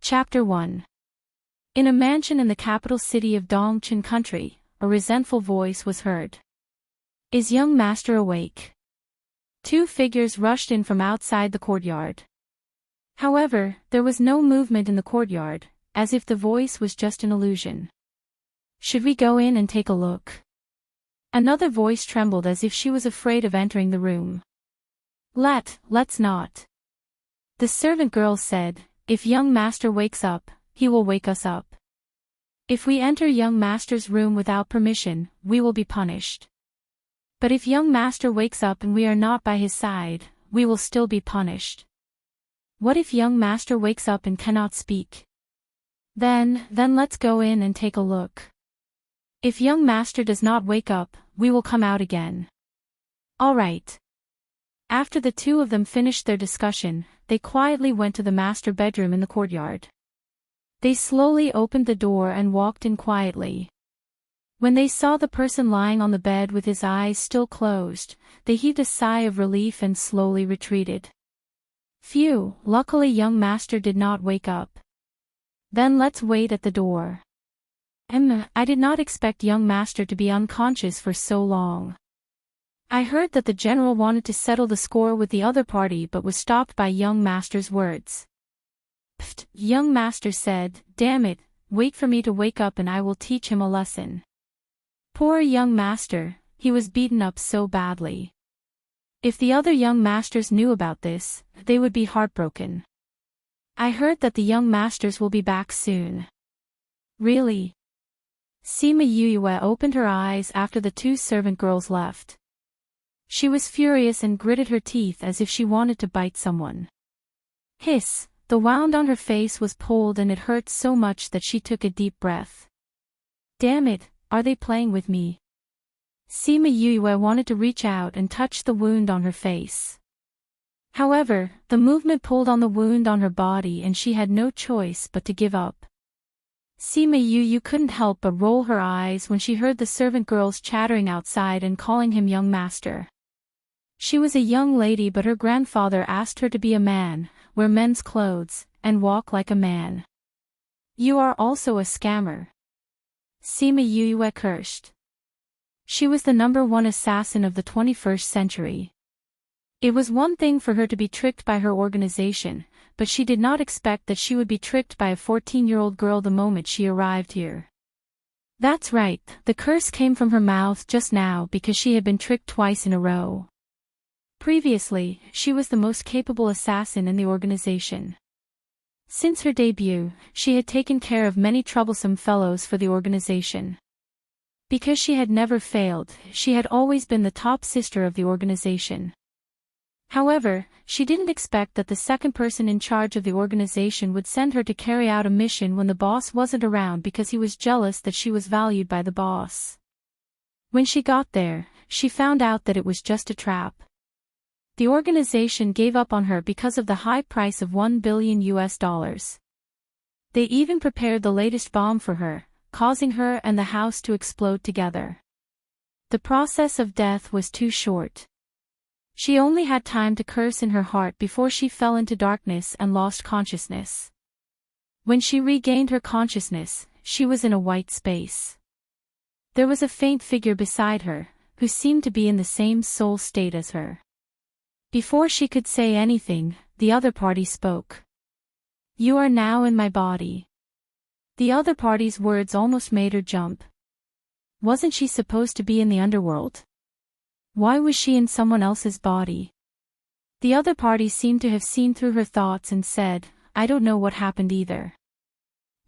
Chapter 1. In a mansion in the capital city of Dongchen country, a resentful voice was heard. Is young master awake? Two figures rushed in from outside the courtyard. However, there was no movement in the courtyard, as if the voice was just an illusion. Should we go in and take a look? Another voice trembled as if she was afraid of entering the room. Let's not. The servant girl said, if young master wakes up, he will wake us up. If we enter young master's room without permission, we will be punished. But if young master wakes up and we are not by his side, we will still be punished. What if young master wakes up and cannot speak? Then let's go in and take a look. If young master does not wake up, we will come out again. All right. After the two of them finished their discussion, they quietly went to the master bedroom in the courtyard. They slowly opened the door and walked in quietly. When they saw the person lying on the bed with his eyes still closed, they heaved a sigh of relief and slowly retreated. Phew, luckily young master did not wake up. Then let's wait at the door. I did not expect young master to be unconscious for so long. I heard that the general wanted to settle the score with the other party but was stopped by young master's words. Pfft, young master said, damn it, wait for me to wake up and I will teach him a lesson. Poor young master, he was beaten up so badly. If the other young masters knew about this, they would be heartbroken. I heard that the young masters will be back soon. Really? Sima Yue opened her eyes after the two servant girls left. She was furious and gritted her teeth as if she wanted to bite someone. Hiss, the wound on her face was pulled and it hurt so much that she took a deep breath. Damn it, are they playing with me? Sima Yue wanted to reach out and touch the wound on her face. However, the movement pulled on the wound on her body and she had no choice but to give up. Sima Yue couldn't help but roll her eyes when she heard the servant girls chattering outside and calling him young master. She was a young lady but her grandfather asked her to be a man, wear men's clothes, and walk like a man. You are also a scammer. Sima Yue cursed. She was the #1 assassin of the 21st century. It was one thing for her to be tricked by her organization, but she did not expect that she would be tricked by a 14-year-old girl the moment she arrived here. That's right, the curse came from her mouth just now because she had been tricked twice in a row. Previously, she was the most capable assassin in the organization. Since her debut, she had taken care of many troublesome fellows for the organization. Because she had never failed, she had always been the top sister of the organization. However, she didn't expect that the second person in charge of the organization would send her to carry out a mission when the boss wasn't around because he was jealous that she was valued by the boss. When she got there, she found out that it was just a trap. The organization gave up on her because of the high price of $1 billion. They even prepared the latest bomb for her, causing her and the house to explode together. The process of death was too short. She only had time to curse in her heart before she fell into darkness and lost consciousness. When she regained her consciousness, she was in a white space. There was a faint figure beside her, who seemed to be in the same soul state as her. Before she could say anything, the other party spoke. You are now in my body. The other party's words almost made her jump. Wasn't she supposed to be in the underworld? Why was she in someone else's body? The other party seemed to have seen through her thoughts and said, I don't know what happened either.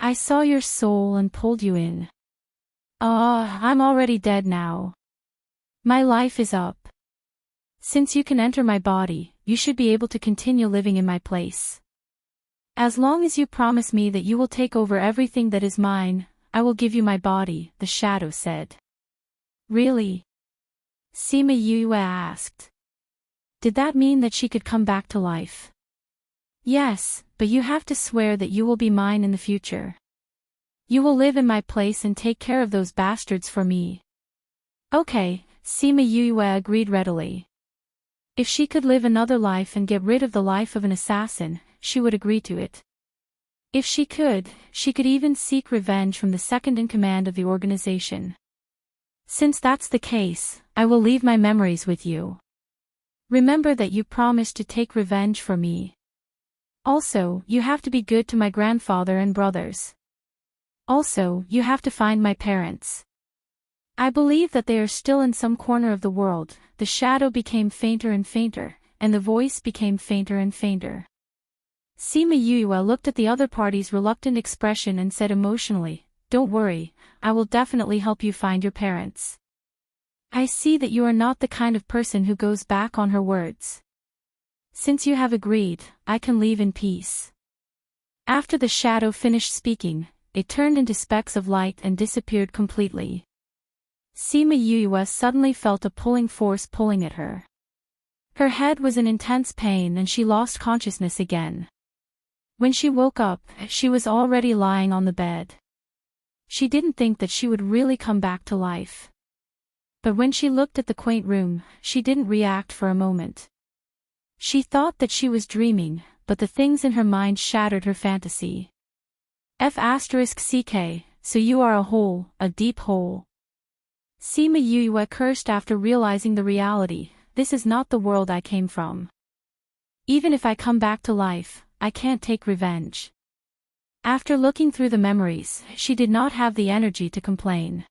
I saw your soul and pulled you in. I'm already dead now. My life is up. Since you can enter my body, you should be able to continue living in my place. As long as you promise me that you will take over everything that is mine, I will give you my body, the shadow said. Really? Sima Yue asked. Did that mean that she could come back to life? Yes, but you have to swear that you will be mine in the future. You will live in my place and take care of those bastards for me. Okay, Sima Yue agreed readily. If she could live another life and get rid of the life of an assassin, she would agree to it. If she could even seek revenge from the second in command of the organization. Since that's the case, I will leave my memories with you. Remember that you promised to take revenge for me. Also, you have to be good to my grandfather and brothers. Also, you have to find my parents. I believe that they are still in some corner of the world. The shadow became fainter and fainter, and the voice became fainter and fainter. Sima Yue looked at the other party's reluctant expression and said emotionally, "Don't worry, I will definitely help you find your parents. I see that you are not the kind of person who goes back on her words. Since you have agreed, I can leave in peace." After the shadow finished speaking, it turned into specks of light and disappeared completely. Sima Yue suddenly felt a pulling force pulling at her. Her head was in intense pain and she lost consciousness again. When she woke up, she was already lying on the bed. She didn't think that she would really come back to life. But when she looked at the quaint room, she didn't react for a moment. She thought that she was dreaming, but the things in her mind shattered her fantasy. F*ck, so you are a hole, a deep hole. Sima Yue cursed after realizing the reality. This is not the world I came from. Even if I come back to life, I can't take revenge. After looking through the memories, she did not have the energy to complain.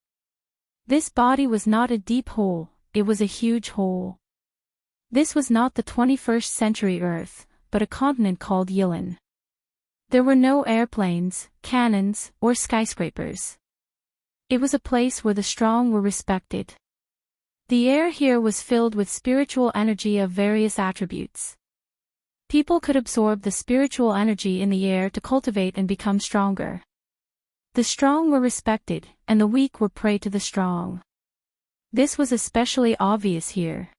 This body was not a deep hole, it was a huge hole. This was not the 21st century Earth, but a continent called Yilin. There were no airplanes, cannons, or skyscrapers. It was a place where the strong were respected. The air here was filled with spiritual energy of various attributes. People could absorb the spiritual energy in the air to cultivate and become stronger. The strong were respected, and the weak were prey to the strong. This was especially obvious here.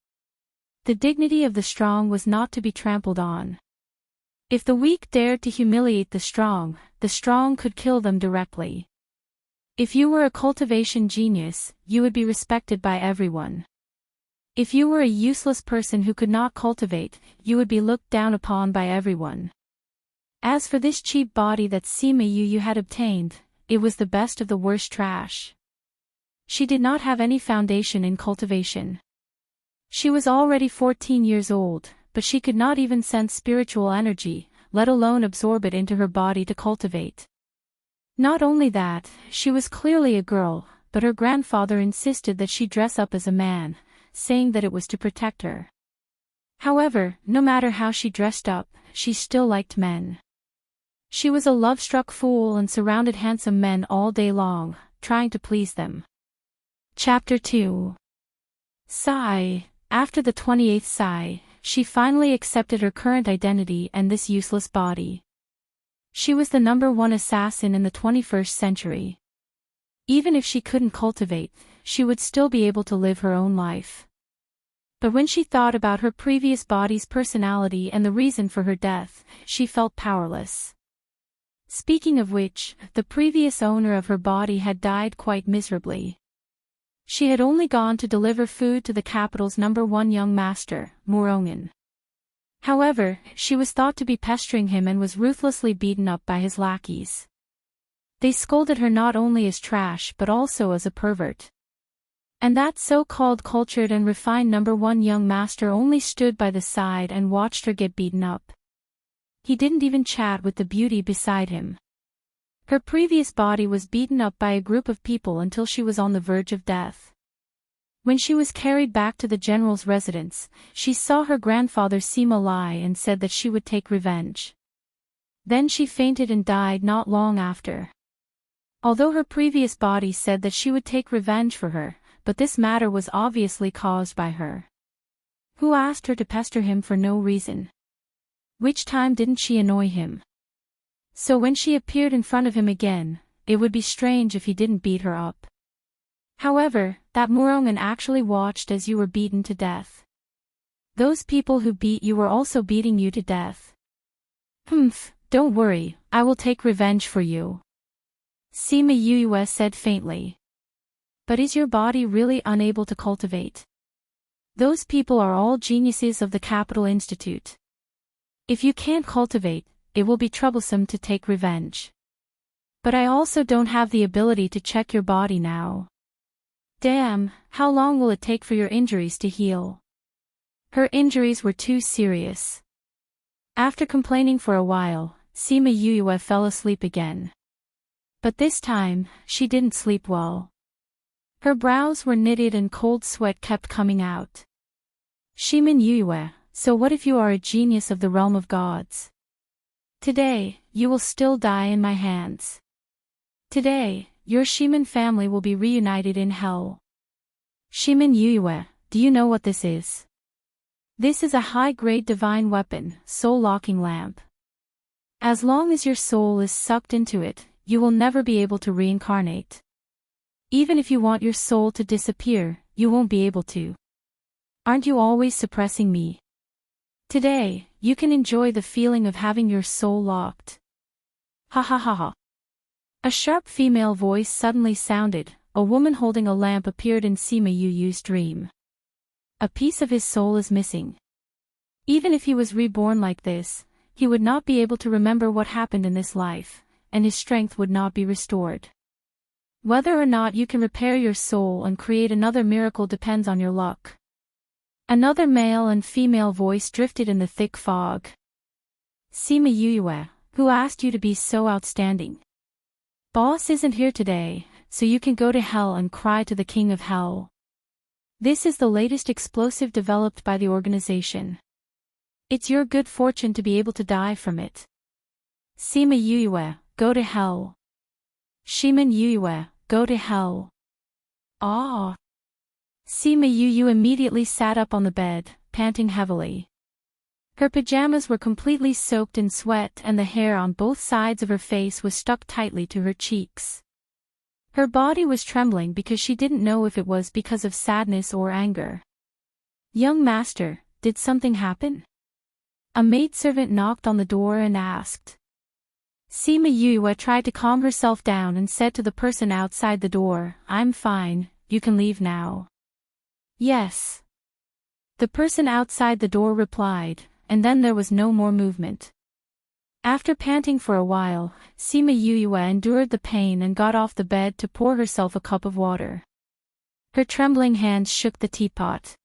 The dignity of the strong was not to be trampled on. If the weak dared to humiliate the strong could kill them directly. If you were a cultivation genius, you would be respected by everyone. If you were a useless person who could not cultivate, you would be looked down upon by everyone. As for this cheap body that Sima Yue had obtained, it was the best of the worst trash. She did not have any foundation in cultivation. She was already 14 years old, but she could not even sense spiritual energy, let alone absorb it into her body to cultivate. Not only that, she was clearly a girl, but her grandfather insisted that she dress up as a man, saying that it was to protect her. However, no matter how she dressed up, she still liked men. She was a love-struck fool and surrounded handsome men all day long, trying to please them. Chapter 2. Sigh. After the 28th sigh, she finally accepted her current identity and this useless body. She was the #1 assassin in the 21st century. Even if she couldn't cultivate, she would still be able to live her own life. But when she thought about her previous body's personality and the reason for her death, she felt powerless. Speaking of which, the previous owner of her body had died quite miserably. She had only gone to deliver food to the capital's #1 young master, Murongan. However, she was thought to be pestering him and was ruthlessly beaten up by his lackeys. They scolded her not only as trash but also as a pervert. And that so-called cultured and refined #1 young master only stood by the side and watched her get beaten up. He didn't even chat with the beauty beside him. Her previous body was beaten up by a group of people until she was on the verge of death. When she was carried back to the general's residence, she saw her grandfather Sima lie and said that she would take revenge. Then she fainted and died not long after. Although her previous body said that she would take revenge for her, but this matter was obviously caused by her. Who asked her to pester him for no reason? Which time didn't she annoy him? So when she appeared in front of him again, it would be strange if he didn't beat her up. However, that Murongan actually watched as you were beaten to death. Those people who beat you were also beating you to death. Don't worry, I will take revenge for you. Sima Yue said faintly. But is your body really unable to cultivate? Those people are all geniuses of the Capital Institute. If you can't cultivate, it will be troublesome to take revenge. But I also don't have the ability to check your body now. Damn, how long will it take for your injuries to heal? Her injuries were too serious. After complaining for a while, Sima Yuyue fell asleep again. But this time, she didn't sleep well. Her brows were knitted and cold sweat kept coming out. Shimin Yuyue, so what if you are a genius of the realm of gods? Today, you will still die in my hands. Today, your Shimin family will be reunited in hell. Shimin Yuyue, do you know what this is? This is a high-grade divine weapon, soul-locking lamp. As long as your soul is sucked into it, you will never be able to reincarnate. Even if you want your soul to disappear, you won't be able to. Aren't you always suppressing me? Today, you can enjoy the feeling of having your soul locked. Ha ha ha ha. A sharp female voice suddenly sounded. A woman holding a lamp appeared in Sima Yuyu's dream. A piece of his soul is missing. Even if he was reborn like this, he would not be able to remember what happened in this life, and his strength would not be restored. Whether or not you can repair your soul and create another miracle depends on your luck. Another male and female voice drifted in the thick fog. Sima Yuyue, who asked you to be so outstanding? Boss isn't here today, so you can go to hell and cry to the king of hell. This is the latest explosive developed by the organization. It's your good fortune to be able to die from it. Sima Yuyue, go to hell. Shimin Yuyue, go to hell. Ah! Sima Yuyue immediately sat up on the bed, panting heavily. Her pajamas were completely soaked in sweat and the hair on both sides of her face was stuck tightly to her cheeks. Her body was trembling because she didn't know if it was because of sadness or anger. Young master, did something happen? A maidservant knocked on the door and asked. Sima Yuyue tried to calm herself down and said to the person outside the door, I'm fine, you can leave now. Yes. The person outside the door replied, and then there was no more movement. After panting for a while, Sima Yuyue endured the pain and got off the bed to pour herself a cup of water. Her trembling hands shook the teapot.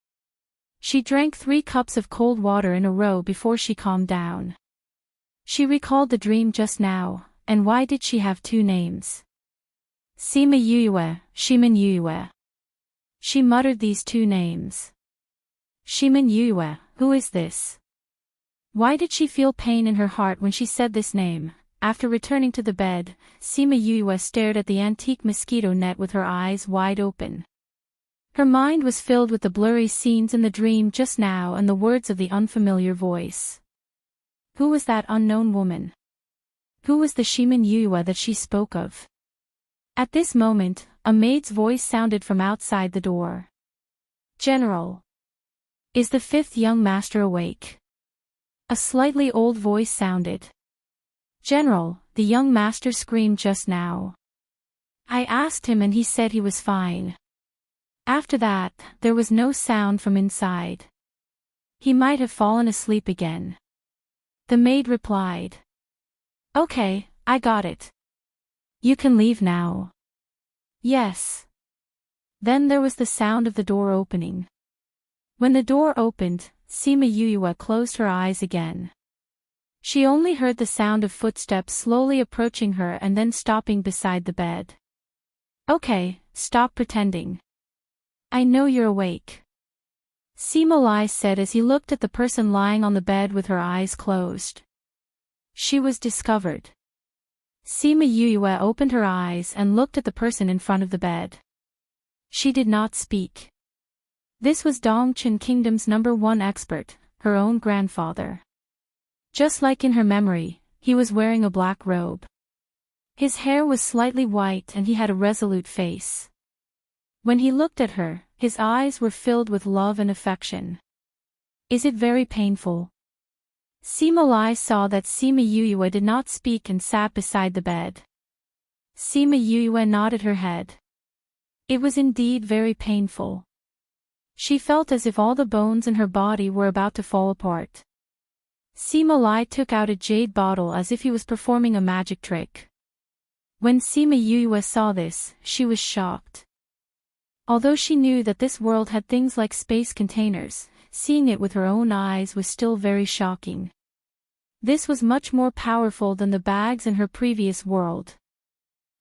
She drank 3 cups of cold water in a row before she calmed down. She recalled the dream just now, and why did she have 2 names? Sima Yuyue, Shimin Yuyue. She muttered these 2 names. Shimin Yuyue, who is this? Why did she feel pain in her heart when she said this name? After returning to the bed, Sima Yuyue stared at the antique mosquito net with her eyes wide open. Her mind was filled with the blurry scenes in the dream just now and the words of the unfamiliar voice. Who was that unknown woman? Who was the Shimin Yuyue that she spoke of? At this moment, a maid's voice sounded from outside the door. General. Is the 5th young master awake? A slightly old voice sounded. General, the young master screamed just now. I asked him and he said he was fine. After that, there was no sound from inside. He might have fallen asleep again. The maid replied. Okay, I got it. You can leave now. Yes. Then there was the sound of the door opening. When the door opened, Sima Yuyue closed her eyes again. She only heard the sound of footsteps slowly approaching her and then stopping beside the bed. Okay, stop pretending. I know you're awake. Sima Lai said as he looked at the person lying on the bed with her eyes closed. She was discovered. Sima Yuyue opened her eyes and looked at the person in front of the bed. She did not speak. This was Dongchen Kingdom's #1 expert, her own grandfather. Just like in her memory, he was wearing a black robe. His hair was slightly white and he had a resolute face. When he looked at her, his eyes were filled with love and affection. Is it very painful? Sima Lai saw that Sima Yuyue did not speak and sat beside the bed. Sima Yuyue nodded her head. It was indeed very painful. She felt as if all the bones in her body were about to fall apart. Sima Lai took out a jade bottle as if he was performing a magic trick. When Sima Yue saw this, she was shocked. Although she knew that this world had things like space containers, seeing it with her own eyes was still very shocking. This was much more powerful than the bags in her previous world.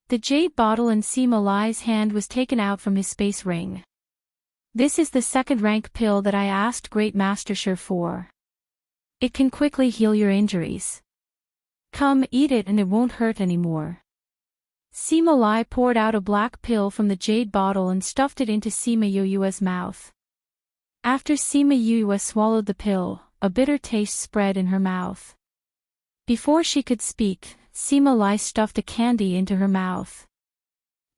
The jade bottle in Sima Lai's hand was taken out from his space ring. This is the second-rank pill that I asked Great Master Shi for. It can quickly heal your injuries. Come, eat it and it won't hurt anymore. Sima Lai poured out a black pill from the jade bottle and stuffed it into Sima Yue's mouth. After Sima Yue swallowed the pill, a bitter taste spread in her mouth. Before she could speak, Sima Lai stuffed a candy into her mouth.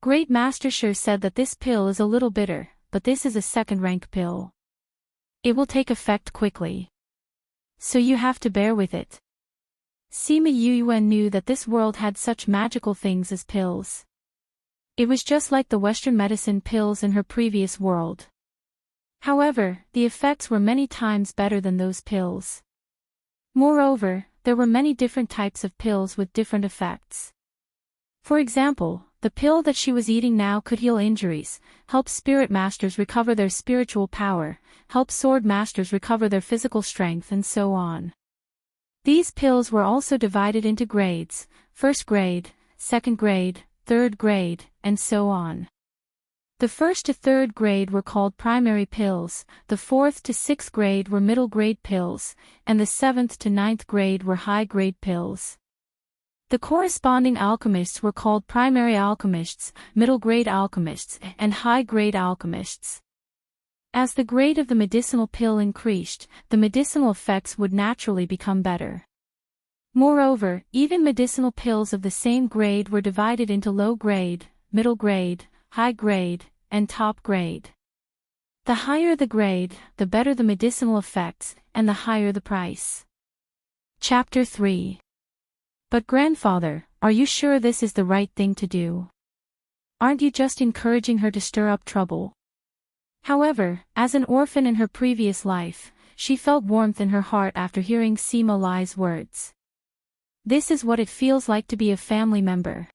Great Master Shi said that this pill is a little bitter, but this is a second-rank pill. It will take effect quickly. So you have to bear with it. Sima Yue knew that this world had such magical things as pills. It was just like the Western medicine pills in her previous world. However, the effects were many times better than those pills. Moreover, there were many different types of pills with different effects. For example, the pill that she was eating now could heal injuries, help spirit masters recover their spiritual power, help sword masters recover their physical strength and so on. These pills were also divided into grades, first grade, second grade, third grade, and so on. The first to third grade were called primary pills, the fourth to sixth grade were middle grade pills, and the seventh to ninth grade were high grade pills. The corresponding alchemists were called primary alchemists, middle grade alchemists, and high grade alchemists. As the grade of the medicinal pill increased, the medicinal effects would naturally become better. Moreover, even medicinal pills of the same grade were divided into low grade, middle grade, high grade, and top grade. The higher the grade, the better the medicinal effects, and the higher the price. Chapter 3. But grandfather, are you sure this is the right thing to do? Aren't you just encouraging her to stir up trouble? However, as an orphan in her previous life, she felt warmth in her heart after hearing Sima Lai's words. This is what it feels like to be a family member.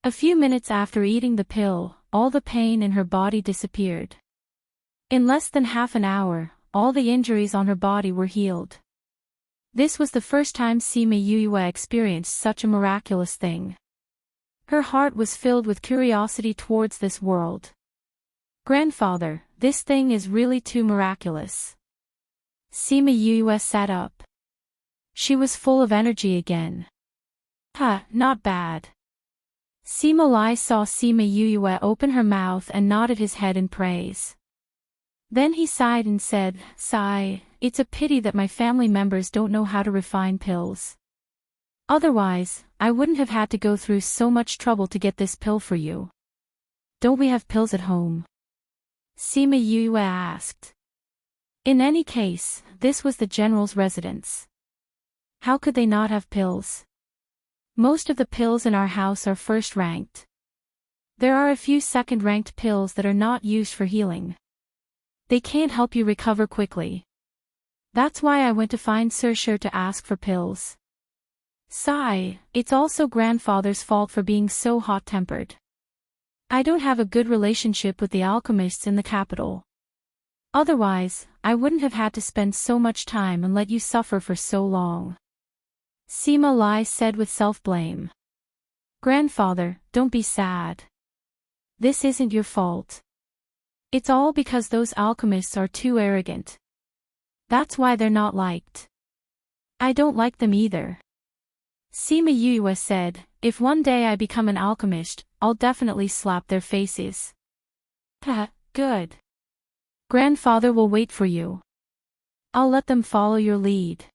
A few minutes after eating the pill, all the pain in her body disappeared. In less than half an hour, all the injuries on her body were healed. This was the first time Sima Yue experienced such a miraculous thing. Her heart was filled with curiosity towards this world. Grandfather, this thing is really too miraculous. Sima Yue sat up. She was full of energy again. Not bad. Sima Lai saw Sima Yue open her mouth and nodded his head in praise. Then he sighed and said, "Sigh, it's a pity that my family members don't know how to refine pills. Otherwise, I wouldn't have had to go through so much trouble to get this pill for you. Don't we have pills at home?" Sima Yue asked. In any case, this was the general's residence. How could they not have pills? Most of the pills in our house are first-ranked. There are a few second-ranked pills that are not used for healing. They can't help you recover quickly. That's why I went to find Sir Shi to ask for pills. Sigh, it's also grandfather's fault for being so hot-tempered. I don't have a good relationship with the alchemists in the capital. Otherwise, I wouldn't have had to spend so much time and let you suffer for so long. Sima Lai said with self-blame. Grandfather, don't be sad. This isn't your fault. It's all because those alchemists are too arrogant. That's why they're not liked. I don't like them either. Sima Yue said, if one day I become an alchemist, I'll definitely slap their faces. Good. Grandfather will wait for you. I'll let them follow your lead.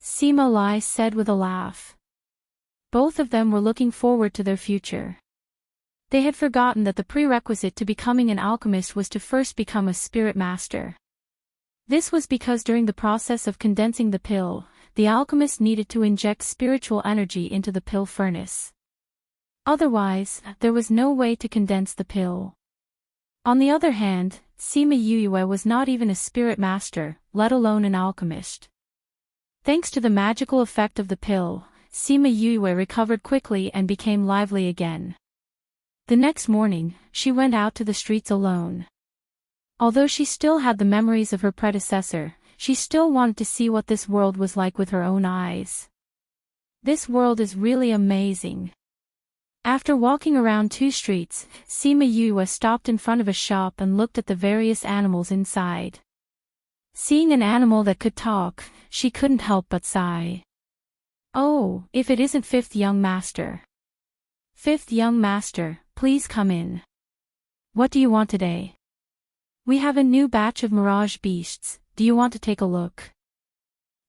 Sima Lai said with a laugh. Both of them were looking forward to their future. They had forgotten that the prerequisite to becoming an alchemist was to first become a spirit master. This was because during the process of condensing the pill, the alchemist needed to inject spiritual energy into the pill furnace. Otherwise, there was no way to condense the pill. On the other hand, Sima Yue was not even a spirit master, let alone an alchemist. Thanks to the magical effect of the pill, Sima Yue recovered quickly and became lively again. The next morning, she went out to the streets alone. Although she still had the memories of her predecessor, she still wanted to see what this world was like with her own eyes. This world is really amazing. After walking around 2 streets, Sima Yue stopped in front of a shop and looked at the various animals inside. Seeing an animal that could talk, she couldn't help but sigh. Oh, if it isn't Fifth Young Master. Fifth Young Master, please come in. What do you want today? We have a new batch of mirage beasts, do you want to take a look?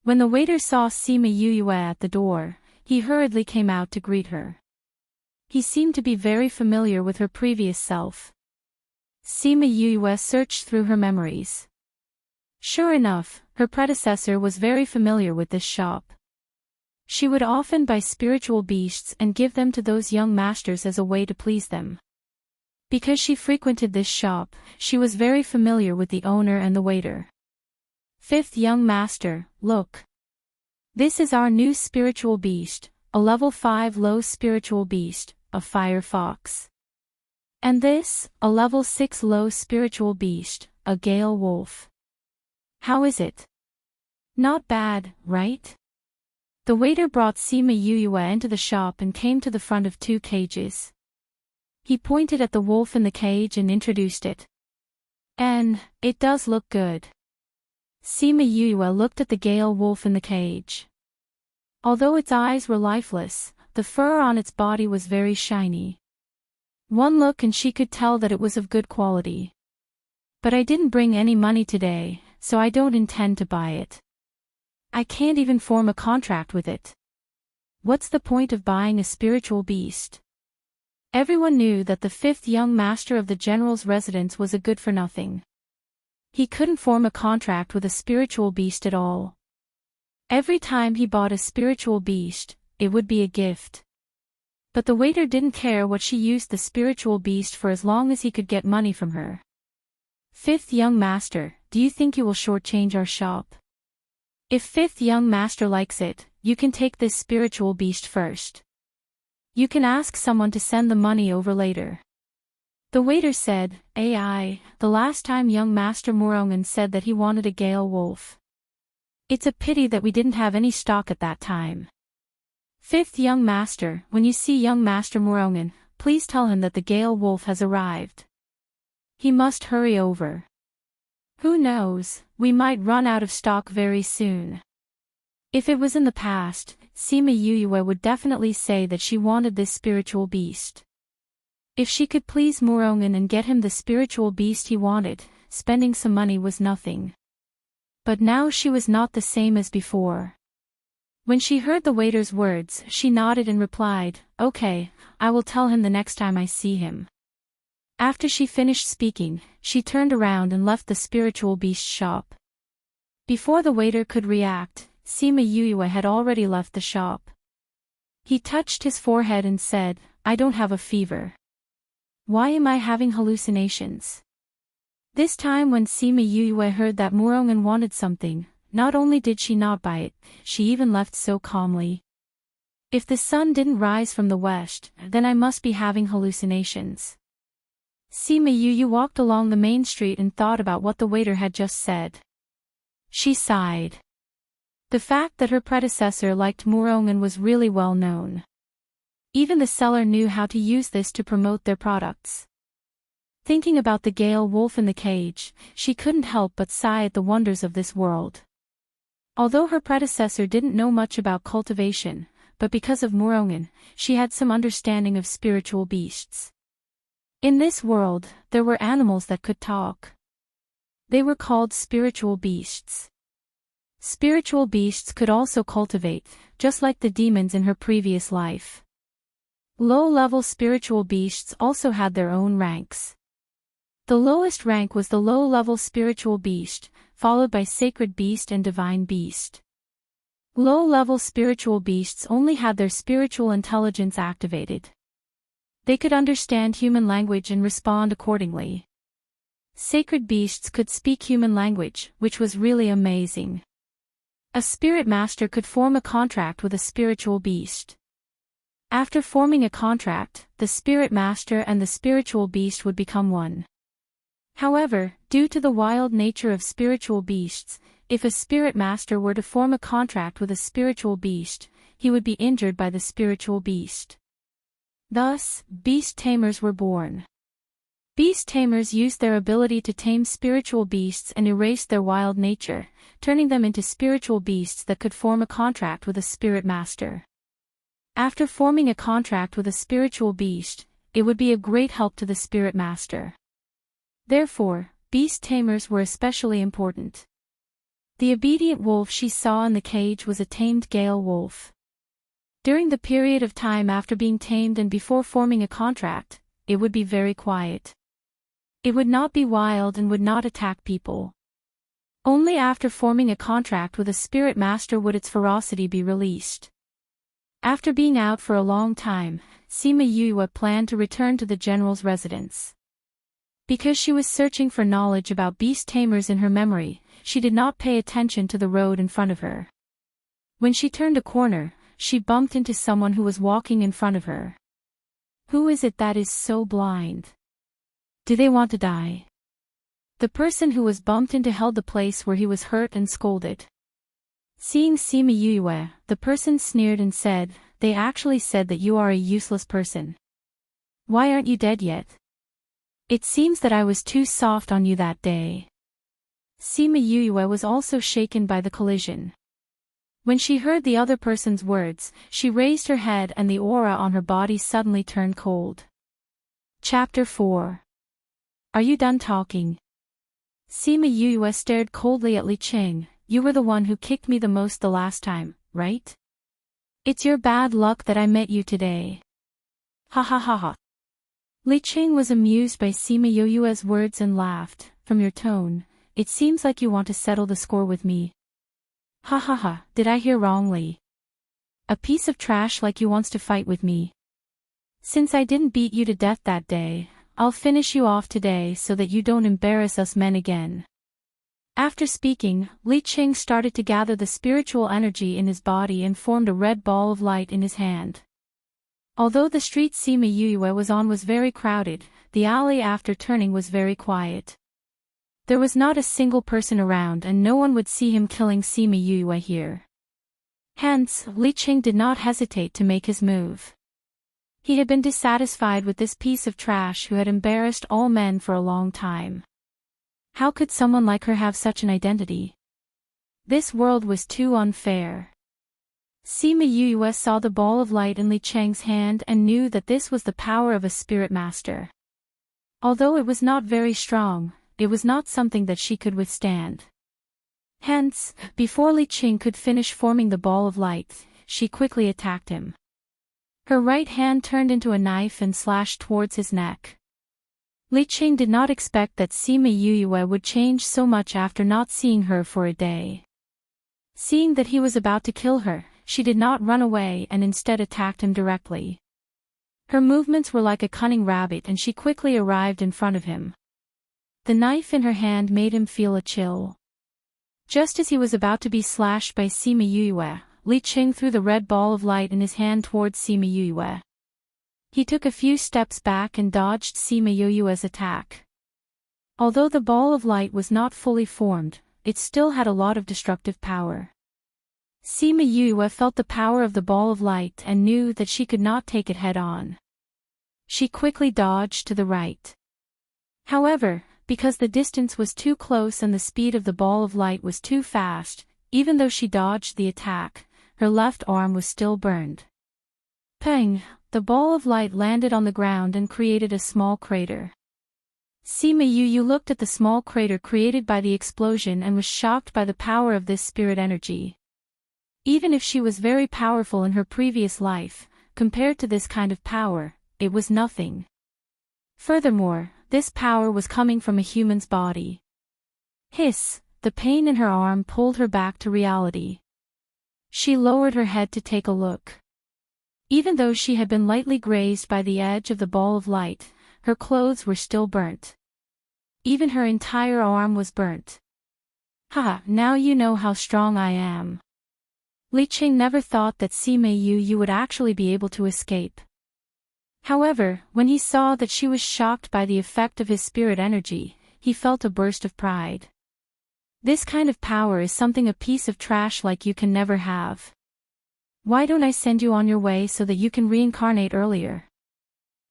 When the waiter saw Sima Yue at the door, he hurriedly came out to greet her. He seemed to be very familiar with her previous self. Sima Yue searched through her memories. Sure enough, her predecessor was very familiar with this shop. She would often buy spiritual beasts and give them to those young masters as a way to please them. Because she frequented this shop, she was very familiar with the owner and the waiter. Fifth Young Master, look. This is our new spiritual beast, a level 5 low spiritual beast, a fire fox. And this, a level 6 low spiritual beast, a gale wolf. How is it? Not bad, right? The waiter brought Sima Yue into the shop and came to the front of 2 cages. He pointed at the wolf in the cage and introduced it. And, it does look good. Sima Yue looked at the gale wolf in the cage. Although its eyes were lifeless, the fur on its body was very shiny. One look and she could tell that it was of good quality. But I didn't bring any money today, so I don't intend to buy it. I can't even form a contract with it. What's the point of buying a spiritual beast? Everyone knew that the 5th young master of the general's residence was a good-for-nothing. He couldn't form a contract with a spiritual beast at all. Every time he bought a spiritual beast, it would be a gift. But the waiter didn't care what she used the spiritual beast for as long as he could get money from her. 5th young master, do you think you will shortchange our shop? If 5th young master likes it, you can take this spiritual beast first. You can ask someone to send the money over later. The waiter said, AI, the last time young Master Murongan said that he wanted a gale wolf. It's a pity that we didn't have any stock at that time. 5th young master, when you see young Master Murongan, please tell him that the gale wolf has arrived. He must hurry over. Who knows, we might run out of stock very soon. If it was in the past, Sima Yue would definitely say that she wanted this spiritual beast. If she could please Murongan and get him the spiritual beast he wanted, spending some money was nothing. But now she was not the same as before. When she heard the waiter's words, she nodded and replied, okay, I will tell him the next time I see him. After she finished speaking, she turned around and left the spiritual beast shop. Before the waiter could react, Sima Yue had already left the shop. He touched his forehead and said, I don't have a fever. Why am I having hallucinations? This time when Sima Yue heard that Murongan wanted something, not only did she not buy it, she even left so calmly. If the sun didn't rise from the west, then I must be having hallucinations. Sima Yue walked along the main street and thought about what the waiter had just said. She sighed. The fact that her predecessor liked Murongan was really well known. Even the seller knew how to use this to promote their products. Thinking about the gale wolf in the cage, she couldn't help but sigh at the wonders of this world. Although her predecessor didn't know much about cultivation, but because of Murongan, she had some understanding of spiritual beasts. In this world, there were animals that could talk. They were called spiritual beasts. Spiritual beasts could also cultivate, just like the demons in her previous life. Low-level spiritual beasts also had their own ranks. The lowest rank was the low-level spiritual beast, followed by sacred beast and divine beast. Low-level spiritual beasts only had their spiritual intelligence activated. They could understand human language and respond accordingly. Sacred beasts could speak human language, which was really amazing. A spirit master could form a contract with a spiritual beast. After forming a contract, the spirit master and the spiritual beast would become one. However, due to the wild nature of spiritual beasts, if a spirit master were to form a contract with a spiritual beast, he would be injured by the spiritual beast. Thus, beast tamers were born. Beast tamers used their ability to tame spiritual beasts and erase their wild nature, turning them into spiritual beasts that could form a contract with a spirit master. After forming a contract with a spiritual beast, it would be a great help to the spirit master. Therefore, beast tamers were especially important. The obedient wolf she saw in the cage was a tamed Gale wolf. During the period of time after being tamed and before forming a contract, it would be very quiet. It would not be wild and would not attack people. Only after forming a contract with a spirit master would its ferocity be released. After being out for a long time, Sima Yue planned to return to the general's residence. Because she was searching for knowledge about beast tamers in her memory, she did not pay attention to the road in front of her. When she turned a corner, she bumped into someone who was walking in front of her. Who is it that is so blind? Do they want to die? The person who was bumped into held the place where he was hurt and scolded. Seeing Sima Yue, the person sneered and said, "They actually said that you are a useless person. Why aren't you dead yet? It seems that I was too soft on you that day." Sima Yue was also shaken by the collision. When she heard the other person's words, she raised her head and the aura on her body suddenly turned cold. Chapter 4. Are you done talking? Sima Yue stared coldly at Li Qing. You were the one who kicked me the most the last time, right? It's your bad luck that I met you today. Ha ha ha ha. Li Qing was amused by Sima Yue's words and laughed. From your tone, it seems like you want to settle the score with me. Ha ha ha, did I hear wrongly? A piece of trash like you wants to fight with me. Since I didn't beat you to death that day, I'll finish you off today so that you don't embarrass us men again. After speaking, Li Qing started to gather the spiritual energy in his body and formed a red ball of light in his hand. Although the street Sima Yue was on was very crowded, the alley after turning was very quiet. There was not a single person around and no one would see him killing Sima Yue here. Hence, Li Qing did not hesitate to make his move. He had been dissatisfied with this piece of trash who had embarrassed all men for a long time. How could someone like her have such an identity? This world was too unfair. Sima Yue saw the ball of light in Li Qing's hand and knew that this was the power of a spirit master. Although it was not very strong, it was not something that she could withstand. Hence, before Li Qing could finish forming the ball of light, she quickly attacked him. Her right hand turned into a knife and slashed towards his neck. Li Qing did not expect that Sima Yue would change so much after not seeing her for a day. Seeing that he was about to kill her, she did not run away and instead attacked him directly. Her movements were like a cunning rabbit and she quickly arrived in front of him. The knife in her hand made him feel a chill. Just as he was about to be slashed by Sima Yue, Li Qing threw the red ball of light in his hand towards Sima Yue. He took a few steps back and dodged Sima Yue's attack. Although the ball of light was not fully formed, it still had a lot of destructive power. Sima Yue felt the power of the ball of light and knew that she could not take it head-on. She quickly dodged to the right. However, because the distance was too close and the speed of the ball of light was too fast, even though she dodged the attack, her left arm was still burned. Pang! The ball of light landed on the ground and created a small crater. Sima Yue looked at the small crater created by the explosion and was shocked by the power of this spirit energy. Even if she was very powerful in her previous life, compared to this kind of power, it was nothing. Furthermore, this power was coming from a human's body. Hiss! The pain in her arm pulled her back to reality. She lowered her head to take a look. Even though she had been lightly grazed by the edge of the ball of light, her clothes were still burnt. Even her entire arm was burnt. Haha, now you know how strong I am. Li Qing never thought that Sima Yu would actually be able to escape. However, when he saw that she was shocked by the effect of his spirit energy, he felt a burst of pride. This kind of power is something a piece of trash like you can never have. Why don't I send you on your way so that you can reincarnate earlier?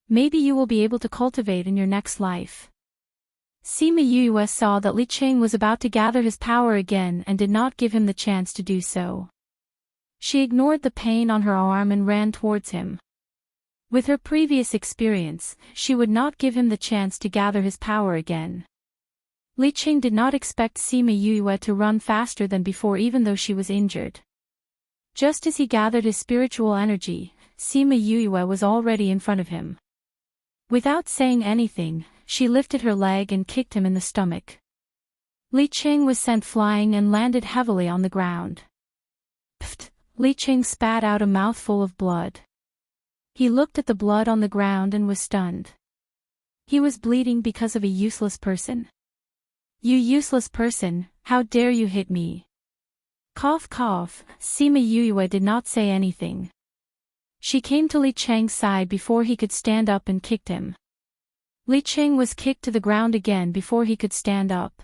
Maybe you will be able to cultivate in your next life. Sima Yu saw that Li Qing was about to gather his power again and did not give him the chance to do so. She ignored the pain on her arm and ran towards him. With her previous experience, she would not give him the chance to gather his power again. Li Qing did not expect Sima Yu to run faster than before even though she was injured. Just as he gathered his spiritual energy, Sima Yu was already in front of him. Without saying anything, she lifted her leg and kicked him in the stomach. Li Qing was sent flying and landed heavily on the ground. Pfft! Li Qing spat out a mouthful of blood. He looked at the blood on the ground and was stunned. He was bleeding because of a useless person. You useless person, how dare you hit me? Cough cough, Sima Yu did not say anything. She came to Li Qing's side before he could stand up and kicked him. Li Qing was kicked to the ground again before he could stand up.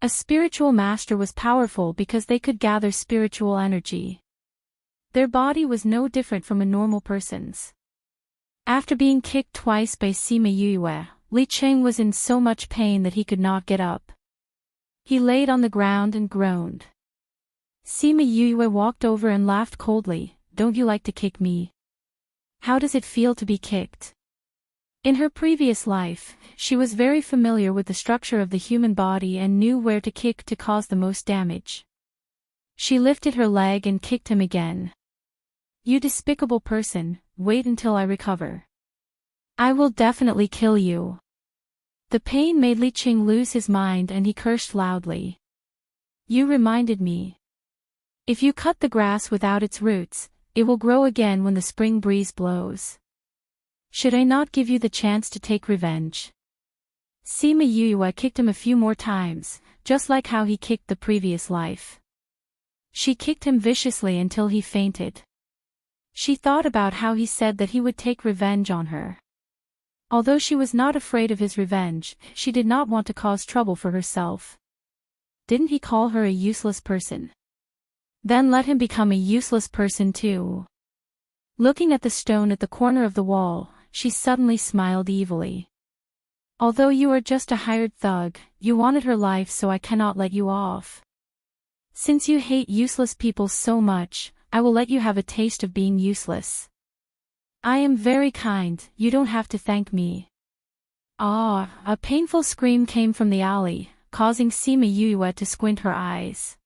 A spiritual master was powerful because they could gather spiritual energy. Their body was no different from a normal person's. After being kicked twice by Sima Yu, Li Qing was in so much pain that he could not get up. He laid on the ground and groaned. Sima Yu walked over and laughed coldly. Don't you like to kick me? How does it feel to be kicked? In her previous life, she was very familiar with the structure of the human body and knew where to kick to cause the most damage. She lifted her leg and kicked him again. You despicable person, wait until I recover. I will definitely kill you. The pain made Li Qing lose his mind and he cursed loudly. You reminded me. If you cut the grass without its roots, it will grow again when the spring breeze blows. Should I not give you the chance to take revenge? Sima Yu kicked him a few more times, just like how he kicked the previous life. She kicked him viciously until he fainted. She thought about how he said that he would take revenge on her. Although she was not afraid of his revenge, she did not want to cause trouble for herself. Didn't he call her a useless person? Then let him become a useless person too. Looking at the stone at the corner of the wall, she suddenly smiled evilly. Although you are just a hired thug, you wanted her life, so I cannot let you off. Since you hate useless people so much, I will let you have a taste of being useless. I am very kind, you don't have to thank me. Ah, a painful scream came from the alley, causing Sima Yu to squint her eyes.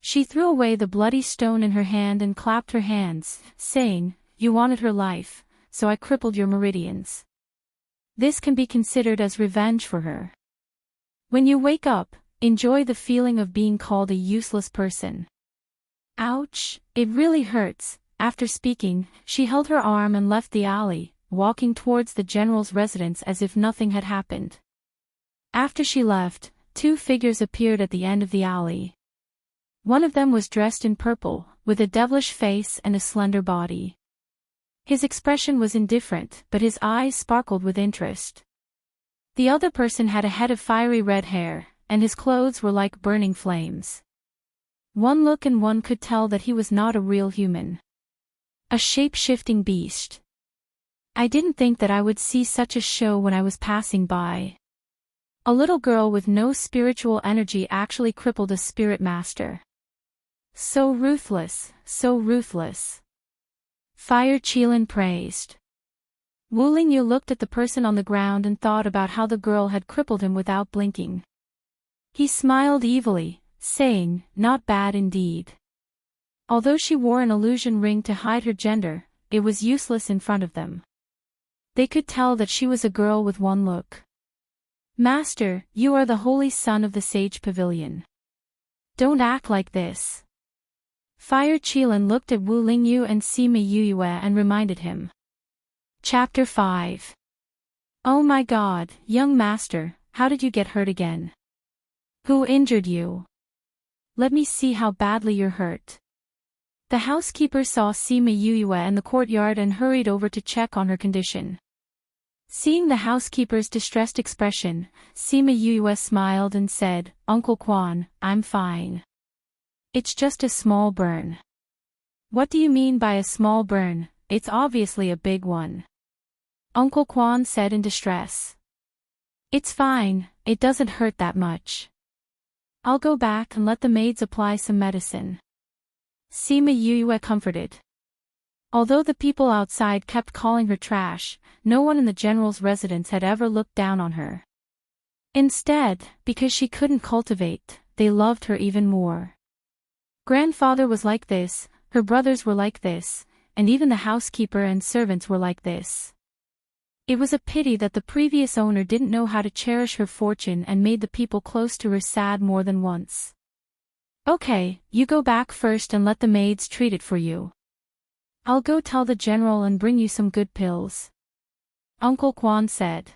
She threw away the bloody stone in her hand and clapped her hands, saying, You wanted her life, so I crippled your meridians. This can be considered as revenge for her. When you wake up, enjoy the feeling of being called a useless person. Ouch, it really hurts. After speaking, she held her arm and left the alley, walking towards the general's residence as if nothing had happened. After she left, two figures appeared at the end of the alley. One of them was dressed in purple, with a devilish face and a slender body. His expression was indifferent, but his eyes sparkled with interest. The other person had a head of fiery red hair, and his clothes were like burning flames. One look and one could tell that he was not a real human. A shape-shifting beast. I didn't think that I would see such a show when I was passing by. A little girl with no spiritual energy actually crippled a spirit master. So ruthless, so ruthless. Fire Qilin praised. Wu Lingyu looked at the person on the ground and thought about how the girl had crippled him without blinking. He smiled evilly, saying, Not bad indeed. Although she wore an illusion ring to hide her gender, it was useless in front of them. They could tell that she was a girl with one look. Master, you are the holy son of the Sage Pavilion. Don't act like this. Fire Qilin looked at Wu Lingyu and Sima Yu and reminded him. Chapter 5. Oh my god, young master, how did you get hurt again? Who injured you? Let me see how badly you're hurt. The housekeeper saw Sima Yue in the courtyard and hurried over to check on her condition. Seeing the housekeeper's distressed expression, Sima Yue smiled and said, "Uncle Quan, I'm fine. It's just a small burn." "What do you mean by a small burn? It's obviously a big one," Uncle Quan said in distress. "It's fine, it doesn't hurt that much. I'll go back and let the maids apply some medicine," Sima Yue comforted. Although the people outside kept calling her trash, no one in the general's residence had ever looked down on her. Instead, because she couldn't cultivate, they loved her even more. Grandfather was like this, her brothers were like this, and even the housekeeper and servants were like this. It was a pity that the previous owner didn't know how to cherish her fortune and made the people close to her sad more than once. "Okay, you go back first and let the maids treat it for you. I'll go tell the general and bring you some good pills," Uncle Quan said.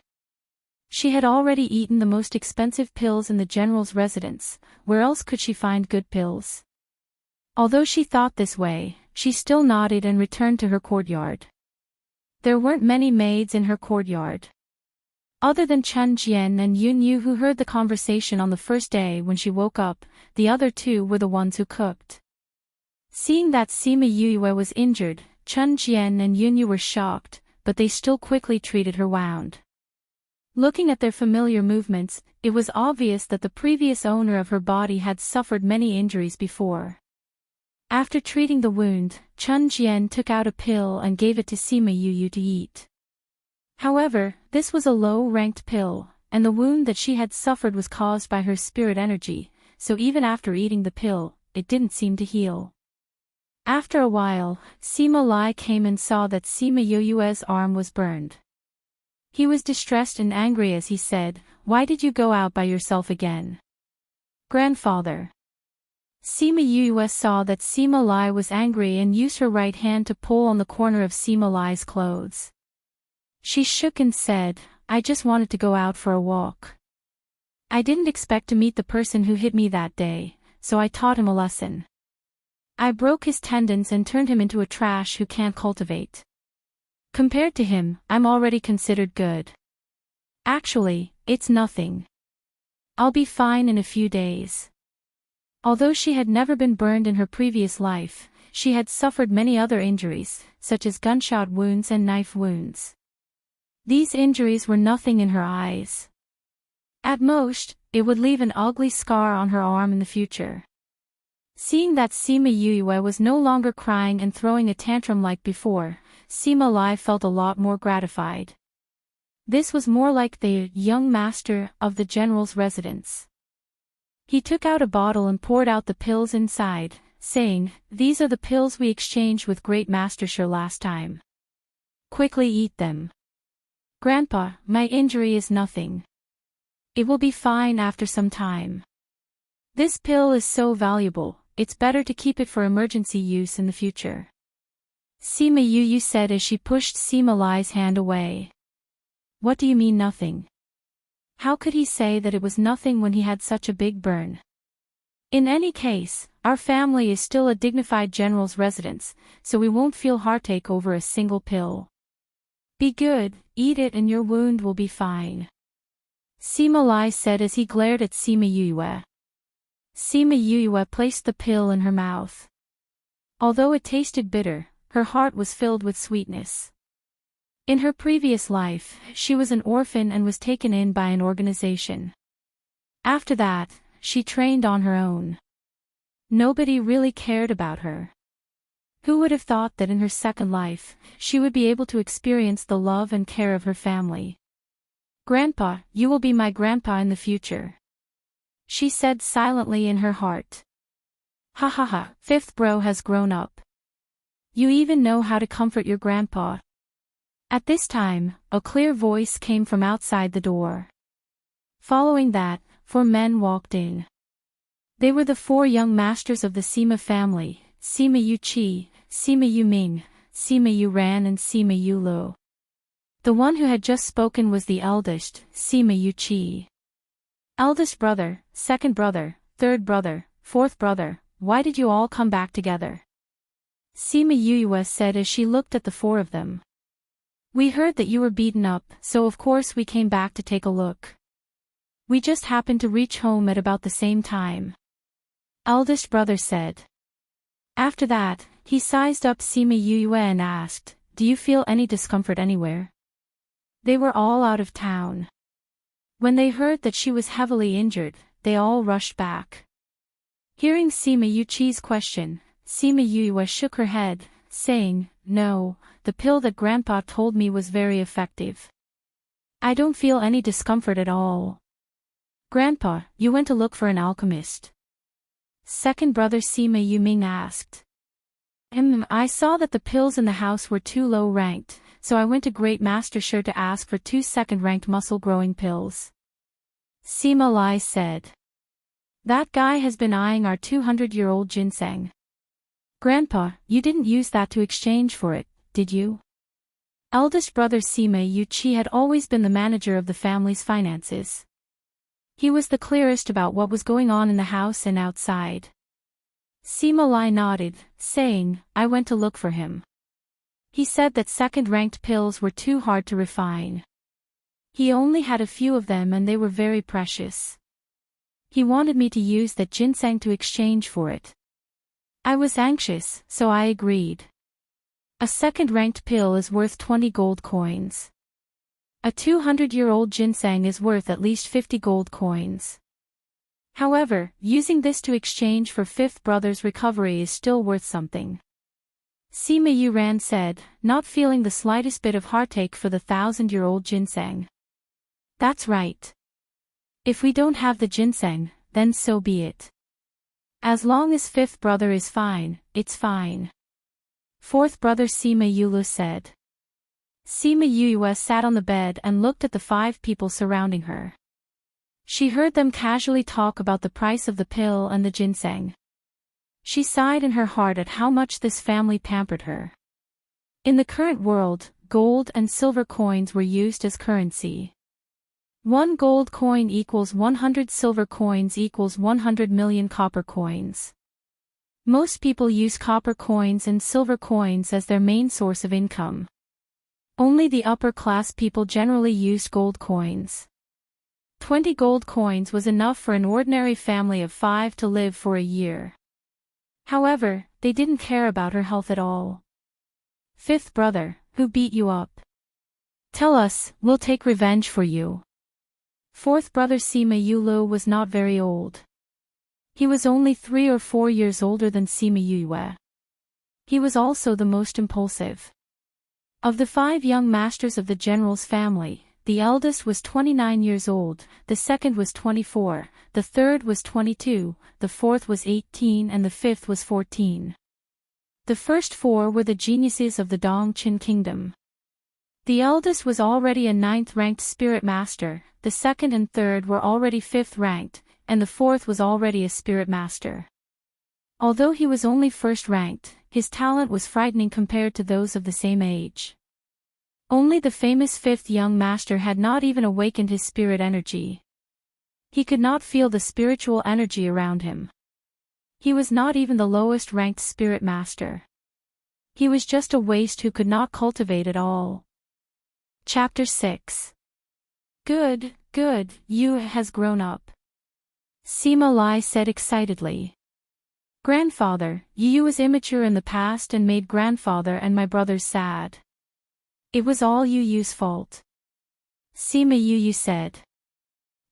She had already eaten the most expensive pills in the general's residence, where else could she find good pills? Although she thought this way, she still nodded and returned to her courtyard. There weren't many maids in her courtyard. Other than Chen Jian and Yun Yu, who heard the conversation on the first day when she woke up, the other two were the ones who cooked. Seeing that Sima Yue was injured, Chen Jian and Yun Yu were shocked, but they still quickly treated her wound. Looking at their familiar movements, it was obvious that the previous owner of her body had suffered many injuries before. After treating the wound, Chen Jian took out a pill and gave it to Sima Yue to eat. However, this was a low-ranked pill, and the wound that she had suffered was caused by her spirit energy, so even after eating the pill, it didn't seem to heal. After a while, Sima Lai came and saw that Sima Yue's arm was burned. He was distressed and angry as he said, "Why did you go out by yourself again?" "Grandfather." Sima Yue saw that Sima Lai was angry and used her right hand to pull on the corner of Sima Lai's clothes. She shook and said, "I just wanted to go out for a walk. I didn't expect to meet the person who hit me that day, so I taught him a lesson. I broke his tendons and turned him into a trash who can't cultivate. Compared to him, I'm already considered good. Actually, it's nothing. I'll be fine in a few days." Although she had never been burned in her previous life, she had suffered many other injuries, such as gunshot wounds and knife wounds. These injuries were nothing in her eyes. At most, it would leave an ugly scar on her arm in the future. Seeing that Sima Yue was no longer crying and throwing a tantrum like before, Sima Lai felt a lot more gratified. This was more like the young master of the general's residence. He took out a bottle and poured out the pills inside, saying, "These are the pills we exchanged with Great Master Shi last time. Quickly eat them. Grandpa, my injury is nothing. It will be fine after some time. This pill is so valuable, it's better to keep it for emergency use in the future," Sima Yue said as she pushed Sima Lai's hand away. "What do you mean nothing? How could he say that it was nothing when he had such a big burn? In any case, our family is still a dignified general's residence, so we won't feel heartache over a single pill. Be good, eat it and your wound will be fine," Sima Lai said as he glared at Sima Yue. Sima Yue placed the pill in her mouth. Although it tasted bitter, her heart was filled with sweetness. In her previous life, she was an orphan and was taken in by an organization. After that, she trained on her own. Nobody really cared about her. Who would have thought that in her second life, she would be able to experience the love and care of her family? "Grandpa, you will be my grandpa in the future," she said silently in her heart. "Ha ha ha, fifth bro has grown up. You even know how to comfort your grandpa." At this time, a clear voice came from outside the door. Following that, 4 men walked in. They were the 4 young masters of the Sima family, Sima Yu Qi, Sima Yu Ming, Sima Yu Ran and Sima Yu Lu. The one who had just spoken was the eldest, Sima Yu Qi. Eldest brother, second brother, third brother, fourth brother, why did you all come back together? Sima Yuyue said as she looked at the four of them. We heard that you were beaten up, so of course we came back to take a look. We just happened to reach home at about the same time. Eldest brother said. After that, he sized up Sima Yuyue and asked, do you feel any discomfort anywhere? They were all out of town. When they heard that she was heavily injured, they all rushed back. Hearing Sima Yuchi's question, Sima Yuyue shook her head, saying, no, the pill that Grandpa told me was very effective. I don't feel any discomfort at all. Grandpa, you went to look for an alchemist. Second brother Sima Yuming asked. I saw that the pills in the house were too low ranked, so I went to Great Master Shi to ask for 2 second-ranked muscle-growing pills. Sima Lai said. That guy has been eyeing our 200-year-old ginseng. Grandpa, you didn't use that to exchange for it, did you? Eldest brother Sima Yuchi had always been the manager of the family's finances. He was the clearest about what was going on in the house and outside. Sima Lai nodded, saying, I went to look for him. He said that second-ranked pills were too hard to refine. He only had a few of them and they were very precious. He wanted me to use that ginseng to exchange for it. I was anxious, so I agreed. A second-ranked pill is worth 20 gold coins. A 200-year-old ginseng is worth at least 50 gold coins. However, using this to exchange for fifth brother's recovery is still worth something. Sima Yuran said, not feeling the slightest bit of heartache for the 1,000-year-old ginseng. That's right. If we don't have the ginseng, then so be it. As long as fifth brother is fine, it's fine. Fourth brother Sima Yulu said. Sima Yuyue sat on the bed and looked at the 5 people surrounding her. She heard them casually talk about the price of the pill and the ginseng. She sighed in her heart at how much this family pampered her. In the current world, gold and silver coins were used as currency. 1 gold coin equals 100 silver coins equals 100 million copper coins. Most people use copper coins and silver coins as their main source of income. Only the upper-class people generally used gold coins. 20 gold coins was enough for an ordinary family of 5 to live for a year. However, they didn't care about her health at all. Fifth brother, who beat you up? Tell us, we'll take revenge for you. Fourth brother Sima Yulu was not very old. He was only 3 or 4 years older than Sima Yuyue. He was also the most impulsive. Of the 5 young masters of the general's family, the eldest was 29 years old, the second was 24, the third was 22, the fourth was 18 and the fifth was 14. The first 4 were the geniuses of the Dongqin kingdom. The eldest was already a 9th-ranked spirit master, the second and third were already 5th-ranked, and the fourth was already a spirit master. Although he was only 1st-ranked, his talent was frightening compared to those of the same age. Only the famous 5th young master had not even awakened his spirit energy. He could not feel the spiritual energy around him. He was not even the lowest-ranked spirit master. He was just a waste who could not cultivate at all. Chapter 6. Good, good, Yu has grown up. Sima Lai said excitedly. Grandfather, Yu was immature in the past and made grandfather and my brothers sad. It was all Yu's fault. Sima Yu said.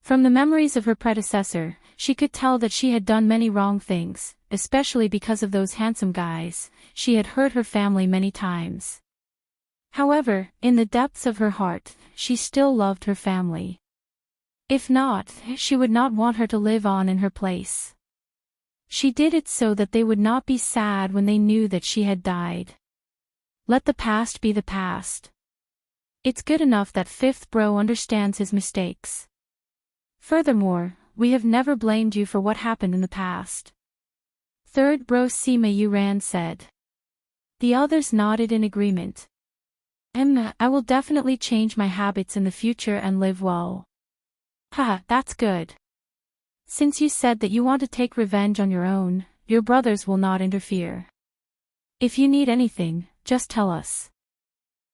From the memories of her predecessor, she could tell that she had done many wrong things, especially because of those handsome guys. She had hurt her family many times. However, in the depths of her heart, she still loved her family. If not, she would not want her to live on in her place. She did it so that they would not be sad when they knew that she had died. Let the past be the past. It's good enough that fifth bro understands his mistakes. Furthermore, we have never blamed you for what happened in the past. Third bro Sima Yuran said. The others nodded in agreement. I will definitely change my habits in the future and live well. Haha, that's good. Since you said that you want to take revenge on your own, your brothers will not interfere. If you need anything, just tell us.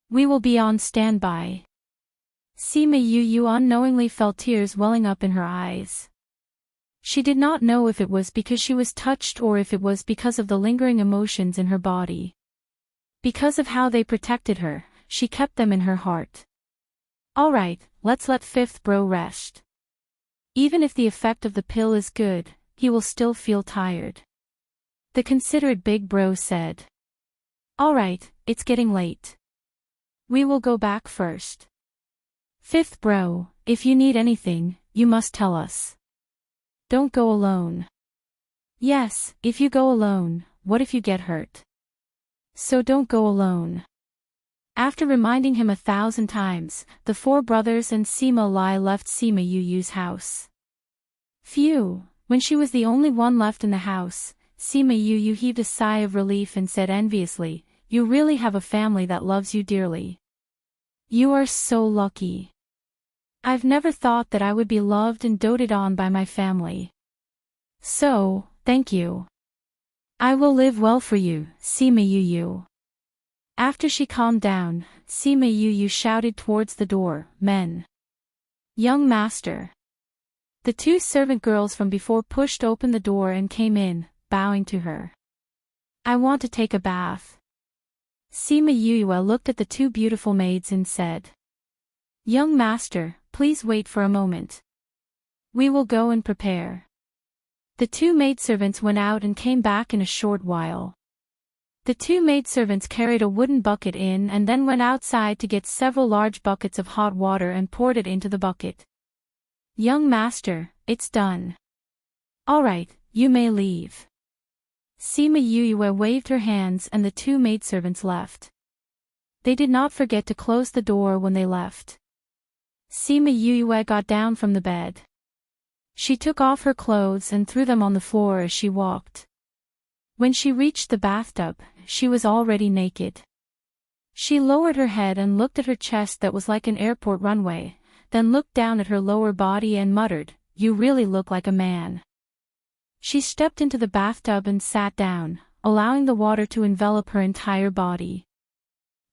We will be on standby. Sima Yu unknowingly felt tears welling up in her eyes. She did not know if it was because she was touched or if it was because of the lingering emotions in her body. Because of how they protected her, she kept them in her heart. Alright, let's let fifth bro rest. Even if the effect of the pill is good, he will still feel tired. The considerate big bro said. Alright, it's getting late. We will go back first. Fifth bro, if you need anything, you must tell us. Don't go alone. Yes, if you go alone, what if you get hurt? So don't go alone. After reminding him 1,000 times, the four brothers and Sima Lai left Sima Yu's house. Phew, when she was the only one left in the house, Sima Yu heaved a sigh of relief and said enviously, "You really have a family that loves you dearly. You are so lucky. I've never thought that I would be loved and doted on by my family. So, thank you. I will live well for you, Sima Yu." After she calmed down, Sima Yu shouted towards the door, "Men! Young master!" The two servant girls from before pushed open the door and came in, bowing to her. "I want to take a bath." Sima Yu looked at the two beautiful maids and said, "Young master, please wait for a moment. We will go and prepare." The two maidservants went out and came back in a short while. The two maidservants carried a wooden bucket in and then went outside to get several large buckets of hot water and poured it into the bucket. "Young master, it's done. Alright, you may leave." Sima Yu waved her hands and the two maidservants left. They did not forget to close the door when they left. Sima Yu got down from the bed. She took off her clothes and threw them on the floor as she walked. When she reached the bathtub, she was already naked. She lowered her head and looked at her chest that was like an airport runway, then looked down at her lower body and muttered, "You really look like a man." She stepped into the bathtub and sat down, allowing the water to envelop her entire body.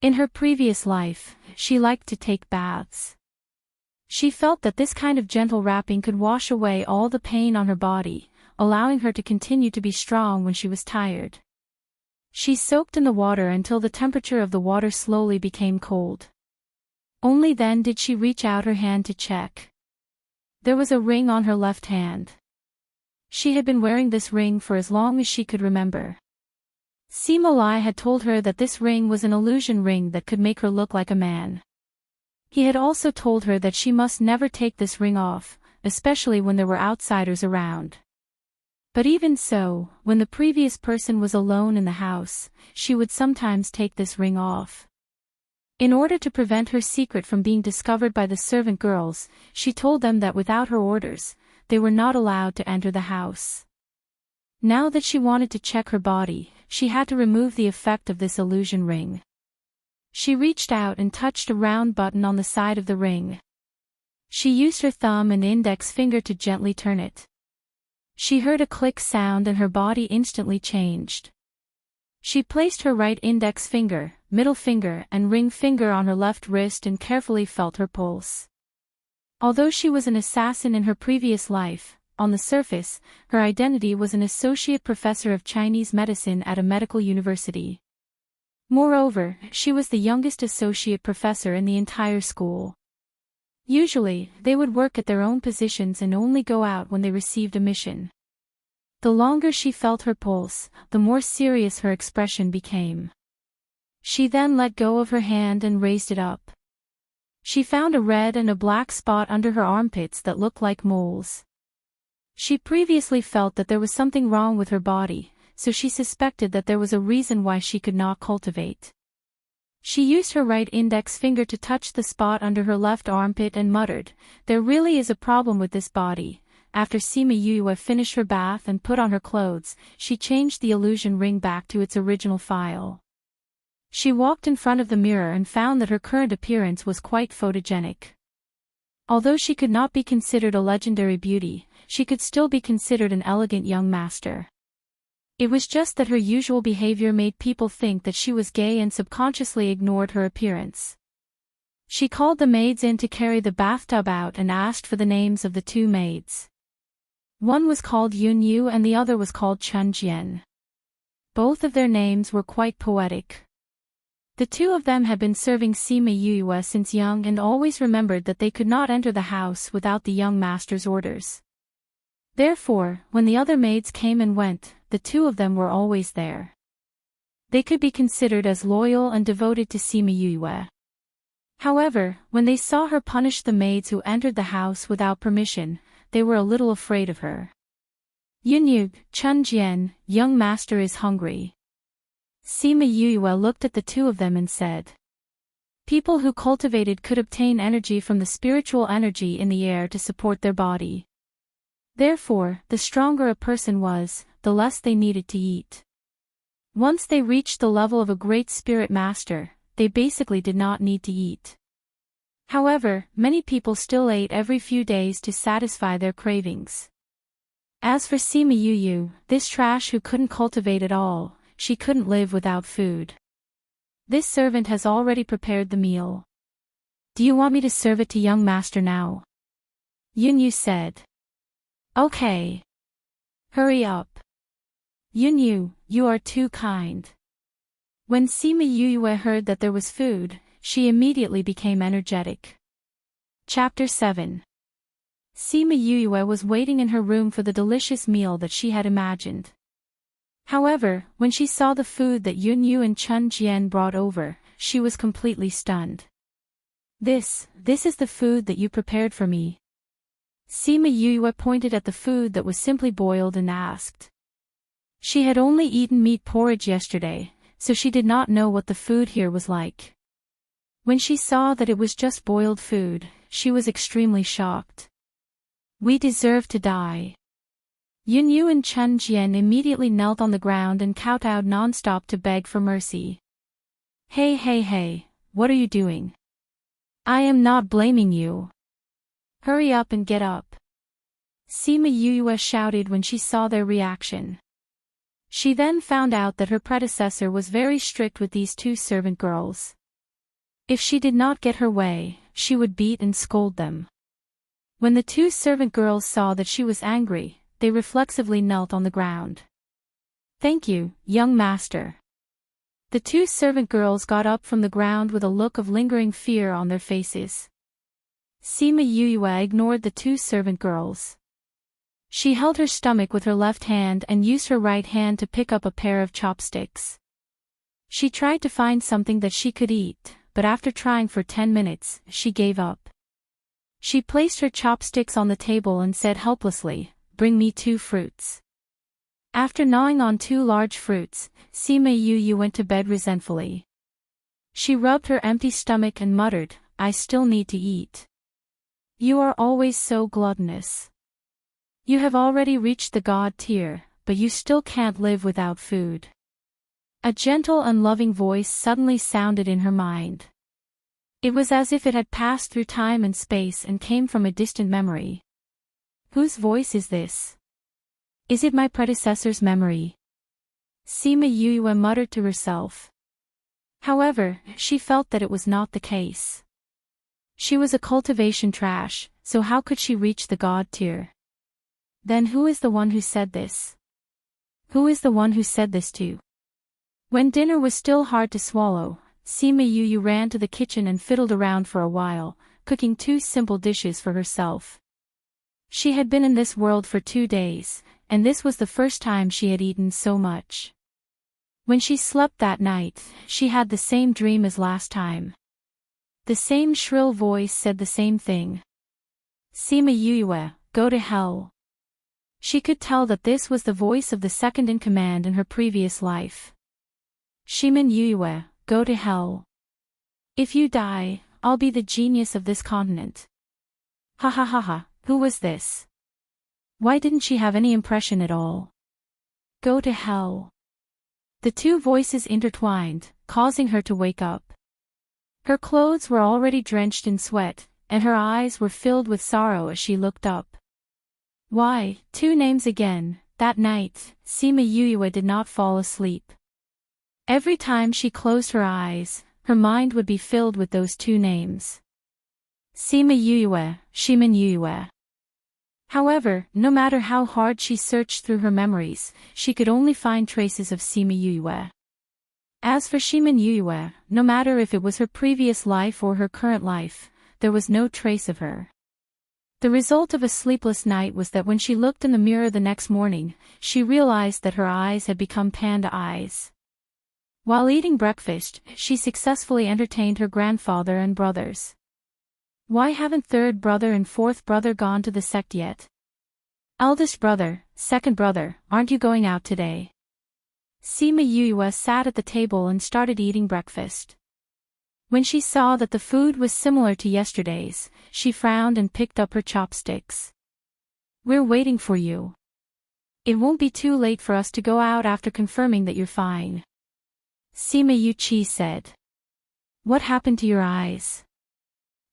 In her previous life, she liked to take baths. She felt that this kind of gentle wrapping could wash away all the pain on her body, allowing her to continue to be strong when she was tired. She soaked in the water until the temperature of the water slowly became cold. Only then did she reach out her hand to check. There was a ring on her left hand. She had been wearing this ring for as long as she could remember. Sima Lai had told her that this ring was an illusion ring that could make her look like a man. He had also told her that she must never take this ring off, especially when there were outsiders around. But even so, when the previous person was alone in the house, she would sometimes take this ring off. In order to prevent her secret from being discovered by the servant girls, she told them that without her orders, they were not allowed to enter the house. Now that she wanted to check her body, she had to remove the effect of this illusion ring. She reached out and touched a round button on the side of the ring. She used her thumb and index finger to gently turn it. She heard a click sound and her body instantly changed. She placed her right index finger, middle finger and ring finger on her left wrist and carefully felt her pulse. Although she was an assassin in her previous life, on the surface, her identity was an associate professor of Chinese medicine at a medical university. Moreover, she was the youngest associate professor in the entire school. Usually, they would work at their own positions and only go out when they received a mission. The longer she felt her pulse, the more serious her expression became. She then let go of her hand and raised it up. She found a red and a black spot under her armpits that looked like moles. She previously felt that there was something wrong with her body, so she suspected that there was a reason why she could not cultivate. She used her right index finger to touch the spot under her left armpit and muttered, "There really is a problem with this body." After Sima Yu finished her bath and put on her clothes, she changed the illusion ring back to its original file. She walked in front of the mirror and found that her current appearance was quite photogenic. Although she could not be considered a legendary beauty, she could still be considered an elegant young master. It was just that her usual behavior made people think that she was gay and subconsciously ignored her appearance. She called the maids in to carry the bathtub out and asked for the names of the two maids. One was called Yun Yu and the other was called Chun Jian. Both of their names were quite poetic. The two of them had been serving Sima Yue since young and always remembered that they could not enter the house without the young master's orders. Therefore, when the other maids came and went, the two of them were always there. They could be considered as loyal and devoted to Sima Yue. However, when they saw her punish the maids who entered the house without permission, they were a little afraid of her. Yunyu, Chun Jian, young master is hungry. Sima Yue looked at the two of them and said. People who cultivated could obtain energy from the spiritual energy in the air to support their body. Therefore, the stronger a person was, the less they needed to eat. Once they reached the level of a great spirit master, they basically did not need to eat. However, many people still ate every few days to satisfy their cravings. As for Sima Yue, this trash who couldn't cultivate at all, she couldn't live without food. This servant has already prepared the meal. Do you want me to serve it to young master now? Yunyu said. Okay. Hurry up. Yunyu, you are too kind. When Sima Yue heard that there was food, she immediately became energetic. Chapter 7. Sima Yue was waiting in her room for the delicious meal that she had imagined. However, when she saw the food that Yunyu and Chun Jian brought over, she was completely stunned. This is the food that you prepared for me. Sima Yue pointed at the food that was simply boiled and asked. She had only eaten meat porridge yesterday, so she did not know what the food here was like. When she saw that it was just boiled food, she was extremely shocked. We deserve to die. Yunyu and Chun Jian immediately knelt on the ground and kowtowed non-stop to beg for mercy. Hey, what are you doing? I am not blaming you. Hurry up and get up. Sima Yue shouted when she saw their reaction. She then found out that her predecessor was very strict with these two servant girls. If she did not get her way, she would beat and scold them. When the two servant girls saw that she was angry, they reflexively knelt on the ground. Thank you, young master. The two servant girls got up from the ground with a look of lingering fear on their faces. Sima Yue ignored the two servant girls. She held her stomach with her left hand and used her right hand to pick up a pair of chopsticks. She tried to find something that she could eat, but after trying for 10 minutes, she gave up. She placed her chopsticks on the table and said helplessly, "Bring me 2 fruits." After gnawing on 2 large fruits, Sima Yue went to bed resentfully. She rubbed her empty stomach and muttered, "I still need to eat." You are always so gluttonous. You have already reached the god tier, but you still can't live without food. A gentle and loving voice suddenly sounded in her mind. It was as if it had passed through time and space and came from a distant memory. Whose voice is this? Is it my predecessor's memory? Sima Yue muttered to herself. However, she felt that it was not the case. She was a cultivation trash, so how could she reach the god tier? Then who is the one who said this? Who is the one who said this to? When dinner was still hard to swallow, Sima Yue ran to the kitchen and fiddled around for a while, cooking 2 simple dishes for herself. She had been in this world for 2 days, and this was the first time she had eaten so much. When she slept that night, she had the same dream as last time. The same shrill voice said the same thing. Sima Yue, go to hell. She could tell that this was the voice of the second in command in her previous life. Shimin Yue, go to hell. If you die, I'll be the genius of this continent. Ha ha ha ha, who was this? Why didn't she have any impression at all? Go to hell. The 2 voices intertwined, causing her to wake up. Her clothes were already drenched in sweat, and her eyes were filled with sorrow as she looked up. Why, 2 names again. That night, Sima Yuyue did not fall asleep. Every time she closed her eyes, her mind would be filled with those 2 names. Sima Yuyue, Shimin Yuyue. However, no matter how hard she searched through her memories, she could only find traces of Sima Yuyue. As for Shimin Yuyue, no matter if it was her previous life or her current life, there was no trace of her. The result of a sleepless night was that when she looked in the mirror the next morning, she realized that her eyes had become panda eyes. While eating breakfast, she successfully entertained her grandfather and brothers. Why haven't 3rd brother and 4th brother gone to the sect yet? Eldest brother, 2nd brother, aren't you going out today? Sima Yuyue sat at the table and started eating breakfast. When she saw that the food was similar to yesterday's, she frowned and picked up her chopsticks. We're waiting for you. It won't be too late for us to go out after confirming that you're fine. Sima Yuqi said. What happened to your eyes?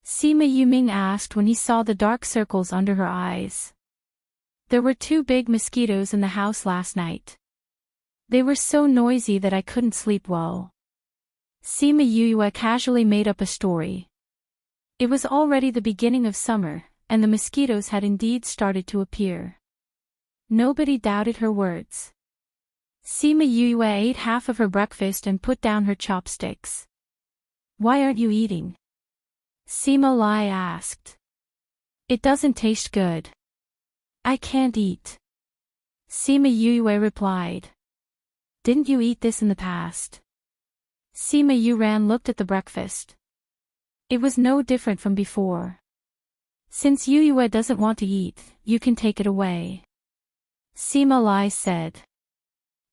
Sima Yuming asked when he saw the dark circles under her eyes. There were 2 big mosquitoes in the house last night. They were so noisy that I couldn't sleep well. Sima Yuyue casually made up a story. It was already the beginning of summer, and the mosquitoes had indeed started to appear. Nobody doubted her words. Sima Yuyue ate half of her breakfast and put down her chopsticks. Why aren't you eating? Sima Lai asked. It doesn't taste good. I can't eat. Sima Yuyue replied. Didn't you eat this in the past? Sima Yuran looked at the breakfast. It was no different from before. Since Yuyue doesn't want to eat, you can take it away. Sima Lai said.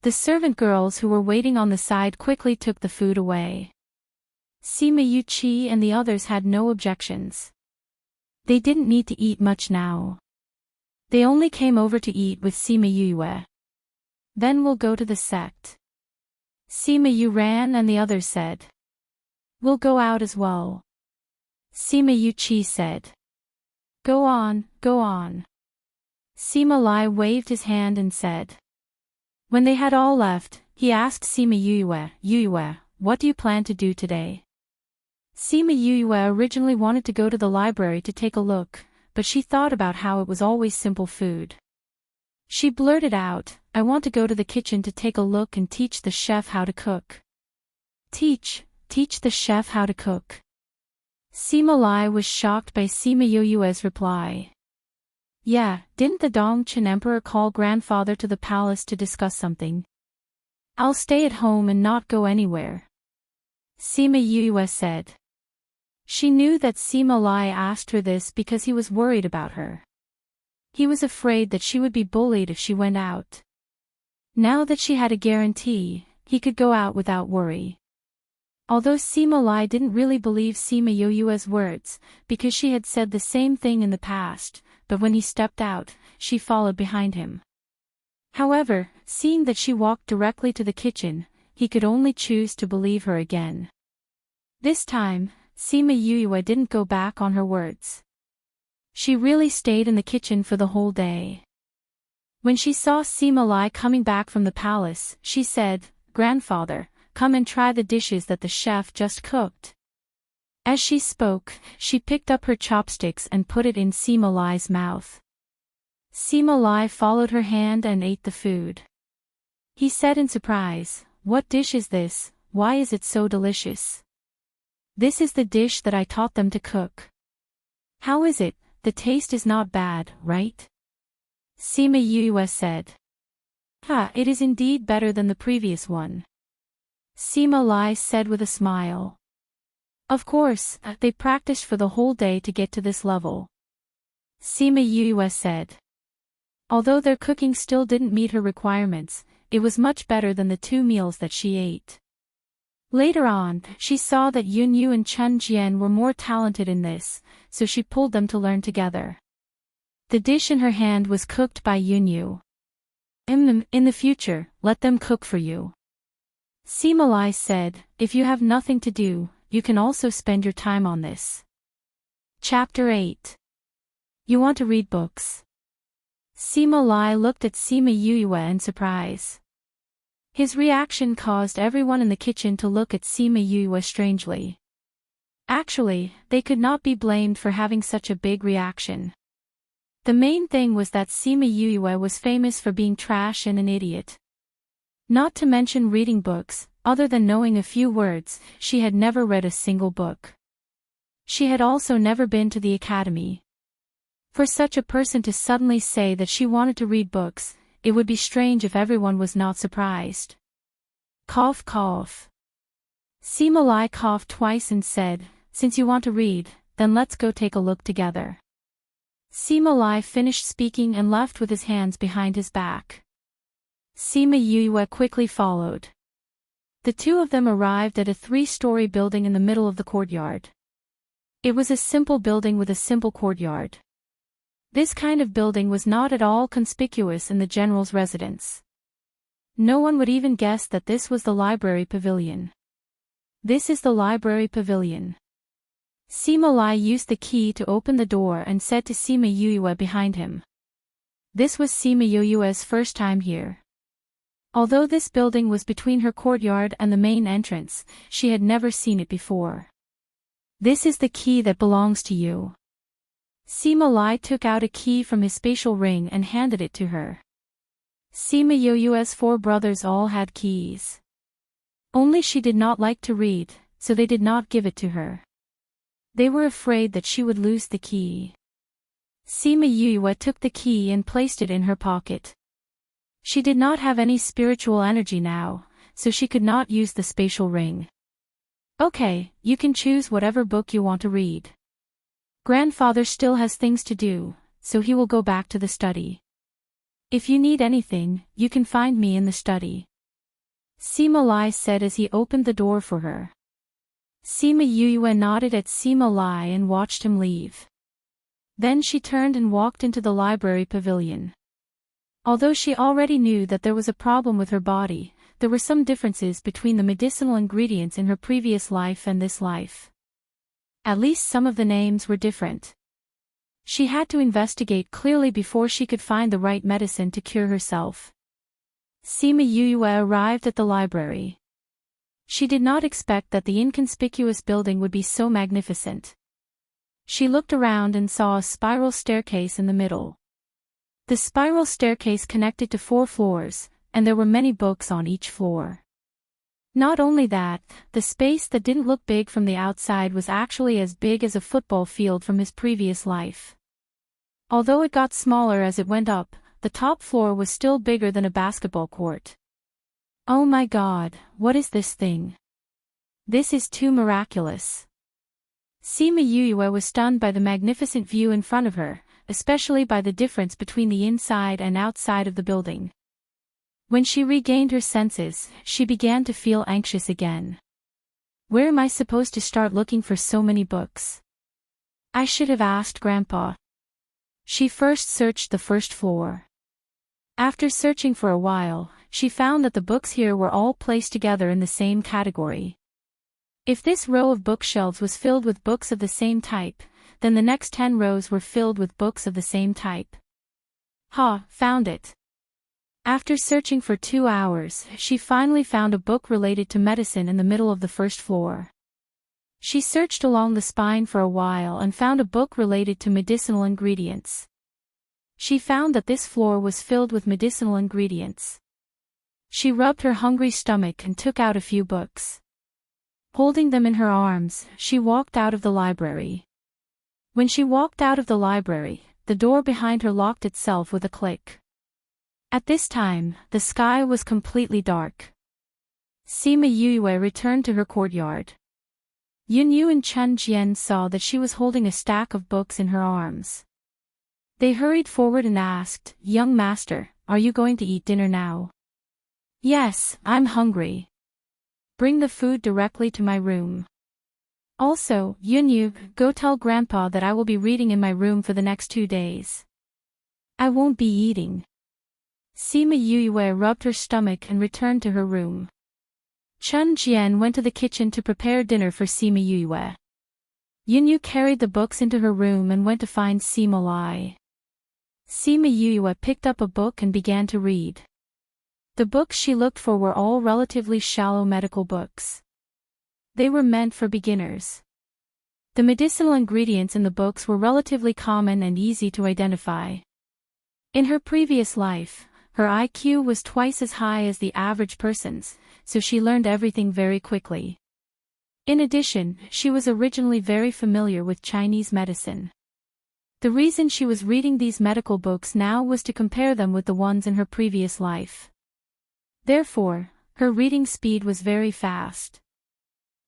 The servant girls who were waiting on the side quickly took the food away. Sima Yuqi and the others had no objections. They didn't need to eat much now. They only came over to eat with Sima Yuyue. Then we'll go to the sect. Sima Yuran and the others said. We'll go out as well. Sima Yuqi said. Go on, go on. Sima Lai waved his hand and said. When they had all left, he asked Sima Yuyue, Yuyue, what do you plan to do today? Sima Yuyue originally wanted to go to the library to take a look, but she thought about how it was always simple food. She blurted out, I want to go to the kitchen to take a look and teach the chef how to cook. Teach the chef how to cook. Sima Lai was shocked by Sima Yuyue's reply. Yeah, didn't the Dongchen emperor call grandfather to the palace to discuss something? I'll stay at home and not go anywhere. Sima Yuyue said. She knew that Sima Lai asked her this because he was worried about her. He was afraid that she would be bullied if she went out. Now that she had a guarantee, he could go out without worry. Although Sima Lai didn't really believe Sima Yuyue's words, because she had said the same thing in the past, but when he stepped out, she followed behind him. However, seeing that she walked directly to the kitchen, he could only choose to believe her again. This time, Sima Yuyue didn't go back on her words. She really stayed in the kitchen for the whole day. When she saw Sima Lai coming back from the palace, she said, Grandfather, come and try the dishes that the chef just cooked. As she spoke, she picked up her chopsticks and put it in Sima Lai's mouth. Sima Lai followed her hand and ate the food. He said in surprise, What dish is this? Why is it so delicious? This is the dish that I taught them to cook. How is it? The taste is not bad, right? Sima Yuyue said. It is indeed better than the previous one. Sima Lai said with a smile. Of course, they practiced for the whole day to get to this level. Sima Yuyue said. Although their cooking still didn't meet her requirements, it was much better than the 2 meals that she ate. Later on, she saw that Yunyu and Chun Jian were more talented in this, so she pulled them to learn together. The dish in her hand was cooked by Yunyu. In the future, let them cook for you. Sima Lai said, if you have nothing to do, you can also spend your time on this. Chapter 8. You want to read books? Sima Lai looked at Sima Yue in surprise. His reaction caused everyone in the kitchen to look at Sima Yue strangely. Actually, they could not be blamed for having such a big reaction. The main thing was that Sima Yue was famous for being trash and an idiot. Not to mention reading books, other than knowing a few words, she had never read a single book. She had also never been to the academy. For such a person to suddenly say that she wanted to read books, it would be strange if everyone was not surprised. Cough cough. Sima Lai coughed twice and said, "Since you want to read, then let's go take a look together." Sima Lai finished speaking and left with his hands behind his back. Sima Yue quickly followed. The two of them arrived at a 3-story building in the middle of the courtyard. It was a simple building with a simple courtyard. This kind of building was not at all conspicuous in the general's residence. No one would even guess that this was the library pavilion. This is the library pavilion. Sima Lai used the key to open the door and said to Sima Yue behind him. This was Sima Yue's first time here. Although this building was between her courtyard and the main entrance, she had never seen it before. This is the key that belongs to you. Sima Lai took out a key from his spatial ring and handed it to her. Sima Yue's 4 brothers all had keys. Only she did not like to read, so they did not give it to her. They were afraid that she would lose the key. Sima Yue took the key and placed it in her pocket. She did not have any spiritual energy now, so she could not use the spatial ring. Okay, you can choose whatever book you want to read. Grandfather still has things to do, so he will go back to the study. If you need anything, you can find me in the study. Sima Lai said as he opened the door for her. Sima Yue nodded at Sima Lai and watched him leave. Then she turned and walked into the library pavilion. Although she already knew that there was a problem with her body, there were some differences between the medicinal ingredients in her previous life and this life. At least some of the names were different. She had to investigate clearly before she could find the right medicine to cure herself. Sima Yue arrived at the library. She did not expect that the inconspicuous building would be so magnificent. She looked around and saw a spiral staircase in the middle. The spiral staircase connected to 4 floors, and there were many books on each floor. Not only that, the space that didn't look big from the outside was actually as big as a football field from his previous life. Although it got smaller as it went up, the top floor was still bigger than a basketball court. Oh my God, what is this thing? This is too miraculous. Sima Yue was stunned by the magnificent view in front of her, especially by the difference between the inside and outside of the building. When she regained her senses, she began to feel anxious again. Where am I supposed to start looking for so many books? I should have asked Grandpa. She first searched the first floor. After searching for a while, she found that the books here were all placed together in the same category. If this row of bookshelves was filled with books of the same type, then the next 10 rows were filled with books of the same type. Found it. After searching for 2 hours, she finally found a book related to medicine in the middle of the first floor. She searched along the spine for a while and found a book related to medicinal ingredients. She found that this floor was filled with medicinal ingredients. She rubbed her hungry stomach and took out a few books. Holding them in her arms, she walked out of the library. When she walked out of the library, the door behind her locked itself with a click. At this time, the sky was completely dark. Sima Yue returned to her courtyard. Yunyu and Chen Jian saw that she was holding a stack of books in her arms. They hurried forward and asked, "Young master, are you going to eat dinner now?" "Yes, I'm hungry." "Bring the food directly to my room. Also, Yunyu, go tell Grandpa that I will be reading in my room for the next 2 days. I won't be eating." Sima Yue rubbed her stomach and returned to her room. Chen Jian went to the kitchen to prepare dinner for Sima Yue. Yunyu carried the books into her room and went to find Sima Lai. Sima Yue picked up a book and began to read. The books she looked for were all relatively shallow medical books. They were meant for beginners. The medicinal ingredients in the books were relatively common and easy to identify. In her previous life, her IQ was twice as high as the average person's, so she learned everything very quickly. In addition, she was originally very familiar with Chinese medicine. The reason she was reading these medical books now was to compare them with the ones in her previous life. Therefore, her reading speed was very fast.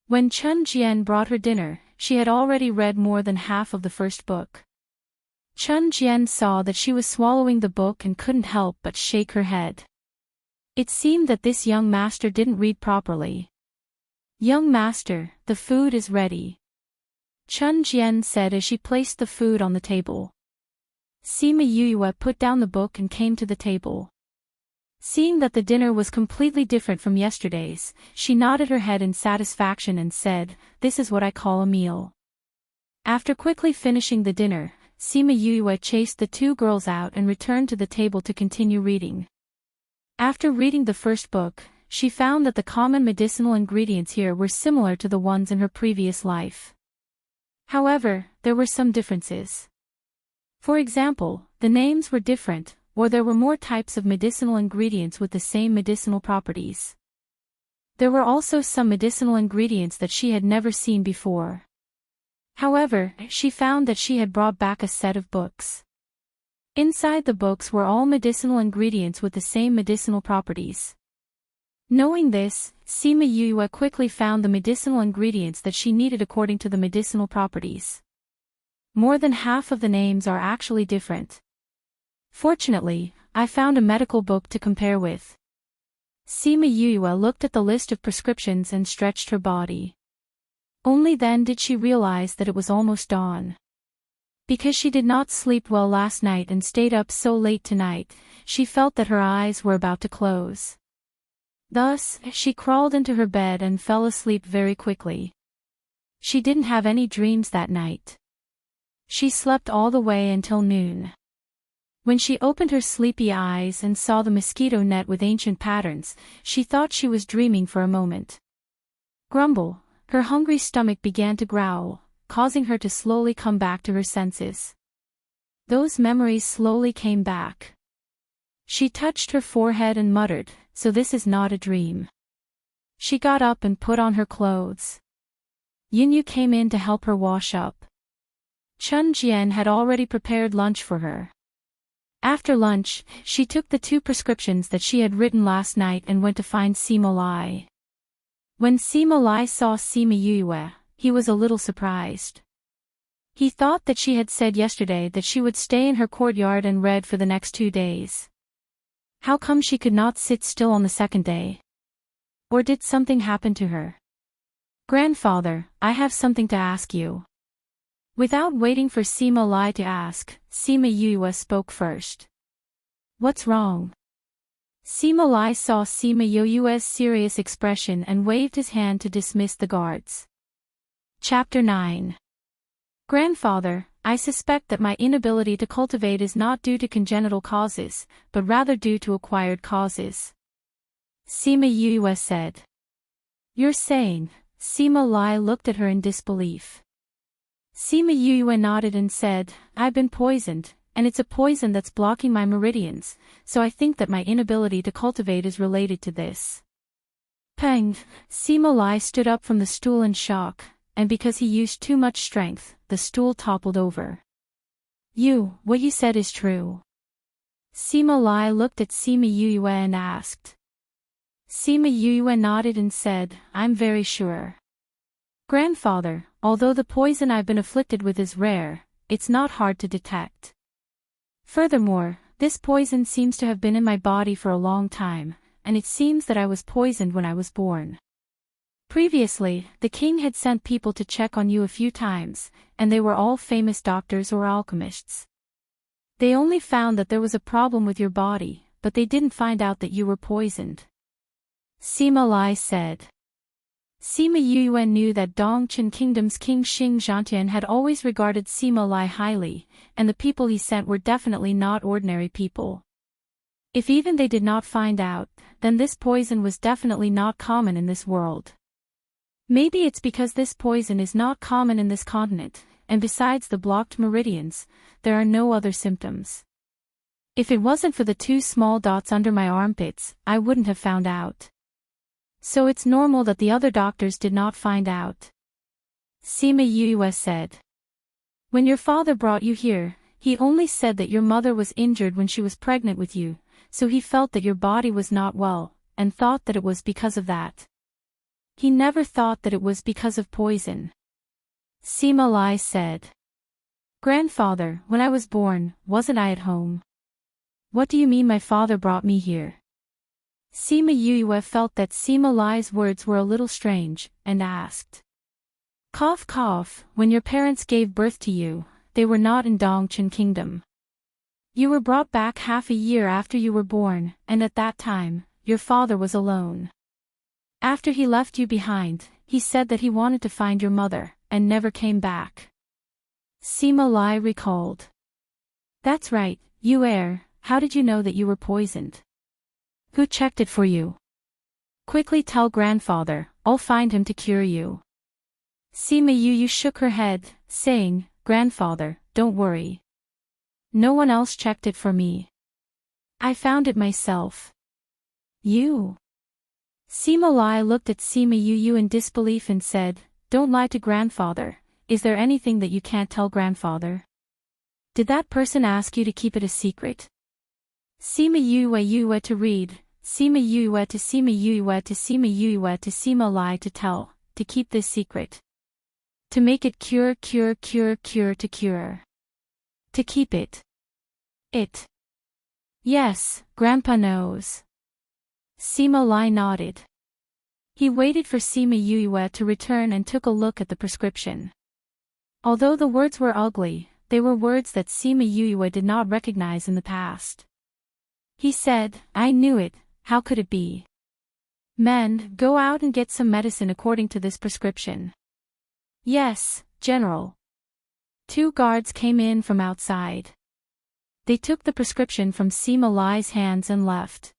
When Chen Jian brought her dinner, she had already read more than half of the first book. Chen Jian saw that she was swallowing the book and couldn't help but shake her head. It seemed that this young master didn't read properly. "Young master, the food is ready," Chen Jian said as she placed the food on the table. Sima Yue put down the book and came to the table. Seeing that the dinner was completely different from yesterday's, she nodded her head in satisfaction and said, "This is what I call a meal." After quickly finishing the dinner, Sima Yue chased the two girls out and returned to the table to continue reading. After reading the first book, she found that the common medicinal ingredients here were similar to the ones in her previous life. However, there were some differences. For example, the names were different, or there were more types of medicinal ingredients with the same medicinal properties. There were also some medicinal ingredients that she had never seen before. However, she found that she had brought back a set of books. Inside the books were all medicinal ingredients with the same medicinal properties. Knowing this, Sima Yue quickly found the medicinal ingredients that she needed according to the medicinal properties. More than half of the names are actually different. Fortunately, I found a medical book to compare with. Sima Yue looked at the list of prescriptions and stretched her body. Only then did she realize that it was almost dawn. Because she did not sleep well last night and stayed up so late tonight, she felt that her eyes were about to close. Thus, she crawled into her bed and fell asleep very quickly. She didn't have any dreams that night. She slept all the way until noon. When she opened her sleepy eyes and saw the mosquito net with ancient patterns, she thought she was dreaming for a moment. Grumble, her hungry stomach began to growl, causing her to slowly come back to her senses. Those memories slowly came back. She touched her forehead and muttered, "So this is not a dream." She got up and put on her clothes. Yunyu came in to help her wash up. Chen Jian had already prepared lunch for her. After lunch, she took the 2 prescriptions that she had written last night and went to find Sima Lai. When Sima Lai saw Sima Yue, he was a little surprised. He thought that she had said yesterday that she would stay in her courtyard and read for the next 2 days. How come she could not sit still on the second day? Or did something happen to her? "Grandfather, I have something to ask you." Without waiting for Sima Lai to ask, Sima Yue spoke first. "What's wrong?" Sima Lai saw Sima Yue's serious expression and waved his hand to dismiss the guards. Chapter 9. Grandfather, I suspect that my inability to cultivate is not due to congenital causes, but rather due to acquired causes. Sima Yue said. "You're saying?" Sima Lai looked at her in disbelief. Sima Yue nodded and said, "I've been poisoned, and it's a poison that's blocking my meridians, so I think that my inability to cultivate is related to this." Peng! Sima Lai stood up from the stool in shock, and because he used too much strength, the stool toppled over. What you said is true." Sima Lai looked at Sima Yue and asked. Sima Yue nodded and said, "I'm very sure." "Grandfather, although the poison I've been afflicted with is rare, it's not hard to detect. Furthermore, this poison seems to have been in my body for a long time, and it seems that I was poisoned when I was born. Previously, the king had sent people to check on you a few times, and they were all famous doctors or alchemists. They only found that there was a problem with your body, but they didn't find out that you were poisoned." Sima Lai said. Sima Yue knew that Dongchen Kingdom's King Xing Zhantian had always regarded Sima Lai highly, and the people he sent were definitely not ordinary people. If even they did not find out, then this poison was definitely not common in this world. Maybe it's because this poison is not common in this continent, and besides the blocked meridians, there are no other symptoms. If it wasn't for the 2 small dots under my armpits, I wouldn't have found out. So it's normal that the other doctors did not find out. Sima Yue said. When your father brought you here, he only said that your mother was injured when she was pregnant with you, so he felt that your body was not well, and thought that it was because of that. He never thought that it was because of poison. Sima Lai said. Grandfather, when I was born, wasn't I at home? What do you mean my father brought me here? Sima Yue felt that Sima Lai's words were a little strange, and asked. Cough cough, when your parents gave birth to you, they were not in Dongchen Kingdom. You were brought back half a year after you were born, and at that time, your father was alone. After he left you behind, he said that he wanted to find your mother, and never came back. Sima Lai recalled. That's right, Yue, how did you know that you were poisoned? Who checked it for you? Quickly tell grandfather, I'll find him to cure you. Sima Yue shook her head, saying, Grandfather, don't worry. No one else checked it for me. I found it myself. You? Sima Lai looked at Sima Yue in disbelief and said, Don't lie to grandfather, is there anything that you can't tell grandfather? Did that person ask you to keep it a secret? Sima Yue to read, Sima Yue to Sima Yue to Sima Yue to Sima Lai to tell, to keep this secret. To make it cure to cure. To keep it. It. Yes, Grandpa knows. Sima Lai nodded. He waited for Sima Yue to return and took a look at the prescription. Although the words were ugly, they were words that Sima Yue did not recognize in the past. He said, I knew it, how could it be? Men, go out and get some medicine according to this prescription. Yes, General. 2 guards came in from outside. They took the prescription from Sima Lai's hands and left.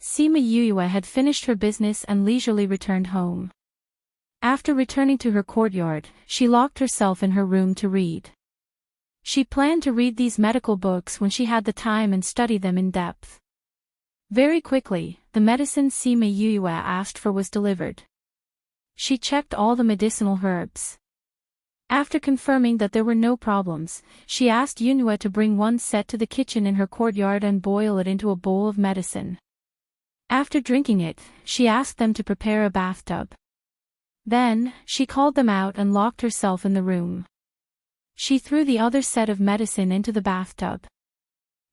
Sima Yue had finished her business and leisurely returned home. After returning to her courtyard, she locked herself in her room to read. She planned to read these medical books when she had the time and study them in depth. Very quickly, the medicine Sima Yue asked for was delivered. She checked all the medicinal herbs. After confirming that there were no problems, she asked Yunhua to bring 1 set to the kitchen in her courtyard and boil it into a bowl of medicine. After drinking it, she asked them to prepare a bathtub. Then, she called them out and locked herself in the room. She threw the other set of medicine into the bathtub.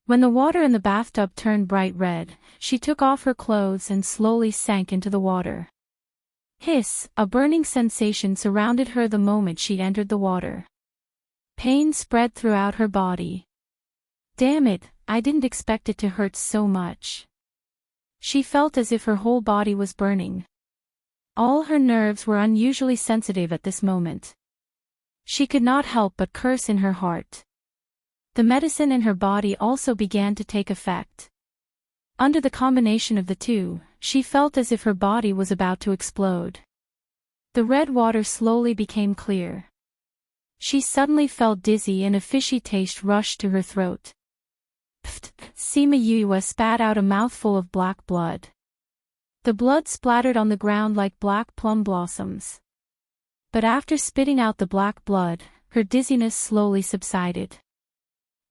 When the water in the bathtub turned bright red, she took off her clothes and slowly sank into the water. Hiss, a burning sensation surrounded her the moment she entered the water. Pain spread throughout her body. Damn it, I didn't expect it to hurt so much. She felt as if her whole body was burning. All her nerves were unusually sensitive at this moment. She could not help but curse in her heart. The medicine in her body also began to take effect. Under the combination of the two, she felt as if her body was about to explode. The red water slowly became clear. She suddenly felt dizzy and a fishy taste rushed to her throat. Pfft, Sima Yue spat out a mouthful of black blood. The blood splattered on the ground like black plum blossoms. But after spitting out the black blood, her dizziness slowly subsided.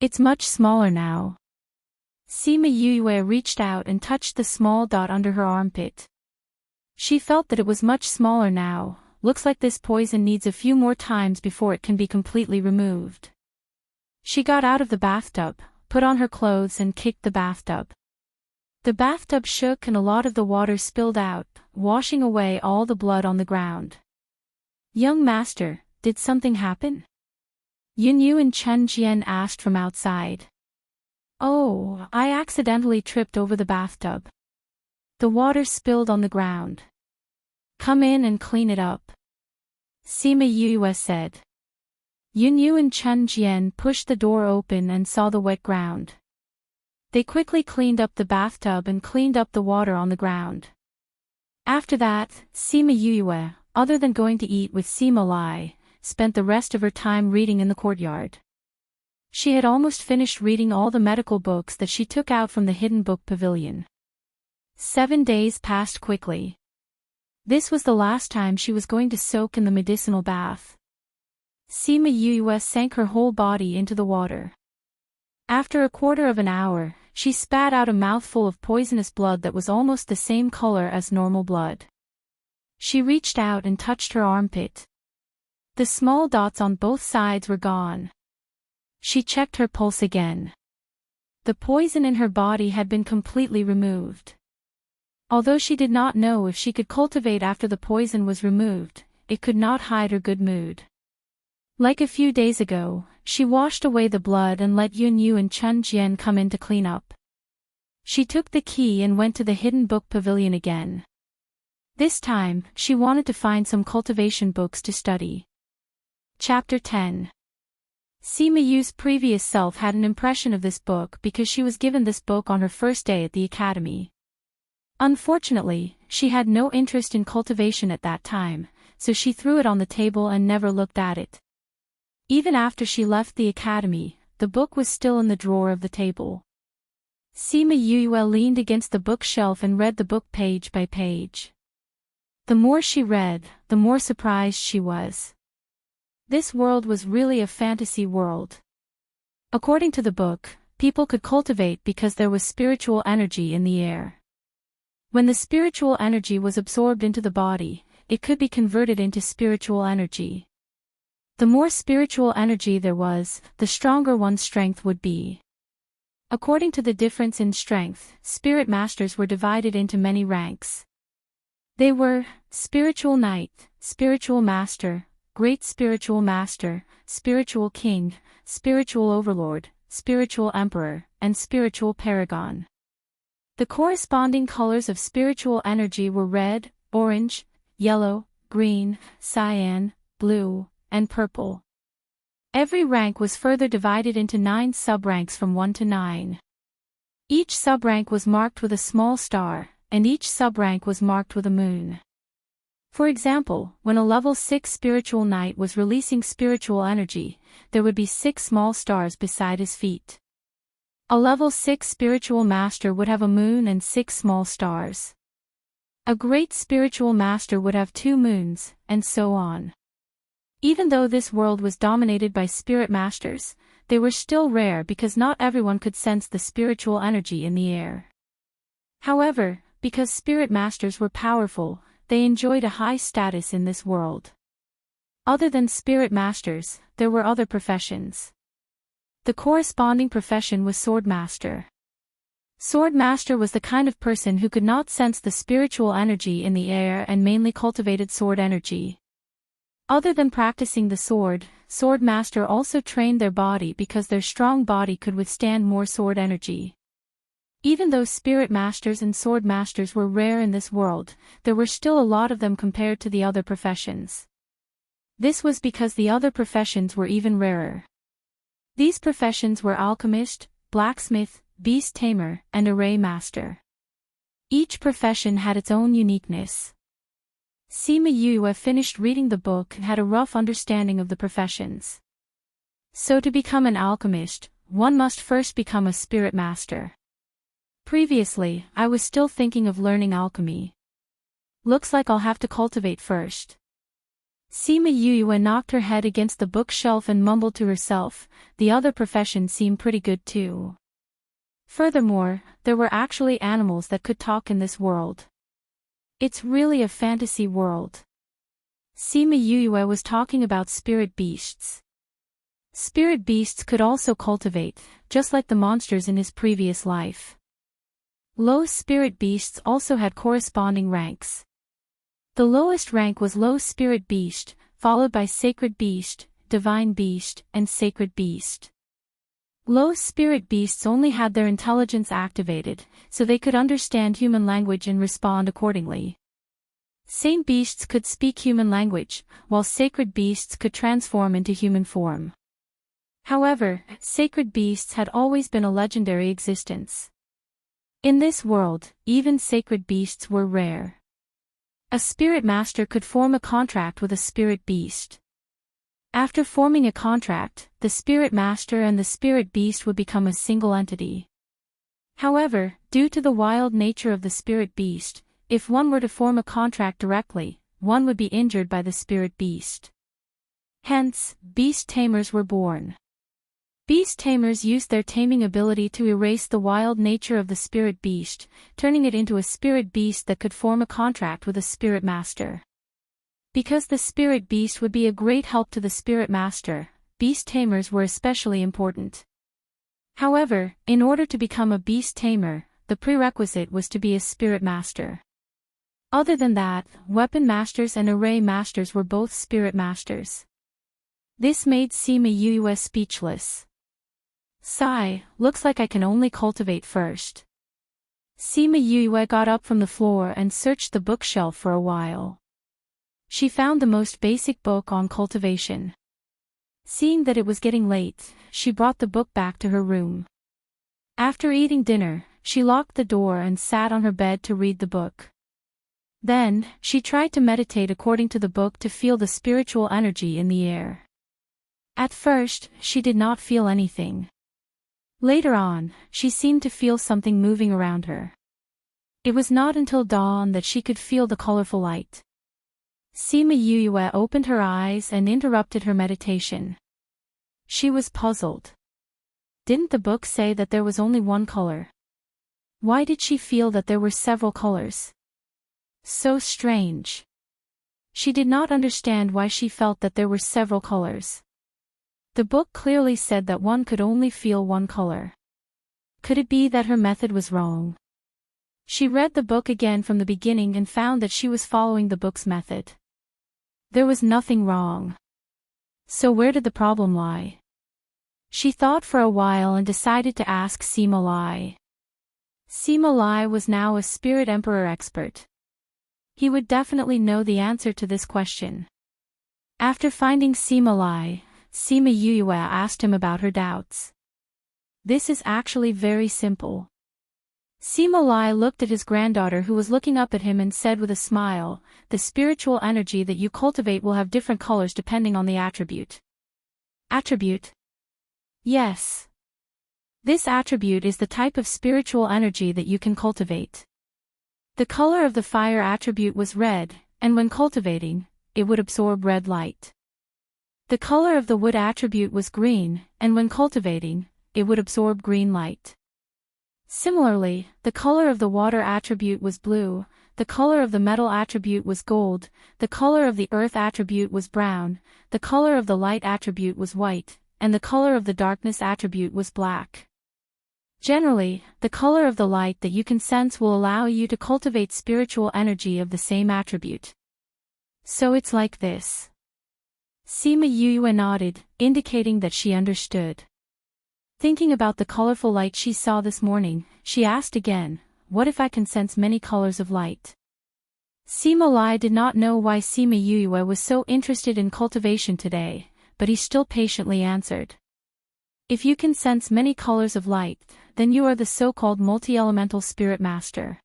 It's much smaller now. Sima Yue reached out and touched the small dot under her armpit. She felt that it was much smaller now. Looks like this poison needs a few more times before it can be completely removed. She got out of the bathtub, put on her clothes and kicked the bathtub. The bathtub shook and a lot of the water spilled out, washing away all the blood on the ground. Young master, did something happen? Yunyu and Chen Jian asked from outside. Oh, I accidentally tripped over the bathtub. The water spilled on the ground. Come in and clean it up, Sima Yue said. Yunyu and Chen Jian pushed the door open and saw the wet ground. They quickly cleaned up the bathtub and cleaned up the water on the ground. After that, Sima Yue, other than going to eat with Sima Lai, spent the rest of her time reading in the courtyard. She had almost finished reading all the medical books that she took out from the hidden book pavilion. 7 days passed quickly. This was the last time she was going to soak in the medicinal bath. Sima Yue sank her whole body into the water. After a quarter of an hour, she spat out a mouthful of poisonous blood that was almost the same color as normal blood. She reached out and touched her armpit. The small dots on both sides were gone. She checked her pulse again. The poison in her body had been completely removed. Although she did not know if she could cultivate after the poison was removed, it could not hide her good mood. Like a few days ago, she washed away the blood and let Yunyu and Chen Jian come in to clean up. She took the key and went to the hidden book pavilion again. This time, she wanted to find some cultivation books to study. Chapter 10. Sima Yu's previous self had an impression of this book because she was given this book on her first day at the academy. Unfortunately, she had no interest in cultivation at that time, so she threw it on the table and never looked at it. Even after she left the academy, the book was still in the drawer of the table. Sima Yue leaned against the bookshelf and read the book page by page. The more she read, the more surprised she was. This world was really a fantasy world. According to the book, people could cultivate because there was spiritual energy in the air. When the spiritual energy was absorbed into the body, it could be converted into spiritual energy. The more spiritual energy there was, the stronger one's strength would be. According to the difference in strength, spirit masters were divided into many ranks. They were spiritual knight, spiritual master, great spiritual master, spiritual king, spiritual overlord, spiritual emperor, and spiritual paragon. The corresponding colors of spiritual energy were red, orange, yellow, green, cyan, blue, and purple. Every rank was further divided into 9 sub-ranks from 1 to 9. Each sub-rank was marked with a small star, and each sub-rank was marked with a moon. For example, when a level 6 spiritual knight was releasing spiritual energy, there would be 6 small stars beside his feet. A level 6 spiritual master would have a moon and 6 small stars. A great spiritual master would have 2 moons, and so on. Even though this world was dominated by spirit masters, they were still rare because not everyone could sense the spiritual energy in the air. However, because spirit masters were powerful, they enjoyed a high status in this world. Other than spirit masters, there were other professions. The corresponding profession was sword master. Sword master was the kind of person who could not sense the spiritual energy in the air and mainly cultivated sword energy. Other than practicing the sword, sword master also trained their body because their strong body could withstand more sword energy. Even though spirit masters and sword masters were rare in this world, there were still a lot of them compared to the other professions. This was because the other professions were even rarer. These professions were alchemist, blacksmith, beast tamer, and array master. Each profession had its own uniqueness. Sima Yue finished reading the book and had a rough understanding of the professions. So to become an alchemist, one must first become a spirit master. Previously, I was still thinking of learning alchemy. Looks like I'll have to cultivate first. Sima Yue knocked her head against the bookshelf and mumbled to herself, the other professions seem pretty good too. Furthermore, there were actually animals that could talk in this world. It's really a fantasy world. Sima Yue was talking about spirit beasts. Spirit beasts could also cultivate, just like the monsters in his previous life. Low spirit beasts also had corresponding ranks. The lowest rank was low spirit beast, followed by sacred beast, divine beast, and sacred beast. Low spirit beasts only had their intelligence activated, so they could understand human language and respond accordingly. Saint beasts could speak human language, while sacred beasts could transform into human form. However, sacred beasts had always been a legendary existence. In this world, even sacred beasts were rare. A spirit master could form a contract with a spirit beast. After forming a contract, the spirit master and the spirit beast would become a single entity. However, due to the wild nature of the spirit beast, if one were to form a contract directly, one would be injured by the spirit beast. Hence, beast tamers were born. Beast tamers used their taming ability to erase the wild nature of the spirit beast, turning it into a spirit beast that could form a contract with a spirit master. Because the spirit beast would be a great help to the spirit master, beast tamers were especially important. However, in order to become a beast tamer, the prerequisite was to be a spirit master. Other than that, weapon masters and array masters were both spirit masters. This made Sima Yue speechless. Sigh, looks like I can only cultivate first. Sima Yue got up from the floor and searched the bookshelf for a while. She found the most basic book on cultivation. Seeing that it was getting late, she brought the book back to her room. After eating dinner, she locked the door and sat on her bed to read the book. Then, she tried to meditate according to the book to feel the spiritual energy in the air. At first, she did not feel anything. Later on, she seemed to feel something moving around her. It was not until dawn that she could feel the colorful light. Sima Yue opened her eyes and interrupted her meditation. She was puzzled. Didn't the book say that there was only one color? Why did she feel that there were several colors? So strange. She did not understand why she felt that there were several colors. The book clearly said that one could only feel one color. Could it be that her method was wrong? She read the book again from the beginning and found that she was following the book's method. There was nothing wrong. So where did the problem lie? She thought for a while and decided to ask Sima Lai. Sima Lai was now a spirit emperor expert. He would definitely know the answer to this question. After finding Sima Lai, Sima Yue asked him about her doubts. This is actually very simple. Sima Lai looked at his granddaughter who was looking up at him and said with a smile, the spiritual energy that you cultivate will have different colors depending on the attribute. Attribute? Yes. This attribute is the type of spiritual energy that you can cultivate. The color of the fire attribute was red, and when cultivating, it would absorb red light. The color of the wood attribute was green, and when cultivating, it would absorb green light. Similarly, the color of the water attribute was blue, the color of the metal attribute was gold, the color of the earth attribute was brown, the color of the light attribute was white, and the color of the darkness attribute was black. Generally, the color of the light that you can sense will allow you to cultivate spiritual energy of the same attribute. So it's like this. Sima Yue nodded, indicating that she understood. Thinking about the colorful light she saw this morning, she asked again, what if I can sense many colors of light? Sima Lai did not know why Sima Yue was so interested in cultivation today, but he still patiently answered. If you can sense many colors of light, then you are the so-called multi-elemental spirit master.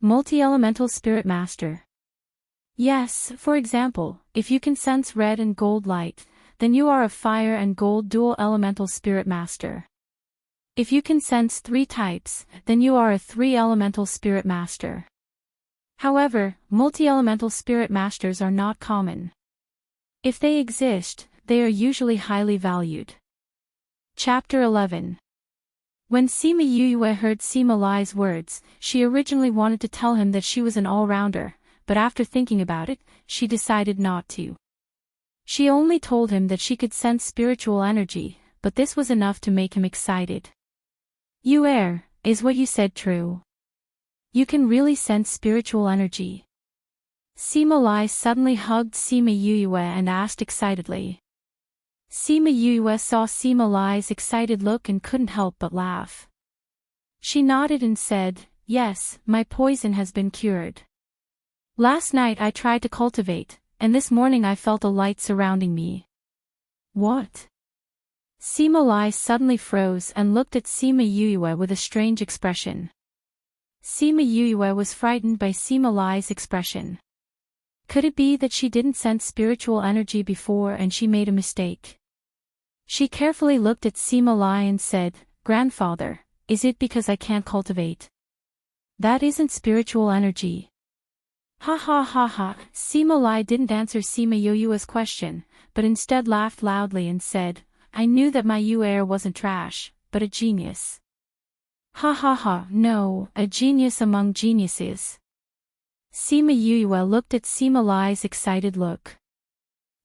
Multi-elemental spirit master. Yes, for example, if you can sense red and gold light, then you are a fire and gold dual elemental spirit master. If you can sense 3 types, then you are a 3-elemental spirit master. However, multi-elemental spirit masters are not common. If they exist, they are usually highly valued. Chapter 11. When Sima Yue heard Sima Lai's words, she originally wanted to tell him that she was an all-rounder, but after thinking about it, she decided not to. She only told him that she could sense spiritual energy, but this was enough to make him excited. Yue, is what you said true? You can really sense spiritual energy. Sima Lai suddenly hugged Sima Yue and asked excitedly. Sima Yue saw Sima Lai's excited look and couldn't help but laugh. She nodded and said, yes, my poison has been cured. Last night I tried to cultivate, and this morning I felt a light surrounding me. What? Sima Lai suddenly froze and looked at Sima Yue with a strange expression. Sima Yue was frightened by Sima Lai's expression. Could it be that she didn't sense spiritual energy before and she made a mistake? She carefully looked at Sima Lai and said, "Grandfather, is it because I can't cultivate? That isn't spiritual energy." Ha ha ha ha. Sima Lai didn't answer Sima Yue's question, but instead laughed loudly and said, "I knew that my Yue wasn't trash, but a genius." Ha ha ha, no, a genius among geniuses. Sima Yue looked at Sima Lai's excited look.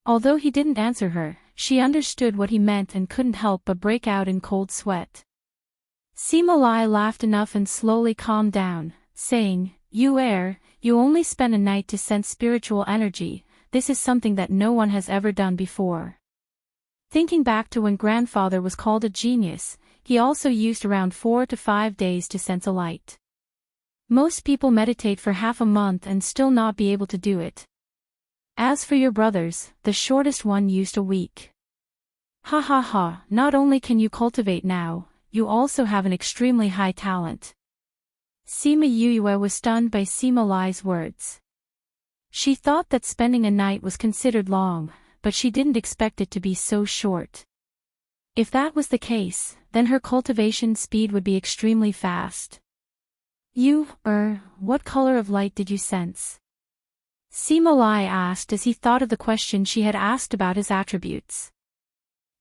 Although he didn't answer her, she understood what he meant and couldn't help but break out in cold sweat. Sima Lai laughed enough and slowly calmed down, saying, "Yue, you only spent a night to sense spiritual energy. This is something that no one has ever done before." Thinking back to when grandfather was called a genius, he also used around 4 to 5 days to sense a light. Most people meditate for half a month and still not be able to do it. As for your brothers, the shortest one used a week. Ha ha ha, not only can you cultivate now, you also have an extremely high talent. Sima Yue was stunned by Sima Lai's words. She thought that spending a night was considered long, but she didn't expect it to be so short. If that was the case, then her cultivation speed would be extremely fast. What color of light did you sense? Sima Lai asked as he thought of the question she had asked about his attributes.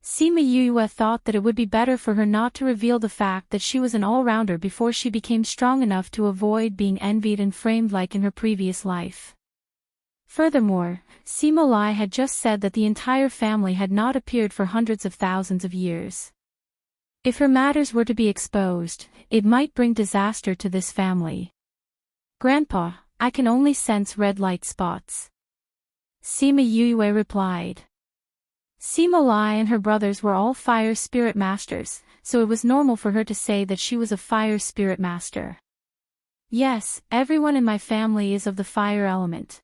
Sima Yue thought that it would be better for her not to reveal the fact that she was an all-rounder before she became strong enough to avoid being envied and framed like in her previous life. Furthermore, Sima Lai had just said that the entire family had not appeared for hundreds of thousands of years. If her matters were to be exposed, it might bring disaster to this family. "Grandpa, I can only sense red light spots," Sima Yue replied. Sima Lai and her brothers were all fire spirit masters, so it was normal for her to say that she was a fire spirit master. "Yes, everyone in my family is of the fire element."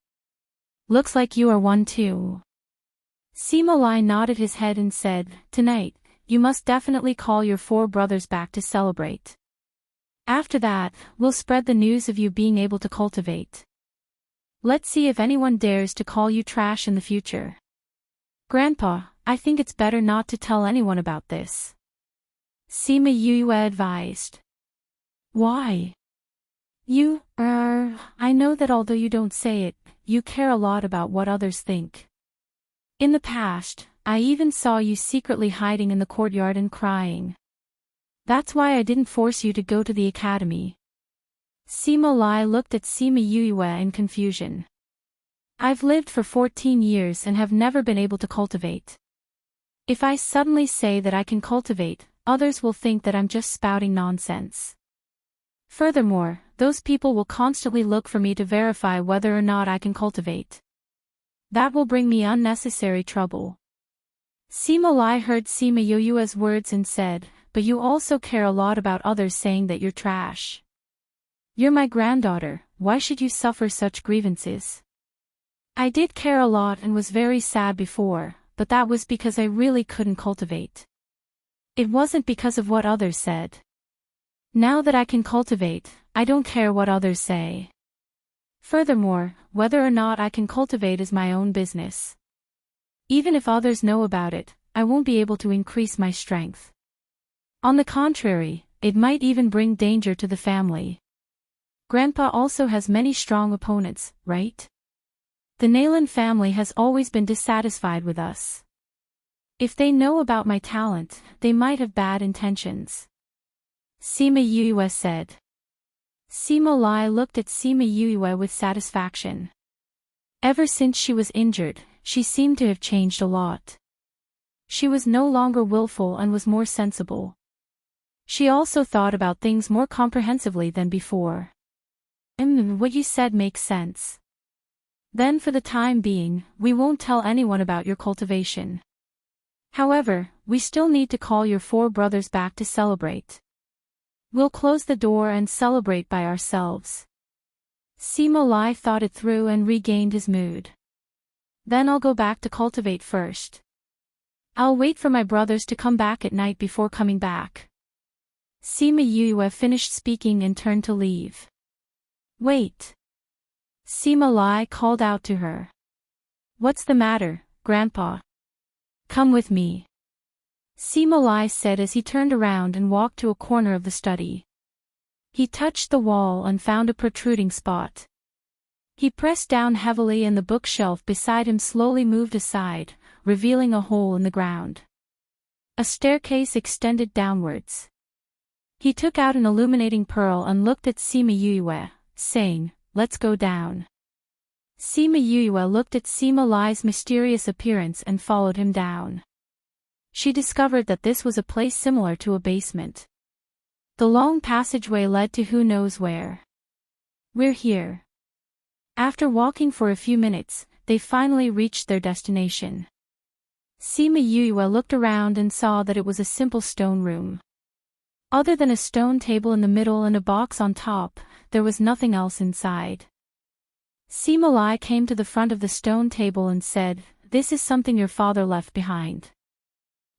"Looks like you are one too." Sima Lai nodded his head and said, "Tonight, you must definitely call your 4 brothers back to celebrate. After that, we'll spread the news of you being able to cultivate. Let's see if anyone dares to call you trash in the future." "Grandpa, I think it's better not to tell anyone about this," Sima Yue advised. "Why?" I know that although you don't say it, you care a lot about what others think. In the past, I even saw you secretly hiding in the courtyard and crying. That's why I didn't force you to go to the academy." Sima Lai looked at Sima Yue in confusion. "I've lived for 14 years and have never been able to cultivate. If I suddenly say that I can cultivate, others will think that I'm just spouting nonsense. Furthermore, those people will constantly look for me to verify whether or not I can cultivate. That will bring me unnecessary trouble." Sima Lai heard Sima Yue's words and said, "But you also care a lot about others saying that you're trash. You're my granddaughter, why should you suffer such grievances?" "I did care a lot and was very sad before, but that was because I really couldn't cultivate. It wasn't because of what others said. Now that I can cultivate, I don't care what others say. Furthermore, whether or not I can cultivate is my own business. Even if others know about it, I won't be able to increase my strength. On the contrary, it might even bring danger to the family. Grandpa also has many strong opponents, right? The Nalan family has always been dissatisfied with us. If they know about my talent, they might have bad intentions," Sima Yue said. Sima Lai looked at Sima Yue with satisfaction. Ever since she was injured, she seemed to have changed a lot. She was no longer willful and was more sensible. She also thought about things more comprehensively than before. What you said makes sense. Then for the time being, we won't tell anyone about your cultivation. However, we still need to call your 4 brothers back to celebrate. We'll close the door and celebrate by ourselves." Sima Lai thought it through and regained his mood. Then I'll go back to cultivate first. I'll wait for my brothers to come back at night before coming back. Sima Yue finished speaking and turned to leave. Wait. Sima Lai called out to her. What's the matter, Grandpa? Come with me. Sima Lai said as he turned around and walked to a corner of the study. He touched the wall and found a protruding spot. He pressed down heavily and the bookshelf beside him slowly moved aside, revealing a hole in the ground. A staircase extended downwards. He took out an illuminating pearl and looked at Sima Yue, saying, Let's go down. Sima Yue looked at Sima Lai's mysterious appearance and followed him down. She discovered that this was a place similar to a basement. The long passageway led to who knows where. We're here. After walking for a few minutes, they finally reached their destination. Sima Yue looked around and saw that it was a simple stone room. Other than a stone table in the middle and a box on top, there was nothing else inside. Sima Lai came to the front of the stone table and said, This is something your father left behind.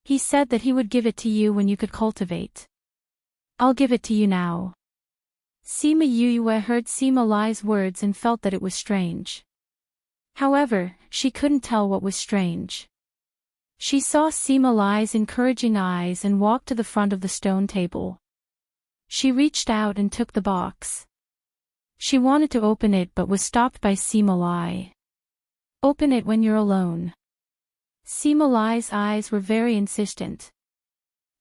He said that he would give it to you when you could cultivate. I'll give it to you now. Sima Yue heard Sima Lai's words and felt that it was strange. However, she couldn't tell what was strange. She saw Sima Lai's encouraging eyes and walked to the front of the stone table. She reached out and took the box. She wanted to open it but was stopped by Sima Lai. Open it when you're alone. Sima Lai's eyes were very insistent.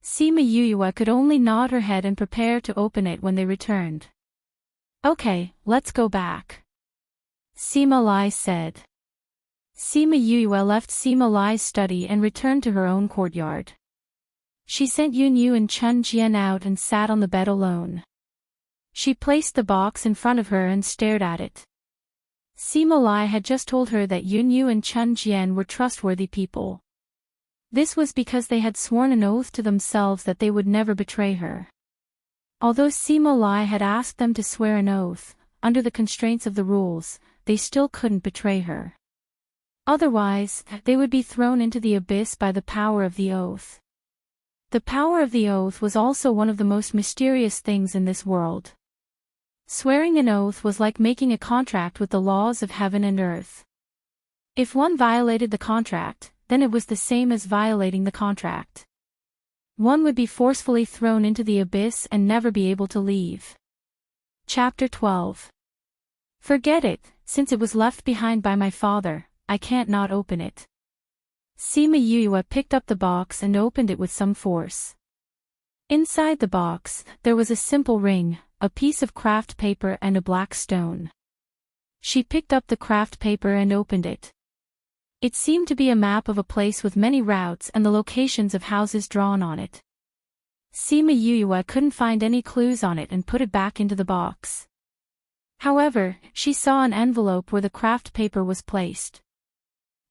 Sima Yue could only nod her head and prepare to open it when they returned. Okay, let's go back. Sima Lai said. Sima Yue left Sima Lai's study and returned to her own courtyard. She sent Yunyu and Chun Jian out and sat on the bed alone. She placed the box in front of her and stared at it. Sima Lai had just told her that Yunyu and Chun Jian were trustworthy people. This was because they had sworn an oath to themselves that they would never betray her. Although Sima Lai had asked them to swear an oath, under the constraints of the rules, they still couldn't betray her. Otherwise, they would be thrown into the abyss by the power of the oath. The power of the oath was also one of the most mysterious things in this world. Swearing an oath was like making a contract with the laws of heaven and earth. If one violated the contract, then it was the same as violating the contract. One would be forcefully thrown into the abyss and never be able to leave. Chapter 12. Forget it, since it was left behind by my father, I can't not open it. Sima Yue picked up the box and opened it with some force. Inside the box, there was a simple ring, a piece of craft paper and a black stone. She picked up the craft paper and opened it. It seemed to be a map of a place with many routes and the locations of houses drawn on it. Sima Yue couldn't find any clues on it and put it back into the box. However, she saw an envelope where the craft paper was placed.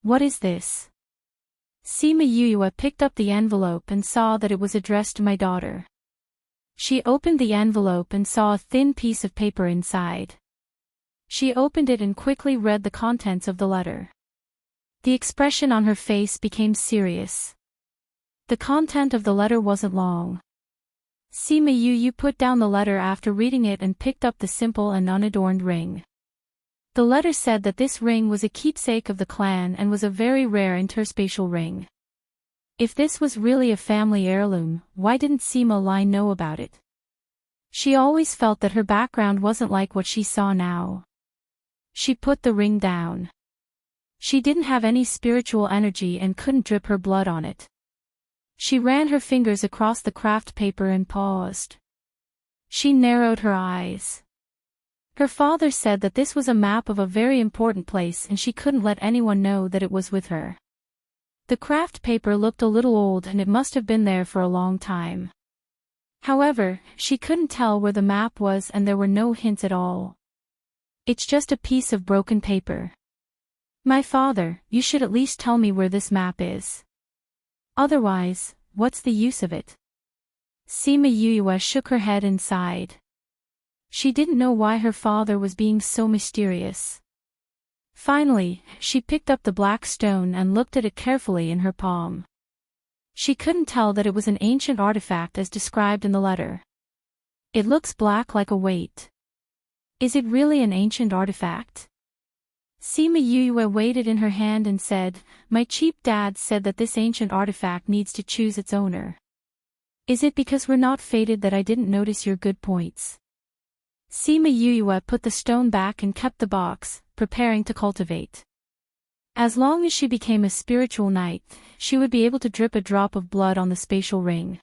What is this? Sima Yue picked up the envelope and saw that it was addressed to my daughter. She opened the envelope and saw a thin piece of paper inside. She opened it and quickly read the contents of the letter. The expression on her face became serious. The content of the letter wasn't long. Sima Yue put down the letter after reading it and picked up the simple and unadorned ring. The letter said that this ring was a keepsake of the clan and was a very rare interspatial ring. If this was really a family heirloom, why didn't Sima Lai know about it? She always felt that her background wasn't like what she saw now. She put the ring down. She didn't have any spiritual energy and couldn't drip her blood on it. She ran her fingers across the craft paper and paused. She narrowed her eyes. Her father said that this was a map of a very important place and she couldn't let anyone know that it was with her. The craft paper looked a little old and it must have been there for a long time. However, she couldn't tell where the map was and there were no hints at all. It's just a piece of broken paper. My father, you should at least tell me where this map is. Otherwise, what's the use of it? Sima Yue shook her head and sighed. She didn't know why her father was being so mysterious. Finally, she picked up the black stone and looked at it carefully in her palm. She couldn't tell that it was an ancient artifact as described in the letter. It looks black like a weight. Is it really an ancient artifact? Sima Yue weighed it in her hand and said, "My cheap dad said that this ancient artifact needs to choose its owner. Is it because we're not fated that I didn't notice your good points?" Sima Yue put the stone back and kept the box, preparing to cultivate. As long as she became a spiritual knight, she would be able to drip a drop of blood on the spatial ring.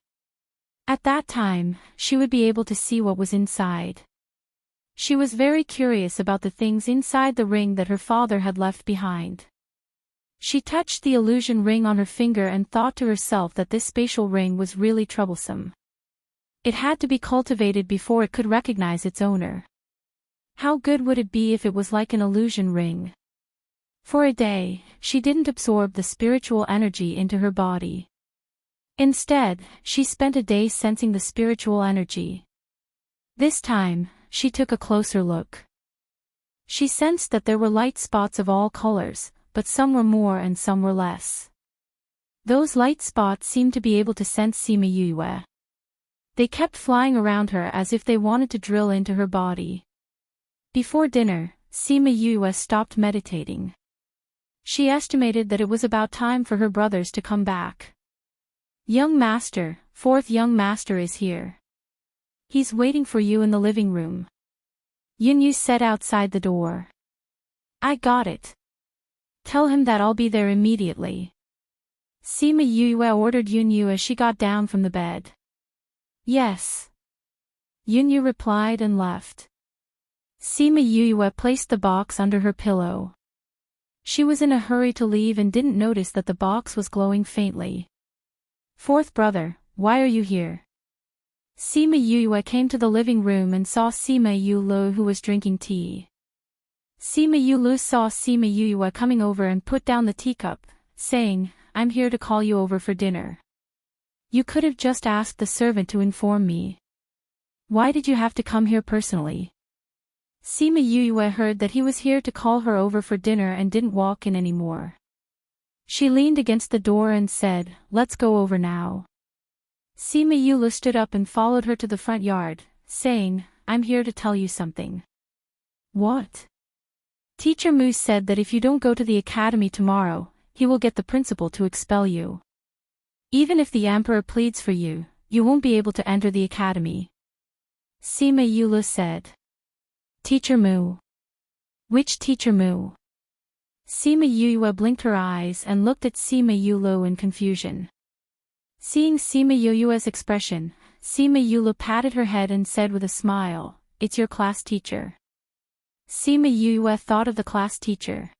At that time, she would be able to see what was inside. She was very curious about the things inside the ring that her father had left behind. She touched the illusion ring on her finger and thought to herself that this spatial ring was really troublesome. It had to be cultivated before it could recognize its owner. How good would it be if it was like an illusion ring? For a day, she didn't absorb the spiritual energy into her body. Instead, she spent a day sensing the spiritual energy. This time, she took a closer look. She sensed that there were light spots of all colors, but some were more and some were less. Those light spots seemed to be able to sense Sima Yue. They kept flying around her as if they wanted to drill into her body. Before dinner, Sima Yue stopped meditating. She estimated that it was about time for her brothers to come back. "Young master, fourth young master is here. He's waiting for you in the living room," Yunyu said outside the door. "I got it. Tell him that I'll be there immediately," Sima Yue ordered Yunyu as she got down from the bed. "Yes," Yunyu replied and left. Sima Yue placed the box under her pillow. She was in a hurry to leave and didn't notice that the box was glowing faintly. "Fourth brother, why are you here?" Sima Yue came to the living room and saw Sima Yulu who was drinking tea. Sima Yulu saw Sima Yue coming over and put down the teacup, saying, "I'm here to call you over for dinner. You could have just asked the servant to inform me. Why did you have to come here personally?" Sima Yue heard that he was here to call her over for dinner and didn't walk in anymore. She leaned against the door and said, "Let's go over now." Sima Yulu stood up and followed her to the front yard, saying, "I'm here to tell you something." "What?" "Teacher Mu said that if you don't go to the academy tomorrow, he will get the principal to expel you. Even if the emperor pleads for you, you won't be able to enter the academy," Sima Yulu said. "Teacher Mu? Which Teacher Mu?" Sima Yue blinked her eyes and looked at Sima Yulu in confusion. Seeing Sima Yue's expression, Sima Yulu patted her head and said with a smile, "It's your class teacher." Sima Yue thought of the class teacher.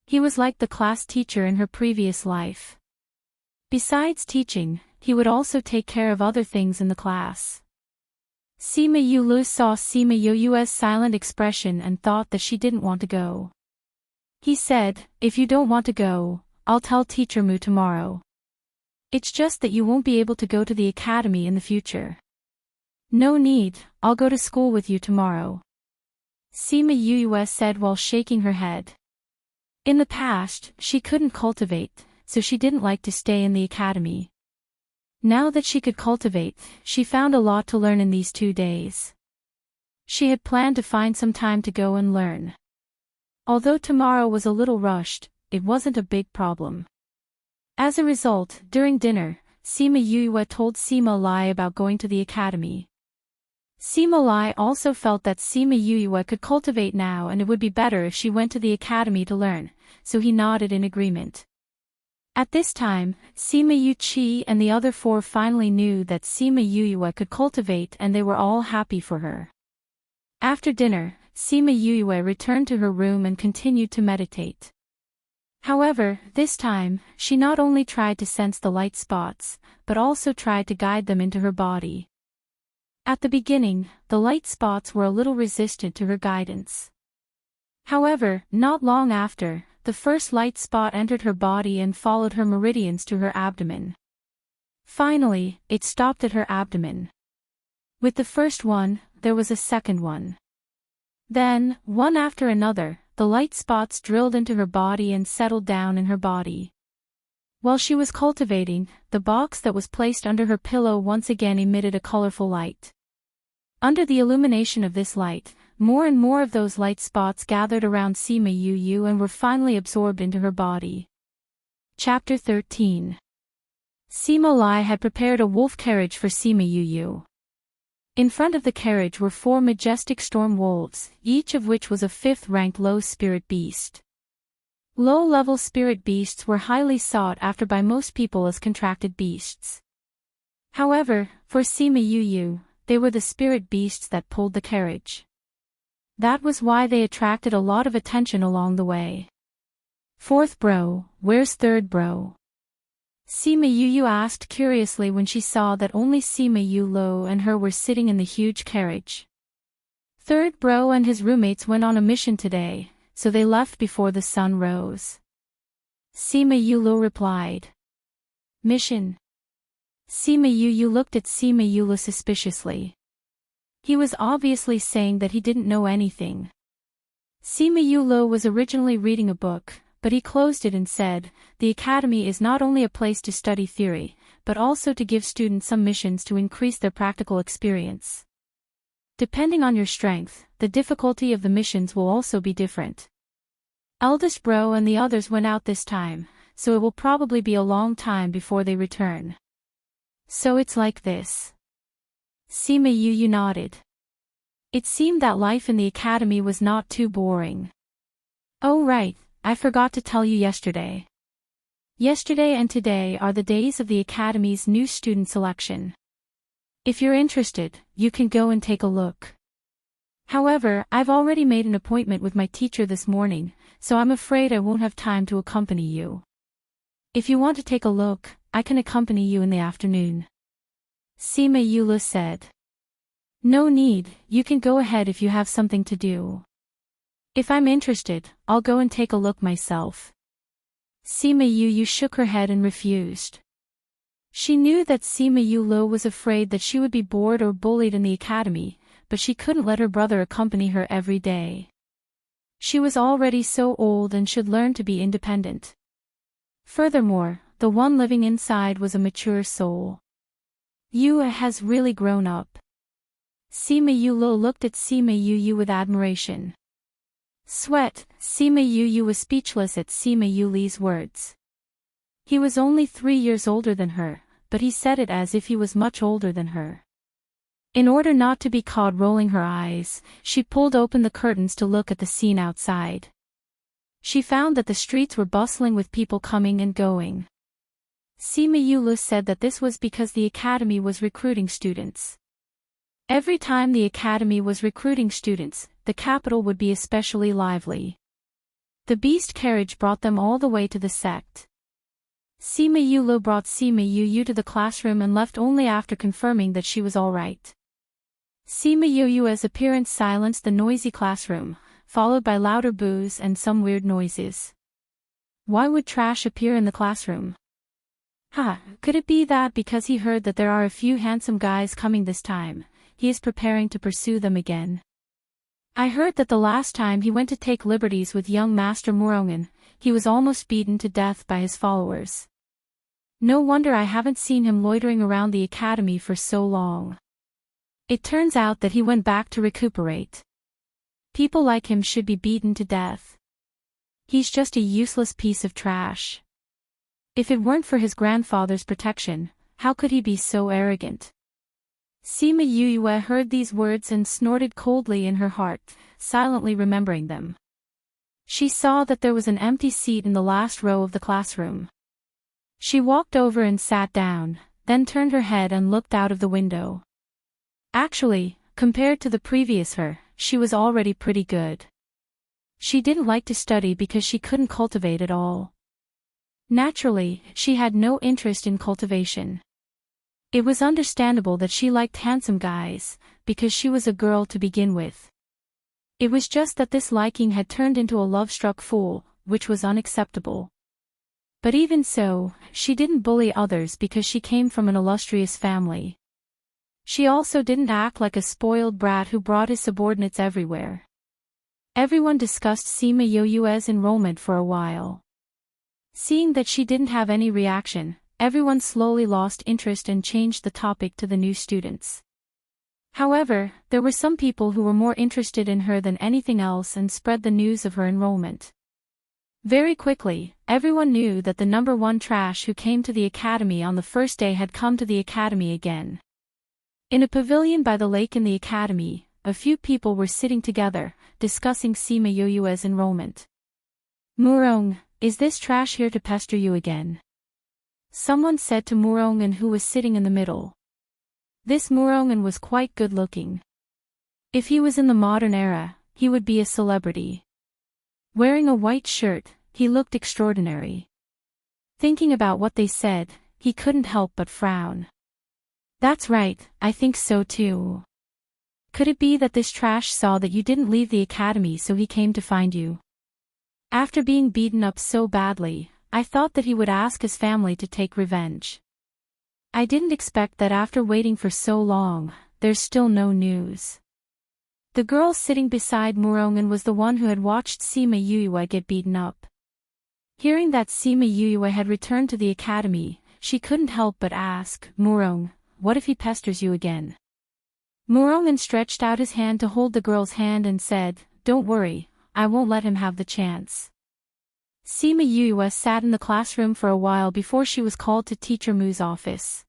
He was like the class teacher in her previous life. Besides teaching, he would also take care of other things in the class. Sima Yulu saw Sima Yue's silent expression and thought that she didn't want to go. He said, "If you don't want to go, I'll tell Teacher Mu tomorrow. It's just that you won't be able to go to the academy in the future." "No need, I'll go to school with you tomorrow," Sima Yue said while shaking her head. In the past, she couldn't cultivate, so she didn't like to stay in the academy. Now that she could cultivate, she found a lot to learn in these 2 days. She had planned to find some time to go and learn. Although tomorrow was a little rushed, it wasn't a big problem. As a result, during dinner, Sima Yue told Sima Lai about going to the academy. Sima Lai also felt that Sima Yue could cultivate now and it would be better if she went to the academy to learn, so he nodded in agreement. At this time, Sima Yuqi and the other 4 finally knew that Sima Yue could cultivate and they were all happy for her. After dinner, Sima Yue returned to her room and continued to meditate. However, this time, she not only tried to sense the light spots, but also tried to guide them into her body. At the beginning, the light spots were a little resistant to her guidance. However, not long after, the first light spot entered her body and followed her meridians to her abdomen. Finally, it stopped at her abdomen. With the first one, there was a second one. Then, one after another, the light spots drilled into her body and settled down in her body. While she was cultivating, the box that was placed under her pillow once again emitted a colorful light. Under the illumination of this light, more and more of those light spots gathered around Sima Yu and were finally absorbed into her body. Chapter 13. Sima Lai had prepared a wolf carriage for Sima Yu. In front of the carriage were 4 majestic storm wolves, each of which was a 5th-ranked low-spirit beast. Low-level spirit beasts were highly sought after by most people as contracted beasts. However, for Sima Yu, they were the spirit beasts that pulled the carriage. That was why they attracted a lot of attention along the way. "4th bro, where's 3rd bro?" Sima Yu asked curiously when she saw that only Sima Yu Lo and her were sitting in the huge carriage. 3rd bro and his roommates went on a mission today, so they left before the sun rose. Sima Yu Lo replied. "Mission?" Sima Yu looked at Sima Yu Lo suspiciously. He was obviously saying that he didn't know anything. Sima Yu Lo was originally reading a book, but he closed it and said, "The academy is not only a place to study theory, but also to give students some missions to increase their practical experience. Depending on your strength, the difficulty of the missions will also be different. Eldest bro and the others went out this time, so it will probably be a long time before they return. So it's like this." Sima Yu nodded. It seemed that life in the academy was not too boring. "Oh right, I forgot to tell you yesterday. Yesterday and today are the days of the academy's new student selection. If you're interested, you can go and take a look. However, I've already made an appointment with my teacher this morning, so I'm afraid I won't have time to accompany you. If you want to take a look, I can accompany you in the afternoon." Sima Yu said. "No need, you can go ahead if you have something to do. If I'm interested, I'll go and take a look myself." Sima Yu shook her head and refused. She knew that Sima Yu was afraid that she would be bored or bullied in the academy, but she couldn't let her brother accompany her every day. She was already so old and should learn to be independent. Furthermore, the one living inside was a mature soul. Yu has really grown up. Sima Yu looked at Sima Yu with admiration. Sweat, Sima Yu was speechless at Sima Yu's words. He was only 3 years older than her, but he said it as if he was much older than her. In order not to be caught rolling her eyes, she pulled open the curtains to look at the scene outside. She found that the streets were bustling with people coming and going. Sima Yu said that this was because the academy was recruiting students. Every time the academy was recruiting students, the capital would be especially lively. The beast carriage brought them all the way to the sect. Sima Yu brought Sima Yu to the classroom and left only after confirming that she was all right. Sima Yu's appearance silenced the noisy classroom, followed by louder boos and some weird noises. Why would trash appear in the classroom? Could it be that because he heard that there are a few handsome guys coming this time, he is preparing to pursue them again? I heard that the last time he went to take liberties with young Master Murongan, he was almost beaten to death by his followers. No wonder I haven't seen him loitering around the academy for so long. It turns out that he went back to recuperate. People like him should be beaten to death. He's just a useless piece of trash. If it weren't for his grandfather's protection, how could he be so arrogant? Sima Yu heard these words and snorted coldly in her heart, silently remembering them. She saw that there was an empty seat in the last row of the classroom. She walked over and sat down, then turned her head and looked out of the window. Actually, compared to the previous her, she was already pretty good. She didn't like to study because she couldn't cultivate at all. Naturally, she had no interest in cultivation. It was understandable that she liked handsome guys, because she was a girl to begin with. It was just that this liking had turned into a love-struck fool, which was unacceptable. But even so, she didn't bully others because she came from an illustrious family. She also didn't act like a spoiled brat who brought his subordinates everywhere. Everyone discussed Sima Yoyue's enrollment for a while. Seeing that she didn't have any reaction, everyone slowly lost interest and changed the topic to the new students. However, there were some people who were more interested in her than anything else and spread the news of her enrollment. Very quickly, everyone knew that the number one trash who came to the academy on the first day had come to the academy again. In a pavilion by the lake in the academy, a few people were sitting together, discussing Sima Yoyue's enrollment. "Murong, is this trash here to pester you again?" Someone said to Murongan, who was sitting in the middle. This Murongan was quite good-looking. If he was in the modern era, he would be a celebrity. Wearing a white shirt, he looked extraordinary. Thinking about what they said, he couldn't help but frown. "That's right, I think so too. Could it be that this trash saw that you didn't leave the academy so he came to find you? After being beaten up so badly, I thought that he would ask his family to take revenge. I didn't expect that after waiting for so long, there's still no news." The girl sitting beside Murongan was the one who had watched Sima Yoyue get beaten up. Hearing that Sima Yoyue had returned to the academy, she couldn't help but ask, "Murong, what if he pesters you again?" Murongan stretched out his hand to hold the girl's hand and said, "Don't worry, I won't let him have the chance." Sima Yoyue sat in the classroom for a while before she was called to Teacher Mu's office.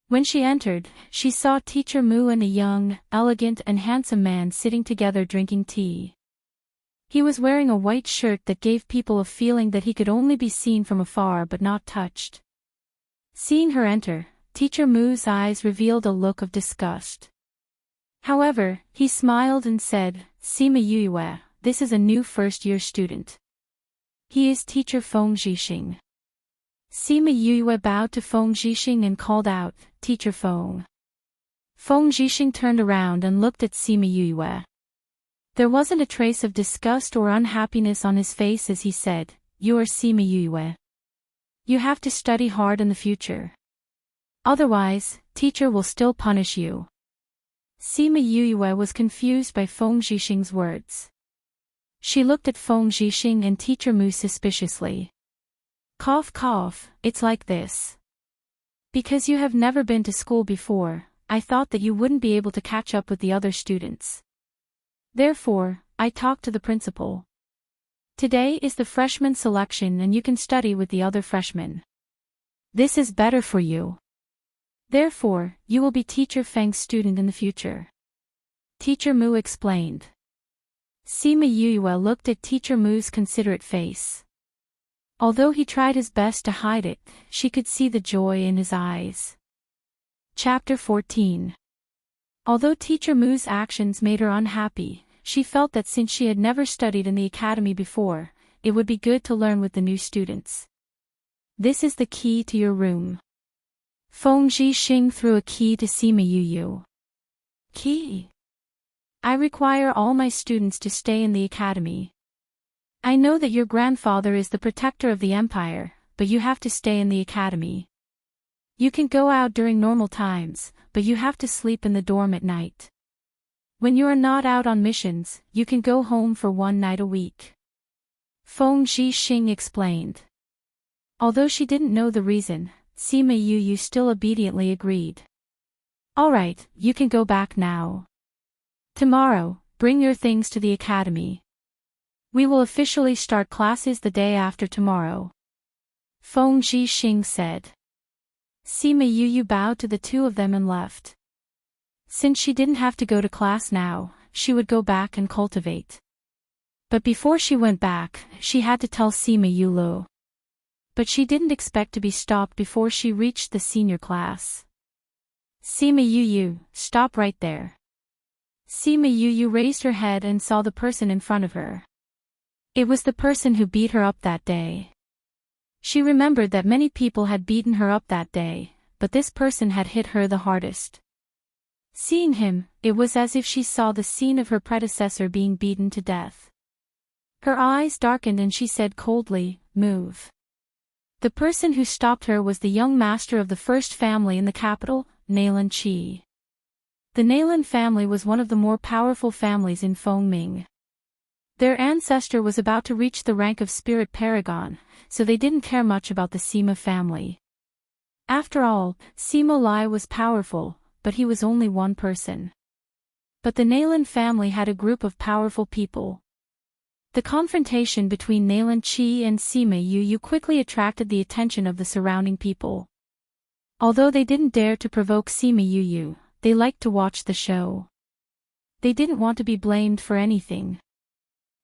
When she entered, she saw Teacher Mu and a young, elegant and handsome man sitting together drinking tea. He was wearing a white shirt that gave people a feeling that he could only be seen from afar but not touched. Seeing her enter, Teacher Mu's eyes revealed a look of disgust. However, he smiled and said, "Sima Yoyue, this is a new first-year student. He is Teacher Feng Zhixing." Sima Yoyue bowed to Feng Zhixing and called out, "Teacher Feng." Feng Zhixing turned around and looked at Sima Yoyue. There wasn't a trace of disgust or unhappiness on his face as he said, "You are Sima Yoyue. You have to study hard in the future. Otherwise, teacher will still punish you." Sima Yoyue was confused by Feng Zhixing's words. She looked at Feng Zhixing and Teacher Mu suspiciously. "Cough cough, it's like this. Because you have never been to school before, I thought that you wouldn't be able to catch up with the other students. Therefore, I talked to the principal. Today is the freshman selection and you can study with the other freshmen. This is better for you. Therefore, you will be Teacher Feng's student in the future." Teacher Mu explained. Sima Yoyue looked at Teacher Mu's considerate face. Although he tried his best to hide it, she could see the joy in his eyes. Chapter 14. Although Teacher Mu's actions made her unhappy, she felt that since she had never studied in the academy before, it would be good to learn with the new students. "This is the key to your room." Feng Zhixing threw a key to Sima Yoyue. "Key? I require all my students to stay in the academy. I know that your grandfather is the protector of the empire, but you have to stay in the academy. You can go out during normal times, but you have to sleep in the dorm at night. When you are not out on missions, you can go home for one night a week." Feng Zhixing explained. Although she didn't know the reason, Sima Yoyue still obediently agreed. "All right, you can go back now. Tomorrow, bring your things to the academy. We will officially start classes the day after tomorrow," Feng Zhixing said. Sima Yoyue bowed to the two of them and left. Since she didn't have to go to class now, she would go back and cultivate. But before she went back, she had to tell Sima Yoyue. But she didn't expect to be stopped before she reached the senior class. "Sima Yoyue, stop right there." Sima Yoyue raised her head and saw the person in front of her. It was the person who beat her up that day. She remembered that many people had beaten her up that day, but this person had hit her the hardest. Seeing him, it was as if she saw the scene of her predecessor being beaten to death. Her eyes darkened and she said coldly, "Move." The person who stopped her was the young master of the first family in the capital, Nalan Chi. The Nayland family was one of the more powerful families in Fengming. Their ancestor was about to reach the rank of spirit paragon, so they didn't care much about the Sima family. After all, Sima Lai was powerful, but he was only one person. But the Nayland family had a group of powerful people. The confrontation between Nayland Chi and Sima Yu quickly attracted the attention of the surrounding people. Although they didn't dare to provoke Sima Yu, they liked to watch the show. They didn't want to be blamed for anything.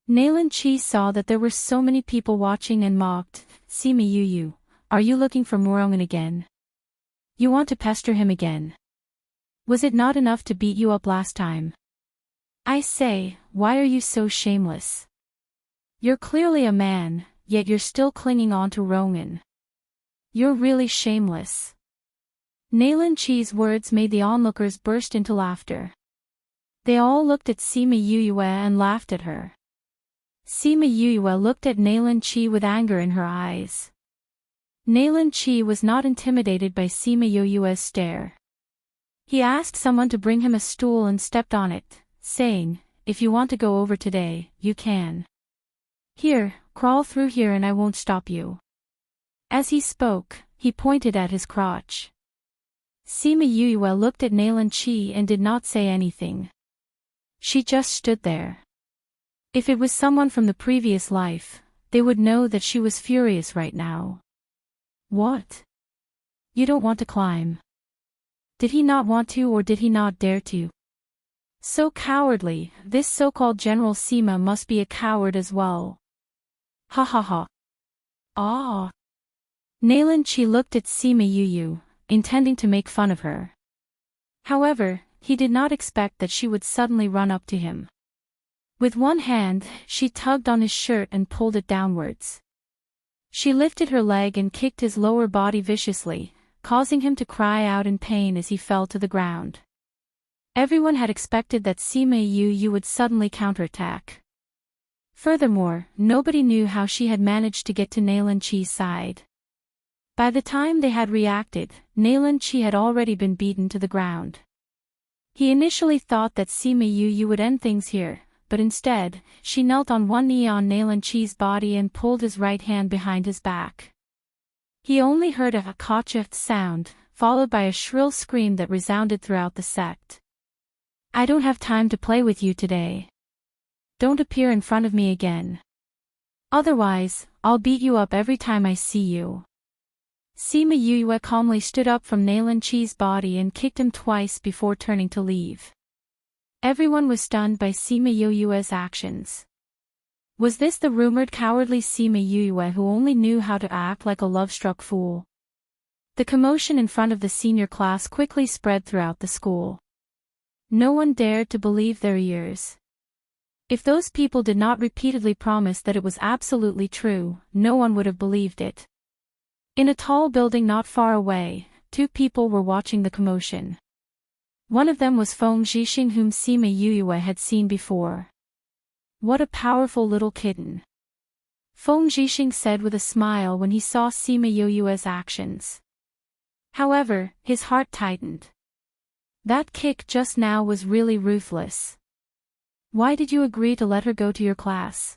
Nayland Chi saw that there were so many people watching and mocked. Sima Yu, are you looking for Murongan again? You want to pester him again? Was it not enough to beat you up last time? I say, why are you so shameless? You're clearly a man, yet you're still clinging on to Rongan. You're really shameless. Nayland Chi's words made the onlookers burst into laughter. They all looked at Sima Yu and laughed at her. Sima Yu looked at Nayland Chi with anger in her eyes. Nayland Chi was not intimidated by Sima Yu's stare. He asked someone to bring him a stool and stepped on it, saying, if you want to go over today, you can. Here, crawl through here and I won't stop you. As he spoke, he pointed at his crotch. Sima Yu looked at Nayland Chi and did not say anything. She just stood there. If it was someone from the previous life, they would know that she was furious right now. What? You don't want to climb? Did he not want to or did he not dare to? So cowardly, this so-called General Sima must be a coward as well. Ha ha ha. Ah. Nayland Chi looked at Sima Yu, intending to make fun of her. However, he did not expect that she would suddenly run up to him. With one hand, she tugged on his shirt and pulled it downwards. She lifted her leg and kicked his lower body viciously, causing him to cry out in pain as he fell to the ground. Everyone had expected that Sima Yu would suddenly counterattack. Furthermore, nobody knew how she had managed to get to Nayland Chi's side. By the time they had reacted, Nayland Chi had already been beaten to the ground. He initially thought that Sima Yu would end things here, but instead, she knelt on one knee on Nayland Chi's body and pulled his right hand behind his back. He only heard a "kacha" sound, followed by a shrill scream that resounded throughout the sect. I don't have time to play with you today. Don't appear in front of me again. Otherwise, I'll beat you up every time I see you. Sima Yu calmly stood up from Nayland Chi's body and kicked him twice before turning to leave. Everyone was stunned by Sima Yu's actions. Was this the rumored cowardly Sima Yu who only knew how to act like a love-struck fool? The commotion in front of the senior class quickly spread throughout the school. No one dared to believe their ears. If those people did not repeatedly promise that it was absolutely true, no one would have believed it. In a tall building not far away, two people were watching the commotion. One of them was Feng Zhixing, whom Sima Yu had seen before. What a powerful little kitten. Feng Zhixing said with a smile when he saw Sima Yu's actions. However, his heart tightened. That kick just now was really ruthless. Why did you agree to let her go to your class?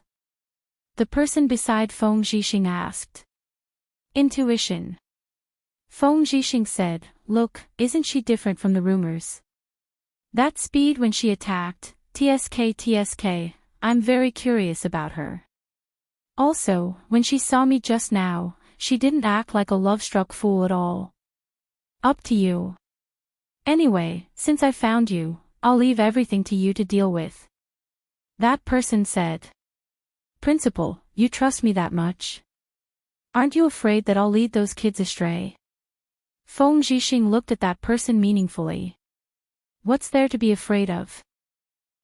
The person beside Feng Zhixing asked. Intuition. Feng Zhixing said, look, isn't she different from the rumors? That speed when she attacked, TSK, I'm very curious about her. Also, when she saw me just now, she didn't act like a love-struck fool at all. Up to you. Anyway, since I found you, I'll leave everything to you to deal with. That person said. Principal, you trust me that much? Aren't you afraid that I'll lead those kids astray? Feng Zhixing looked at that person meaningfully. What's there to be afraid of?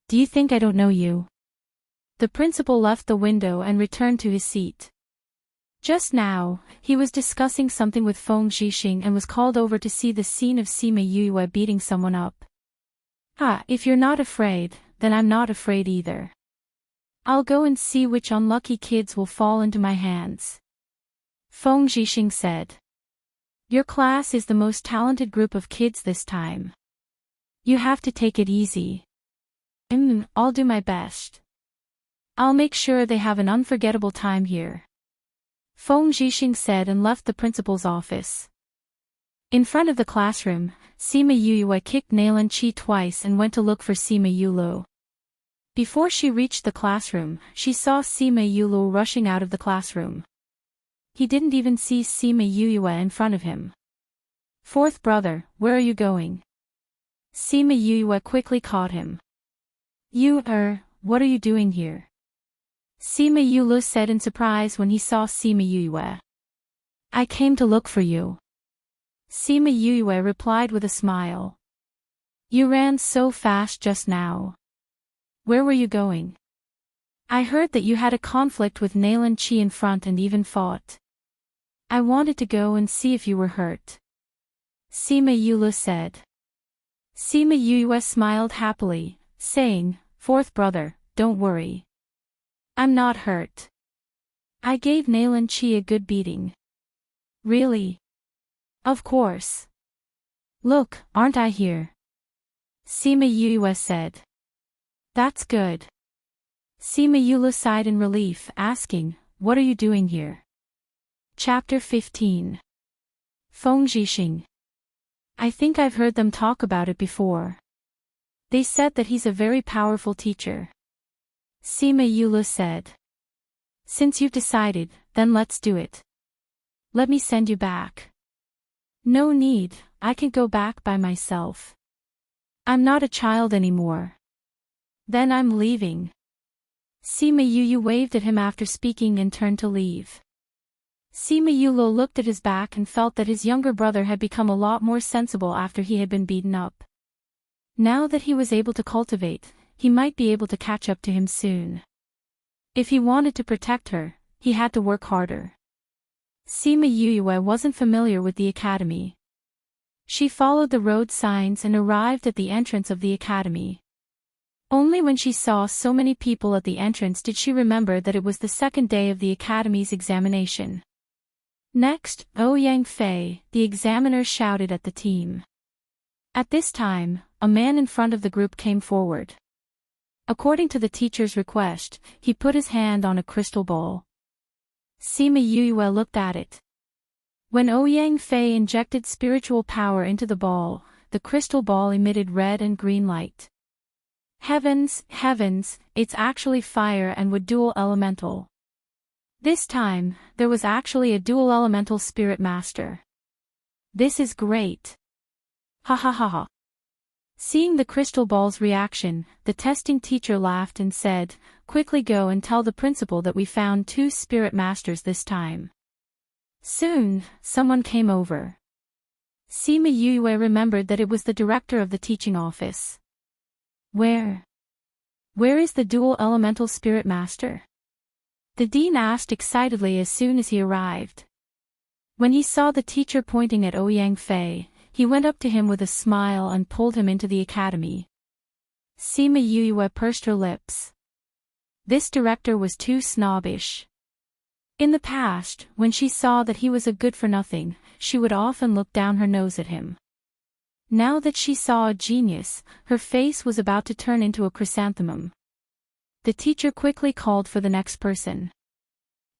Do you think I don't know you? The principal left the window and returned to his seat. Just now, he was discussing something with Feng Zhixing and was called over to see the scene of Sima Yu beating someone up. If you're not afraid, then I'm not afraid either. I'll go and see which unlucky kids will fall into my hands. Feng Zhixing said. Your class is the most talented group of kids this time. You have to take it easy. I'll do my best. I'll make sure they have an unforgettable time here. Feng Zhixing said and left the principal's office. In front of the classroom, Sima Yuyue kicked Nalan Qi twice and went to look for Sima Yulu. Before she reached the classroom, she saw Sima Yulu rushing out of the classroom. He didn't even see Sima Yuyue in front of him. Fourth brother, where are you going? Sima Yuyue quickly caught him. What are you doing here? Sima Yulu said in surprise when he saw Sima Yuyue. I came to look for you. Sima Yuyue replied with a smile. You ran so fast just now. Where were you going? I heard that you had a conflict with Nalan Qi in front and even fought. I wanted to go and see if you were hurt. Sima Yulu said. Sima Yuyue smiled happily, saying, Fourth brother, don't worry. I'm not hurt. I gave Nalan Qi a good beating. Really? Of course. Look, aren't I here? Sima Yuyue said. That's good. Sima Yulu sighed in relief, asking, What are you doing here? Chapter 15. Feng Zhixing. I think I've heard them talk about it before. They said that he's a very powerful teacher. Sima Yulu said. Since you've decided, then let's do it. Let me send you back. No need, I can go back by myself. I'm not a child anymore. Then I'm leaving. Sima Yuyue waved at him after speaking and turned to leave. Sima Yulu looked at his back and felt that his younger brother had become a lot more sensible after he had been beaten up. Now that he was able to cultivate, he might be able to catch up to him soon. If he wanted to protect her, he had to work harder. Sima Yuyue wasn't familiar with the academy. She followed the road signs and arrived at the entrance of the academy. Only when she saw so many people at the entrance did she remember that it was the second day of the academy's examination. Next, Ouyang Fei, the examiner, shouted at the team. At this time, a man in front of the group came forward. According to the teacher's request, he put his hand on a crystal ball. Sima Yuyue looked at it. When Ouyang Fei injected spiritual power into the ball, the crystal ball emitted red and green light. Heavens, it's actually fire and wood dual elemental. This time, there was actually a dual elemental spirit master. This is great. Ha ha ha ha. Seeing the crystal ball's reaction, the testing teacher laughed and said, Quickly go and tell the principal that we found 2 spirit masters this time. Soon, someone came over. Sima Yuyue remembered that it was the director of the teaching office. Where is the dual elemental spirit master? The dean asked excitedly as soon as he arrived. When he saw the teacher pointing at Ouyang Fei, he went up to him with a smile and pulled him into the academy. Sima Yuyue pursed her lips. This director was too snobbish. In the past, when she saw that he was a good-for-nothing, she would often look down her nose at him. Now that she saw a genius, her face was about to turn into a chrysanthemum. The teacher quickly called for the next person.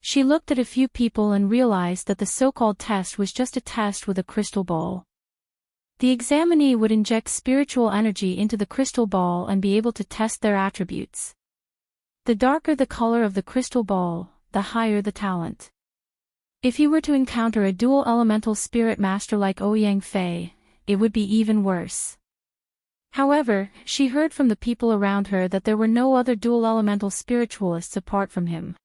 She looked at a few people and realized that the so-called test was just a test with a crystal ball. The examinee would inject spiritual energy into the crystal ball and be able to test their attributes. The darker the color of the crystal ball, the higher the talent. If you were to encounter a dual elemental spirit master like Ouyang Fei, it would be even worse. However, she heard from the people around her that there were no other dual elemental spiritualists apart from him.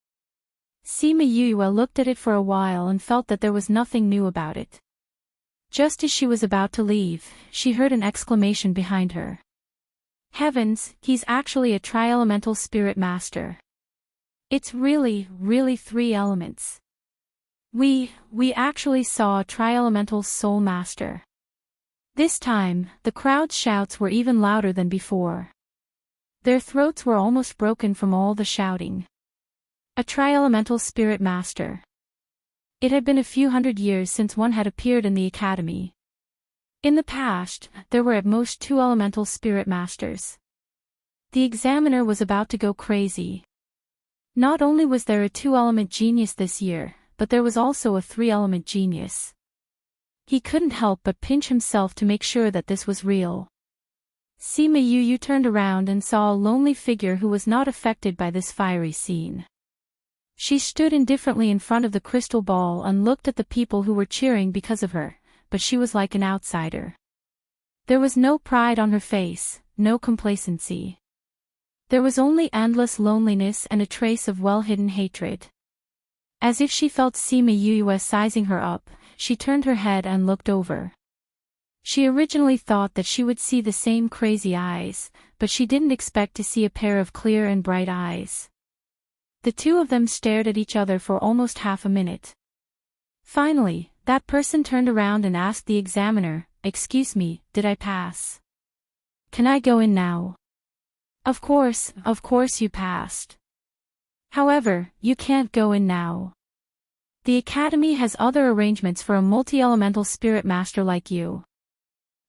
Sima Yuyue looked at it for a while and felt that there was nothing new about it. Just as she was about to leave, she heard an exclamation behind her. Heavens, he's actually a tri-elemental spirit master. It's really 3 elements. We actually saw a tri-elemental soul master. This time, the crowd's shouts were even louder than before. Their throats were almost broken from all the shouting. A tri-elemental spirit master. It had been a few hundred years since one had appeared in the academy. In the past, there were at most 2 elemental spirit masters. The examiner was about to go crazy. Not only was there a 2-element genius this year, but there was also a 3-element genius. He couldn't help but pinch himself to make sure that this was real. Sima Yu turned around and saw a lonely figure who was not affected by this fiery scene. She stood indifferently in front of the crystal ball and looked at the people who were cheering because of her, but she was like an outsider. There was no pride on her face, no complacency. There was only endless loneliness and a trace of well-hidden hatred. As if she felt Sima Yu sizing her up, she turned her head and looked over. She originally thought that she would see the same crazy eyes, but she didn't expect to see a pair of clear and bright eyes. The two of them stared at each other for almost half a minute. Finally, that person turned around and asked the examiner, "Excuse me, did I pass? Can I go in now?" Of course you passed. However, you can't go in now. The Academy has other arrangements for a multi-elemental spirit master like you.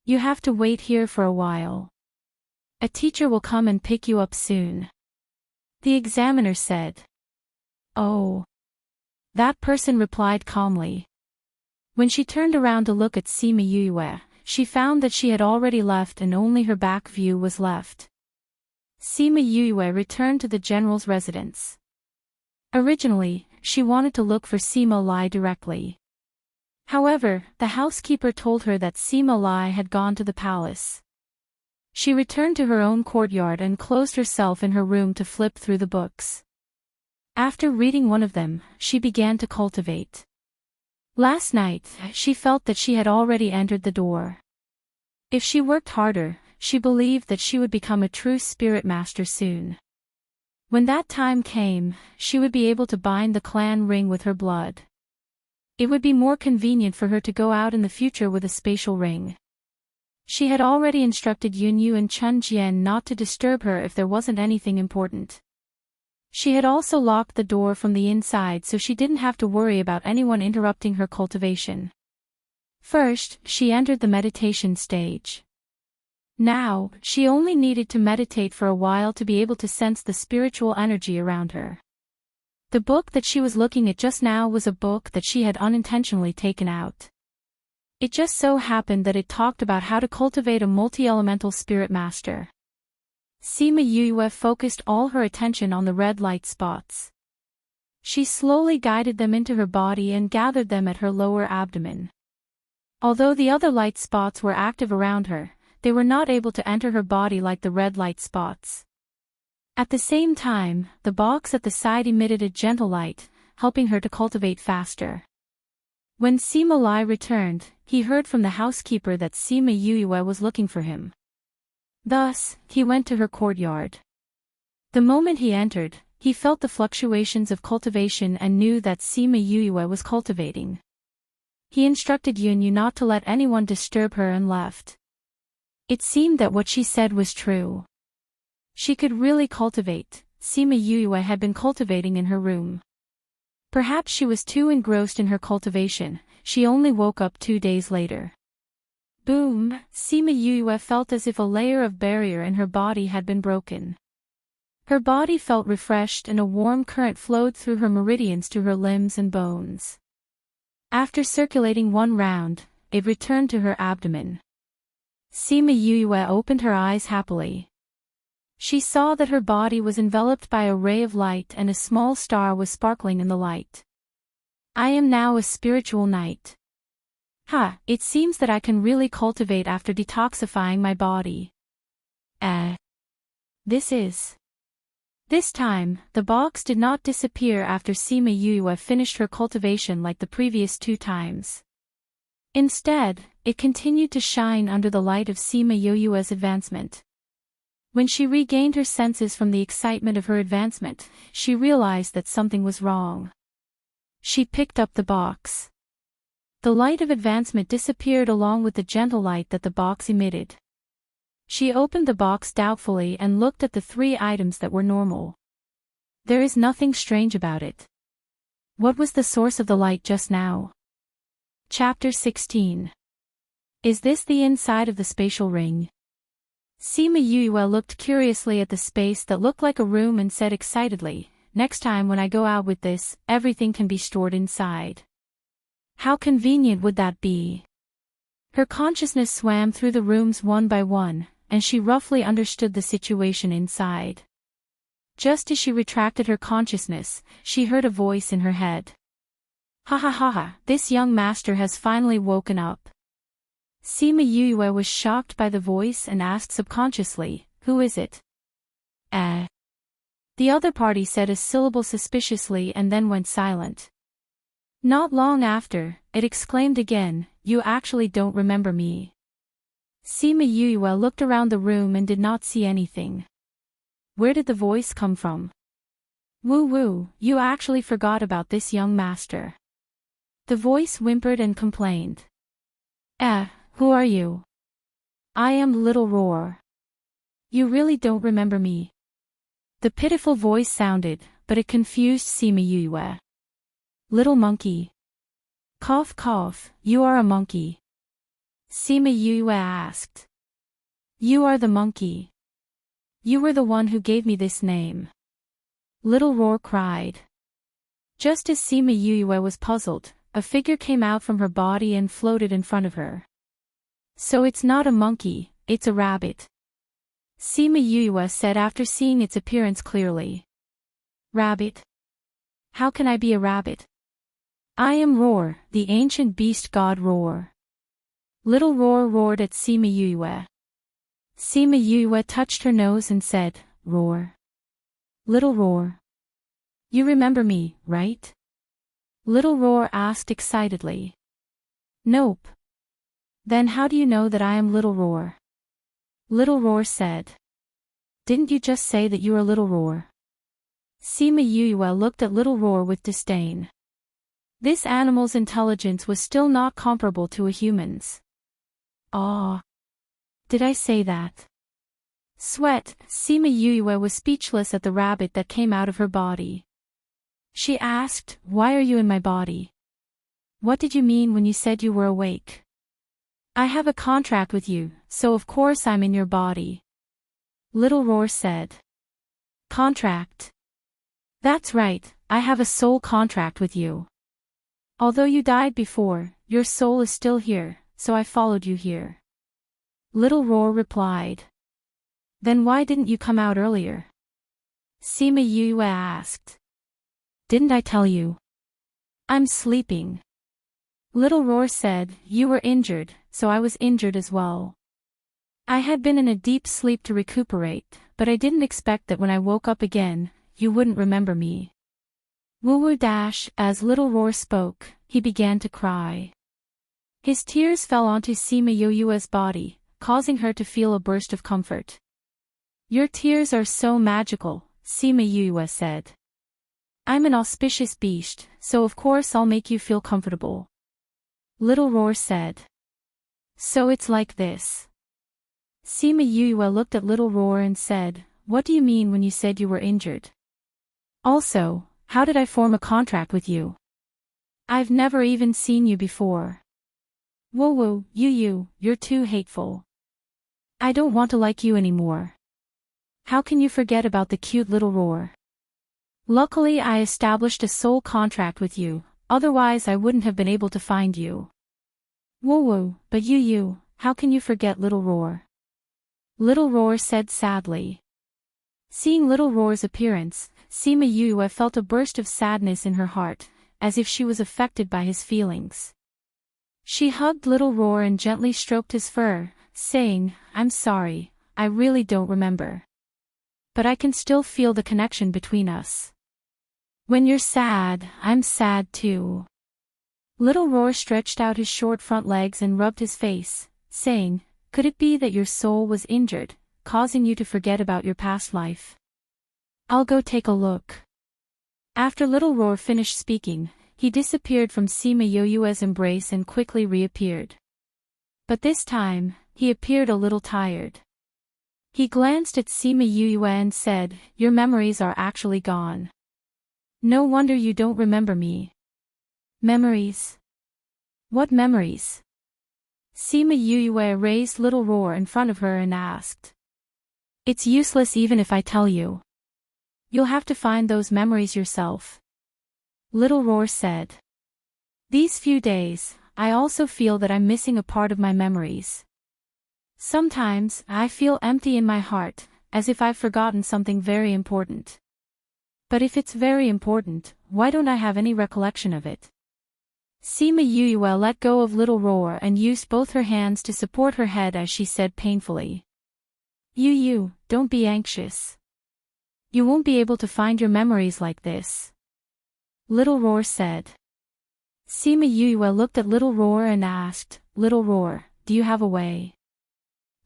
You have to wait here for a while. A teacher will come and pick you up soon. The examiner said. Oh. That person replied calmly. When she turned around to look at Sima Yu, she found that she had already left and only her back view was left. Sima Yu returned to the general's residence. Originally, she wanted to look for Sima Lai directly. However, the housekeeper told her that Sima Lai had gone to the palace. She returned to her own courtyard and closed herself in her room to flip through the books. After reading one of them, she began to cultivate. Last night, she felt that she had already entered the door. If she worked harder, she believed that she would become a true spirit master soon. When that time came, she would be able to bind the clan ring with her blood. It would be more convenient for her to go out in the future with a spatial ring. She had already instructed Yunyu and Chun Jian not to disturb her if there wasn't anything important. She had also locked the door from the inside so she didn't have to worry about anyone interrupting her cultivation. First, she entered the meditation stage. Now, she only needed to meditate for a while to be able to sense the spiritual energy around her. The book that she was looking at just now was a book that she had unintentionally taken out. It just so happened that it talked about how to cultivate a multi-elemental spirit master. Sima Yu focused all her attention on the red light spots. She slowly guided them into her body and gathered them at her lower abdomen. Although the other light spots were active around her, they were not able to enter her body like the red light spots. At the same time, the box at the side emitted a gentle light, helping her to cultivate faster. When Sima Lai returned, he heard from the housekeeper that Sima Yu was looking for him. Thus, he went to her courtyard. The moment he entered, he felt the fluctuations of cultivation and knew that Sima Yu was cultivating. He instructed Yunyu not to let anyone disturb her and left. It seemed that what she said was true. She could really cultivate. Sima Yu had been cultivating in her room. Perhaps she was too engrossed in her cultivation, she only woke up 2 days later. Boom! Sima Yu felt as if a layer of barrier in her body had been broken. Her body felt refreshed and a warm current flowed through her meridians to her limbs and bones. After circulating one round, it returned to her abdomen. Sima Yu opened her eyes happily. She saw that her body was enveloped by a ray of light and a small star was sparkling in the light. I am now a spiritual knight. It seems that I can really cultivate after detoxifying my body. This time, the box did not disappear after Sima Yu finished her cultivation like the previous 2 times. Instead, it continued to shine under the light of Sima Yu's advancement. When she regained her senses from the excitement of her advancement, she realized that something was wrong. She picked up the box. The light of advancement disappeared along with the gentle light that the box emitted. She opened the box doubtfully and looked at the 3 items that were normal. There is nothing strange about it. What was the source of the light just now? Chapter 16. Is this the inside of the spatial ring? Sima Yue looked curiously at the space that looked like a room and said excitedly, next time when I go out with this, everything can be stored inside. How convenient would that be? Her consciousness swam through the rooms one by one, and she roughly understood the situation inside. Just as she retracted her consciousness, she heard a voice in her head. Ha ha ha ha, this young master has finally woken up. Sima Yue was shocked by the voice and asked subconsciously, who is it? The other party said a syllable suspiciously and then went silent. Not long after, it exclaimed again, you actually don't remember me. Sima Yue looked around the room and did not see anything. Where did the voice come from? Woo woo, you actually forgot about this young master. The voice whimpered and complained. Who are you? I am Little Roar. You really don't remember me. The pitiful voice sounded, but it confused Sima Yue. Little monkey. Cough cough, you are a monkey. Sima Yue asked. You are the monkey. You were the one who gave me this name. Little Roar cried. Just as Sima Yue was puzzled, a figure came out from her body and floated in front of her. So it's not a monkey, it's a rabbit. Sima Yue said after seeing its appearance clearly. Rabbit? How can I be a rabbit? I am Roar, the ancient beast god Roar. Little Roar roared at Sima Yue. Sima Yue touched her nose and said, Roar. Little Roar. You remember me, right? Little Roar asked excitedly. Nope. Then how do you know that I am Little Roar? Little Roar said. Didn't you just say that you are Little Roar? Sima Yue looked at Little Roar with disdain. This animal's intelligence was still not comparable to a human's. Ah. Did I say that? Sweat, Sima Yue was speechless at the rabbit that came out of her body. She asked, why are you in my body? What did you mean when you said you were awake? I have a contract with you, so of course I'm in your body. Little Roar said. Contract? That's right, I have a soul contract with you. Although you died before, your soul is still here, so I followed you here. Little Roar replied. Then why didn't you come out earlier? Sima Yue asked. Didn't I tell you? I'm sleeping. Little Roar said, you were injured, so I was injured as well. I had been in a deep sleep to recuperate, but I didn't expect that when I woke up again, you wouldn't remember me. Woo-woo dash, as Little Roar spoke, he began to cry. His tears fell onto Sima Yue's body, causing her to feel a burst of comfort. Your tears are so magical, Sima Yue said. I'm an auspicious beast, so of course I'll make you feel comfortable. Little Roar said. So it's like this. Sima Yue looked at Little Roar and said, what do you mean when you said you were injured? Also, how did I form a contract with you? I've never even seen you before. Woo-woo, you're too hateful. I don't want to like you anymore. How can you forget about the cute Little Roar? Luckily I established a soul contract with you, otherwise I wouldn't have been able to find you. Woo-woo, but how can you forget Little Roar? Little Roar said sadly. Seeing Little Roar's appearance, Sima Yue felt a burst of sadness in her heart, as if she was affected by his feelings. She hugged Little Roar and gently stroked his fur, saying, I'm sorry, I really don't remember. But I can still feel the connection between us. When you're sad, I'm sad too. Little Roar stretched out his short front legs and rubbed his face, saying, could it be that your soul was injured, causing you to forget about your past life? I'll go take a look. After Little Roar finished speaking, he disappeared from Sima Yue's embrace and quickly reappeared. But this time, he appeared a little tired. He glanced at Sima Yue and said, your memories are actually gone. No wonder you don't remember me. Memories? What memories? Sima Yue raised Little Roar in front of her and asked. It's useless even if I tell you. You'll have to find those memories yourself. Little Roar said. These few days, I also feel that I'm missing a part of my memories. Sometimes, I feel empty in my heart, as if I've forgotten something very important. But if it's very important, why don't I have any recollection of it? Sima Yue let go of Little Roar and used both her hands to support her head as she said painfully. Yu, don't be anxious. You won't be able to find your memories like this. Little Roar said. Sima Yue looked at Little Roar and asked, Little Roar, do you have a way?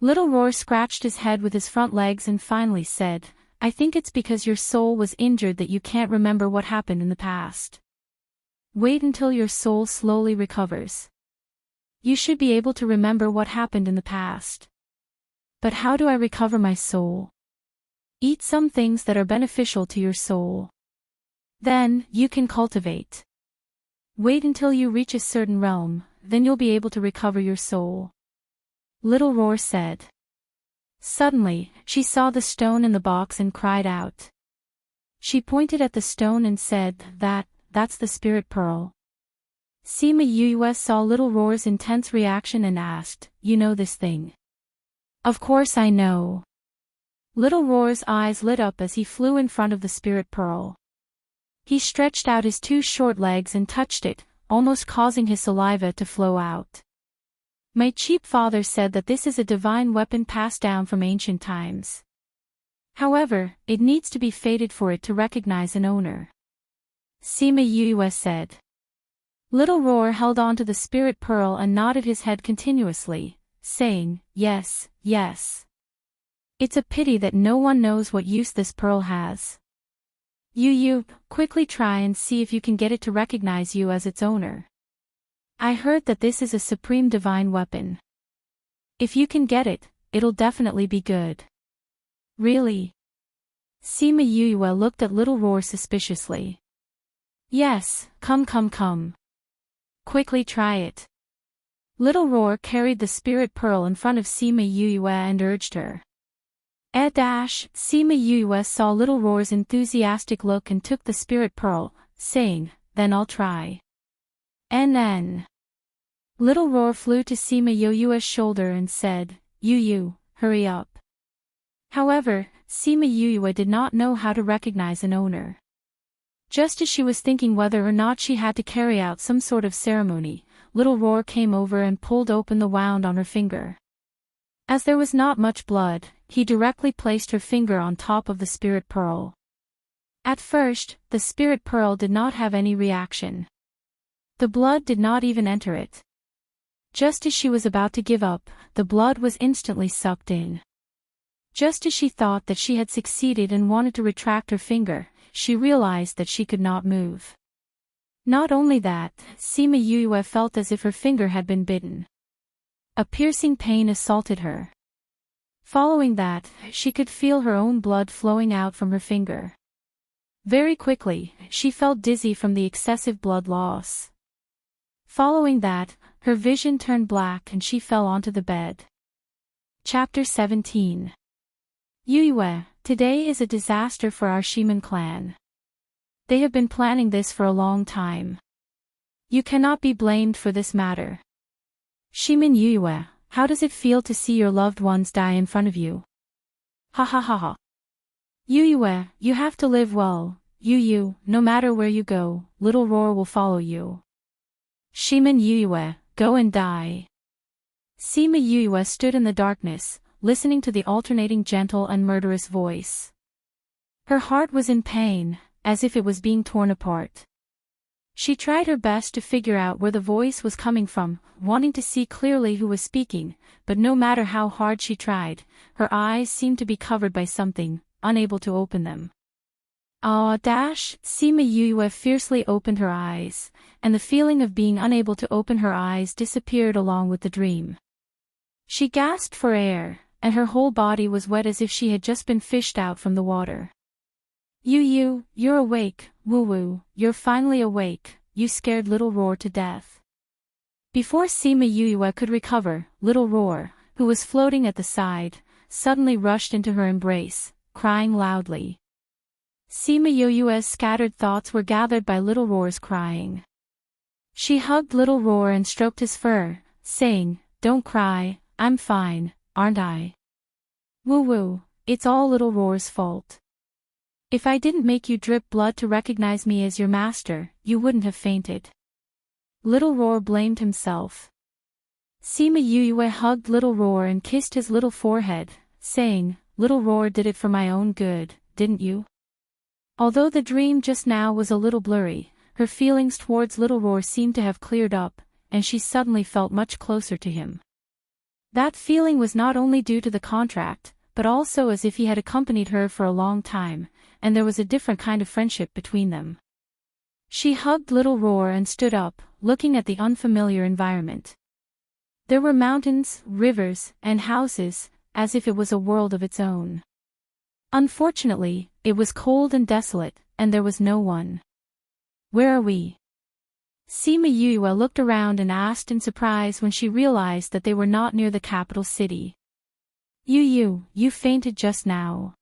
Little Roar scratched his head with his front legs and finally said, I think it's because your soul was injured that you can't remember what happened in the past. Wait until your soul slowly recovers. You should be able to remember what happened in the past. But how do I recover my soul? Eat some things that are beneficial to your soul. Then, you can cultivate. Wait until you reach a certain realm, then you'll be able to recover your soul. Little Roar said. Suddenly, she saw the stone in the box and cried out. She pointed at the stone and said, That's the spirit pearl. Sima Yue saw Little Roar's intense reaction and asked, You know this thing? Of course I know. Little Roar's eyes lit up as he flew in front of the spirit pearl. He stretched out his two short legs and touched it, almost causing his saliva to flow out. My cheap father said that this is a divine weapon passed down from ancient times. However, it needs to be fated for it to recognize an owner. Sima Yue said. Little Roar held on to the spirit pearl and nodded his head continuously, saying, Yes, yes. It's a pity that no one knows what use this pearl has. Yu, quickly try and see if you can get it to recognize you as its owner. I heard that this is a supreme divine weapon. If you can get it, it'll definitely be good. Really? Sima Yue looked at Little Roar suspiciously. Yes, come. Quickly try it. Little Roar carried the spirit pearl in front of Sima Yue and urged her. Sima Yue saw Little Roar's enthusiastic look and took the spirit pearl, saying, Then I'll try. NN. Little Roar flew to Sima Yue's shoulder and said, Yu, hurry up. However, Sima Yue did not know how to recognize an owner. Just as she was thinking whether or not she had to carry out some sort of ceremony, Little Roar came over and pulled open the wound on her finger. As there was not much blood, he directly placed her finger on top of the spirit pearl. At first, the spirit pearl did not have any reaction. The blood did not even enter it. Just as she was about to give up, the blood was instantly sucked in. Just as she thought that she had succeeded and wanted to retract her finger, she realized that she could not move. Not only that, Sima Yue felt as if her finger had been bitten. A piercing pain assaulted her. Following that, she could feel her own blood flowing out from her finger. Very quickly, she felt dizzy from the excessive blood loss. Following that, her vision turned black and she fell onto the bed. Chapter 17. Yue, today is a disaster for our Shiman clan. They have been planning this for a long time. You cannot be blamed for this matter. Shiman Yue, how does it feel to see your loved ones die in front of you? Ha ha ha ha. Yue, you have to live well. Yu, no matter where you go, Little Roar will follow you. Shiman Yue, go and die. Sima Yue stood in the darkness, listening to the alternating gentle and murderous voice. Her heart was in pain, as if it was being torn apart. She tried her best to figure out where the voice was coming from, wanting to see clearly who was speaking, but no matter how hard she tried, her eyes seemed to be covered by something, unable to open them. Sima Yue fiercely opened her eyes, and the feeling of being unable to open her eyes disappeared along with the dream. She gasped for air, and her whole body was wet as if she had just been fished out from the water. Yu, you're awake, Woo, you're finally awake, you scared Little Roar to death. Before Sima Yuyue could recover, Little Roar, who was floating at the side, suddenly rushed into her embrace, crying loudly. Sima Yuyue's scattered thoughts were gathered by Little Roar's crying. She hugged Little Roar and stroked his fur, saying, "Don't cry, I'm fine, aren't I? Woo-woo, it's all Little Roar's fault. If I didn't make you drip blood to recognize me as your master, you wouldn't have fainted." Little Roar blamed himself. Sima Yuyue hugged Little Roar and kissed his little forehead, saying, "Little Roar did it for my own good, didn't you?" Although the dream just now was a little blurry, her feelings towards Little Roar seemed to have cleared up, and she suddenly felt much closer to him. That feeling was not only due to the contract, but also as if he had accompanied her for a long time, and there was a different kind of friendship between them. She hugged Little Roar and stood up, looking at the unfamiliar environment. There were mountains, rivers, and houses, as if it was a world of its own. Unfortunately, it was cold and desolate, and there was no one. "Where are we?" Sima Yuyue looked around and asked in surprise when she realized that they were not near the capital city. You fainted just now.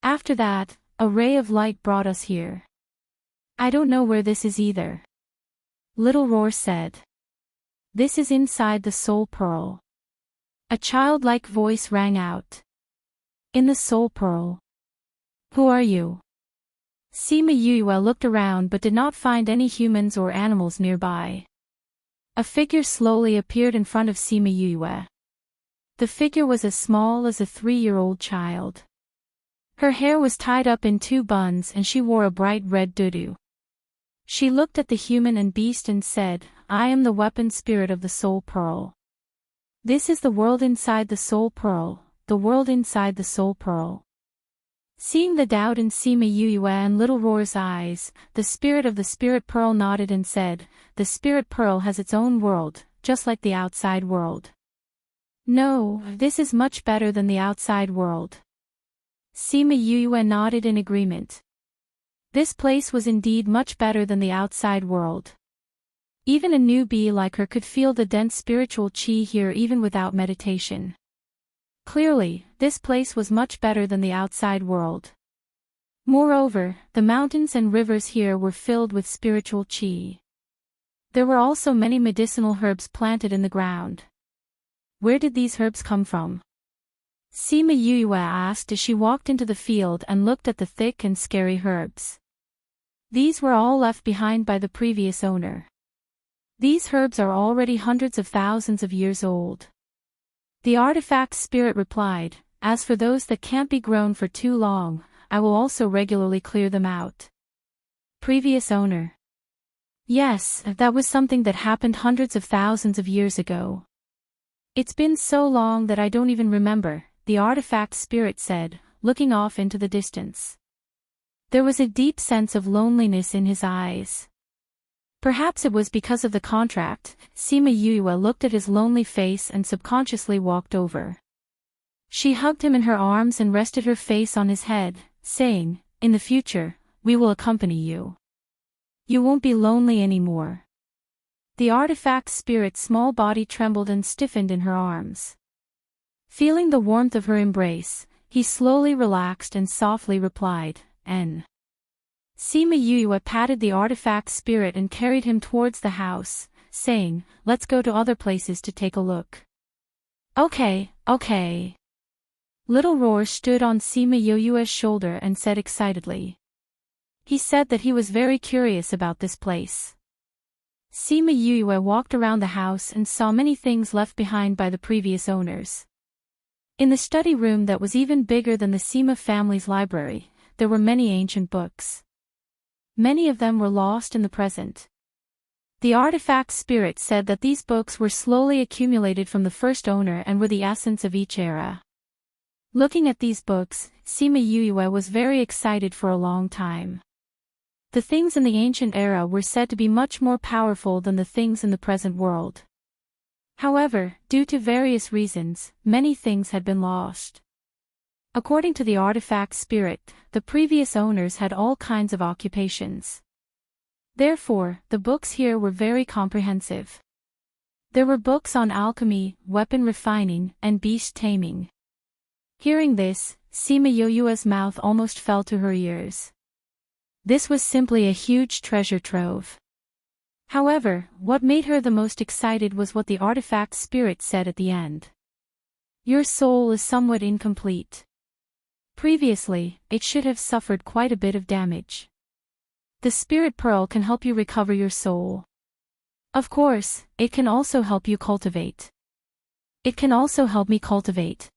After that, a ray of light brought us here. I don't know where this is either. Little Roar said. This is inside the Soul Pearl. A childlike voice rang out. In the Soul Pearl. Who are you? Sima Yuyue looked around but did not find any humans or animals nearby. A figure slowly appeared in front of Sima Yuyue. The figure was as small as a 3-year-old child. Her hair was tied up in 2 buns and she wore a bright red dudu. She looked at the human and beast and said, I am the weapon spirit of the Soul Pearl. This is the world inside the Soul Pearl, the world inside the Soul Pearl. Seeing the doubt in Sima Yuyue and Little Roar's eyes, the spirit of the Spirit Pearl nodded and said, the Spirit Pearl has its own world, just like the outside world. No, this is much better than the outside world. Sima Yuyue nodded in agreement. This place was indeed much better than the outside world. Even a newbie like her could feel the dense spiritual chi here even without meditation. Clearly, this place was much better than the outside world. Moreover, the mountains and rivers here were filled with spiritual chi. There were also many medicinal herbs planted in the ground. Where did these herbs come from? Sima Yuyue asked as she walked into the field and looked at the thick and scary herbs. These were all left behind by the previous owner. These herbs are already hundreds of thousands of years old. The artifact spirit replied, as for those that can't be grown for too long, I will also regularly clear them out. Previous owner. Yes, that was something that happened hundreds of thousands of years ago. It's been so long that I don't even remember, the artifact spirit said, looking off into the distance. There was a deep sense of loneliness in his eyes. Perhaps it was because of the contract. Sima Yuyue looked at his lonely face and subconsciously walked over. She hugged him in her arms and rested her face on his head, saying, in the future, we will accompany you. You won't be lonely anymore. The artifact spirit's small body trembled and stiffened in her arms. Feeling the warmth of her embrace, he slowly relaxed and softly replied, N. Sima Yuyue patted the artifact spirit and carried him towards the house, saying, let's go to other places to take a look. Okay. Little Roar stood on Sima Yuyue's shoulder and said excitedly. He said that he was very curious about this place. Sima Yuyue walked around the house and saw many things left behind by the previous owners. In the study room that was even bigger than the Sima family's library, there were many ancient books. Many of them were lost in the present. The artifact spirit said that these books were slowly accumulated from the first owner and were the essence of each era. Looking at these books, Sima Yuyue was very excited for a long time. The things in the ancient era were said to be much more powerful than the things in the present world. However, due to various reasons, many things had been lost. According to the artifact spirit, the previous owners had all kinds of occupations. Therefore, the books here were very comprehensive. There were books on alchemy, weapon refining, and beast taming. Hearing this, Sima Yoyua's mouth almost fell to her ears. This was simply a huge treasure trove. However, what made her the most excited was what the artifact spirit said at the end. Your soul is somewhat incomplete. Previously, it should have suffered quite a bit of damage. The spirit pearl can help you recover your soul. Of course, it can also help you cultivate. It can also help me cultivate.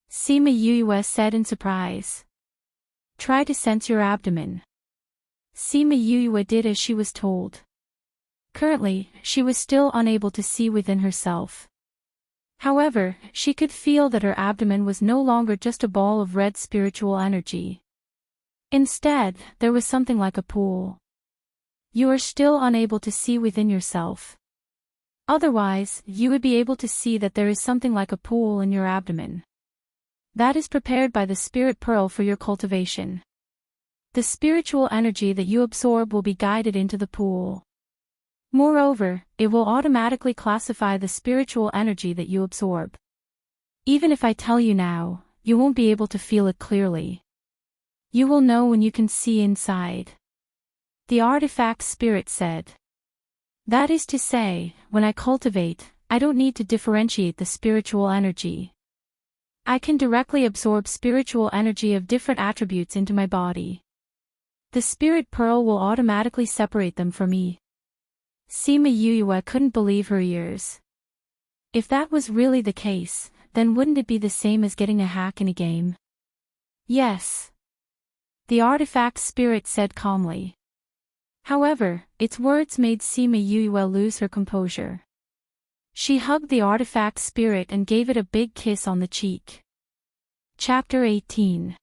Sima Yuyue said in surprise. Try to sense your abdomen. Sima Yuyue did as she was told. Currently, she was still unable to see within herself. However, she could feel that her abdomen was no longer just a ball of red spiritual energy. Instead, there was something like a pool. You are still unable to see within yourself. Otherwise, you would be able to see that there is something like a pool in your abdomen. That is prepared by the spirit pearl for your cultivation. The spiritual energy that you absorb will be guided into the pool. Moreover, it will automatically classify the spiritual energy that you absorb. Even if I tell you now, you won't be able to feel it clearly. You will know when you can see inside. The artifact spirit said. That is to say, when I cultivate, I don't need to differentiate the spiritual energy. I can directly absorb spiritual energy of different attributes into my body. The spirit pearl will automatically separate them for me. Sima Yuyue couldn't believe her ears. If that was really the case, then wouldn't it be the same as getting a hack in a game? Yes. The artifact spirit said calmly. However, its words made Sima Yuyue lose her composure. She hugged the artifact spirit and gave it a big kiss on the cheek. Chapter 18.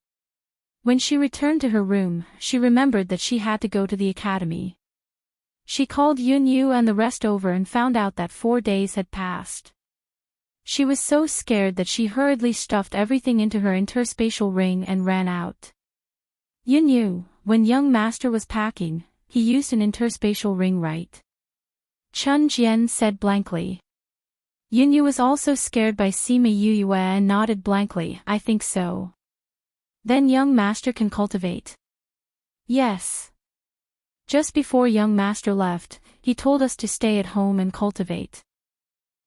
When she returned to her room, she remembered that she had to go to the academy. She called Yunyu and the rest over and found out that 4 days had passed. She was so scared that she hurriedly stuffed everything into her interspatial ring and ran out. Yunyu, when young master was packing, he used an interspatial ring, right? Chun Jian said blankly. Yunyu was also scared by Sima Yuyue and nodded blankly. I think so. Then young master can cultivate. Yes. Just before young master left, he told us to stay at home and cultivate.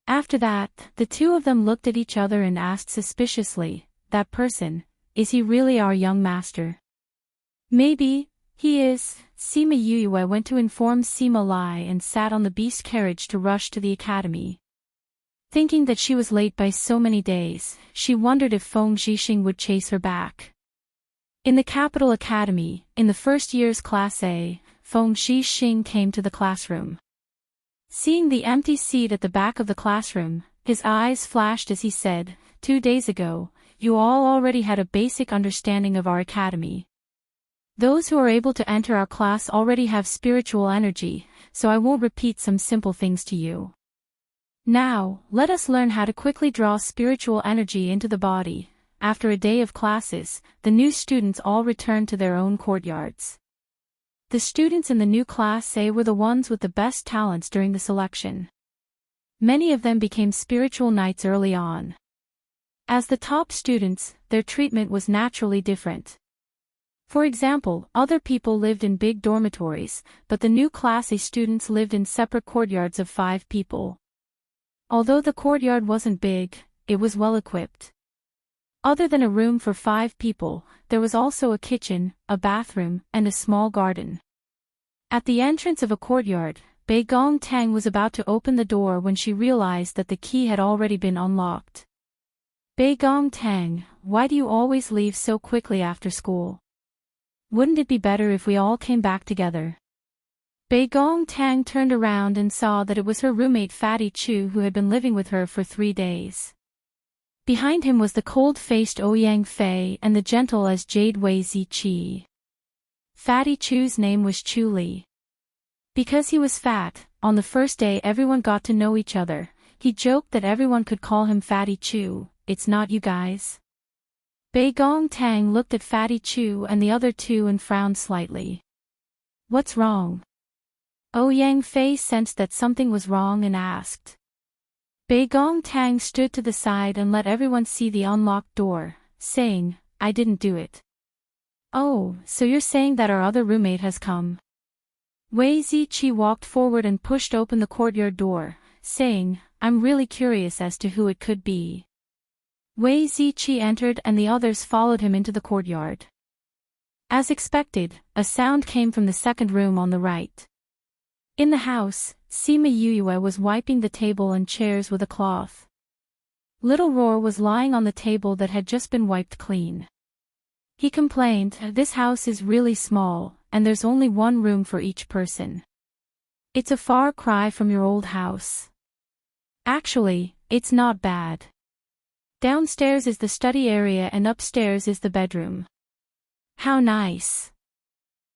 After that, the two of them looked at each other and asked suspiciously, that person, is he really our young master? Maybe, he is. Sima Yuyue went to inform Sima Lai and sat on the beast carriage to rush to the academy. Thinking that she was late by so many days, she wondered if Feng Zhixing would chase her back. In the capital academy, in the first year's class A, Feng Zhixing came to the classroom. Seeing the empty seat at the back of the classroom, his eyes flashed as he said, 2 days ago, you all already had a basic understanding of our academy. Those who are able to enter our class already have spiritual energy, so I won't repeat some simple things to you. Now, let us learn how to quickly draw spiritual energy into the body. After a day of classes, the new students all returned to their own courtyards. The students in the new Class A were the ones with the best talents during the selection. Many of them became spiritual knights early on. As the top students, their treatment was naturally different. For example, other people lived in big dormitories, but the new Class A students lived in separate courtyards of 5 people. Although the courtyard wasn't big, it was well equipped. Other than a room for 5 people, there was also a kitchen, a bathroom, and a small garden. At the entrance of a courtyard, Bei Gong Tang was about to open the door when she realized that the key had already been unlocked. Bei Gong Tang, why do you always leave so quickly after school? Wouldn't it be better if we all came back together? Bei Gong Tang turned around and saw that it was her roommate Fatty Chu who had been living with her for 3 days. Behind him was the cold-faced Ouyang Fei and the gentle as Jade Wei Ziqi. Fatty Chu's name was Chu Li. Because he was fat, on the first day everyone got to know each other. He joked that everyone could call him Fatty Chu. It's not you guys. Bei Gong Tang looked at Fatty Chu and the other 2 and frowned slightly. What's wrong? Ouyang Fei sensed that something was wrong and asked. Bei Gong Tang stood to the side and let everyone see the unlocked door, saying, I didn't do it. Oh, so you're saying that our other roommate has come? Wei Ziqi walked forward and pushed open the courtyard door, saying, I'm really curious as to who it could be. Wei Ziqi entered and the others followed him into the courtyard. As expected, a sound came from the second room on the right. In the house, Sima Yuyue was wiping the table and chairs with a cloth. Little Roar was lying on the table that had just been wiped clean. He complained, this house is really small, and there's only one room for each person. It's a far cry from your old house. Actually, it's not bad. Downstairs is the study area and upstairs is the bedroom. How nice.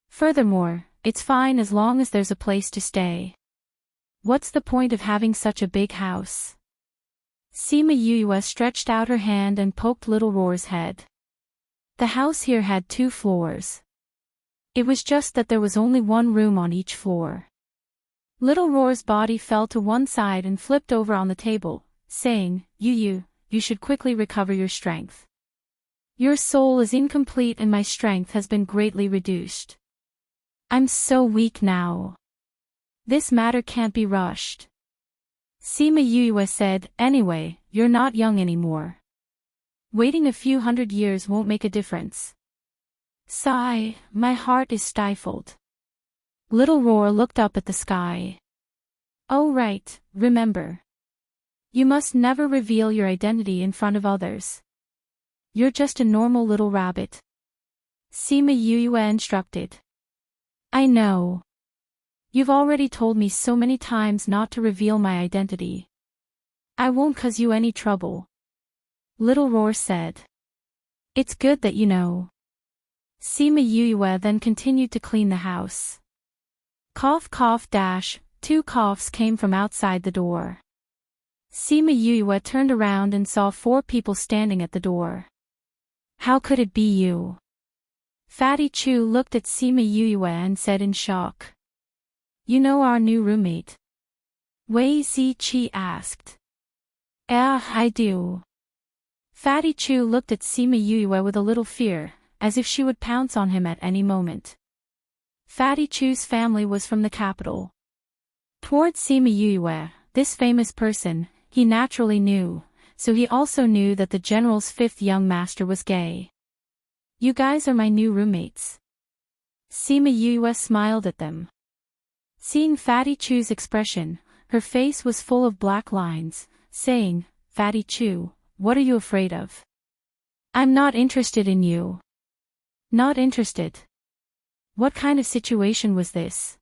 Furthermore, it's fine as long as there's a place to stay. What's the point of having such a big house? Sima Yuyue stretched out her hand and poked Little Roar's head. The house here had 2 floors. It was just that there was only one room on each floor. Little Roar's body fell to one side and flipped over on the table, saying, you should quickly recover your strength. Your soul is incomplete and my strength has been greatly reduced. I'm so weak now. This matter can't be rushed. Sima Yuyue said, anyway, you're not young anymore. Waiting a few hundred years won't make a difference. Sigh, my heart is stifled. Little Roar looked up at the sky. Oh right, remember. You must never reveal your identity in front of others. You're just a normal little rabbit. Sima Yuyue instructed. I know. You've already told me so many times not to reveal my identity. I won't cause you any trouble. Little Roar said. It's good that you know. Sima Yuyue then continued to clean the house. Cough cough dash, 2 coughs came from outside the door. Sima Yuyue turned around and saw 4 people standing at the door. How could it be you? Fatty Chu looked at Sima Yuyue and said in shock. You know our new roommate? Wei Ziqi asked. I do. Fatty Chu looked at Sima Yuyue with a little fear, as if she would pounce on him at any moment. Fatty Chu's family was from the capital. Towards Sima Yuyue, this famous person, he naturally knew, so he also knew that the general's 5th young master was gay. You guys are my new roommates. Sima Yuyue smiled at them. Seeing Fatty Chu's expression, her face was full of black lines, saying, Fatty Chu, what are you afraid of? I'm not interested in you. Not interested. What kind of situation was this?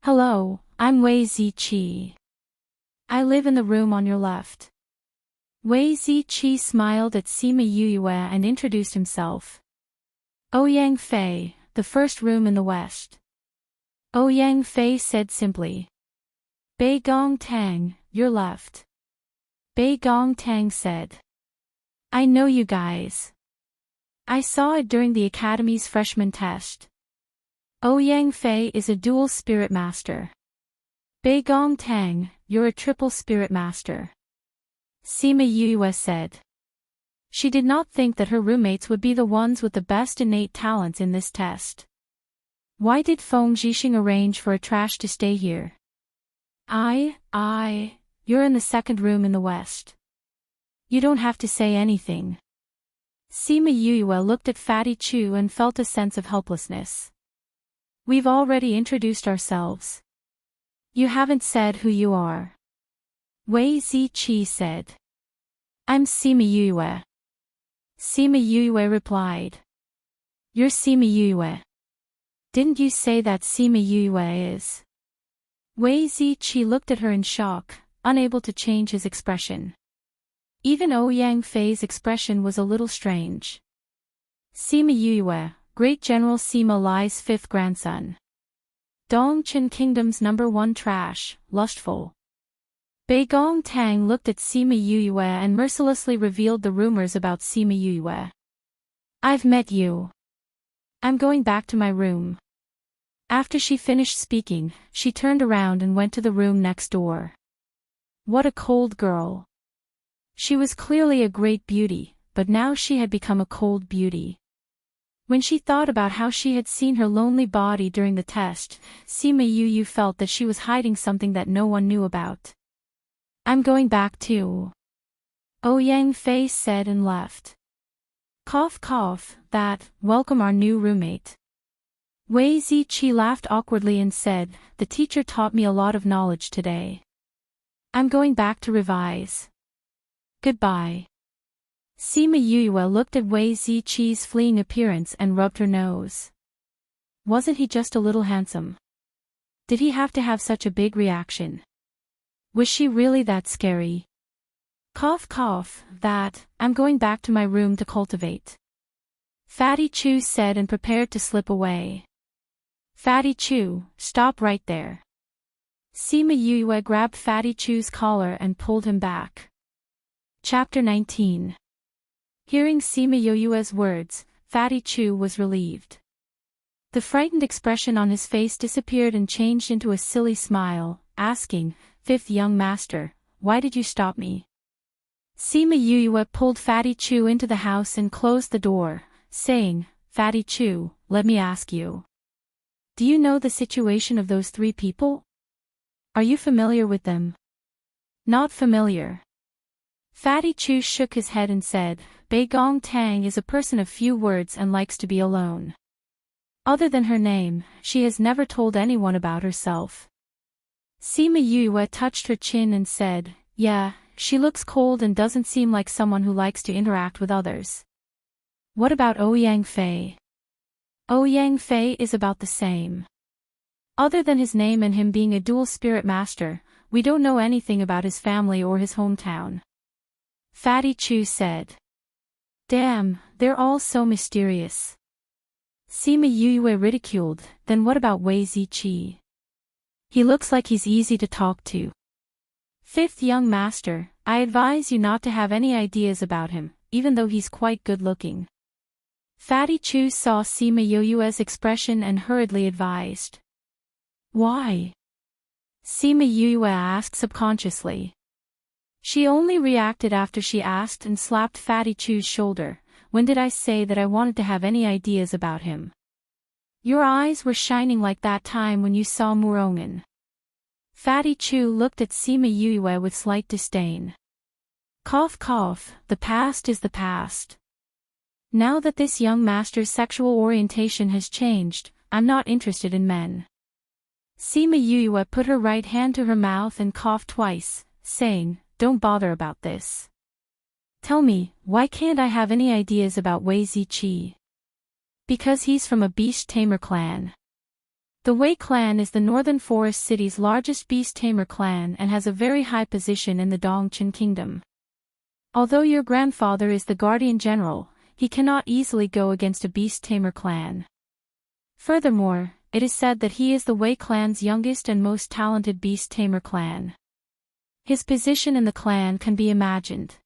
Hello, I'm Wei Ziqi. I live in the room on your left. Wei Ziqi smiled at Sima Yuyue and introduced himself. Ouyang Fei, the first room in the west. Ouyang Fei said simply. Bei Gong Tang, your left. Bei Gong Tang said. I know you guys. I saw it during the Academy's freshman test. Ouyang Fei is a dual spirit master. Bei Gong Tang, you're a triple spirit master. Sima Yuyue said. She did not think that her roommates would be the ones with the best innate talents in this test. Why did Feng Zhixing arrange for a trash to stay here? You're in the second room in the west. You don't have to say anything. Sima Yuyue looked at Fatty Chu and felt a sense of helplessness. We've already introduced ourselves. You haven't said who you are. Wei Ziqi said. I'm Sima Yuyue. Sima Yuyue replied. You're Sima Yuyue. Didn't you say that Sima Yuyue is? Wei Ziqi looked at her in shock, unable to change his expression. Even Ouyang Fei's expression was a little strange. Sima Yuyue, Great General Sima Lai's 5th grandson. Dongchen Kingdom's #1 trash, lustful. Bei Gong Tang looked at Sima Yuyue and mercilessly revealed the rumors about Sima Yuyue. I've met you. I'm going back to my room. After she finished speaking, she turned around and went to the room next door. What a cold girl. She was clearly a great beauty, but now she had become a cold beauty. When she thought about how she had seen her lonely body during the test, Sima Yu felt that she was hiding something that no one knew about. I'm going back too. Ouyang Fei said and left. Cough cough, welcome our new roommate. Wei Ziqi laughed awkwardly and said, the teacher taught me a lot of knowledge today. I'm going back to revise. Goodbye. Sima Yue looked at Wei Ziqi's fleeing appearance and rubbed her nose. Wasn't he just a little handsome? Did he have to have such a big reaction? Was she really that scary? Cough cough, I'm going back to my room to cultivate. Fatty Chu said and prepared to slip away. Fatty Chu, stop right there. Sima Yue grabbed Fatty Chu's collar and pulled him back. Chapter 19. Hearing Sima Yue's words, Fatty Chu was relieved. The frightened expression on his face disappeared and changed into a silly smile, asking, Fifth young master, why did you stop me? Sima Yue pulled Fatty Chu into the house and closed the door, saying, Fatty Chu, let me ask you. Do you know the situation of those three people? Are you familiar with them? Not familiar. Fatty Chu shook his head and said, Bei Gong Tang is a person of few words and likes to be alone. Other than her name, she has never told anyone about herself. Sima Yue touched her chin and said, Yeah, she looks cold and doesn't seem like someone who likes to interact with others. What about Ouyang Fei? Ouyang Fei is about the same. Other than his name and him being a dual spirit master, we don't know anything about his family or his hometown. Fatty Chu said. Damn, they're all so mysterious. Sima Yue ridiculed, then what about Wei Ziqi? He looks like he's easy to talk to. Fifth young master, I advise you not to have any ideas about him, even though he's quite good looking. Fatty Chu saw Sima Yue's expression and hurriedly advised. Why? Sima Yue asked subconsciously. She only reacted after she asked and slapped Fatty Chu's shoulder. When did I say that I wanted to have any ideas about him? Your eyes were shining like that time when you saw Murongan. Fatty Chu looked at Sima Yue with slight disdain. Cough cough, the past is the past. Now that this young master's sexual orientation has changed, I'm not interested in men. Sima Yue put her right hand to her mouth and coughed twice, saying, Don't bother about this. Tell me, why can't I have any ideas about Wei Ziqi? Because he's from a beast tamer clan. The Wei clan is the northern forest city's largest beast tamer clan and has a very high position in the Dongchen kingdom. Although your grandfather is the guardian general, he cannot easily go against a beast tamer clan. Furthermore, it is said that he is the Wei clan's youngest and most talented beast tamer clan. His position in the clan can be imagined.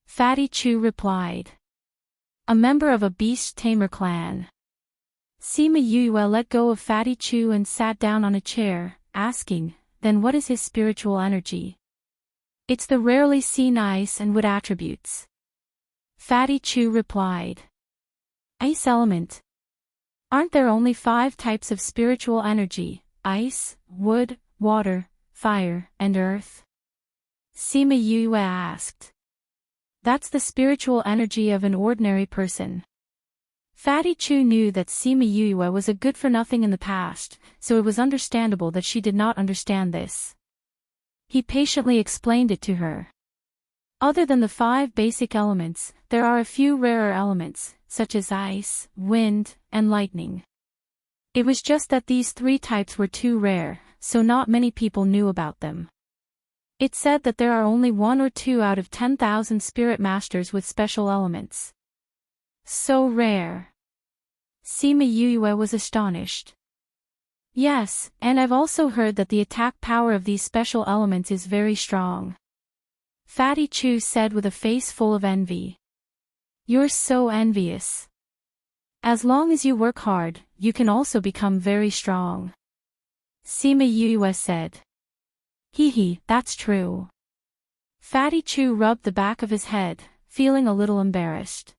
Fatty Chu replied. A member of a beast tamer clan. Sima Yue let go of Fatty Chu and sat down on a chair, asking, Then what is his spiritual energy? It's the rarely seen ice and wood attributes. Fatty Chu replied. Ice element. Aren't there only 5 types of spiritual energy, ice, wood, water, fire, and earth? Sima Yue asked. That's the spiritual energy of an ordinary person. Fatty Chu knew that Sima Yue was a good-for-nothing in the past, so it was understandable that she did not understand this. He patiently explained it to her. Other than the 5 basic elements, there are a few rarer elements, such as ice, wind, and lightning. It was just that these 3 types were too rare, so not many people knew about them. It said that there are only 1 or 2 out of 10,000 spirit masters with special elements. So rare. Sima Yue was astonished. Yes, and I've also heard that the attack power of these special elements is very strong. Fatty Chu said with a face full of envy. You're so envious. As long as you work hard, you can also become very strong. Sima Yue said. Hee, that's true. Fatty Chu rubbed the back of his head, feeling a little embarrassed.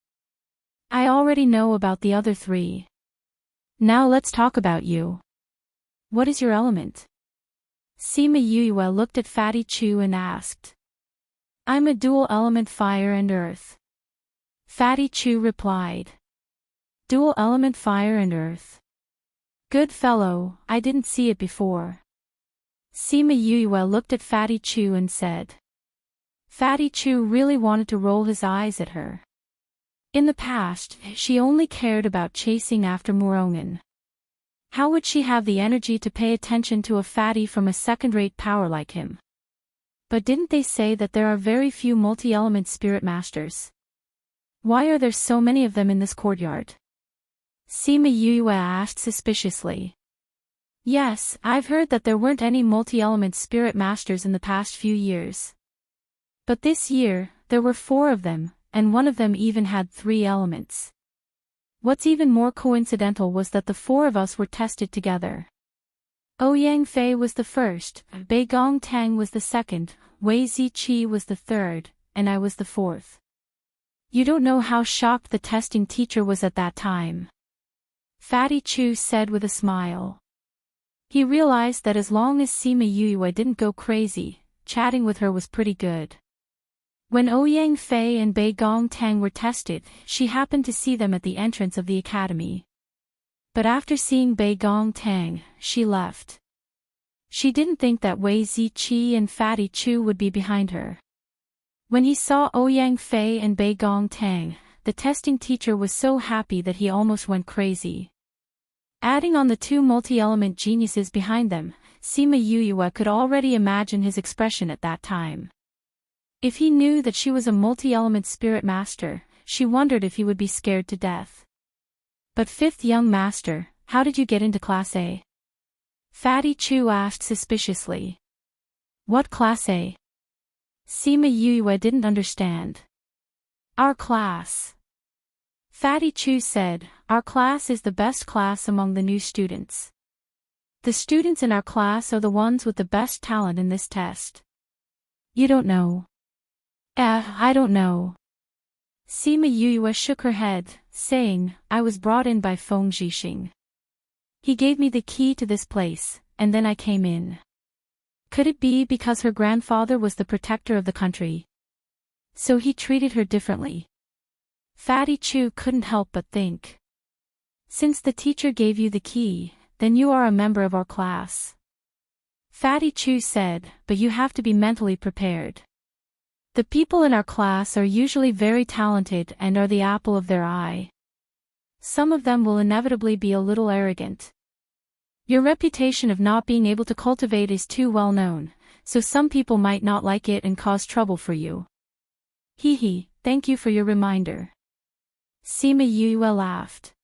I already know about the other three. Now let's talk about you. What is your element? Sima Yue looked at Fatty Chu and asked. I'm a dual element fire and earth. Fatty Chu replied. Dual element fire and earth. Good fellow, I didn't see it before. Sima Yue looked at Fatty Chu and said. Fatty Chu really wanted to roll his eyes at her. In the past, she only cared about chasing after Murongan. How would she have the energy to pay attention to a fatty from a second-rate power like him? But didn't they say that there are very few multi-element spirit masters? Why are there so many of them in this courtyard? Sima Yue asked suspiciously. Yes, I've heard that there weren't any multi-element spirit masters in the past few years. But this year, there were 4 of them, and one of them even had 3 elements. What's even more coincidental was that the 4 of us were tested together. Ouyang Fei was the first, Bei Gong Tang was the second, Wei Ziqi was the third, and I was the 4th. You don't know how shocked the testing teacher was at that time. Fatty Chu said with a smile. He realized that as long as Sima Yue didn't go crazy, chatting with her was pretty good. When Ouyang Fei and Bei Gong Tang were tested, she happened to see them at the entrance of the academy. But after seeing Bei Gong Tang, she left. She didn't think that Wei Ziqi and Fatty Chu would be behind her. When he saw Ouyang Fei and Bei Gong Tang, the testing teacher was so happy that he almost went crazy. Adding on the 2 multi-element geniuses behind them, Sima Yue could already imagine his expression at that time. If he knew that she was a multi-element spirit master, she wondered if he would be scared to death. But 5th young master, how did you get into Class A? Fatty Chu asked suspiciously. What Class A? Sima Yue didn't understand. Our class. Fatty Chu said, our class is the best class among the new students. The students in our class are the ones with the best talent in this test. You don't know. I don't know. Sima Yue shook her head, saying, I was brought in by Feng Zhixing. He gave me the key to this place, and then I came in. Could it be because her grandfather was the protector of the country? So he treated her differently. Fatty Chu couldn't help but think. Since the teacher gave you the key, then you are a member of our class. Fatty Chu said, but you have to be mentally prepared. The people in our class are usually very talented and are the apple of their eye. Some of them will inevitably be a little arrogant. Your reputation of not being able to cultivate is too well known, so some people might not like it and cause trouble for you. Hee, thank you for your reminder. Sima Yue laughed.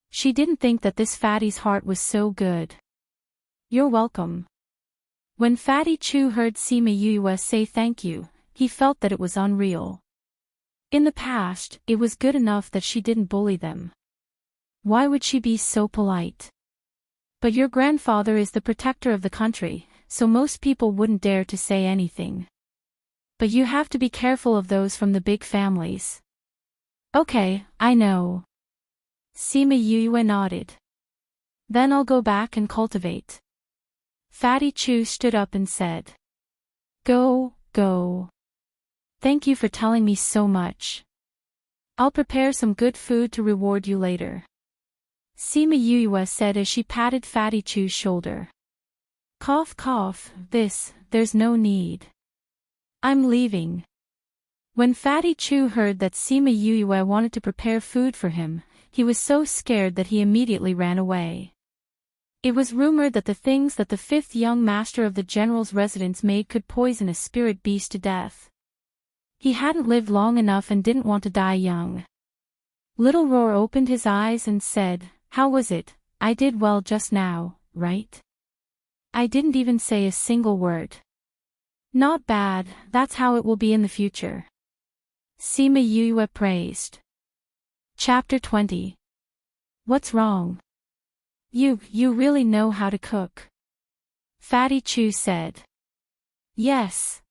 She didn't think that this fatty's heart was so good. You're welcome. When Fatty Chu heard Sima Yue say thank you, he felt that it was unreal. In the past, it was good enough that she didn't bully them. Why would she be so polite? But your grandfather is the protector of the country, so most people wouldn't dare to say anything. But you have to be careful of those from the big families. Okay, I know. Sima Yue nodded. Then I'll go back and cultivate. Fatty Chu stood up and said. Go. Thank you for telling me so much. I'll prepare some good food to reward you later. Sima Yue said as she patted Fatty Chu's shoulder. Cough, there's no need. I'm leaving. When Fatty Chu heard that Sima Yue wanted to prepare food for him, he was so scared that he immediately ran away. It was rumored that the things that the 5th young master of the general's residence made could poison a spirit beast to death. He hadn't lived long enough and didn't want to die young. Little Roar opened his eyes and said, How was it? I did well just now, right? I didn't even say a single word. Not bad, that's how it will be in the future. Sima Yue praised. Chapter 20. What's wrong? You really know how to cook. Fatty Chu said. Yes.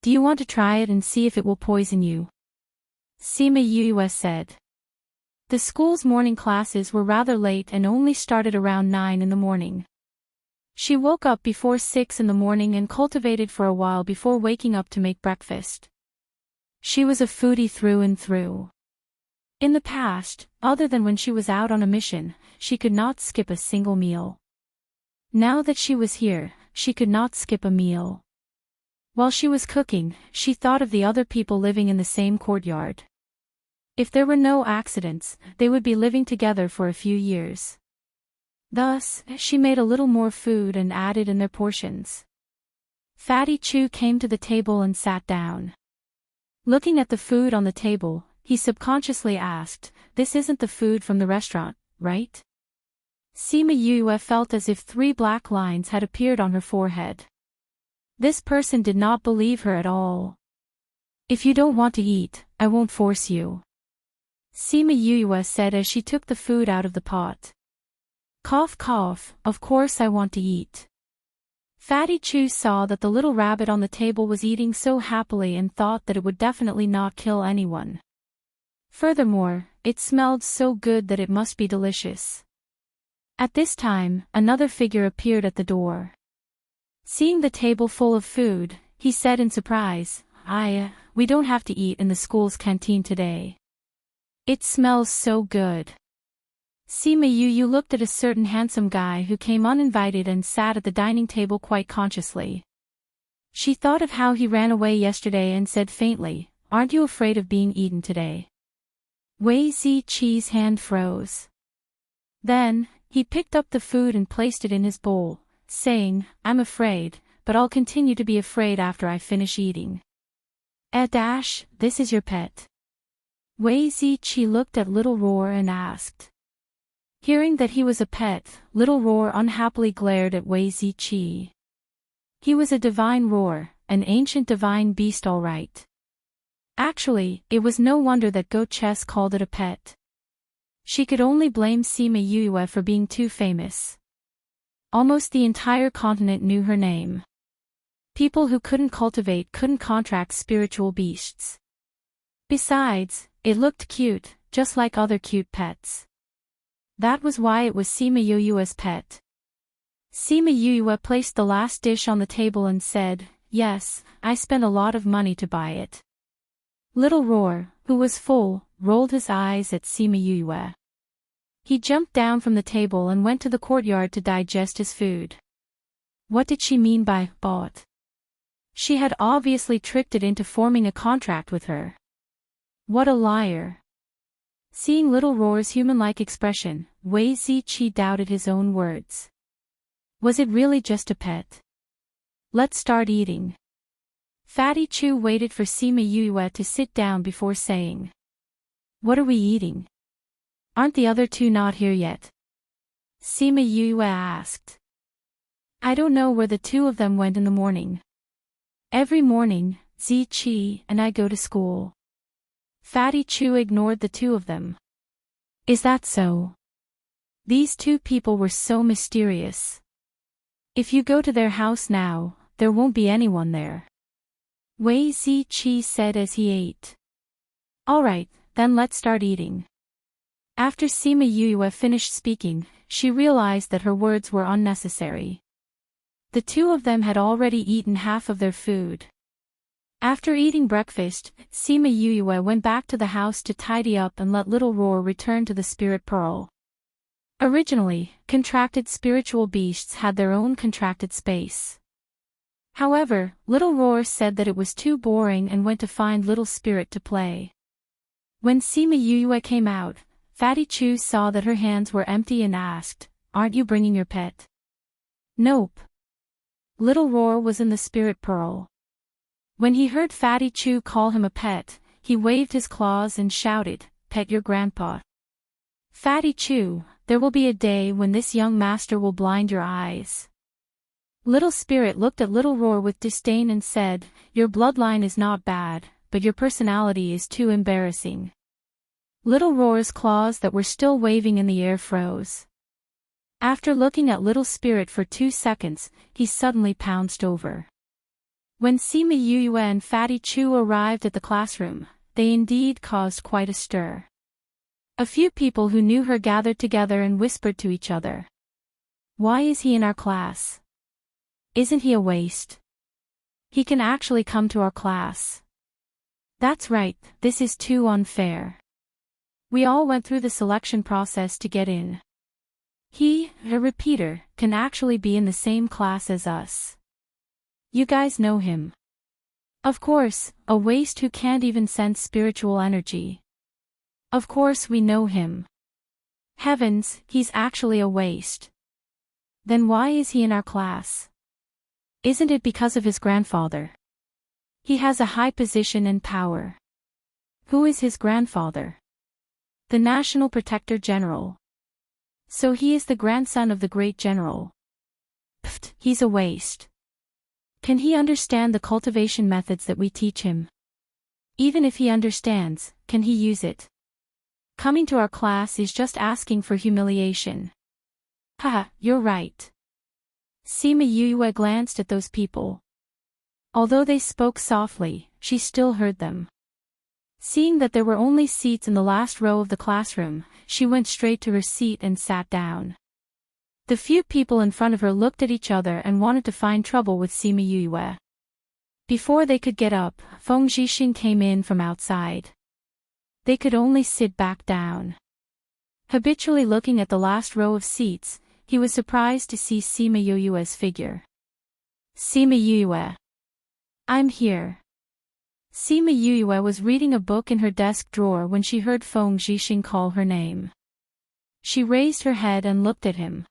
Do you want to try it and see if it will poison you? Sima Yue said. The school's morning classes were rather late and only started around 9 in the morning. She woke up before 6 in the morning and cultivated for a while before waking up to make breakfast. She was a foodie through and through. In the past, other than when she was out on a mission, she could not skip a single meal. Now that she was here, she could not skip a meal. While she was cooking, she thought of the other people living in the same courtyard. If there were no accidents, they would be living together for a few years. Thus, she made a little more food and added in their portions. Fatty Chu came to the table and sat down. Looking at the food on the table, he subconsciously asked, "This isn't the food from the restaurant, right?" Sima Yue felt as if 3 black lines had appeared on her forehead. This person did not believe her at all. "If you don't want to eat, I won't force you," Sima Yue said as she took the food out of the pot. Cough cough, of course I want to eat. Fatty Chu saw that the little rabbit on the table was eating so happily and thought that it would definitely not kill anyone. Furthermore, it smelled so good that it must be delicious. At this time, another figure appeared at the door. Seeing the table full of food, he said in surprise, We don't have to eat in the school's canteen today. It smells so good." Sima Yu looked at a certain handsome guy who came uninvited and sat at the dining table quite consciously. She thought of how he ran away yesterday and said faintly, "Aren't you afraid of being eaten today?" Wei Ziqi's hand froze. Then, he picked up the food and placed it in his bowl, saying, "I'm afraid, but I'll continue to be afraid after I finish eating." This is your pet. Wei Ziqi looked at Little Roar and asked. Hearing that he was a pet, Little Roar unhappily glared at Wei Ziqi. He was a divine roar, an ancient divine beast all right. Actually, it was no wonder that Goat Chess called it a pet. She could only blame Sima Yue for being too famous. Almost the entire continent knew her name. People who couldn't cultivate couldn't contract spiritual beasts. Besides, it looked cute, just like other cute pets. That was why it was Sima Yue's pet. Sima Yue placed the last dish on the table and said, "Yes, I spent a lot of money to buy it." Little Roar, who was full, rolled his eyes at Sima Yue. He jumped down from the table and went to the courtyard to digest his food. What did she mean by bought? She had obviously tricked it into forming a contract with her. What a liar. Seeing Little Roar's human-like expression, Wei Ziqi doubted his own words. Was it really just a pet? Let's start eating. Fatty Chu waited for Sima Yue to sit down before saying. What are we eating? Aren't the other two not here yet? Sima Yue asked. I don't know where the two of them went in the morning. Every morning, Ziqi and I go to school. Fatty Chu ignored the two of them. Is that so? These two people were so mysterious. If you go to their house now, there won't be anyone there. Wei Ziqi said as he ate. Alright, then let's start eating. After Sima Yue finished speaking, she realized that her words were unnecessary. The two of them had already eaten half of their food. After eating breakfast, Sima Yue went back to the house to tidy up and let Little Roar return to the Spirit Pearl. Originally, contracted spiritual beasts had their own contracted space. However, Little Roar said that it was too boring and went to find Little Spirit to play. When Sima Yue came out, Fatty Chu saw that her hands were empty and asked, Aren't you bringing your pet? Nope. Little Roar was in the Spirit Pearl. When he heard Fatty Chu call him a pet, he waved his claws and shouted, Pet your grandpa. Fatty Chu, there will be a day when this young master will blind your eyes. Little Spirit looked at Little Roar with disdain and said, Your bloodline is not bad, but your personality is too embarrassing. Little Roar's claws that were still waving in the air froze. After looking at Little Spirit for 2 seconds, he suddenly pounced over. When Sima Yue and Fatty Chu arrived at the classroom, they indeed caused quite a stir. A few people who knew her gathered together and whispered to each other. Why is he in our class? Isn't he a waste? He can actually come to our class. That's right, this is too unfair. We all went through the selection process to get in. He, a repeater, can actually be in the same class as us. You guys know him. Of course, a waste who can't even sense spiritual energy. Of course we know him. Heavens, he's actually a waste. Then why is he in our class? Isn't it because of his grandfather? He has a high position and power. Who is his grandfather? The National Protector General. So he is the grandson of the great general. Pfft, he's a waste. Can he understand the cultivation methods that we teach him? Even if he understands, can he use it? Coming to our class is just asking for humiliation. Haha, you're right. Sima Yue glanced at those people. Although they spoke softly, she still heard them. Seeing that there were only seats in the last row of the classroom, she went straight to her seat and sat down. The few people in front of her looked at each other and wanted to find trouble with Sima Yue. Before they could get up, Feng Zhixing came in from outside. They could only sit back down. Habitually looking at the last row of seats, he was surprised to see Sima Yue's figure. Sima Yue. I'm here. Sima Yue was reading a book in her desk drawer when she heard Feng Zhixing call her name. She raised her head and looked at him.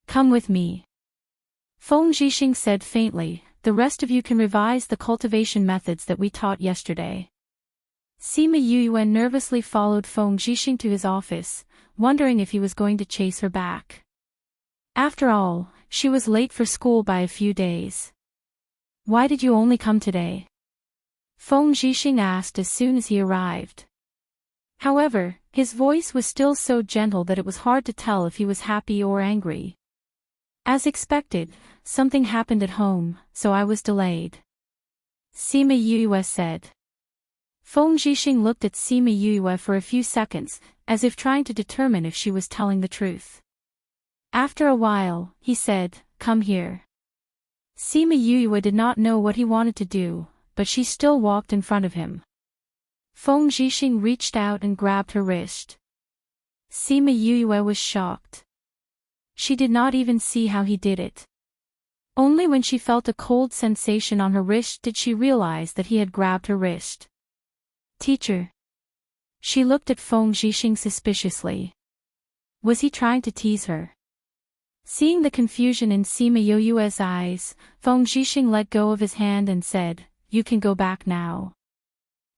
Come with me. Feng Zhixing said faintly, the rest of you can revise the cultivation methods that we taught yesterday. Sima Yue nervously followed Feng Zhixing to his office, wondering if he was going to chase her back. After all, she was late for school by a few days. Why did you only come today? Feng Zhixing asked as soon as he arrived. However, his voice was still so gentle that it was hard to tell if he was happy or angry. As expected, something happened at home, so I was delayed. Sima Yue said. Feng Zhixing looked at Sima Yue for a few seconds, as if trying to determine if she was telling the truth. After a while, he said, come here. Sima Yue did not know what he wanted to do, but she still walked in front of him. Feng Zhixing reached out and grabbed her wrist. Sima Yue was shocked. She did not even see how he did it. Only when she felt a cold sensation on her wrist did she realize that he had grabbed her wrist. Teacher. She looked at Feng Zhixing suspiciously. Was he trying to tease her? Seeing the confusion in Sima Yue's eyes, Feng Zhixing let go of his hand and said, you can go back now.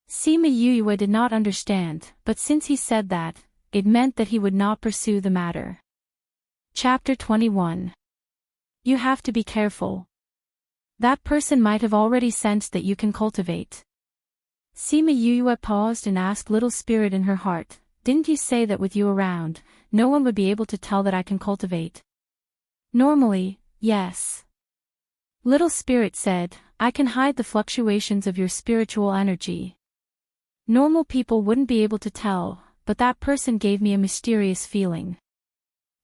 Sima Yue did not understand, but since he said that, it meant that he would not pursue the matter. Chapter 21. You have to be careful. That person might have already sensed that you can cultivate. Sima Yue paused and asked Little Spirit in her heart, didn't you say that with you around, no one would be able to tell that I can cultivate? Normally, yes. Little Spirit said, I can hide the fluctuations of your spiritual energy. Normal people wouldn't be able to tell, but that person gave me a mysterious feeling.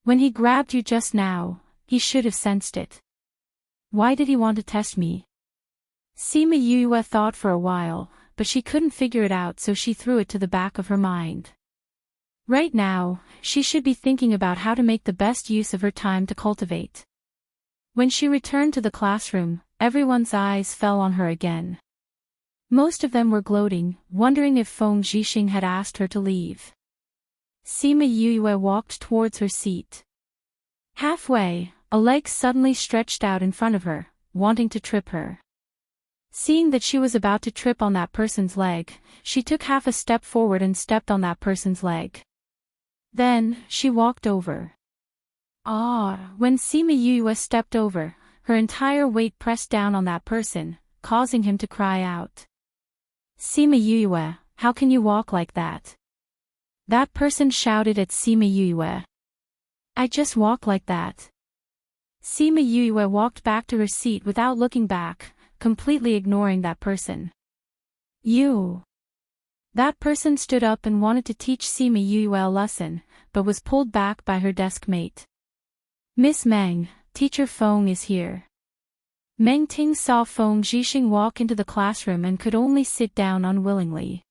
When he grabbed you just now, he should have sensed it. Why did he want to test me? Sima Yue thought for a while, but she couldn't figure it out, so she threw it to the back of her mind. Right now, she should be thinking about how to make the best use of her time to cultivate. When she returned to the classroom, everyone's eyes fell on her again. Most of them were gloating, wondering if Feng Zhixing had asked her to leave. Sima Yue walked towards her seat. Halfway, a leg suddenly stretched out in front of her, wanting to trip her. Seeing that she was about to trip on that person's leg, she took half a step forward and stepped on that person's leg. Then, she walked over. When Sima Yue stepped over, her entire weight pressed down on that person, causing him to cry out. Sima Yue, how can you walk like that? That person shouted at Sima Yue. I just walk like that. Sima Yue walked back to her seat without looking back, completely ignoring that person. You. That person stood up and wanted to teach Sima Yu a lesson, but was pulled back by her desk mate. Miss Meng, Teacher Feng is here. Meng Ting saw Feng Zhixing walk into the classroom and could only sit down unwillingly.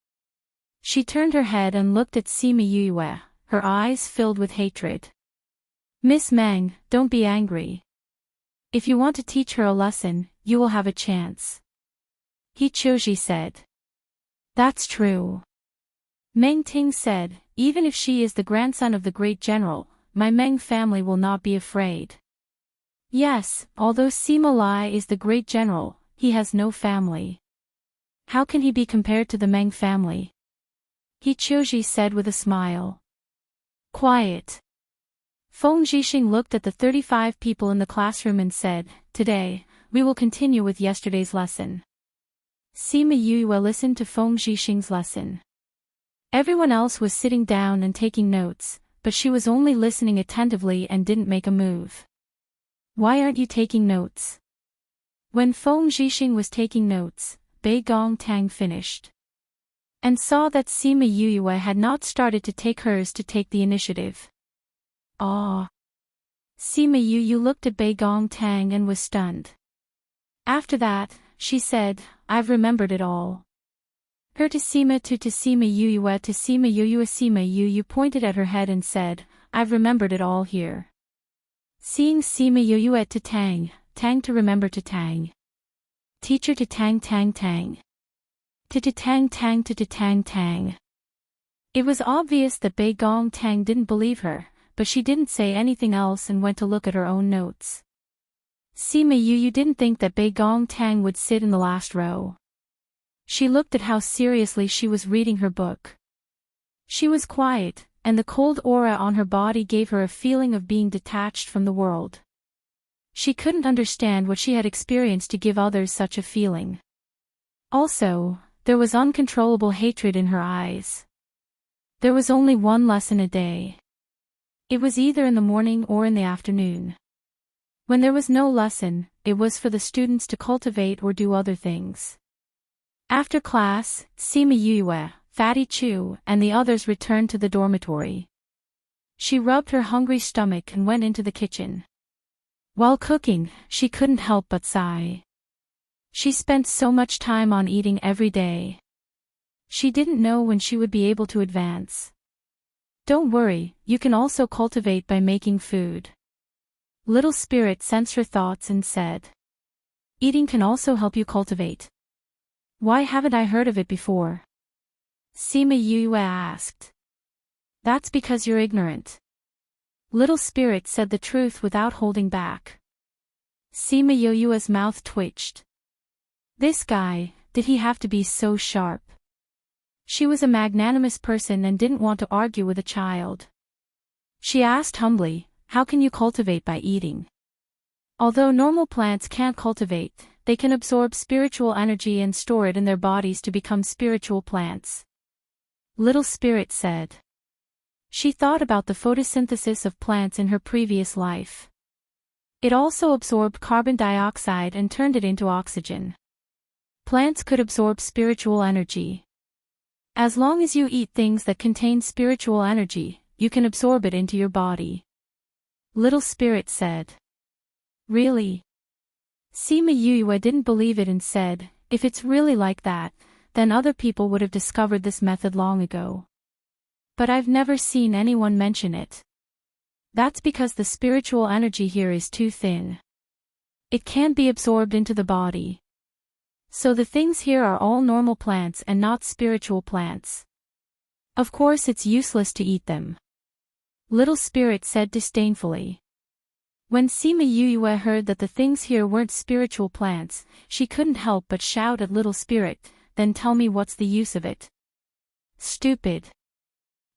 She turned her head and looked at Sima Yu, her eyes filled with hatred. Miss Meng, don't be angry. If you want to teach her a lesson, you will have a chance. He Choji said. That's true. Meng Ting said, even if she is the grandson of the great general, my Meng family will not be afraid. Yes, although Sima Lai is the great general, he has no family. How can he be compared to the Meng family? He Choji said with a smile. Quiet. Feng Zhixing looked at the 35 people in the classroom and said, today, we will continue with yesterday's lesson. Sima Yu listened to Feng Zhixing's lesson. Everyone else was sitting down and taking notes, but she was only listening attentively and didn't make a move. Why aren't you taking notes? When Feng Zhixing was taking notes, Bei Gong Tang finished. And saw that Sima Yu had not started to take hers to take the initiative. Ah. Sima Yu looked at Bei Gong Tang and was stunned. After that, she said, I've remembered it all. Her to Sima Yu to Sima Yu pointed at her head and said, I've remembered it all here. Seeing Sima Yu to Tang, Tang to remember to Tang. Teacher to Tang Tang Tang. To Tang Tang to Tang Tang. It was obvious that Bei Gong Tang didn't believe her, but she didn't say anything else and went to look at her own notes. Sima Yu didn't think that Bei Gong Tang would sit in the last row. She looked at how seriously she was reading her book. She was quiet, and the cold aura on her body gave her a feeling of being detached from the world. She couldn't understand what she had experienced to give others such a feeling. Also, there was uncontrollable hatred in her eyes. There was only one lesson a day. It was either in the morning or in the afternoon. When there was no lesson, it was for the students to cultivate or do other things. After class, Sima Yu, Fatty Chu, and the others returned to the dormitory. She rubbed her hungry stomach and went into the kitchen. While cooking, she couldn't help but sigh. She spent so much time on eating every day. She didn't know when she would be able to advance. Don't worry, you can also cultivate by making food. Little Spirit sensed her thoughts and said. Eating can also help you cultivate. Why haven't I heard of it before? Sima Yu asked. That's because you're ignorant. Little Spirit said the truth without holding back. Sima Yu's mouth twitched. This guy, did he have to be so sharp? She was a magnanimous person and didn't want to argue with a child. She asked humbly, how can you cultivate by eating? Although normal plants can't cultivate, they can absorb spiritual energy and store it in their bodies to become spiritual plants. Little Spirit said. She thought about the photosynthesis of plants in her previous life. It also absorbed carbon dioxide and turned it into oxygen. Plants could absorb spiritual energy. As long as you eat things that contain spiritual energy, you can absorb it into your body. Little Spirit said. Really? Sima Yu didn't believe it and said, if it's really like that, then other people would have discovered this method long ago. But I've never seen anyone mention it. That's because the spiritual energy here is too thin. It can't be absorbed into the body. So the things here are all normal plants and not spiritual plants. Of course it's useless to eat them. Little Spirit said disdainfully. When Sima Yu heard that the things here weren't spiritual plants, she couldn't help but shout at Little Spirit, then tell me what's the use of it. Stupid.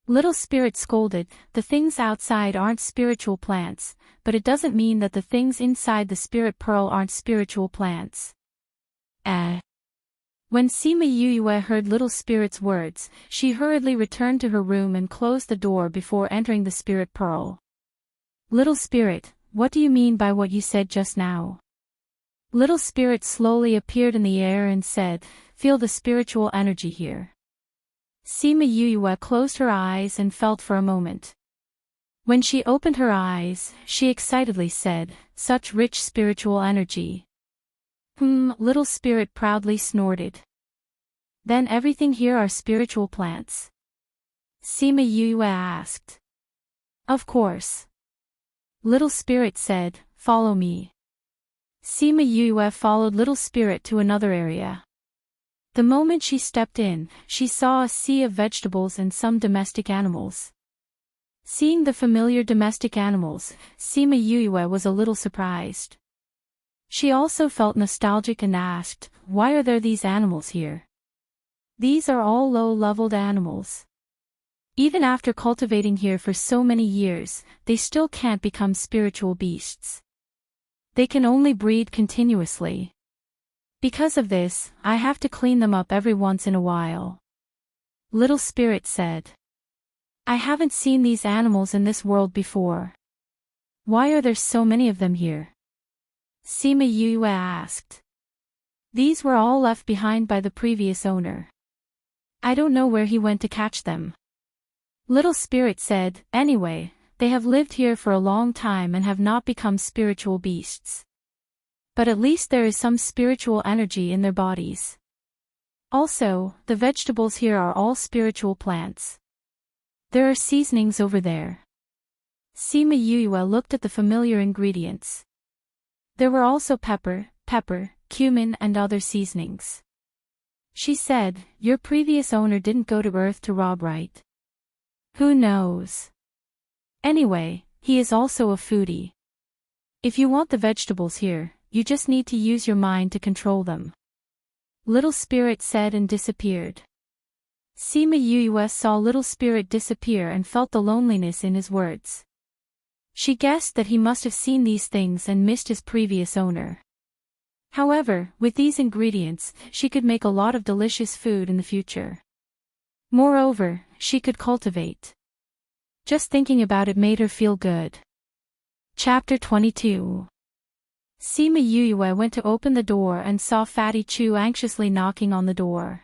Little Spirit scolded, the things outside aren't spiritual plants, but it doesn't mean that the things inside the spirit pearl aren't spiritual plants. When Sima Yu heard Little Spirit's words, she hurriedly returned to her room and closed the door before entering the spirit pearl. Little Spirit, what do you mean by what you said just now? Little Spirit slowly appeared in the air and said, "Feel the spiritual energy here." Sima Yue closed her eyes and felt for a moment. When she opened her eyes, she excitedly said, "Such rich spiritual energy." Little Spirit proudly snorted. "Then everything here are spiritual plants?" Sima Yue asked. "Of course." Little Spirit said, "Follow me." Sima Yue followed Little Spirit to another area. The moment she stepped in, she saw a sea of vegetables and some domestic animals. Seeing the familiar domestic animals, Sima Yue was a little surprised. She also felt nostalgic and asked, "Why are there these animals here?" "These are all low-leveled animals. Even after cultivating here for so many years, they still can't become spiritual beasts. They can only breed continuously. Because of this, I have to clean them up every once in a while." Little Spirit said. "I haven't seen these animals in this world before. Why are there so many of them here?" Sima Yue asked. "These were all left behind by the previous owner. I don't know where he went to catch them." Little Spirit said, "Anyway, they have lived here for a long time and have not become spiritual beasts. But at least there is some spiritual energy in their bodies. Also, the vegetables here are all spiritual plants. There are seasonings over there." Sima Yue looked at the familiar ingredients. There were also pepper, cumin and other seasonings. She said, "Your previous owner didn't go to Earth to rob, right? Who knows? Anyway, he is also a foodie. If you want the vegetables here, you just need to use your mind to control them." Little Spirit said and disappeared. Sima Yue saw Little Spirit disappear and felt the loneliness in his words. She guessed that he must have seen these things and missed his previous owner. However, with these ingredients, she could make a lot of delicious food in the future. Moreover, she could cultivate. Just thinking about it made her feel good. Chapter 22. Sima Yue went to open the door and saw Fatty Chu anxiously knocking on the door.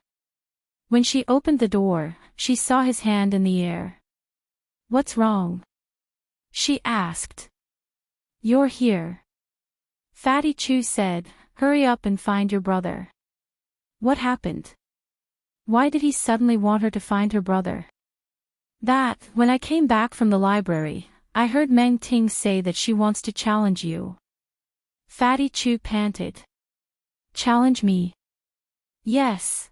When she opened the door, she saw his hand in the air. "What's wrong?" she asked. "You're here." Fatty Chu said, "Hurry up and find your brother." What happened? Why did he suddenly want her to find her brother? "That, when I came back from the library, I heard Meng Ting say that she wants to challenge you." Fatty Chu panted. "Challenge me?" "Yes."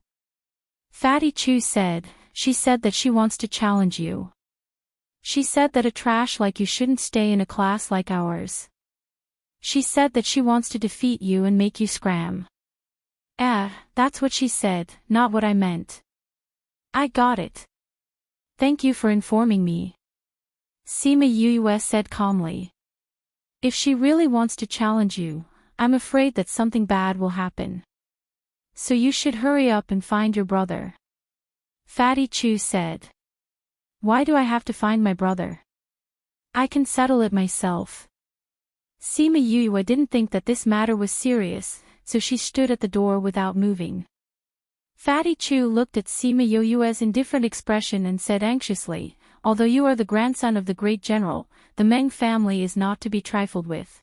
Fatty Chu said, "She said that she wants to challenge you. She said that a trash like you shouldn't stay in a class like ours. She said that she wants to defeat you and make you scram." That's what she said, not what I meant." "I got it. Thank you for informing me," Sima Yue said calmly. "If she really wants to challenge you, I'm afraid that something bad will happen. So you should hurry up and find your brother." Fatty Chu said. "Why do I have to find my brother? I can settle it myself." Sima Yue didn't think that this matter was serious, so she stood at the door without moving. Fatty Chu looked at Sima Yue's indifferent expression and said anxiously, "Although you are the grandson of the great general, the Meng family is not to be trifled with.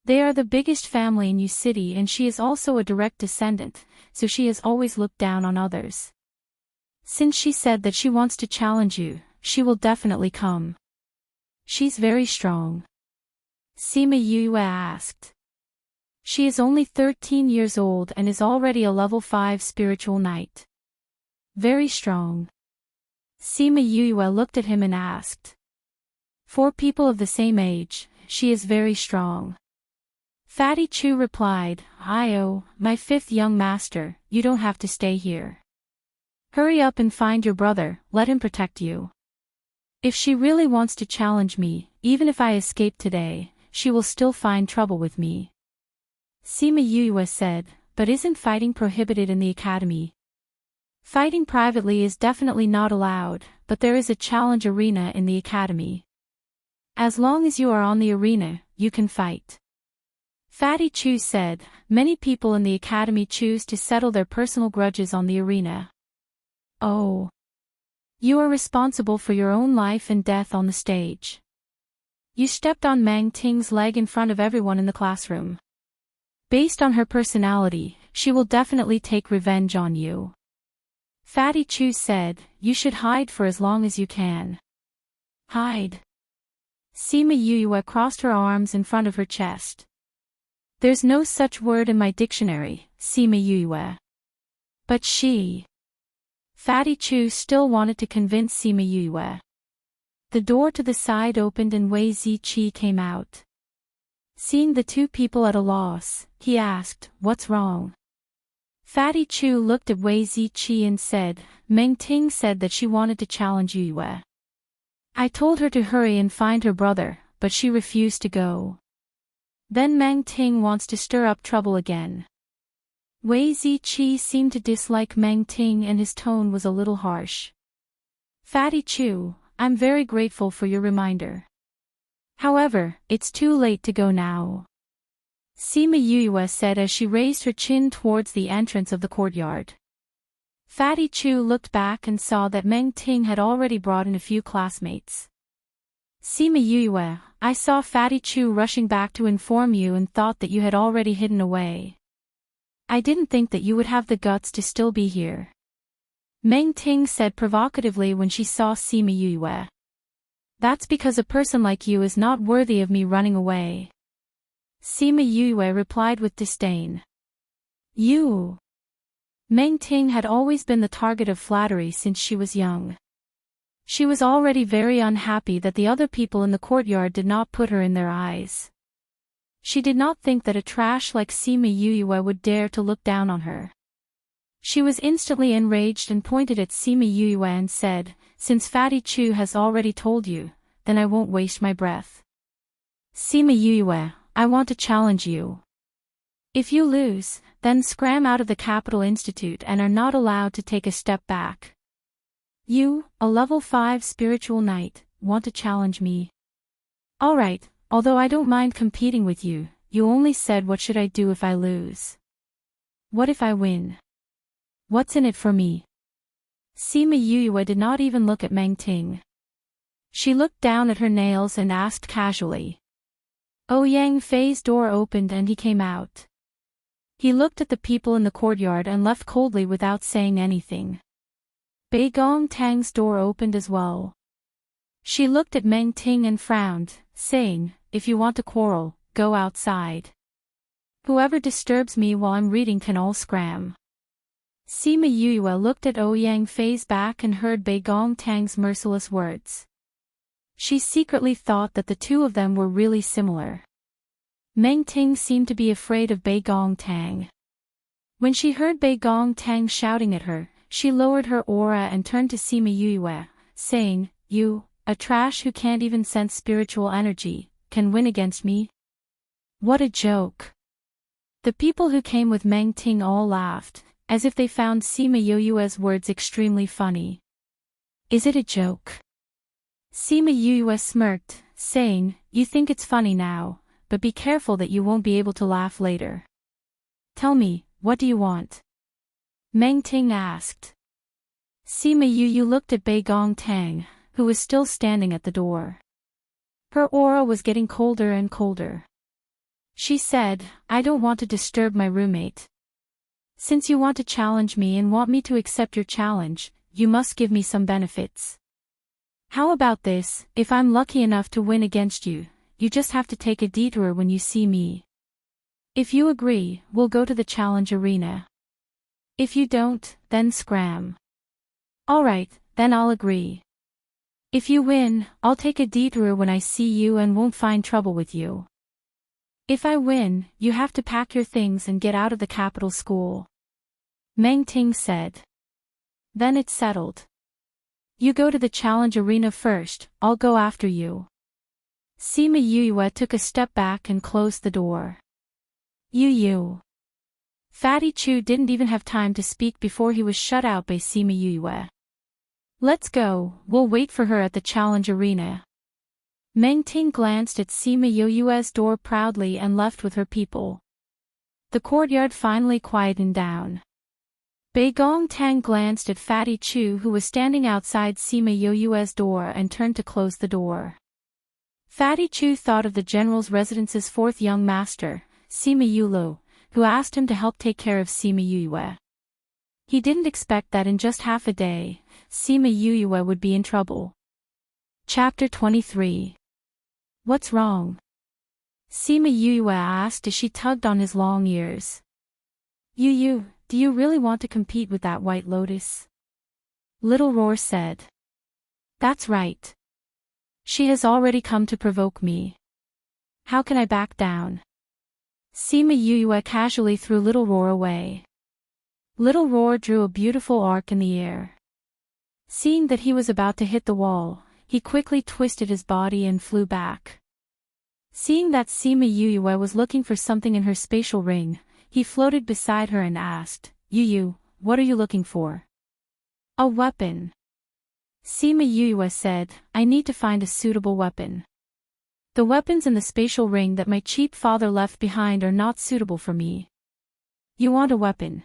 They are the biggest family in Yu City and she is also a direct descendant, so she has always looked down on others. Since she said that she wants to challenge you, she will definitely come. She's very strong." Sima Yue asked. "She is only 13 years old and is already a level 5 spiritual knight. Very strong." Sima Yue looked at him and asked. "For people of the same age, she is very strong." Fatty Chu replied, My 5th young master, you don't have to stay here. Hurry up and find your brother, let him protect you. If she really wants to challenge me, even if I escape today, she will still find trouble with me." Sima Yue said, "But isn't fighting prohibited in the academy?" "Fighting privately is definitely not allowed, but there is a challenge arena in the academy. As long as you are on the arena, you can fight. Fatty Chu said, many people in the academy choose to settle their personal grudges on the arena. Oh. You are responsible for your own life and death on the stage. You stepped on Mang Ting's leg in front of everyone in the classroom. Based on her personality, she will definitely take revenge on you. Fatty Chu said, you should hide for as long as you can. Hide. Sima Yue crossed her arms in front of her chest. There's no such word in my dictionary, Sima Yue. But she. Fatty Chu still wanted to convince Sima Yue. The door to the side opened and Wei Ziqi came out. Seeing the two people at a loss, he asked, what's wrong? Fatty Chu looked at Wei Ziqi and said, Meng Ting said that she wanted to challenge Yue. I told her to hurry and find her brother, but she refused to go. Then Meng Ting wants to stir up trouble again. Wei Ziqi seemed to dislike Meng Ting and his tone was a little harsh. Fatty Chu, I'm very grateful for your reminder. However, it's too late to go now. Sima Yue said as she raised her chin towards the entrance of the courtyard. Fatty Chu looked back and saw that Meng Ting had already brought in a few classmates. Sima Yue, I saw Fatty Chu rushing back to inform you and thought that you had already hidden away. I didn't think that you would have the guts to still be here. Meng Ting said provocatively when she saw Sima Yue. That's because a person like you is not worthy of me running away. Sima Yue replied with disdain. You. Meng Ting had always been the target of flattery since she was young. She was already very unhappy that the other people in the courtyard did not put her in their eyes. She did not think that a trash like Sima Yue would dare to look down on her. She was instantly enraged and pointed at Sima Yue and said, since Fatty Chu has already told you, then I won't waste my breath. Sima Yue, I want to challenge you. If you lose, then scram out of the Capital Institute and are not allowed to take a step back. You, a level 5 spiritual knight, want to challenge me? Alright, although I don't mind competing with you, you only said what should I do if I lose. What if I win? What's in it for me? Sima Yue did not even look at Meng Ting. She looked down at her nails and asked casually. Ouyang Fei's door opened and he came out. He looked at the people in the courtyard and left coldly without saying anything. Bei Gong Tang's door opened as well. She looked at Meng Ting and frowned, saying, if you want to quarrel, go outside. Whoever disturbs me while I'm reading can all scram. Sima Yue looked at Ouyang Fei's back and heard Bei Gong Tang's merciless words. She secretly thought that the two of them were really similar. Meng Ting seemed to be afraid of Bei Gong Tang. When she heard Bei Gong Tang shouting at her, she lowered her aura and turned to Sima Yue, saying, you, a trash who can't even sense spiritual energy, can win against me? What a joke. The people who came with Meng Ting all laughed, as if they found Sima Yue's words extremely funny. Is it a joke? Sima Yue smirked, saying, you think it's funny now, but be careful that you won't be able to laugh later. Tell me, what do you want? Meng Ting asked. Sima Yue looked at Bei Gong Tang, who was still standing at the door. Her aura was getting colder and colder. She said, I don't want to disturb my roommate. Since you want to challenge me and want me to accept your challenge, you must give me some benefits. How about this, if I'm lucky enough to win against you, you just have to take a detour when you see me. If you agree, we'll go to the challenge arena. If you don't, then scram. Alright, then I'll agree. If you win, I'll take a detour when I see you and won't find trouble with you. If I win, you have to pack your things and get out of the capital school. Meng Ting said. Then it's settled. You go to the challenge arena first, I'll go after you. Sima Yue took a step back and closed the door. You. Fatty Chu didn't even have time to speak before he was shut out by Sima Yue. Let's go, we'll wait for her at the challenge arena. Meng Ting glanced at Sima Yoyue's door proudly and left with her people. The courtyard finally quietened down. Bei Gong Tang glanced at Fatty Chu, who was standing outside Sima Yoyue's door, and turned to close the door. Fatty Chu thought of the general's residence's fourth young master, Sima Yulu, who asked him to help take care of Sima Yoyue. He didn't expect that in just half a day, Sima Yoyue would be in trouble. Chapter 23. What's wrong? Sima Yoyue asked as she tugged on his long ears. Yu, do you really want to compete with that White Lotus? Little Roar said. That's right. She has already come to provoke me. How can I back down? Sima Yoyue casually threw Little Roar away. Little Roar drew a beautiful arc in the air. Seeing that he was about to hit the wall, he quickly twisted his body and flew back. Seeing that Sima Yoyue was looking for something in her spatial ring, he floated beside her and asked, Yu, what are you looking for? A weapon. Sima Yoyue said, I need to find a suitable weapon. The weapons in the spatial ring that my cheap father left behind are not suitable for me. You want a weapon?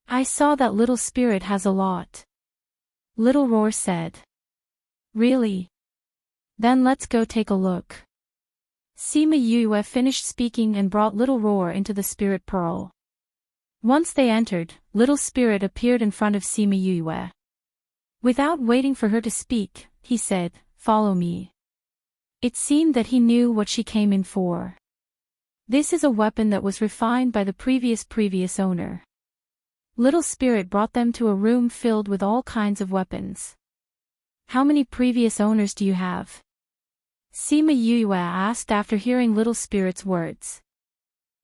I saw that little spirit has a lot. Little Roar said. Really? Then let's go take a look. Sima Yoyue finished speaking and brought Little Roar into the spirit pearl. Once they entered, Little Spirit appeared in front of Sima Yoyue. Without waiting for her to speak, he said, Follow me. It seemed that he knew what she came in for. This is a weapon that was refined by the previous owner. Little Spirit brought them to a room filled with all kinds of weapons. How many previous owners do you have? Sima Yoyue asked after hearing Little Spirit's words.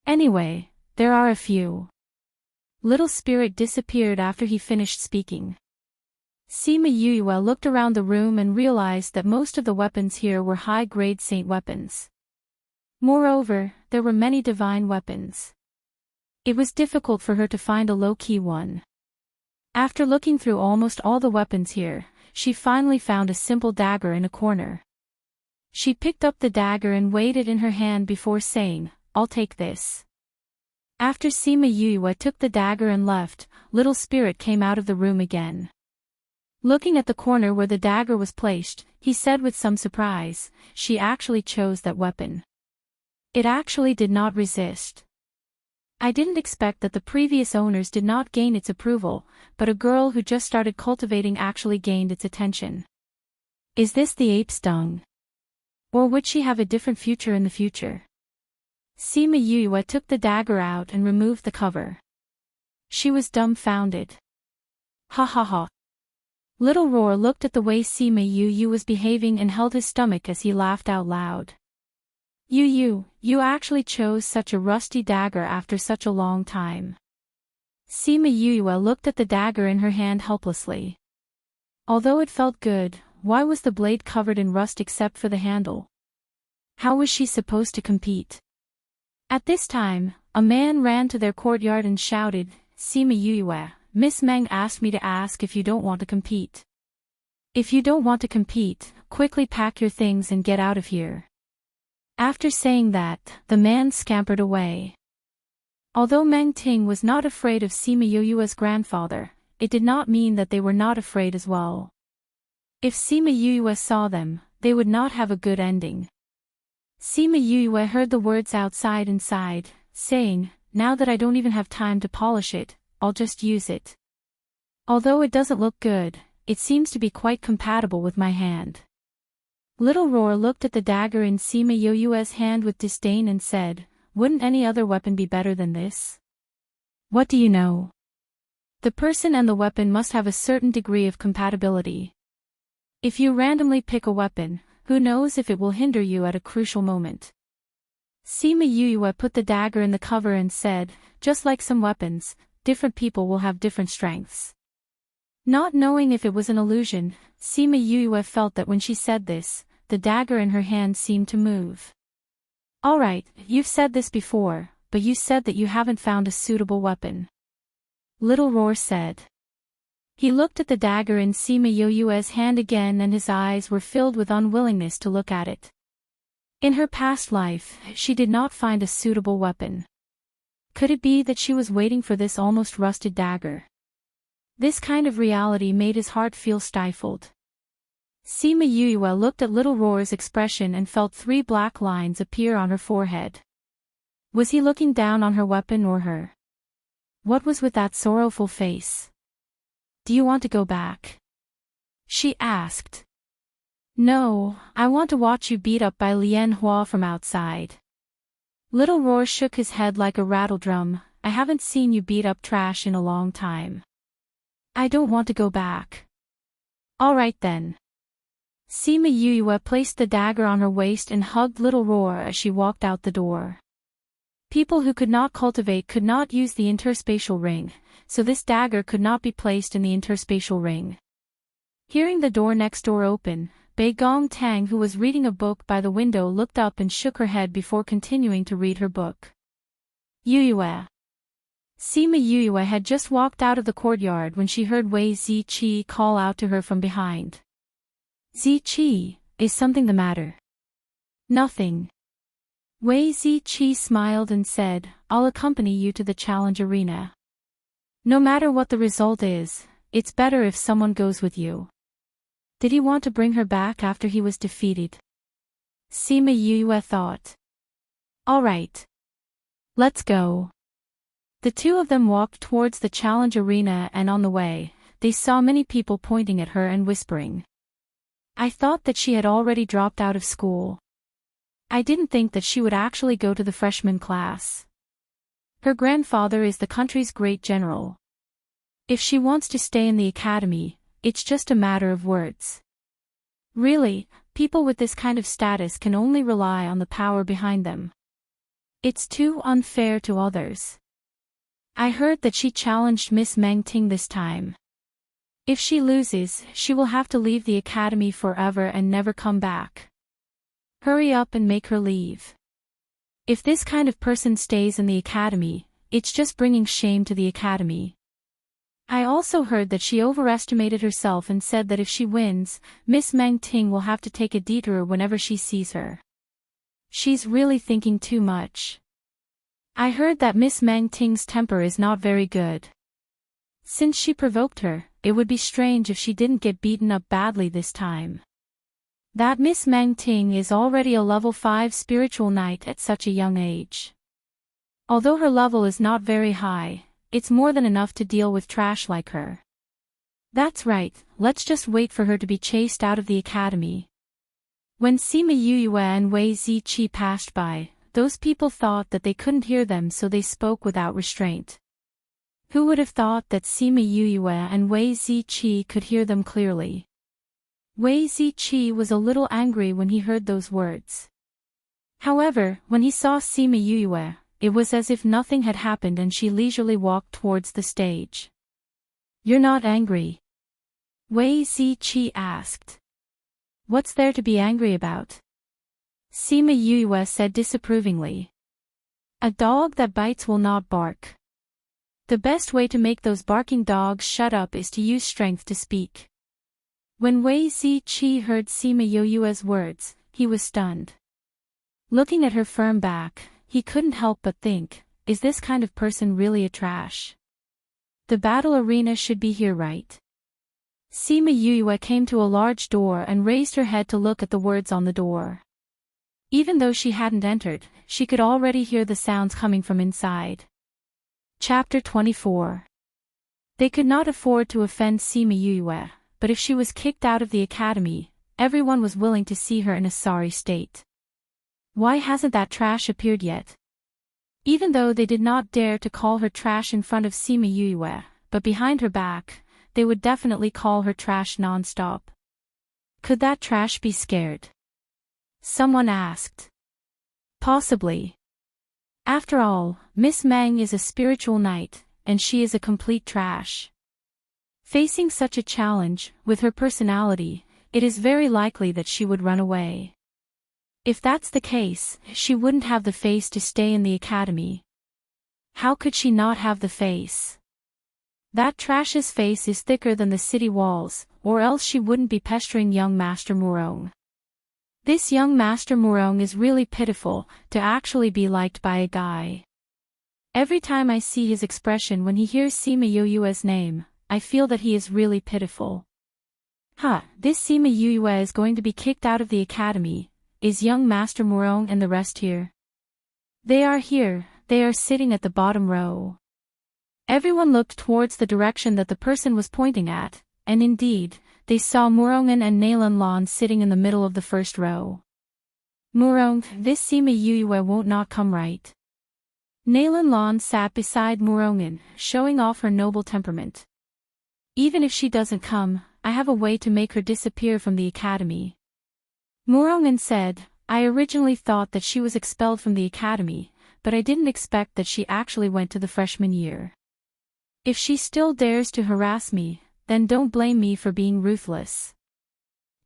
Anyway, there are a few. Little Spirit disappeared after he finished speaking. Sima Yoyue looked around the room and realized that most of the weapons here were high-grade saint weapons. Moreover, there were many divine weapons. It was difficult for her to find a low-key one. After looking through almost all the weapons here, she finally found a simple dagger in a corner. She picked up the dagger and weighed it in her hand before saying, I'll take this. After Sima Yoyue took the dagger and left, Little Spirit came out of the room again. Looking at the corner where the dagger was placed, he said with some surprise, she actually chose that weapon. It actually did not resist. I didn't expect that the previous owners did not gain its approval, but a girl who just started cultivating actually gained its attention. Is this the ape's dung? Or would she have a different future in the future? Sima Yoyue took the dagger out and removed the cover. She was dumbfounded. Ha ha ha. Little Roar looked at the way Sima Yoyue was behaving and held his stomach as he laughed out loud. You actually chose such a rusty dagger after such a long time. Sima Yoyue looked at the dagger in her hand helplessly. Although it felt good, why was the blade covered in rust except for the handle? How was she supposed to compete? At this time, a man ran to their courtyard and shouted, Sima Yoyue, Miss Meng asked me to ask if you don't want to compete. If you don't want to compete, quickly pack your things and get out of here. After saying that, the man scampered away. Although Meng Ting was not afraid of Sima Yoyue's grandfather, it did not mean that they were not afraid as well. If Sima Yoyue saw them, they would not have a good ending. Sima Yoyue heard the words outside and sighed, saying, Now that I don't even have time to polish it, I'll just use it. Although it doesn't look good, it seems to be quite compatible with my hand. Little Roar looked at the dagger in Sima Yoyue's hand with disdain and said, Wouldn't any other weapon be better than this? What do you know? The person and the weapon must have a certain degree of compatibility. If you randomly pick a weapon, who knows if it will hinder you at a crucial moment. Sima Yoyue put the dagger in the cover and said, Just like some weapons, different people will have different strengths. Not knowing if it was an illusion, Sima Yoyue felt that when she said this, the dagger in her hand seemed to move. Alright, you've said this before, but you said that you haven't found a suitable weapon. Little Roar said. He looked at the dagger in Sima Yoyue's hand again and his eyes were filled with unwillingness to look at it. In her past life, she did not find a suitable weapon. Could it be that she was waiting for this almost rusted dagger? This kind of reality made his heart feel stifled. Sima Yuyue looked at little Roar's expression and felt 3 black lines appear on her forehead. Was he looking down on her weapon or her? What was with that sorrowful face? Do you want to go back? She asked. No, I want to watch you beat up by Lian Hua from outside. Little Roar shook his head like a rattledrum. I haven't seen you beat up trash in a long time. I don't want to go back. All right then. Sima Yuyue placed the dagger on her waist and hugged Little Roar as she walked out the door. People who could not cultivate could not use the interspatial ring, so this dagger could not be placed in the interspatial ring. Hearing the door next door open, Bei Gong Tang, who was reading a book by the window, looked up and shook her head before continuing to read her book. Yuyue. Sima Yuyue had just walked out of the courtyard when she heard Wei Ziqi call out to her from behind. Ziqi, is something the matter? Nothing. Wei Ziqi smiled and said, I'll accompany you to the challenge arena. No matter what the result is, it's better if someone goes with you. Did he want to bring her back after he was defeated? Sima Yuyue thought. All right. Let's go. The two of them walked towards the challenge arena and on the way, they saw many people pointing at her and whispering. I thought that she had already dropped out of school. I didn't think that she would actually go to the freshman class. Her grandfather is the country's great general. If she wants to stay in the academy, it's just a matter of words. Really, people with this kind of status can only rely on the power behind them. It's too unfair to others. I heard that she challenged Miss Meng Ting this time. If she loses, she will have to leave the academy forever and never come back. Hurry up and make her leave. If this kind of person stays in the academy, it's just bringing shame to the academy. I also heard that she overestimated herself and said that if she wins, Miss Meng Ting will have to take a detour whenever she sees her. She's really thinking too much. I heard that Miss Meng Ting's temper is not very good. Since she provoked her, it would be strange if she didn't get beaten up badly this time. That Miss Meng Ting is already a level 5 spiritual knight at such a young age. Although her level is not very high, it's more than enough to deal with trash like her. That's right, let's just wait for her to be chased out of the academy. When Sima Yuyue and Wei Ziqi passed by, those people thought that they couldn't hear them, so they spoke without restraint. Who would have thought that Sima Yuyue and Wei Ziqi could hear them clearly? Wei Ziqi was a little angry when he heard those words. However, when he saw Sima Yuyue, it was as if nothing had happened and she leisurely walked towards the stage. You're not angry? Wei Ziqi asked. What's there to be angry about? Sima Yuyue said disapprovingly. A dog that bites will not bark. The best way to make those barking dogs shut up is to use strength to speak. When Wei Ziqi heard Sima Yuyue's words, he was stunned. Looking at her firm back, he couldn't help but think, is this kind of person really a trash? The battle arena should be here, right? Sima Yuyue came to a large door and raised her head to look at the words on the door. Even though she hadn't entered, she could already hear the sounds coming from inside. Chapter 24. They could not afford to offend Sima Yuyue, but if she was kicked out of the academy, everyone was willing to see her in a sorry state. Why hasn't that trash appeared yet? Even though they did not dare to call her trash in front of Sima Yuyue, but behind her back, they would definitely call her trash non-stop. Could that trash be scared? Someone asked. Possibly. After all, Miss Meng is a spiritual knight, and she is a complete trash. Facing such a challenge, with her personality, it is very likely that she would run away. If that's the case, she wouldn't have the face to stay in the academy. How could she not have the face? That trash's face is thicker than the city walls, or else she wouldn't be pestering young Master Murong. This young Master Murong is really pitiful, to actually be liked by a guy. Every time I see his expression when he hears Sima Yoyue's name, I feel that he is really pitiful. This Sima Yoyue is going to be kicked out of the academy. Is young Master Murong and the rest here? They are here, they are sitting at the bottom row. Everyone looked towards the direction that the person was pointing at, and indeed, they saw Murongan and Nalan Lan sitting in the middle of the first row. Murong, this Sima Yoyue won't not come right. Nalan Lan sat beside Murongan, showing off her noble temperament. Even if she doesn't come, I have a way to make her disappear from the academy. Murongan said, I originally thought that she was expelled from the academy, but I didn't expect that she actually went to the freshman year. If she still dares to harass me, then don't blame me for being ruthless.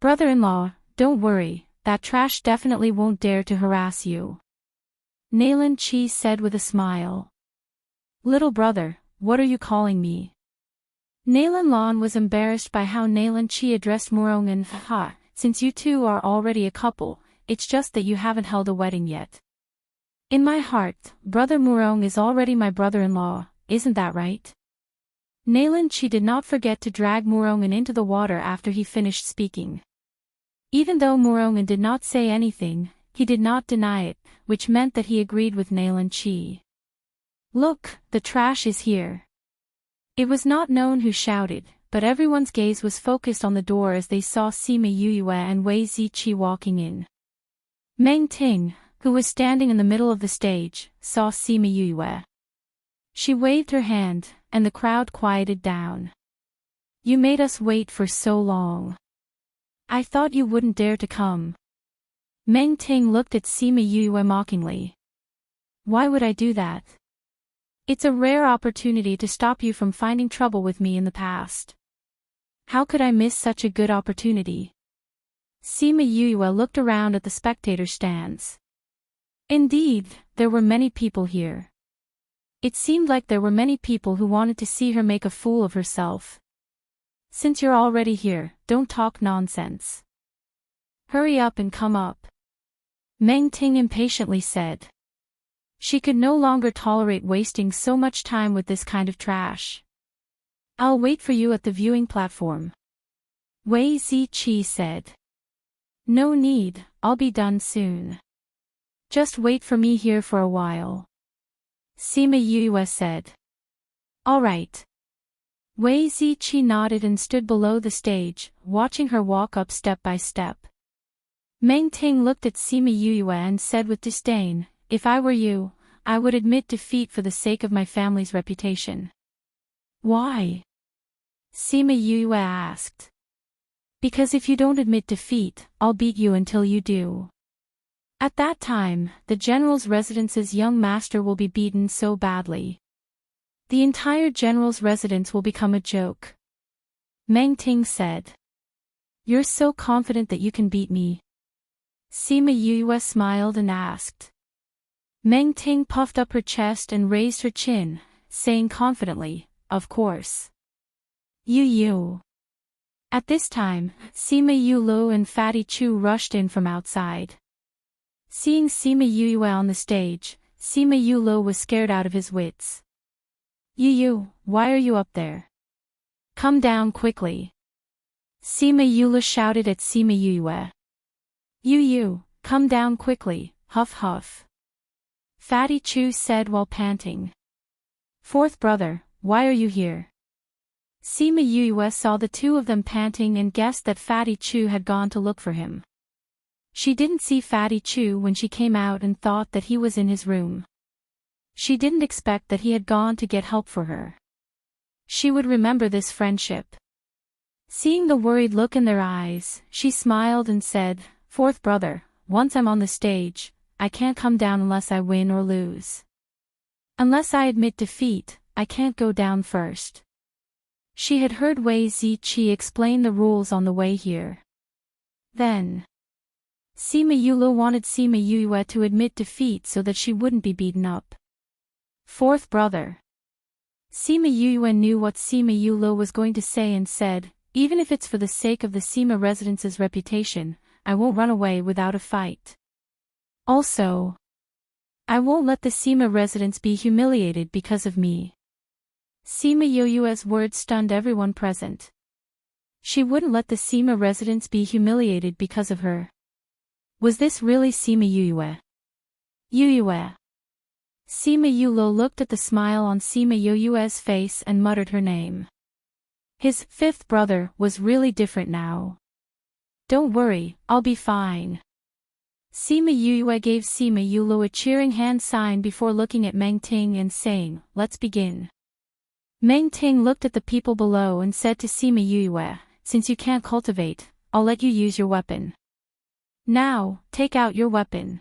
Brother-in-law, don't worry, that trash definitely won't dare to harass you. Nalan Chi said with a smile. Little brother, what are you calling me? Nalan Lan was embarrassed by how Nalan Chi addressed Murongan. Since you two are already a couple, it's just that you haven't held a wedding yet. In my heart, Brother Murong is already my brother-in-law, isn't that right? Nalan Chi did not forget to drag Murongan into the water after he finished speaking. Even though Murongan did not say anything, he did not deny it, which meant that he agreed with Nalan Chi. Look, the trash is here. It was not known who shouted, but everyone's gaze was focused on the door as they saw Sima Yoyue and Wei Ziqi walking in. Meng Ting, who was standing in the middle of the stage, saw Sima Yoyue. She waved her hand, and the crowd quieted down. You made us wait for so long. I thought you wouldn't dare to come. Meng Ting looked at Sima Yoyue mockingly. Why would I do that? It's a rare opportunity to stop you from finding trouble with me in the past. How could I miss such a good opportunity? Sima Yoyue looked around at the spectator stands. Indeed, there were many people here. It seemed like there were many people who wanted to see her make a fool of herself. Since you're already here, don't talk nonsense. Hurry up and come up. Meng Ting impatiently said. She could no longer tolerate wasting so much time with this kind of trash. I'll wait for you at the viewing platform. Wei Ziqi said. No need, I'll be done soon. Just wait for me here for a while. Sima Yoyue said. All right. Wei Ziqi nodded and stood below the stage, watching her walk up step by step. Meng Ting looked at Sima Yoyue and said with disdain, if I were you, I would admit defeat for the sake of my family's reputation. Why? Sima Yoyue asked. Because if you don't admit defeat, I'll beat you until you do. At that time, the general's residence's young master will be beaten so badly. The entire general's residence will become a joke. Meng Ting said. You're so confident that you can beat me? Sima Yoyue smiled and asked. Meng Ting puffed up her chest and raised her chin, saying confidently, of course. You. At this time, Sima Yoyue and Fatty Chu rushed in from outside. Seeing Sima Yoyue on the stage, Sima Yoyue was scared out of his wits. Yoyue, why are you up there? Come down quickly. Sima Yoyue shouted at Sima Yoyue. Yoyue, come down quickly, huff huff. Fatty Chu said while panting. Fourth brother, why are you here? Sima Yoyue saw the two of them panting and guessed that Fatty Chu had gone to look for him. She didn't see Fatty Chu when she came out and thought that he was in his room. She didn't expect that he had gone to get help for her. She would remember this friendship. Seeing the worried look in their eyes, she smiled and said, Fourth brother, once I'm on the stage, I can't come down unless I win or lose. Unless I admit defeat, I can't go down first. She had heard Wei Ziqi explain the rules on the way here. Then, Sima Yoyue wanted Sima Yoyue to admit defeat so that she wouldn't be beaten up. Fourth brother. Sima Yuyue knew what Sima Yulo was going to say and said, even if it's for the sake of the Sima residence's reputation, I won't run away without a fight. Also, I won't let the Sima residents be humiliated because of me. Sima Yuyue's words stunned everyone present. She wouldn't let the Sima residents be humiliated because of her. Was this really Sima Yuyue? Yuyue. Sima Yulo looked at the smile on Sima Yuyue's face and muttered her name. His fifth brother was really different now. Don't worry, I'll be fine. Sima Yuyue gave Sima Yulo a cheering hand sign before looking at Meng Ting and saying, let's begin. Meng Ting looked at the people below and said to Sima Yuyue, since you can't cultivate, I'll let you use your weapon. Now, take out your weapon.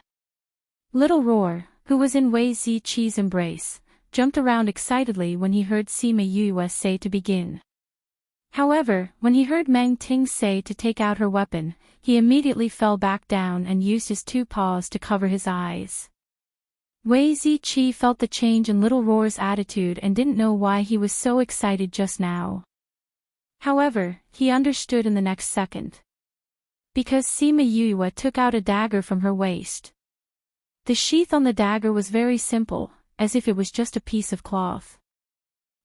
Little Roar, who was in Wei Ziqi's embrace, jumped around excitedly when he heard Sima Yuyue say to begin. However, when he heard Meng Ting say to take out her weapon, he immediately fell back down and used his two paws to cover his eyes. Wei Ziqi felt the change in Little Roar's attitude and didn't know why he was so excited just now. However, he understood in the next second. Because Sima Yuyue took out a dagger from her waist. The sheath on the dagger was very simple, as if it was just a piece of cloth.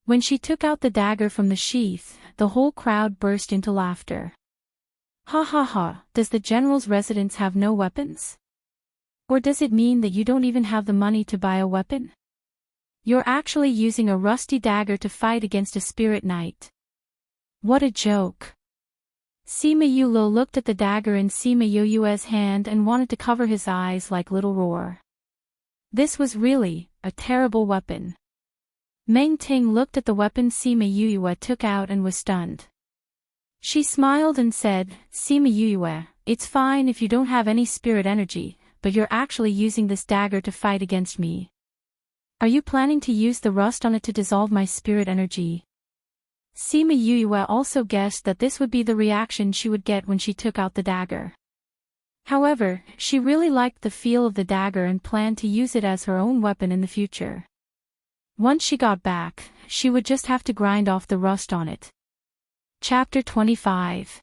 When she took out the dagger from the sheath, the whole crowd burst into laughter. Ha ha ha, does the general's residence have no weapons? Or does it mean that you don't even have the money to buy a weapon? You're actually using a rusty dagger to fight against a spirit knight. What a joke. Sima Yulo looked at the dagger in Sima Yuyue's hand and wanted to cover his eyes like Little Roar. This was really a terrible weapon. Meng Ting looked at the weapon Sima Yuyue took out and was stunned. She smiled and said, Sima Yuyue, it's fine if you don't have any spirit energy, but you're actually using this dagger to fight against me. Are you planning to use the rust on it to dissolve my spirit energy? Sima Yuyue also guessed that this would be the reaction she would get when she took out the dagger. However, she really liked the feel of the dagger and planned to use it as her own weapon in the future. Once she got back, she would just have to grind off the rust on it. Chapter 25.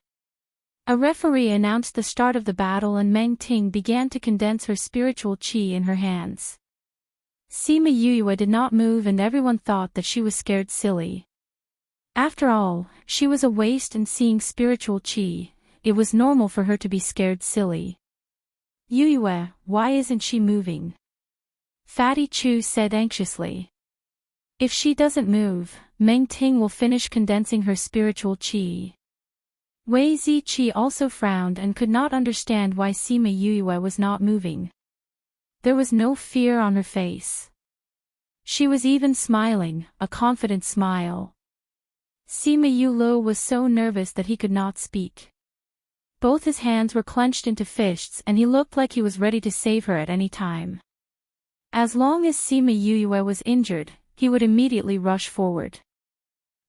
A referee announced the start of the battle and Meng Ting began to condense her spiritual qi in her hands. Sima Yuyue did not move and everyone thought that she was scared silly. After all, she was a waste and seeing spiritual qi, it was normal for her to be scared silly. Yuyue, why isn't she moving? Fatty Chu said anxiously. If she doesn't move, Meng Ting will finish condensing her spiritual qi. Wei Ziqi also frowned and could not understand why Sima Yuyue was not moving. There was no fear on her face. She was even smiling, a confident smile. Sima Yulo was so nervous that he could not speak. Both his hands were clenched into fists and he looked like he was ready to save her at any time. As long as Sima Yuyue was injured, he would immediately rush forward.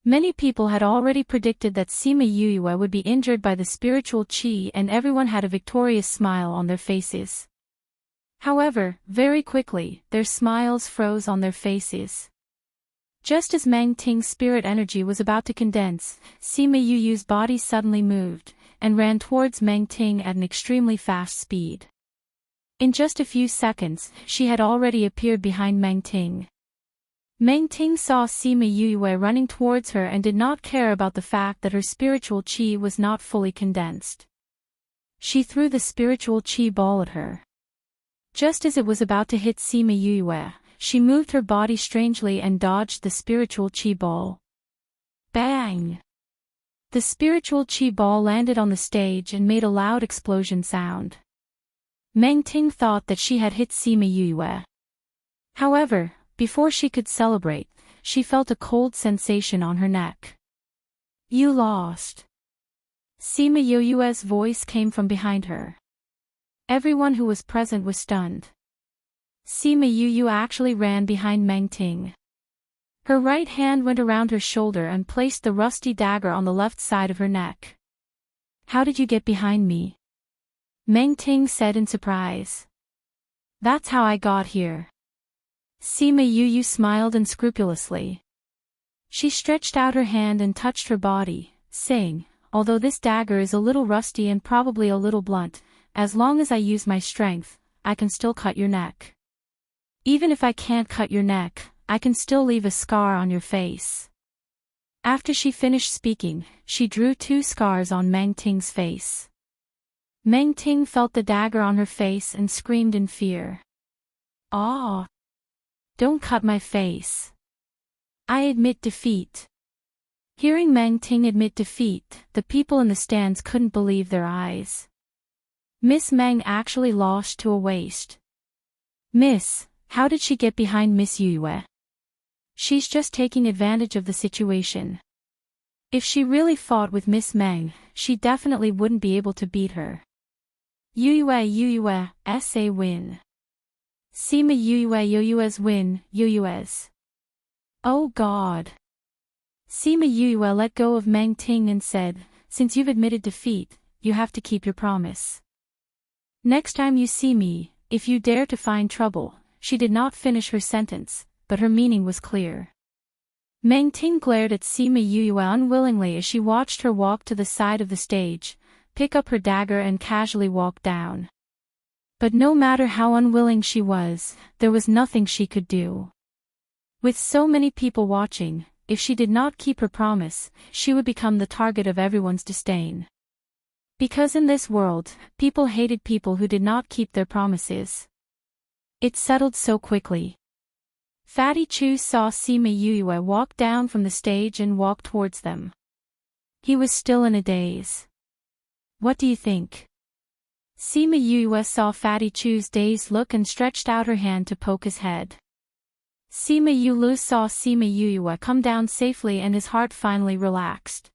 Many people had already predicted that Sima Yuyue would be injured by the spiritual qi and everyone had a victorious smile on their faces. However, very quickly, their smiles froze on their faces. Just as Meng Ting's spirit energy was about to condense, Sima Yuyue's body suddenly moved, and ran towards Meng Ting at an extremely fast speed. In just a few seconds, she had already appeared behind Meng Ting. Meng Ting saw Sima Yuyue running towards her and did not care about the fact that her spiritual qi was not fully condensed. She threw the spiritual qi ball at her. Just as it was about to hit Sima Yuyue, she moved her body strangely and dodged the spiritual qi ball. Bang! The spiritual qi ball landed on the stage and made a loud explosion sound. Meng Ting thought that she had hit Sima Yuyue. However, before she could celebrate, she felt a cold sensation on her neck. You lost. Sima Yuyue's voice came from behind her. Everyone who was present was stunned. Sima Yuyue actually ran behind Meng Ting. Her right hand went around her shoulder and placed the rusty dagger on the left side of her neck. How did you get behind me? Meng Ting said in surprise. That's how I got here. Sima Yuyue smiled unscrupulously. She stretched out her hand and touched her body, saying, although this dagger is a little rusty and probably a little blunt, as long as I use my strength, I can still cut your neck. Even if I can't cut your neck, I can still leave a scar on your face. After she finished speaking, she drew 2 scars on Meng Ting's face. Meng Ting felt the dagger on her face and screamed in fear. "Ah! Don't cut my face. I admit defeat." Hearing Meng Ting admit defeat, the people in the stands couldn't believe their eyes. Miss Meng actually lost to a waist. "Miss, how did she get behind Miss Yue? She's just taking advantage of the situation. If she really fought with Miss Meng, she definitely wouldn't be able to beat her." Yue, sa win. Sima Yue's win, Yue's. Oh God. Sima Yue let go of Meng Ting and said, "Since you've admitted defeat, you have to keep your promise. Next time you see me, if you dare to find trouble." She did not finish her sentence, but her meaning was clear. Meng Ting glared at Sima Yue unwillingly as she watched her walk to the side of the stage, pick up her dagger and casually walk down. But no matter how unwilling she was, there was nothing she could do. With so many people watching, if she did not keep her promise, she would become the target of everyone's disdain. Because in this world, people hated people who did not keep their promises. It settled so quickly. Fatty Chu saw Sima Yue walk down from the stage and walk towards them. He was still in a daze. "What do you think?" Sima Yue saw Fatty Chu's dazed look and stretched out her hand to poke his head. Sima Yue saw Sima Yue come down safely and his heart finally relaxed.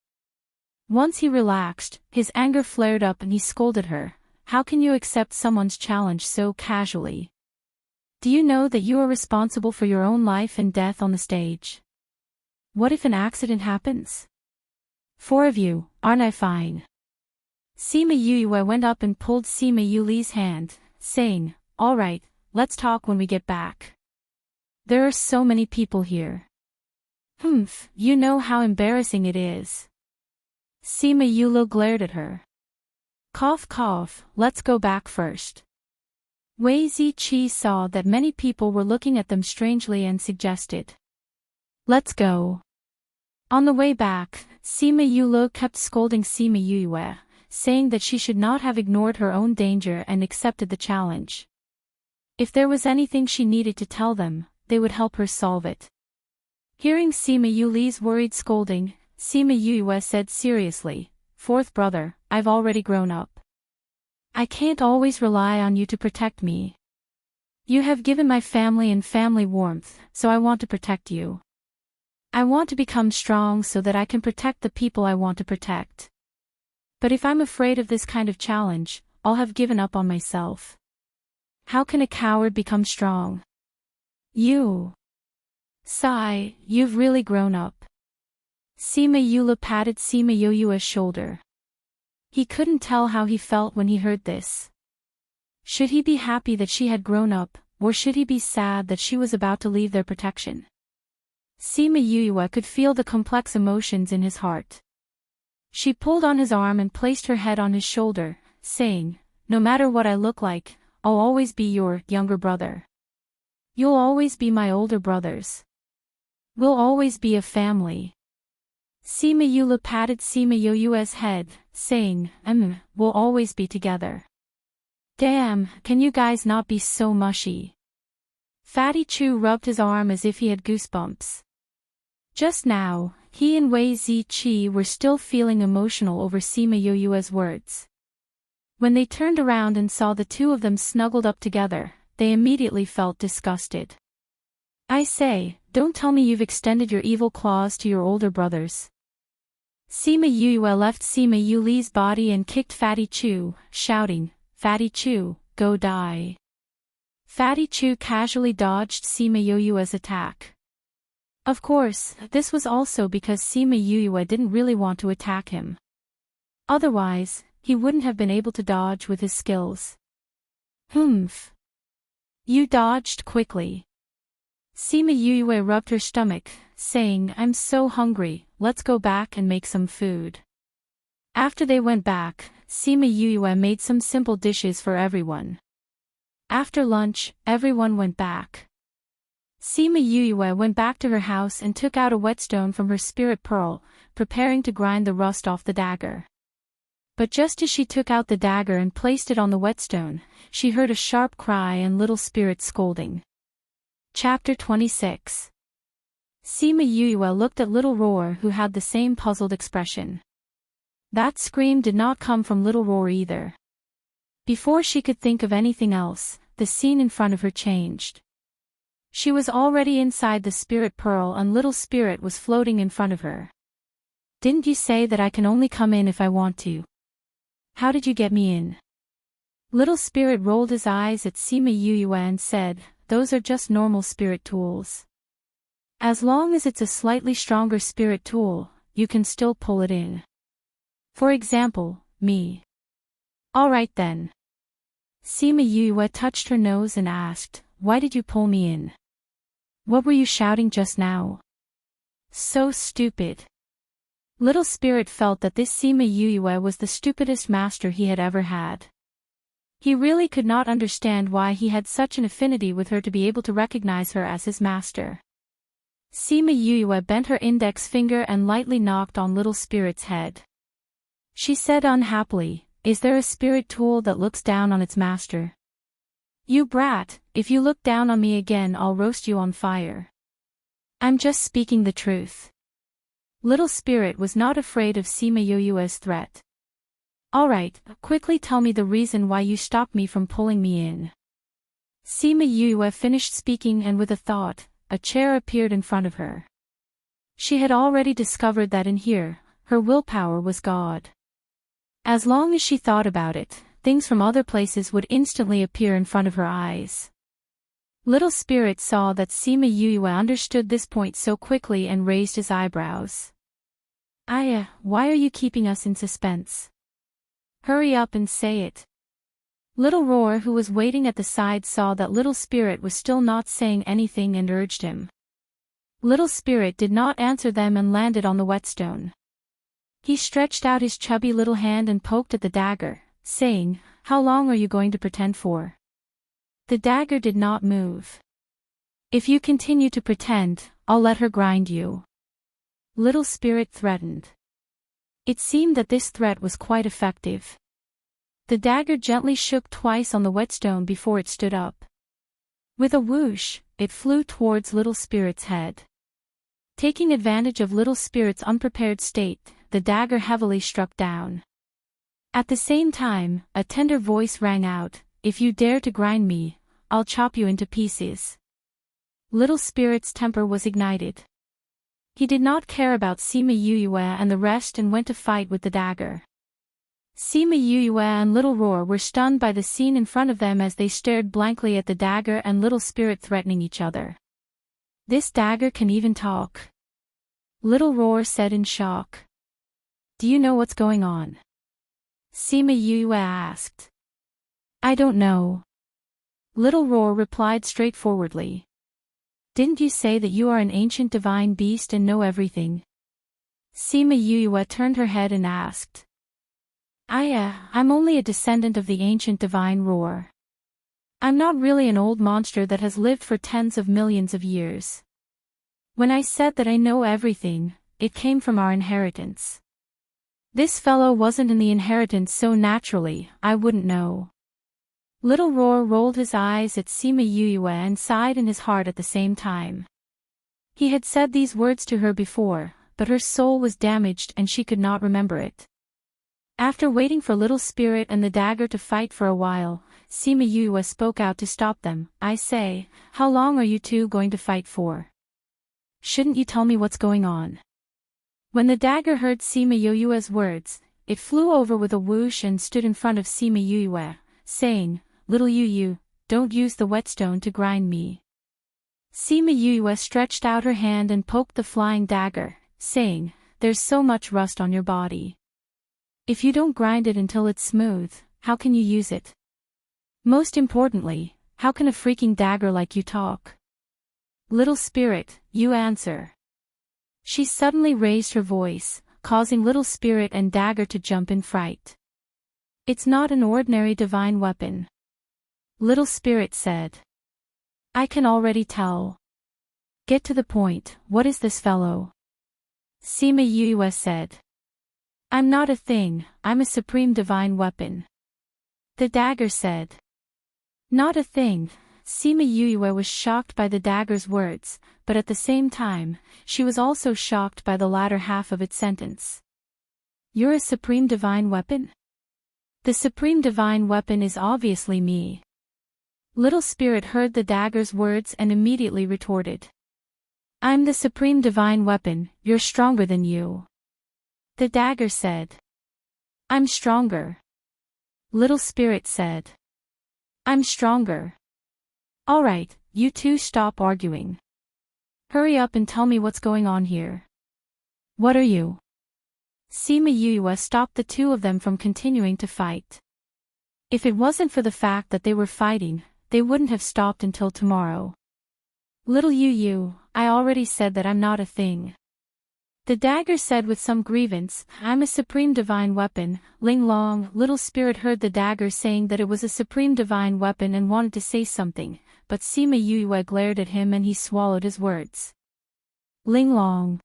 Once he relaxed, his anger flared up and he scolded her. "How can you accept someone's challenge so casually? Do you know that you are responsible for your own life and death on the stage? What if an accident happens? 4 of you, aren't I fine?" Sima Yue went up and pulled Sima Yuli's hand, saying, "All right, let's talk when we get back. There are so many people here." "Humph, you know how embarrassing it is." Sima Yule glared at her. "Cough cough, let's go back first." Wei Ziqi saw that many people were looking at them strangely and suggested, "Let's go." On the way back, Sima Yule kept scolding Sima Yue, saying that she should not have ignored her own danger and accepted the challenge. If there was anything she needed to tell them, they would help her solve it. Hearing Sima Yuli's worried scolding, Sima Yue said seriously, "Fourth brother, I've already grown up. I can't always rely on you to protect me. You have given my family and family warmth, so I want to protect you. I want to become strong so that I can protect the people I want to protect. But if I'm afraid of this kind of challenge, I'll have given up on myself. How can a coward become strong? You. Sigh, you've really grown up." Sima Yule patted Sima Yue's shoulder. He couldn't tell how he felt when he heard this. Should he be happy that she had grown up, or should he be sad that she was about to leave their protection? Sima Yue could feel the complex emotions in his heart. She pulled on his arm and placed her head on his shoulder, saying, "No matter what I look like, I'll always be your younger brother. You'll always be my older brothers. We'll always be a family." Sima Yule patted Sima Yue's head, saying, "We'll always be together." "Damn, can you guys not be so mushy?" Fatty Chu rubbed his arm as if he had goosebumps. Just now, he and Wei Ziqi were still feeling emotional over Sima Yue's words. When they turned around and saw the 2 of them snuggled up together, they immediately felt disgusted. "I say, don't tell me you've extended your evil claws to your older brothers." Sima Yue left Sima Yuli's body and kicked Fatty Chu, shouting, "Fatty Chu, go die." Fatty Chu casually dodged Sima Yue's attack. Of course, this was also because Sima Yue didn't really want to attack him. Otherwise, he wouldn't have been able to dodge with his skills. "Humph. You dodged quickly." Sima Yue rubbed her stomach, saying, "I'm so hungry, let's go back and make some food." After they went back, Sima Yue made some simple dishes for everyone. After lunch, everyone went back. Sima Yue went back to her house and took out a whetstone from her spirit pearl, preparing to grind the rust off the dagger. But just as she took out the dagger and placed it on the whetstone, she heard a sharp cry and little spirit scolding. Chapter 26. Sima Yue looked at Little Roar, who had the same puzzled expression. That scream did not come from Little Roar either. Before she could think of anything else, the scene in front of her changed. She was already inside the spirit pearl and Little Spirit was floating in front of her. "Didn't you say that I can only come in if I want to? How did you get me in?" Little Spirit rolled his eyes at Sima Yue and said, "Those are just normal spirit tools. As long as it's a slightly stronger spirit tool, you can still pull it in. For example, me." "All right then." Sima Yue touched her nose and asked, "Why did you pull me in? What were you shouting just now? So stupid." Little Spirit felt that this Sima Yue was the stupidest master he had ever had. He really could not understand why he had such an affinity with her to be able to recognize her as his master. Sima Yue bent her index finger and lightly knocked on Little Spirit's head. She said unhappily, "Is there a spirit tool that looks down on its master? You brat, if you look down on me again I'll roast you on fire." "I'm just speaking the truth." Little Spirit was not afraid of Sima Yue's threat. "All right, quickly tell me the reason why you stopped me from pulling me in." Sima Yue finished speaking and with a thought, a chair appeared in front of her. She had already discovered that in here, her willpower was God. As long as she thought about it, things from other places would instantly appear in front of her eyes. Little Spirit saw that Sima Yue understood this point so quickly and raised his eyebrows. Why are you keeping us in suspense? Hurry up and say it." Little Roar, who was waiting at the side, saw that Little Spirit was still not saying anything and urged him. Little Spirit did not answer them and landed on the whetstone. He stretched out his chubby little hand and poked at the dagger, saying, "How long are you going to pretend for?" The dagger did not move. "If you continue to pretend, I'll let her grind you," Little Spirit threatened. It seemed that this threat was quite effective. The dagger gently shook twice on the whetstone before it stood up. With a whoosh, it flew towards Little Spirit's head. Taking advantage of Little Spirit's unprepared state, the dagger heavily struck down. At the same time, a tender voice rang out, "If you dare to grind me, I'll chop you into pieces." Little Spirit's temper was ignited. He did not care about Sima Yue and the rest and went to fight with the dagger. Sima Yue and Little Roar were stunned by the scene in front of them as they stared blankly at the dagger and Little Spirit threatening each other. "This dagger can even talk," Little Roar said in shock. "Do you know what's going on?" Sima Yue asked. "I don't know," Little Roar replied straightforwardly. "Didn't you say that you are an ancient divine beast and know everything?" Sima Yue turned her head and asked. I'm only a descendant of the ancient divine Roar. I'm not really an old monster that has lived for tens of millions of years. When I said that I know everything, it came from our inheritance. This fellow wasn't in the inheritance, so naturally, I wouldn't know." Little Roar rolled his eyes at Sima Yue and sighed in his heart at the same time. He had said these words to her before, but her soul was damaged and she could not remember it. After waiting for Little Spirit and the dagger to fight for a while, Sima Yue spoke out to stop them. "I say, how long are you two going to fight for? Shouldn't you tell me what's going on?" When the dagger heard Sima Yue's words, it flew over with a whoosh and stood in front of Sima Yue, saying, "Little Yue, don't use the whetstone to grind me." Sima Yue stretched out her hand and poked the flying dagger, saying, "There's so much rust on your body. If you don't grind it until it's smooth, how can you use it? Most importantly, how can a freaking dagger like you talk?" "Little Spirit, you answer." She suddenly raised her voice, causing Little Spirit and Dagger to jump in fright. "It's not an ordinary divine weapon," Little Spirit said. "I can already tell." "Get to the point, what is this fellow?" Sima Yue said. "I'm not a thing, I'm a supreme divine weapon," the Dagger said. "Not a thing." Sima Yue was shocked by the Dagger's words, but at the same time, she was also shocked by the latter half of its sentence. "You're a supreme divine weapon?" "The supreme divine weapon is obviously me." Little Spirit heard the Dagger's words and immediately retorted. "I'm the supreme divine weapon, you're stronger than you," the Dagger said. "I'm stronger," Little Spirit said. "I'm stronger." "Alright, you two stop arguing. Hurry up and tell me what's going on here." "What are you?" Sima Yue stopped the two of them from continuing to fight. If it wasn't for the fact that they were fighting, they wouldn't have stopped until tomorrow. "Little Yu, I already said that I'm not a thing," the Dagger said with some grievance. "I'm a supreme divine weapon." Ling Long, Little Spirit heard the Dagger saying that it was a supreme divine weapon and wanted to say something, but Sima Yue glared at him and he swallowed his words. "Ling Long,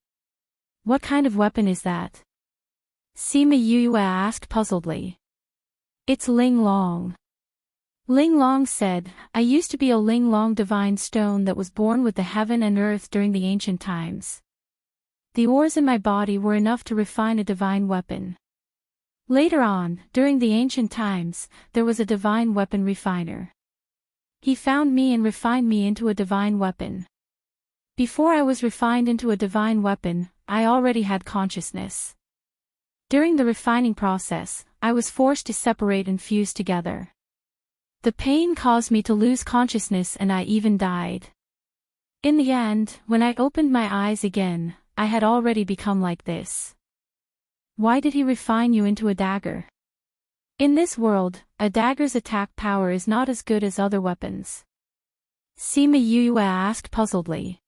what kind of weapon is that?" Sima Yue asked puzzledly. "It's Ling Long." Ling Long said, "I used to be a Ling Long divine stone that was born with the heaven and earth during the ancient times. The ores in my body were enough to refine a divine weapon. Later on, during the ancient times, there was a divine weapon refiner. He found me and refined me into a divine weapon. Before I was refined into a divine weapon, I already had consciousness. During the refining process, I was forced to separate and fuse together. The pain caused me to lose consciousness and I even died. In the end, when I opened my eyes again, I had already become like this." "Why did he refine you into a dagger?" "In this world, a dagger's attack power is not as good as other weapons." Sima Yue asked puzzledly.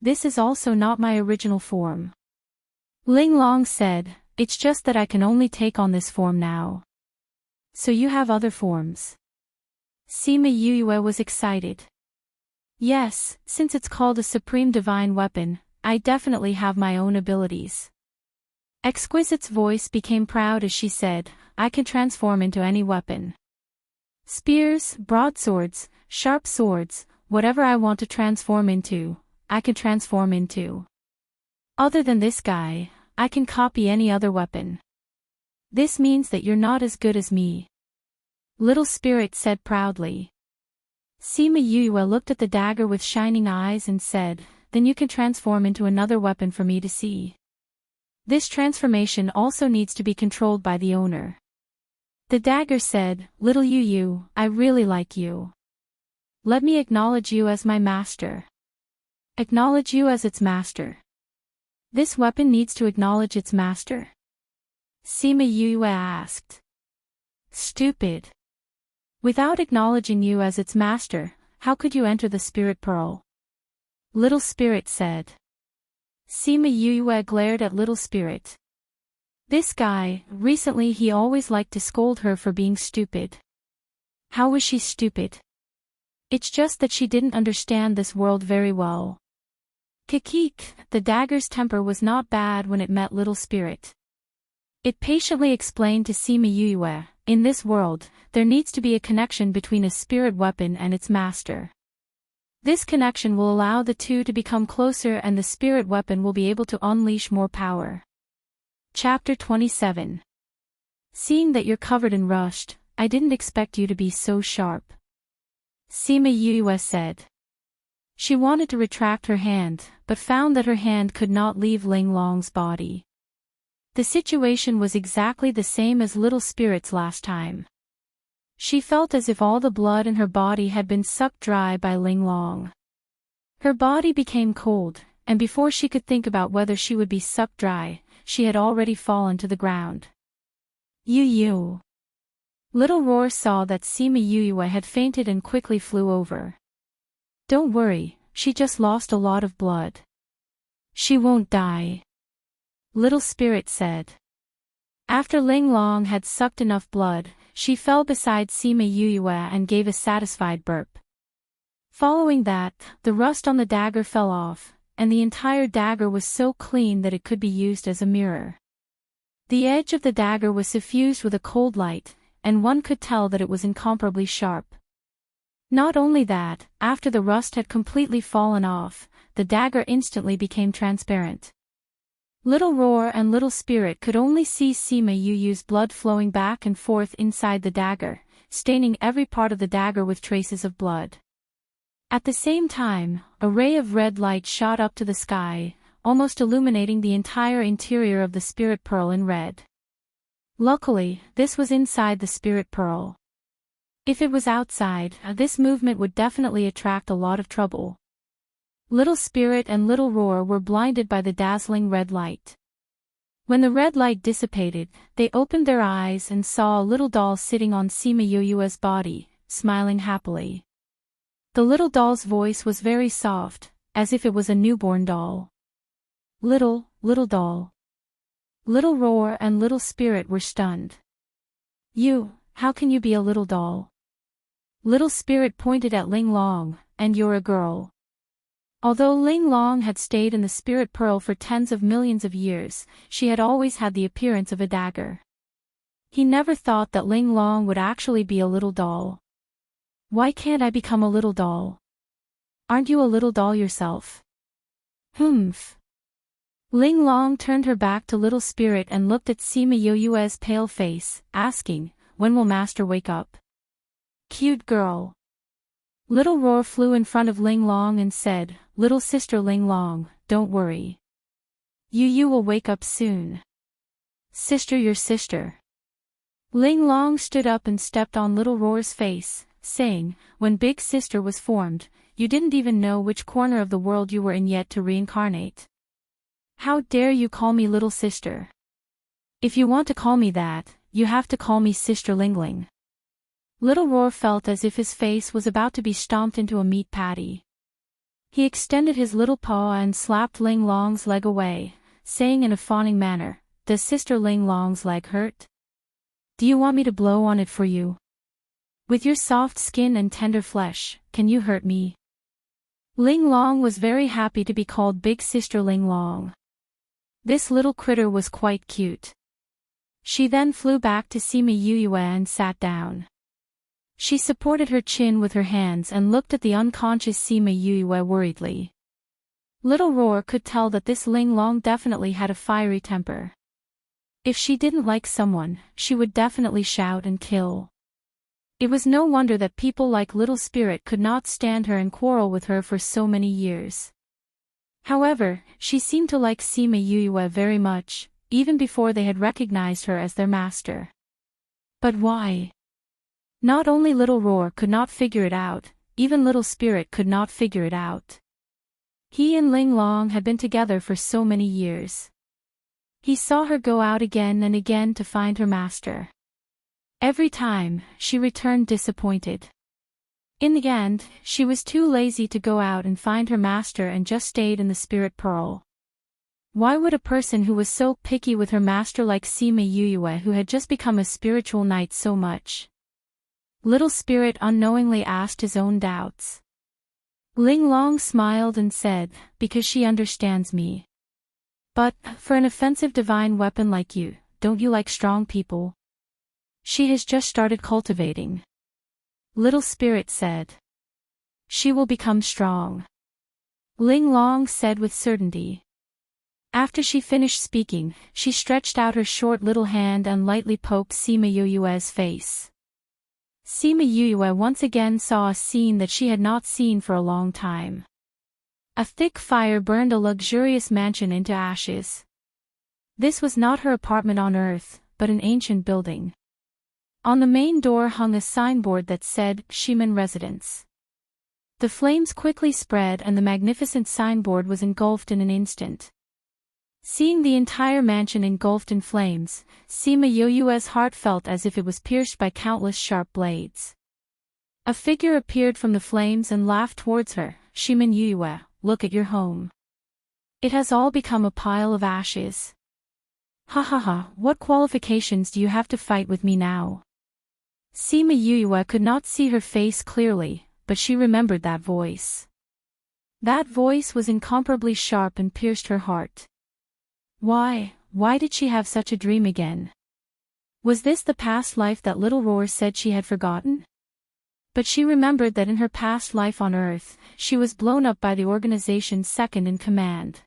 "This is also not my original form." Ling Long said, "It's just that I can only take on this form now." "So you have other forms?" Sima Yue was excited. "Yes, since it's called a supreme divine weapon, I definitely have my own abilities." Exquisite's voice became proud as she said, "I can transform into any weapon. Spears, broadswords, sharp swords, whatever I want to transform into, I can transform into. Other than this guy, I can copy any other weapon. This means that you're not as good as me," Little Spirit said proudly. Sima Yue looked at the dagger with shining eyes and said, "Then you can transform into another weapon for me to see. This transformation also needs to be controlled by the owner." The dagger said, "Little Yu, I really like you. Let me acknowledge you as my master." "Acknowledge you as its master? This weapon needs to acknowledge its master?" Sima Yue asked. "Stupid. Without acknowledging you as its master, how could you enter the Spirit Pearl?" Little Spirit said. Sima Yue glared at Little Spirit. This guy, recently he always liked to scold her for being stupid. How was she stupid? It's just that she didn't understand this world very well. Kikik, the dagger's temper was not bad when it met Little Spirit. It patiently explained to Sima Yue, "In this world, there needs to be a connection between a spirit weapon and its master. This connection will allow the two to become closer and the spirit weapon will be able to unleash more power." Chapter 27. Seeing that you're covered in rust, I didn't expect you to be so sharp, Sima Yue said. She wanted to retract her hand, but found that her hand could not leave Ling Long's body. The situation was exactly the same as Little Spirit's last time. She felt as if all the blood in her body had been sucked dry by Ling Long. Her body became cold, and before she could think about whether she would be sucked dry, she had already fallen to the ground. Yu. Little Roar saw that Sima Yue had fainted and quickly flew over. "Don't worry, she just lost a lot of blood." She won't die. Little Spirit said. After Ling Long had sucked enough blood, she fell beside Sima Yuyue and gave a satisfied burp. Following that, the rust on the dagger fell off, and the entire dagger was so clean that it could be used as a mirror. The edge of the dagger was suffused with a cold light, and one could tell that it was incomparably sharp. Not only that, after the rust had completely fallen off, the dagger instantly became transparent. Little Roar and Little Spirit could only see Sima Yu's blood flowing back and forth inside the dagger, staining every part of the dagger with traces of blood. At the same time, a ray of red light shot up to the sky, almost illuminating the entire interior of the spirit pearl in red. Luckily, this was inside the spirit pearl. If it was outside, this movement would definitely attract a lot of trouble. Little Spirit and Little Roar were blinded by the dazzling red light. When the red light dissipated, they opened their eyes and saw a little doll sitting on Sima Yuyue's body, smiling happily. The little doll's voice was very soft, as if it was a newborn doll. Little doll. Little Roar and Little Spirit were stunned. How can you be a little doll? Little Spirit pointed at Ling Long, and you're a girl. Although Ling Long had stayed in the spirit pearl for tens of millions of years, she had always had the appearance of a dagger. He never thought that Ling Long would actually be a little doll. Why can't I become a little doll? Aren't you a little doll yourself? Humph. Ling Long turned her back to Little Spirit and looked at Sima Yuyue's pale face, asking, when will Master wake up? Cute girl. Little Roar flew in front of Ling Long and said, Little sister Ling Long, don't worry. Yu will wake up soon. Sister, your sister. Ling Long stood up and stepped on Little Roar's face, saying, when Big Sister was formed, you didn't even know which corner of the world you were in yet to reincarnate. How dare you call me little sister? If you want to call me that, you have to call me Sister Lingling. Little Roar felt as if his face was about to be stomped into a meat patty. He extended his little paw and slapped Ling Long's leg away, saying in a fawning manner, does Sister Ling Long's leg hurt? Do you want me to blow on it for you? With your soft skin and tender flesh, can you hurt me? Ling Long was very happy to be called Big Sister Ling Long. This little critter was quite cute. She then flew back to Sima Yuyue and sat down. She supported her chin with her hands and looked at the unconscious Sima Yuyue worriedly. Little Roar could tell that this Ling Long definitely had a fiery temper. If she didn't like someone, she would definitely shout and kill. It was no wonder that people like Little Spirit could not stand her and quarrel with her for so many years. However, she seemed to like Sima Yuyue very much, even before they had recognized her as their master. But why? Not only Little Roar could not figure it out, even Little Spirit could not figure it out. He and Ling Long had been together for so many years. He saw her go out again and again to find her master. Every time, she returned disappointed. In the end, she was too lazy to go out and find her master and just stayed in the spirit pearl. Why would a person who was so picky with her master like Sima Yuyue, who had just become a spiritual knight, so much? Little Spirit unknowingly asked his own doubts. Ling Long smiled and said, because she understands me. But, for an offensive divine weapon like you, don't you like strong people? She has just started cultivating. Little Spirit said. She will become strong. Ling Long said with certainty. After she finished speaking, she stretched out her short little hand and lightly poked Sima Yuyue's face. Sima Yuyue once again saw a scene that she had not seen for a long time. A thick fire burned a luxurious mansion into ashes. This was not her apartment on Earth, but an ancient building. On the main door hung a signboard that said, Shiman Residence. The flames quickly spread and the magnificent signboard was engulfed in an instant. Seeing the entire mansion engulfed in flames, Sima Yuyue's heart felt as if it was pierced by countless sharp blades. A figure appeared from the flames and laughed towards her. Shiman Yuyue, look at your home. It has all become a pile of ashes. Ha ha ha, what qualifications do you have to fight with me now? Sima Yuyue could not see her face clearly, but she remembered that voice. That voice was incomparably sharp and pierced her heart. Why did she have such a dream again? Was this the past life that Little Roar said she had forgotten? But she remembered that in her past life on Earth, she was blown up by the organization's second in command.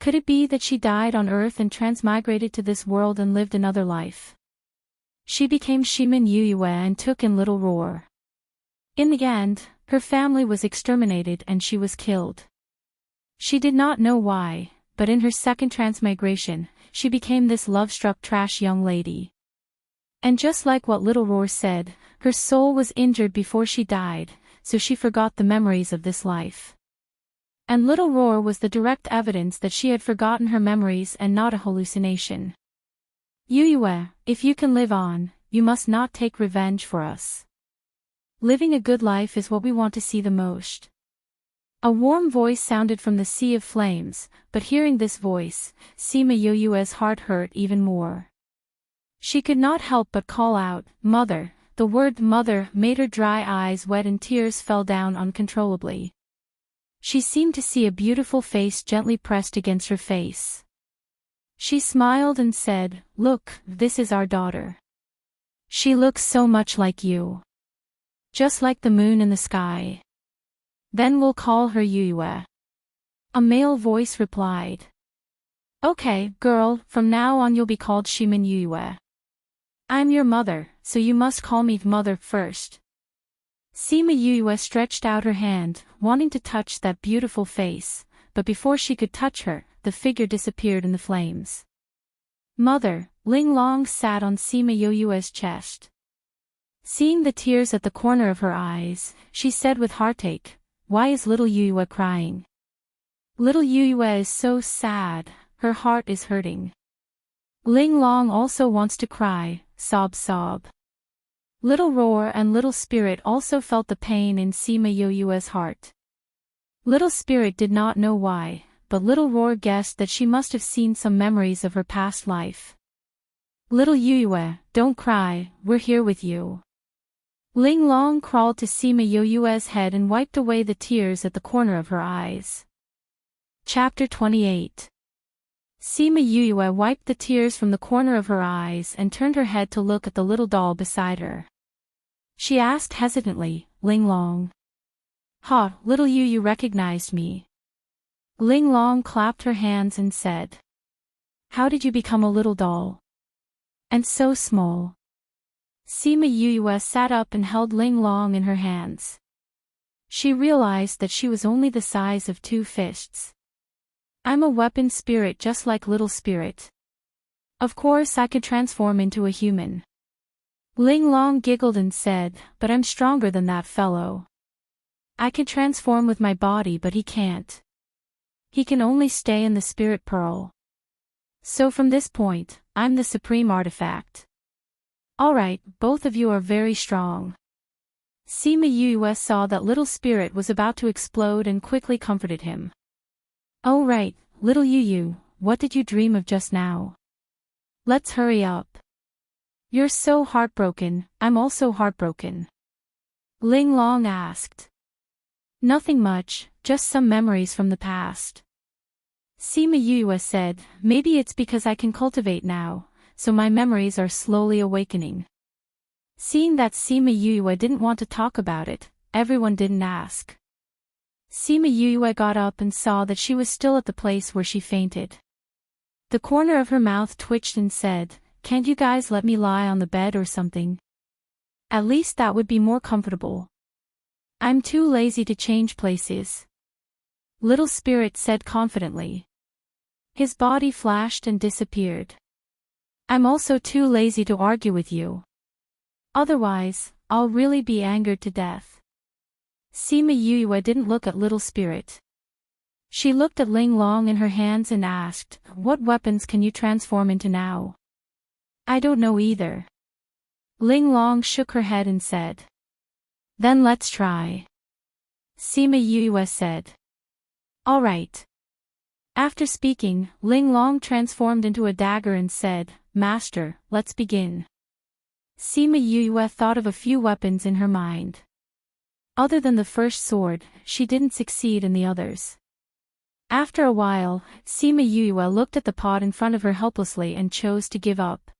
Could it be that she died on Earth and transmigrated to this world and lived another life? She became Shimin Yuyue and took in Little Roar. In the end, her family was exterminated and she was killed. She did not know why, but in her second transmigration, she became this love-struck trash young lady. And just like what Little Roar said, her soul was injured before she died, so she forgot the memories of this life. And Little Roar was the direct evidence that she had forgotten her memories and not a hallucination. Yuyue, if you can live on, you must not take revenge for us. Living a good life is what we want to see the most. A warm voice sounded from the sea of flames, but hearing this voice, Sima Yuyue's heart hurt even more. She could not help but call out, "Mother." The word mother made her dry eyes wet and tears fell down uncontrollably. She seemed to see a beautiful face gently pressed against her face. She smiled and said, "Look, this is our daughter. She looks so much like you. Just like the moon in the sky. Then we'll call her Yuyue." A male voice replied. "Okay, girl, from now on you'll be called Shimin Yuyue. I'm your mother, so you must call me mother first." Sima Yuyue stretched out her hand, wanting to touch that beautiful face, but before she could touch her, the figure disappeared in the flames. "Mother," Ling Long sat on Sima Yuyue's chest. Seeing the tears at the corner of her eyes, she said with heartache, "Why is little Yuyue crying? Little Yuyue is so sad, her heart is hurting. Ling Long also wants to cry, sob sob." Little Roar and Little Spirit also felt the pain in Sima Yuyue's heart. Little Spirit did not know why, but Little Roar guessed that she must have seen some memories of her past life. "Little Yuyue, don't cry, we're here with you." Ling Long crawled to Sima Yuyue's head and wiped away the tears at the corner of her eyes. Chapter 28. Sima Yuyue wiped the tears from the corner of her eyes and turned her head to look at the little doll beside her. She asked hesitantly, "Ling Long." "Ha, little you recognized me." Ling Long clapped her hands and said, "How did you become a little doll? And so small." Sima Yuyue sat up and held Ling Long in her hands. She realized that she was only the size of 2 fists. "I'm a weapon spirit just like Little Spirit. Of course I could transform into a human." Ling Long giggled and said, "But I'm stronger than that fellow. I can transform with my body but he can't. He can only stay in the spirit pearl. So from this point, I'm the supreme artifact." "Alright, both of you are very strong." Sima Yuyue saw that Little Spirit was about to explode and quickly comforted him. "Oh right, little Yuyu, what did you dream of just now? Let's hurry up. You're so heartbroken, I'm also heartbroken." Ling Long asked. "Nothing much, just some memories from the past." Sima Yuyue said, "Maybe it's because I can cultivate now, so my memories are slowly awakening." Seeing that Sima Yuyue didn't want to talk about it, everyone didn't ask. Sima Yuyue got up and saw that she was still at the place where she fainted. The corner of her mouth twitched and said, "Can't you guys let me lie on the bed or something? At least that would be more comfortable. I'm too lazy to change places." Little Spirit said confidently. His body flashed and disappeared. "I'm also too lazy to argue with you. Otherwise, I'll really be angered to death." Sima Yuyue didn't look at Little Spirit. She looked at Ling Long in her hands and asked, "What weapons can you transform into now?" "I don't know either." Ling Long shook her head and said. "Then let's try." Sima Yuyue said. "Alright." After speaking, Ling Long transformed into a dagger and said, "Master, let's begin." Sima Yue thought of a few weapons in her mind. Other than the first sword, she didn't succeed in the others. After a while, Sima Yue looked at the pot in front of her helplessly and chose to give up.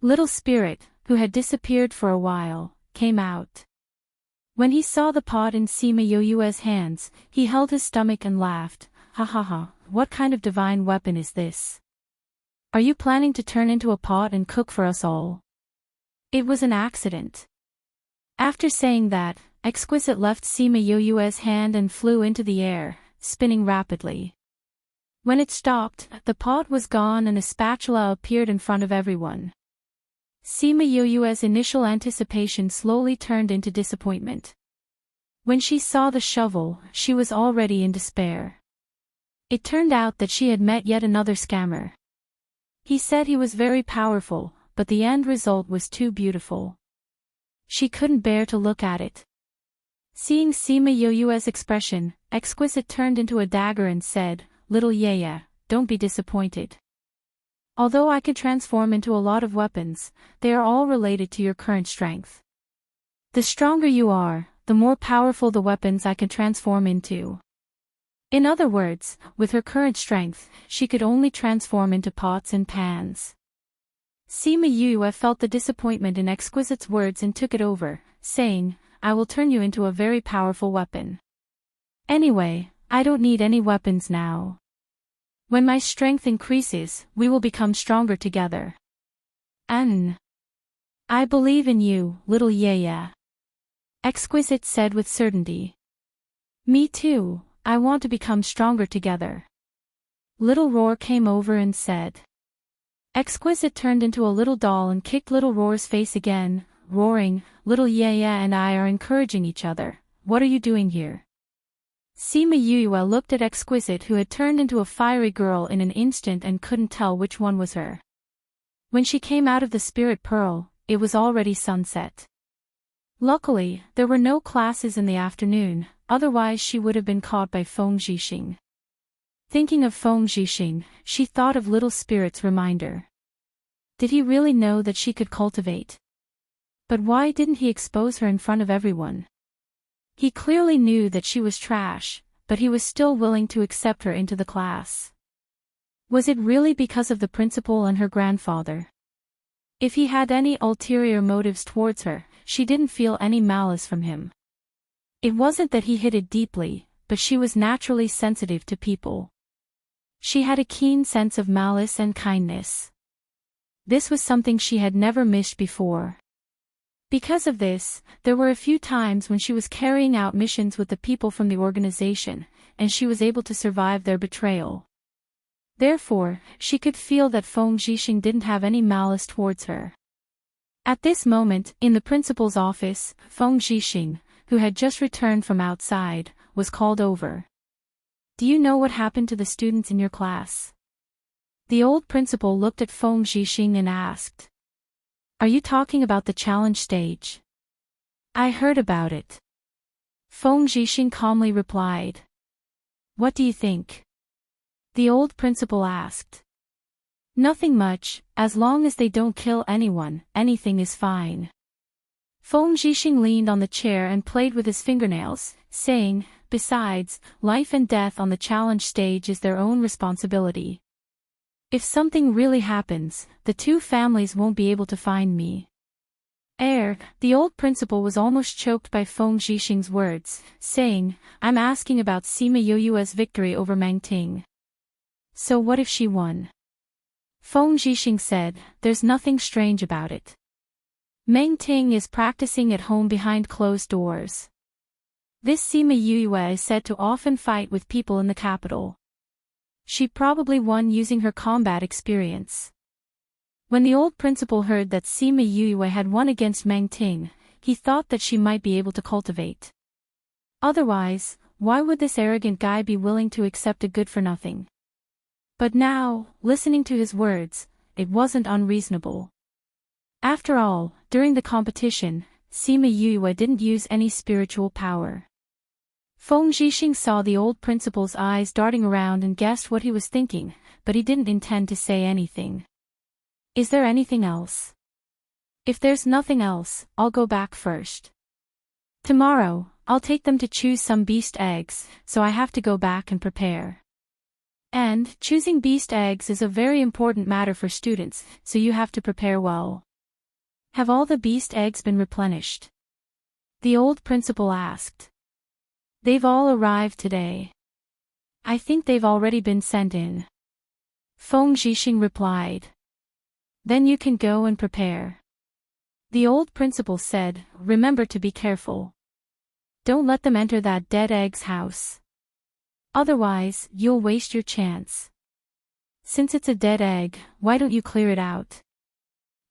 Little Spirit, who had disappeared for a while, came out. When he saw the pot in Sima Yue's hands, he held his stomach and laughed. "Ha ha ha, what kind of divine weapon is this? Are you planning to turn into a pot and cook for us all?" It was an accident. After saying that, Exquisite left Sima Yue's hand and flew into the air, spinning rapidly. When it stopped, the pot was gone and a spatula appeared in front of everyone. Sima Yue's initial anticipation slowly turned into disappointment. When she saw the shovel, she was already in despair. It turned out that she had met yet another scammer. He said he was very powerful, but the end result was too beautiful. She couldn't bear to look at it. Seeing Sima Yue's expression, Exquisite turned into a dagger and said, "Little Yaya, don't be disappointed. Although I could transform into a lot of weapons, they are all related to your current strength. The stronger you are, the more powerful the weapons I can transform into." In other words, with her current strength, she could only transform into pots and pans. Sima Yue felt the disappointment in Exquisite's words and took it over, saying, "I will turn you into a very powerful weapon. Anyway, I don't need any weapons now. When my strength increases, we will become stronger together. And I believe in you, little Yaya," Exquisite said with certainty. "Me too, I want to become stronger together." Little Roar came over and said. Exquisite turned into a little doll and kicked Little Roar's face again, roaring, "Little Yaya and I are encouraging each other. What are you doing here?" Sima Yue looked at Exquisite, who had turned into a fiery girl in an instant and couldn't tell which one was her. When she came out of the Spirit Pearl, it was already sunset. Luckily, there were no classes in the afternoon, otherwise she would have been caught by Feng Zhixing. Thinking of Feng Zhixing, she thought of Little Spirit's reminder. Did he really know that she could cultivate? But why didn't he expose her in front of everyone? He clearly knew that she was trash, but he was still willing to accept her into the class. Was it really because of the principal and her grandfather? If he had any ulterior motives towards her, she didn't feel any malice from him. It wasn't that he hid it deeply, but she was naturally sensitive to people. She had a keen sense of malice and kindness. This was something she had never missed before. Because of this, there were a few times when she was carrying out missions with the people from the organization, and she was able to survive their betrayal. Therefore, she could feel that Feng Zhixing didn't have any malice towards her. At this moment, in the principal's office, Feng Zhixing, who had just returned from outside, was called over. "Do you know what happened to the students in your class?" The old principal looked at Feng Zhixing and asked. "Are you talking about the challenge stage?" "I heard about it." Feng Zhixing calmly replied. "What do you think?" the old principal asked. "Nothing much, as long as they don't kill anyone, anything is fine." Feng Zhixing leaned on the chair and played with his fingernails, saying, "Besides, life and death on the challenge stage is their own responsibility. If something really happens, the two families won't be able to find me." The old principal was almost choked by Feng Zhixing's words, saying, "I'm asking about Sima Yue's victory over Meng Ting. So what if she won?" Feng Zhixing said, "There's nothing strange about it. Meng Ting is practicing at home behind closed doors. This Sima Yue is said to often fight with people in the capital. She probably won using her combat experience." When the old principal heard that Sima Yue had won against Meng Ting, he thought that she might be able to cultivate. Otherwise, why would this arrogant guy be willing to accept a good-for-nothing? But now, listening to his words, it wasn't unreasonable. After all, during the competition, Sima Yue didn't use any spiritual power. Feng Zhixing saw the old principal's eyes darting around and guessed what he was thinking, but he didn't intend to say anything. Is there anything else? If there's nothing else, I'll go back first. Tomorrow, I'll take them to choose some beast eggs, so I have to go back and prepare. And, choosing beast eggs is a very important matter for students, so you have to prepare well. Have all the beast eggs been replenished? The old principal asked. They've all arrived today. I think they've already been sent in. Feng Zhixing replied. Then you can go and prepare. The old principal said, remember to be careful. Don't let them enter that dead egg's house. Otherwise, you'll waste your chance. Since it's a dead egg, why don't you clear it out?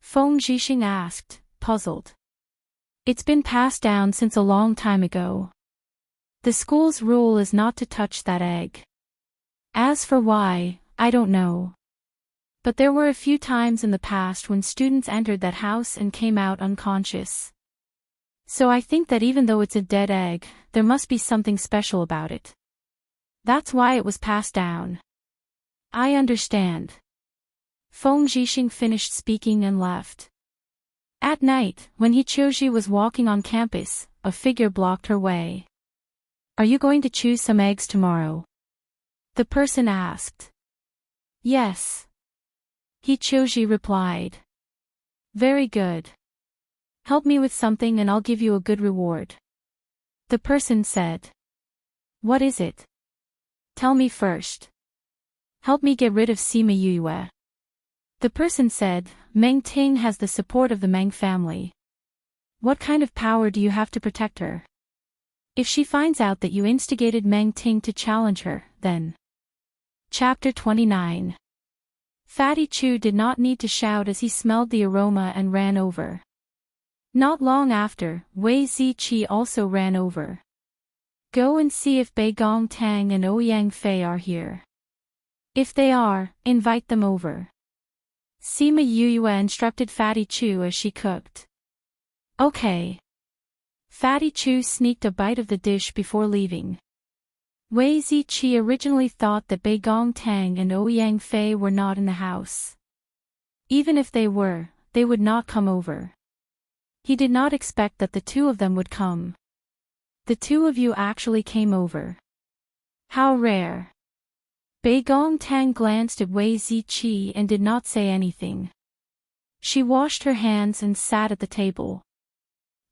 Feng Zhixing asked, puzzled. It's been passed down since a long time ago. The school's rule is not to touch that egg. As for why, I don't know. But there were a few times in the past when students entered that house and came out unconscious. So I think that even though it's a dead egg, there must be something special about it. That's why it was passed down. I understand. Feng Zhixing finished speaking and left. At night, when Hichioji was walking on campus, a figure blocked her way. Are you going to choose some eggs tomorrow? The person asked. Yes. Hichioji replied. Very good. Help me with something and I'll give you a good reward. The person said. What is it? Tell me first. Help me get rid of Sima Yue. The person said, Meng Ting has the support of the Meng family. What kind of power do you have to protect her? If she finds out that you instigated Meng Ting to challenge her, then. Chapter 29. Fatty Chu did not need to shout as he smelled the aroma and ran over. Not long after, Wei Ziqi also ran over. Go and see if Bei Gong Tang and Ouyang Fei are here. If they are, invite them over. Sima Yue instructed Fatty Chu as she cooked. Okay. Fatty Chu sneaked a bite of the dish before leaving. Wei Ziqi originally thought that Bei Gong Tang and Ouyang Fei were not in the house. Even if they were, they would not come over. He did not expect that the two of them would come. The two of you actually came over. How rare. Bei Gong Tang glanced at Wei Ziqi and did not say anything. She washed her hands and sat at the table.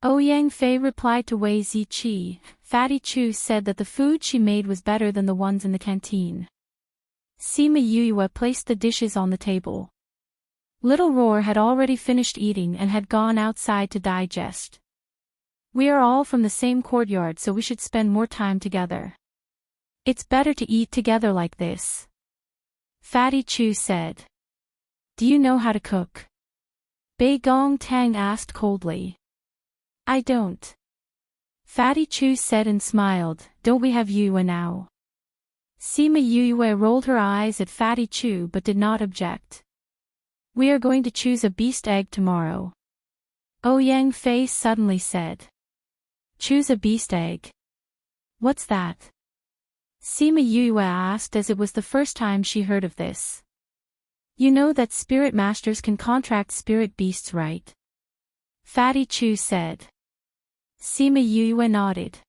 Ouyang Fei replied to Wei Ziqi. Fatty Chu said that the food she made was better than the ones in the canteen. Sima Yue placed the dishes on the table. Little Roar had already finished eating and had gone outside to digest. We are all from the same courtyard, so we should spend more time together. It's better to eat together like this. Fatty Chu said. Do you know how to cook? Bei Gong Tang asked coldly. I don't. Fatty Chu said and smiled. Don't we have Yue now? Sima Yue rolled her eyes at Fatty Chu but did not object. We are going to choose a beast egg tomorrow. Ouyang Fei suddenly said. Choose a beast egg. What's that? Sima Yue asked as it was the first time she heard of this. You know that spirit masters can contract spirit beasts, right? Fatty Chu said. Sima Yue nodded.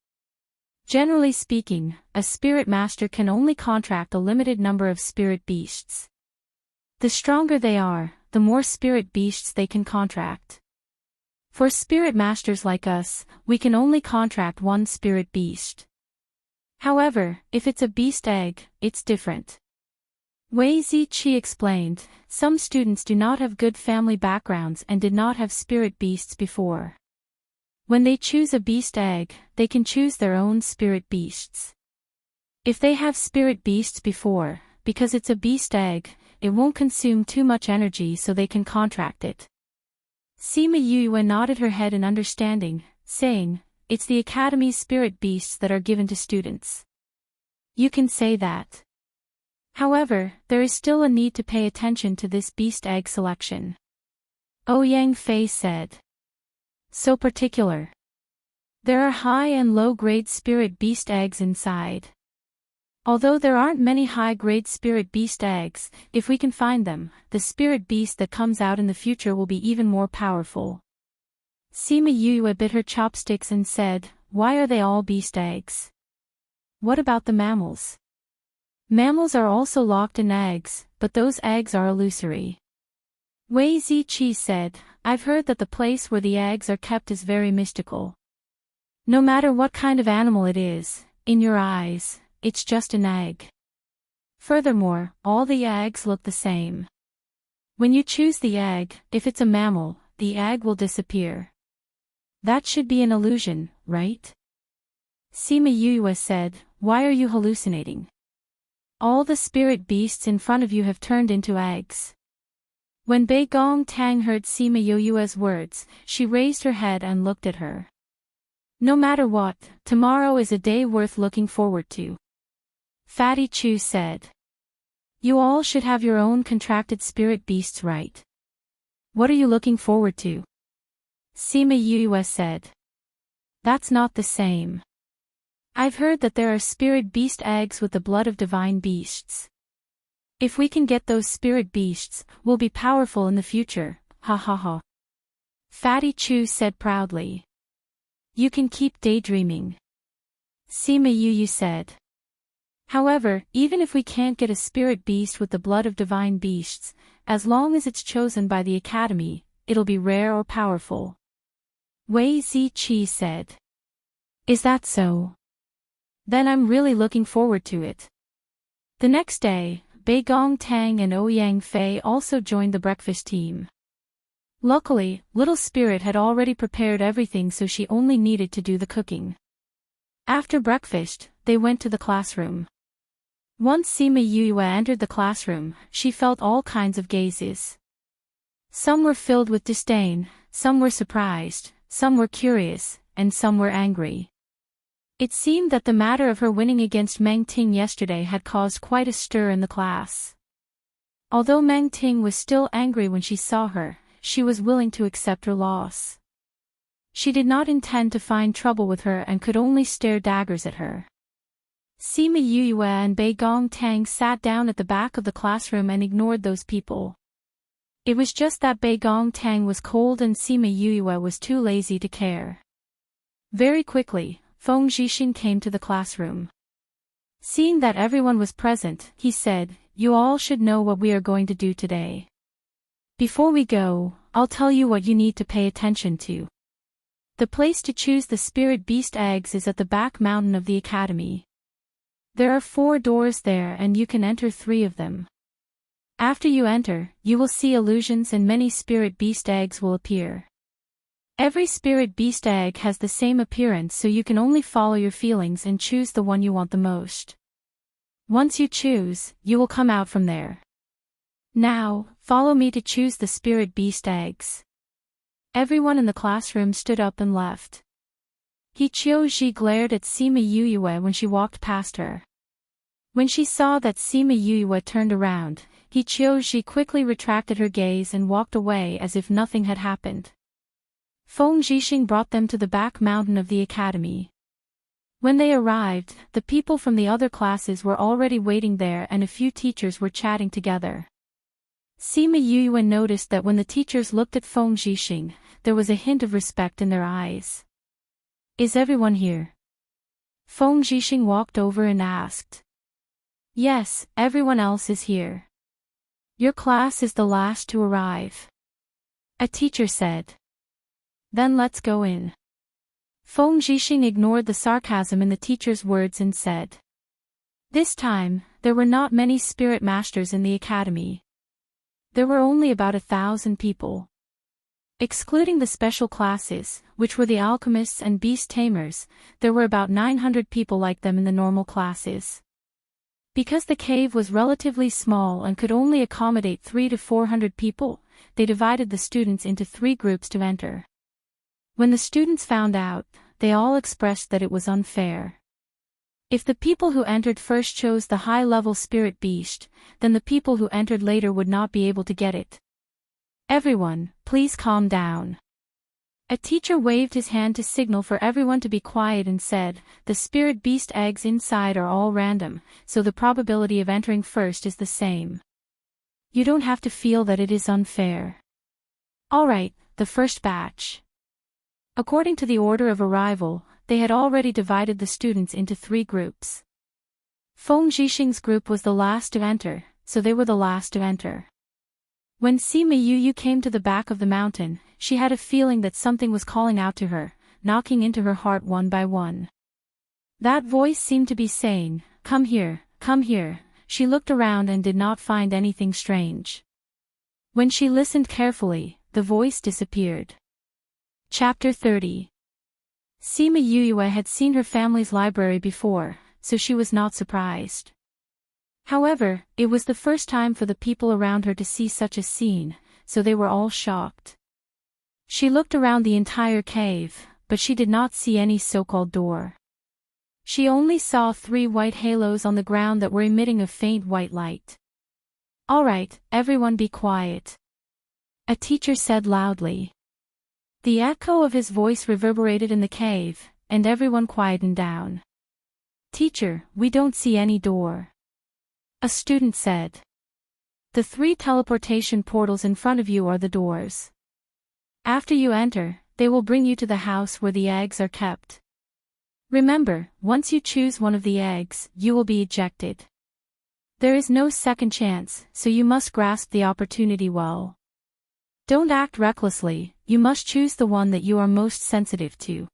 Generally speaking, a spirit master can only contract a limited number of spirit beasts. The stronger they are, the more spirit beasts they can contract. For spirit masters like us, we can only contract one spirit beast. However, if it's a beast egg, it's different. Wei Ziqi explained, some students do not have good family backgrounds and did not have spirit beasts before. When they choose a beast egg, they can choose their own spirit beasts. If they have spirit beasts before, because it's a beast egg, it won't consume too much energy so they can contract it. Sima Yue nodded her head in understanding, saying, it's the Academy's spirit beasts that are given to students. You can say that. However, there is still a need to pay attention to this beast egg selection. Ouyang Fei said. So particular. There are high and low-grade spirit beast eggs inside. Although there aren't many high-grade spirit beast eggs, if we can find them, the spirit beast that comes out in the future will be even more powerful. Sima Yue bit her chopsticks and said, "Why are they all beast eggs? What about the mammals?" "Mammals are also locked in eggs, but those eggs are illusory." Wei Ziqi said, "I've heard that the place where the eggs are kept is very mystical. No matter what kind of animal it is, in your eyes, it's just an egg. Furthermore, all the eggs look the same. When you choose the egg, if it's a mammal, the egg will disappear. That should be an illusion, right?" Sima Yue said, "Why are you hallucinating? All the spirit beasts in front of you have turned into eggs." When Bei Gong Tang heard Sima Yue's words, she raised her head and looked at her. "No matter what, tomorrow is a day worth looking forward to," Fatty Chu said. "You all should have your own contracted spirit beasts, right? What are you looking forward to?" Sima Yue said. "That's not the same. I've heard that there are spirit beast eggs with the blood of divine beasts. If we can get those spirit beasts, we'll be powerful in the future, ha ha ha." Fatty Chu said proudly. "You can keep daydreaming," Sima Yue said. "However, even if we can't get a spirit beast with the blood of divine beasts, as long as it's chosen by the Academy, it'll be rare or powerful," Wei Ziqi said. "Is that so? Then I'm really looking forward to it." The next day, Bei Gong Tang and Ouyang Fei also joined the breakfast team. Luckily, Little Spirit had already prepared everything, so she only needed to do the cooking. After breakfast, they went to the classroom. Once Sima Yue entered the classroom, she felt all kinds of gazes. Some were filled with disdain, some were surprised, some were curious, and some were angry. It seemed that the matter of her winning against Meng Ting yesterday had caused quite a stir in the class. Although Meng Ting was still angry when she saw her, she was willing to accept her loss. She did not intend to find trouble with her and could only stare daggers at her. Sima Yue and Bei Gong Tang sat down at the back of the classroom and ignored those people. It was just that Bei Gong Tang was cold and Sima Yue was too lazy to care. Very quickly, Feng Zhixing came to the classroom. Seeing that everyone was present, he said, "You all should know what we are going to do today. Before we go, I'll tell you what you need to pay attention to. The place to choose the spirit beast eggs is at the back mountain of the Academy. There are 4 doors there and you can enter 3 of them. After you enter, you will see illusions and many spirit beast eggs will appear. Every spirit beast egg has the same appearance, so you can only follow your feelings and choose the one you want the most. Once you choose, you will come out from there. Now, follow me to choose the spirit beast eggs." Everyone in the classroom stood up and left. He Qiuzhi glared at Sima Yue when she walked past her. When she saw that Sima Yue turned around, He Qiuzhi quickly retracted her gaze and walked away as if nothing had happened. Feng Zhixing brought them to the back mountain of the academy. When they arrived, the people from the other classes were already waiting there and a few teachers were chatting together. Sima Yue noticed that when the teachers looked at Feng Zhixing, there was a hint of respect in their eyes. "Is everyone here?" Feng Zhixing walked over and asked. "Yes, everyone else is here. Your class is the last to arrive," a teacher said. "Then let's go in." Feng Zhixing ignored the sarcasm in the teacher's words and said. This time, there were not many spirit masters in the academy. There were only about 1,000 people. Excluding the special classes, which were the alchemists and beast tamers, there were about 900 people like them in the normal classes. Because the cave was relatively small and could only accommodate 300 to 400 people, they divided the students into 3 groups to enter. When the students found out, they all expressed that it was unfair. If the people who entered first chose the high-level spirit beast, then the people who entered later would not be able to get it. "Everyone, please calm down. A teacher waved his hand to signal for everyone to be quiet and said, "The spirit beast eggs inside are all random, so the probability of entering first is the same. You don't have to feel that it is unfair. Alright, the first batch." According to the order of arrival, they had already divided the students into 3 groups. Feng Zhixing's group was the last to enter, so they were the last to enter. When Sima Yu came to the back of the mountain, she had a feeling that something was calling out to her, knocking into her heart one by one. That voice seemed to be saying, come here, come here." She looked around and did not find anything strange. When she listened carefully, the voice disappeared. Chapter 30. Sima Yu had seen her family's library before, so she was not surprised. However, it was the first time for the people around her to see such a scene, so they were all shocked. She looked around the entire cave, but she did not see any so-called door. She only saw 3 white halos on the ground that were emitting a faint white light. "Alright, everyone be quiet," a teacher said loudly. The echo of his voice reverberated in the cave, and everyone quietened down. "Teacher, we don't see any door," a student said. "The 3 teleportation portals in front of you are the doors. After you enter, they will bring you to the house where the eggs are kept. Remember, once you choose one of the eggs, you will be ejected. There is no second chance, so you must grasp the opportunity well. Don't act recklessly, you must choose the one that you are most sensitive to,"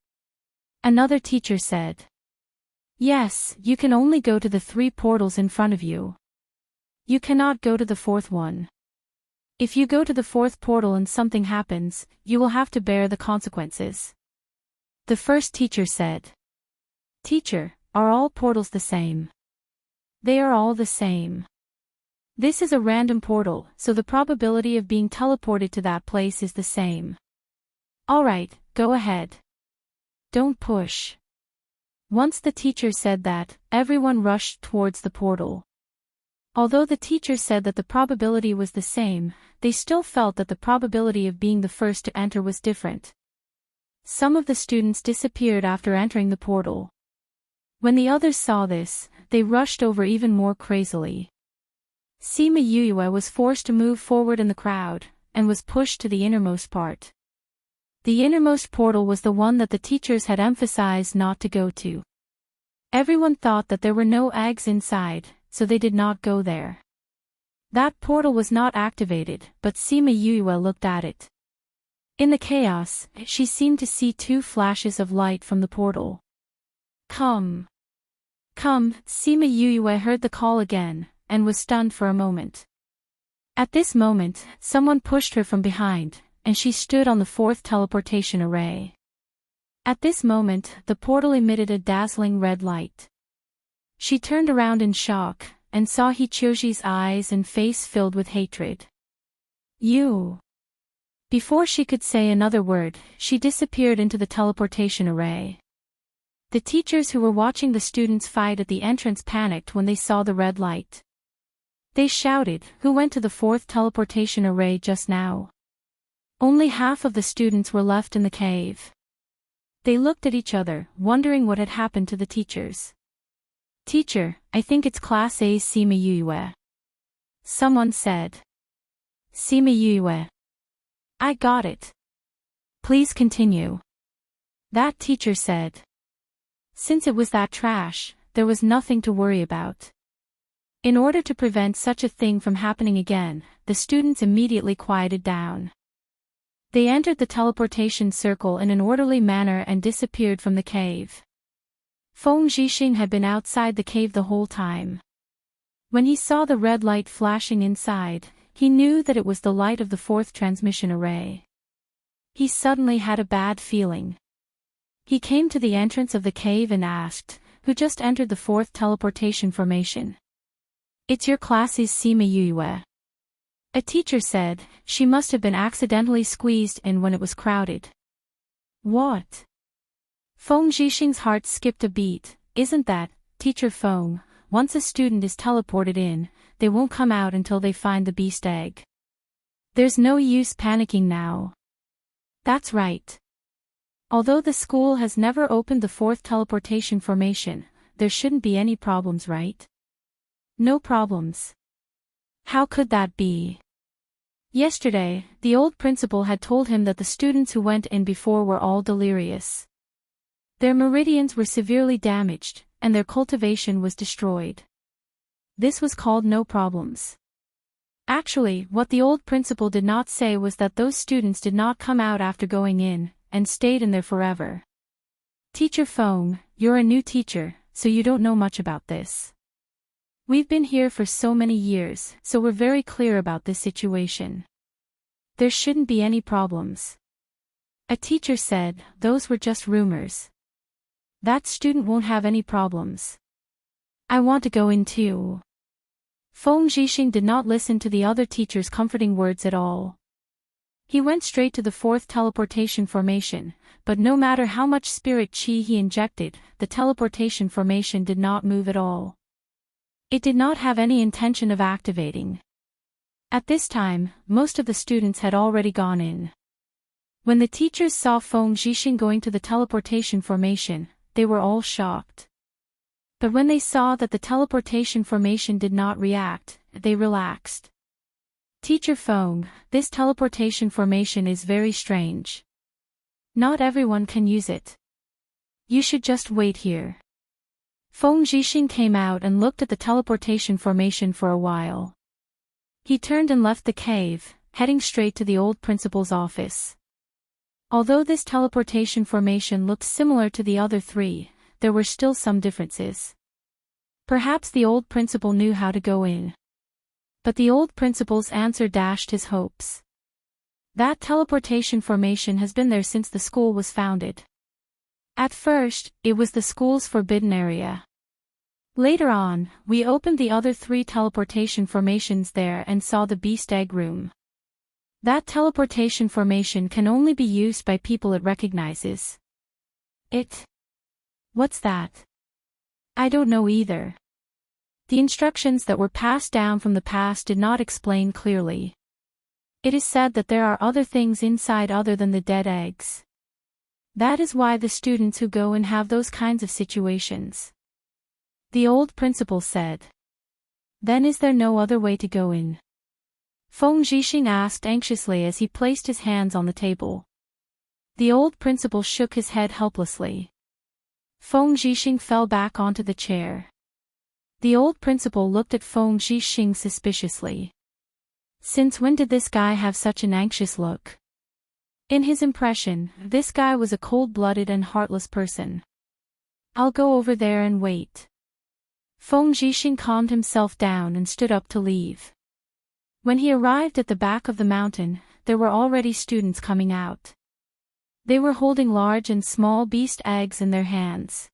another teacher said. "Yes, you can only go to the 3 portals in front of you. You cannot go to the 4th one. If you go to the 4th portal and something happens, you will have to bear the consequences," the first teacher said. "Teacher, are all portals the same?" "They are all the same. This is a random portal, so the probability of being teleported to that place is the same." "Alright, go ahead. Don't push." Once the teacher said that, everyone rushed towards the portal. Although the teacher said that the probability was the same, they still felt that the probability of being the first to enter was different. Some of the students disappeared after entering the portal. When the others saw this, they rushed over even more crazily. Sima Yu was forced to move forward in the crowd, and was pushed to the innermost part. The innermost portal was the one that the teachers had emphasized not to go to. Everyone thought that there were no eggs inside, so they did not go there. That portal was not activated, but Sima Yu looked at it. In the chaos, she seemed to see 2 flashes of light from the portal. "Come. Come," Sima Yu heard the call again, and was stunned for a moment. At this moment, someone pushed her from behind, and she stood on the 4th teleportation array. At this moment, the portal emitted a dazzling red light. She turned around in shock, and saw Hichioji's eyes and face filled with hatred. "You." Before she could say another word, she disappeared into the teleportation array. The teachers who were watching the students fight at the entrance panicked when they saw the red light. They shouted, "Who went to the 4th teleportation array just now?" Only half of the students were left in the cave. They looked at each other, wondering what had happened to the teachers. "Teacher, I think it's Class A's Sima Yu," someone said. "Sima Yu. I got it. Please continue," that teacher said. Since it was that trash, there was nothing to worry about. In order to prevent such a thing from happening again, the students immediately quieted down. They entered the teleportation circle in an orderly manner and disappeared from the cave. Feng Zhixing had been outside the cave the whole time. When he saw the red light flashing inside, he knew that it was the light of the 4th transmission array. He suddenly had a bad feeling. He came to the entrance of the cave and asked, "Who just entered the 4th teleportation formation?" "It's your class's Sima Yu." A teacher said, "She must have been accidentally squeezed in when it was crowded." "What?" Feng Zhixing's heart skipped a beat. "Isn't that, Teacher Feng, once a student is teleported in, they won't come out until they find the beast egg. There's no use panicking now." "That's right. Although the school has never opened the fourth teleportation formation, there shouldn't be any problems, right? No problems. How could that be? Yesterday, the old principal had told him that the students who went in before were all delirious. Their meridians were severely damaged, and their cultivation was destroyed. This was called no problems. Actually, what the old principal did not say was that those students did not come out after going in, and stayed in there forever. Teacher Feng, you're a new teacher, so you don't know much about this. We've been here for so many years, so we're very clear about this situation. There shouldn't be any problems. A teacher said, those were just rumors. That student won't have any problems. I want to go in too. Feng Zhixing did not listen to the other teacher's comforting words at all. He went straight to the fourth teleportation formation, but no matter how much spirit chi he injected, the teleportation formation did not move at all. It did not have any intention of activating. At this time, most of the students had already gone in. When the teachers saw Feng Zhixing going to the teleportation formation, they were all shocked. But when they saw that the teleportation formation did not react, they relaxed. Teacher Feng, this teleportation formation is very strange. Not everyone can use it. You should just wait here. Feng Zhixing came out and looked at the teleportation formation for a while. He turned and left the cave, heading straight to the old principal's office. Although this teleportation formation looked similar to the other three, there were still some differences. Perhaps the old principal knew how to go in. But the old principal's answer dashed his hopes. That teleportation formation has been there since the school was founded. At first, it was the school's forbidden area. Later on, we opened the other three teleportation formations there and saw the Beast Egg Room. That teleportation formation can only be used by people it recognizes. What's that? I don't know either. The instructions that were passed down from the past did not explain clearly. It is said that there are other things inside other than the dead eggs. That is why the students who go in have those kinds of situations. The old principal said. Then is there no other way to go in? Feng Zhixing asked anxiously as he placed his hands on the table. The old principal shook his head helplessly. Feng Zhixing fell back onto the chair. The old principal looked at Feng Zhixing suspiciously. Since when did this guy have such an anxious look? In his impression, this guy was a cold-blooded and heartless person. I'll go over there and wait. Feng Zhixing calmed himself down and stood up to leave. When he arrived at the back of the mountain, there were already students coming out. They were holding large and small beast eggs in their hands.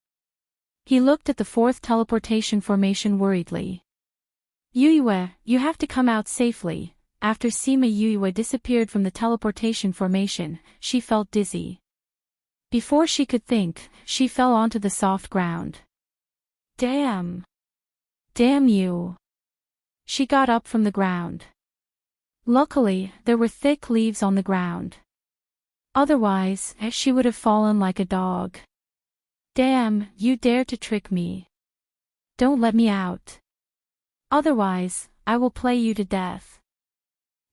He looked at the fourth teleportation formation worriedly. Yuyue, you have to come out safely. After Sima Yuyue disappeared from the teleportation formation, she felt dizzy. Before she could think, she fell onto the soft ground. Damn! Damn you! She got up from the ground. Luckily, there were thick leaves on the ground. Otherwise, she would have fallen like a dog. Damn, you dare to trick me. Don't let me out. Otherwise, I will play you to death.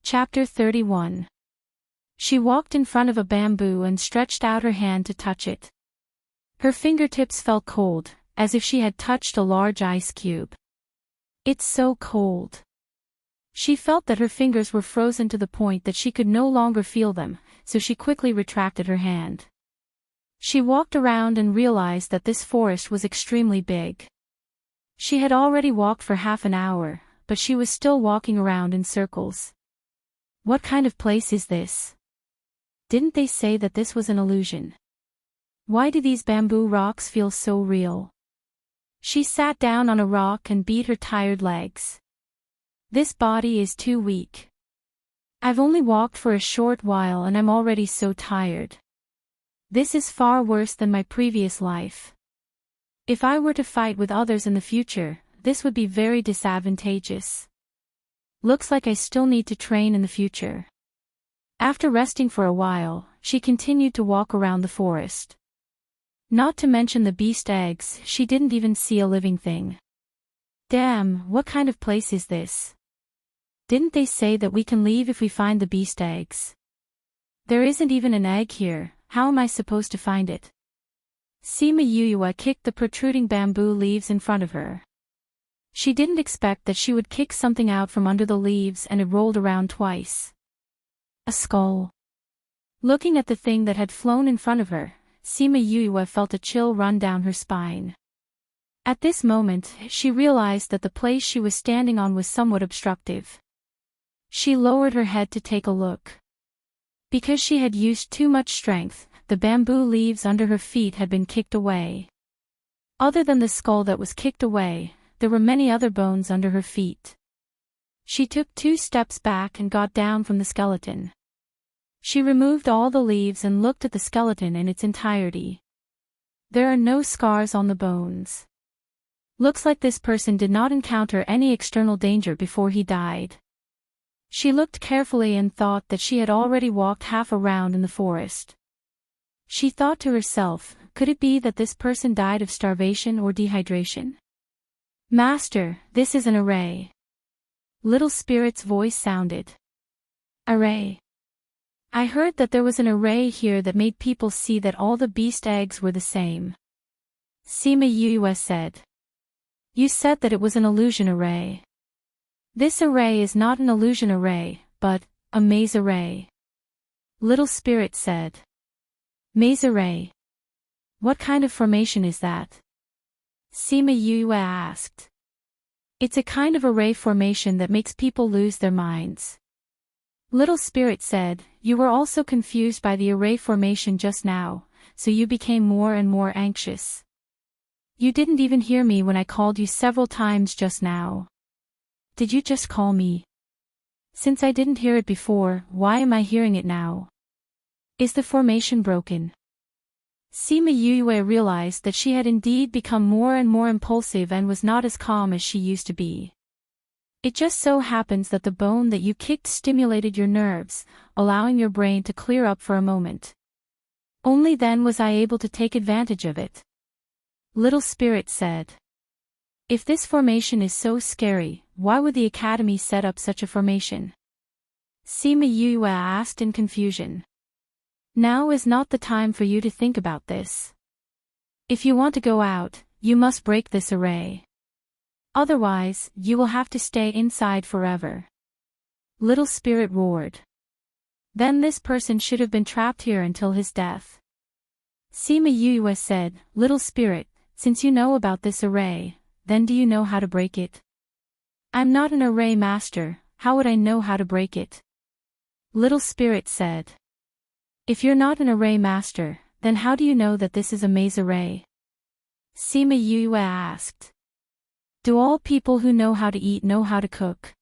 Chapter 31. She walked in front of a bamboo and stretched out her hand to touch it. Her fingertips felt cold, as if she had touched a large ice cube. It's so cold. She felt that her fingers were frozen to the point that she could no longer feel them, so she quickly retracted her hand. She walked around and realized that this forest was extremely big. She had already walked for half an hour, but she was still walking around in circles. What kind of place is this? Didn't they say that this was an illusion? Why do these bamboo rocks feel so real? She sat down on a rock and beat her tired legs. This body is too weak. I've only walked for a short while and I'm already so tired. This is far worse than my previous life. If I were to fight with others in the future, this would be very disadvantageous. Looks like I still need to train in the future. After resting for a while, she continued to walk around the forest. Not to mention the beast eggs, she didn't even see a living thing. Damn, what kind of place is this? Didn't they say that we can leave if we find the beast eggs? There isn't even an egg here, how am I supposed to find it? Sima Yuyue kicked the protruding bamboo leaves in front of her. She didn't expect that she would kick something out from under the leaves and it rolled around twice. A skull. Looking at the thing that had flown in front of her, Sima Yuyue felt a chill run down her spine. At this moment, she realized that the place she was standing on was somewhat obstructive. She lowered her head to take a look. Because she had used too much strength, the bamboo leaves under her feet had been kicked away. Other than the skull that was kicked away, there were many other bones under her feet. She took 2 steps back and got down from the skeleton. She removed all the leaves and looked at the skeleton in its entirety. There are no scars on the bones. Looks like this person did not encounter any external danger before he died. She looked carefully and thought that she had already walked half around in the forest. She thought to herself, could it be that this person died of starvation or dehydration? Master, this is an array. Little Spirit's voice sounded. Array. I heard that there was an array here that made people see that all the beast eggs were the same. Sima Yuyue said. You said that it was an illusion array. This array is not an illusion array, but a maze array. Little Spirit said. Maze array. What kind of formation is that? Sima Yuyue asked. It's a kind of array formation that makes people lose their minds. Little Spirit said, you were also confused by the array formation just now, so you became more and more anxious. You didn't even hear me when I called you several times just now. Did you just call me? Since I didn't hear it before, why am I hearing it now? Is the formation broken? Sima Yuyue realized that she had indeed become more and more impulsive and was not as calm as she used to be. It just so happens that the bone that you kicked stimulated your nerves, allowing your brain to clear up for a moment. Only then was I able to take advantage of it. Little Spirit said. If this formation is so scary, why would the Academy set up such a formation? Sima Yuyue asked in confusion. Now is not the time for you to think about this. If you want to go out, you must break this array. Otherwise, you will have to stay inside forever. Little Spirit roared. Then this person should have been trapped here until his death. Sima Yuyue said, Little Spirit, since you know about this array, then do you know how to break it? I'm not an array master, how would I know how to break it? Little Spirit said. If you're not an array master, then how do you know that this is a maze array? Sima Yuyue asked. Do all people who know how to eat know how to cook?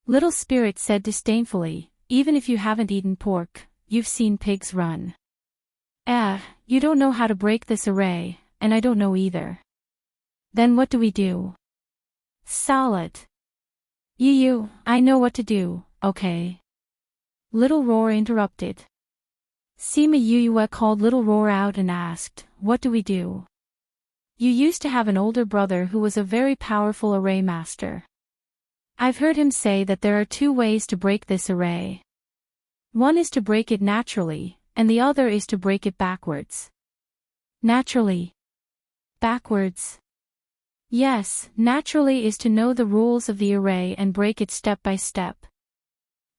Little Spirit said disdainfully, even if you haven't eaten pork, you've seen pigs run. You don't know how to break this array, and I don't know either. Then what do we do? Solid. I know what to do, okay? Little Roar interrupted. Sima Yuyue called Little Roar out and asked, what do we do? You used to have an older brother who was a very powerful array master. I've heard him say that there are 2 ways to break this array. One is to break it naturally, and the other is to break it backwards. Naturally. Backwards. Yes, naturally is to know the rules of the array and break it step by step.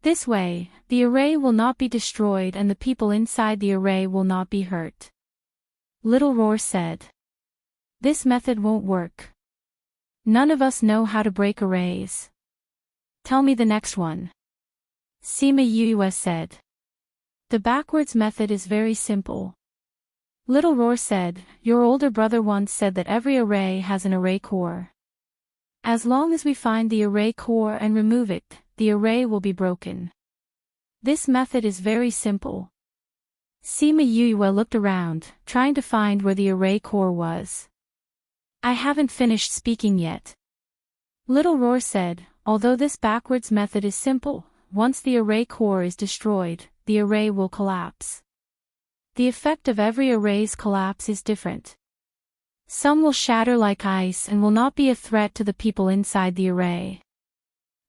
This way, the array will not be destroyed and the people inside the array will not be hurt. Little Roar said. This method won't work. None of us know how to break arrays. Tell me the next one. Sima Yuyue said. The backwards method is very simple. Little Roar said, your older brother once said that every array has an array core. As long as we find the array core and remove it, the array will be broken. This method is very simple. Sima Yuyue looked around, trying to find where the array core was. I haven't finished speaking yet. Little Roar said, although this backwards method is simple, once the array core is destroyed, the array will collapse. The effect of every array's collapse is different. Some will shatter like ice and will not be a threat to the people inside the array.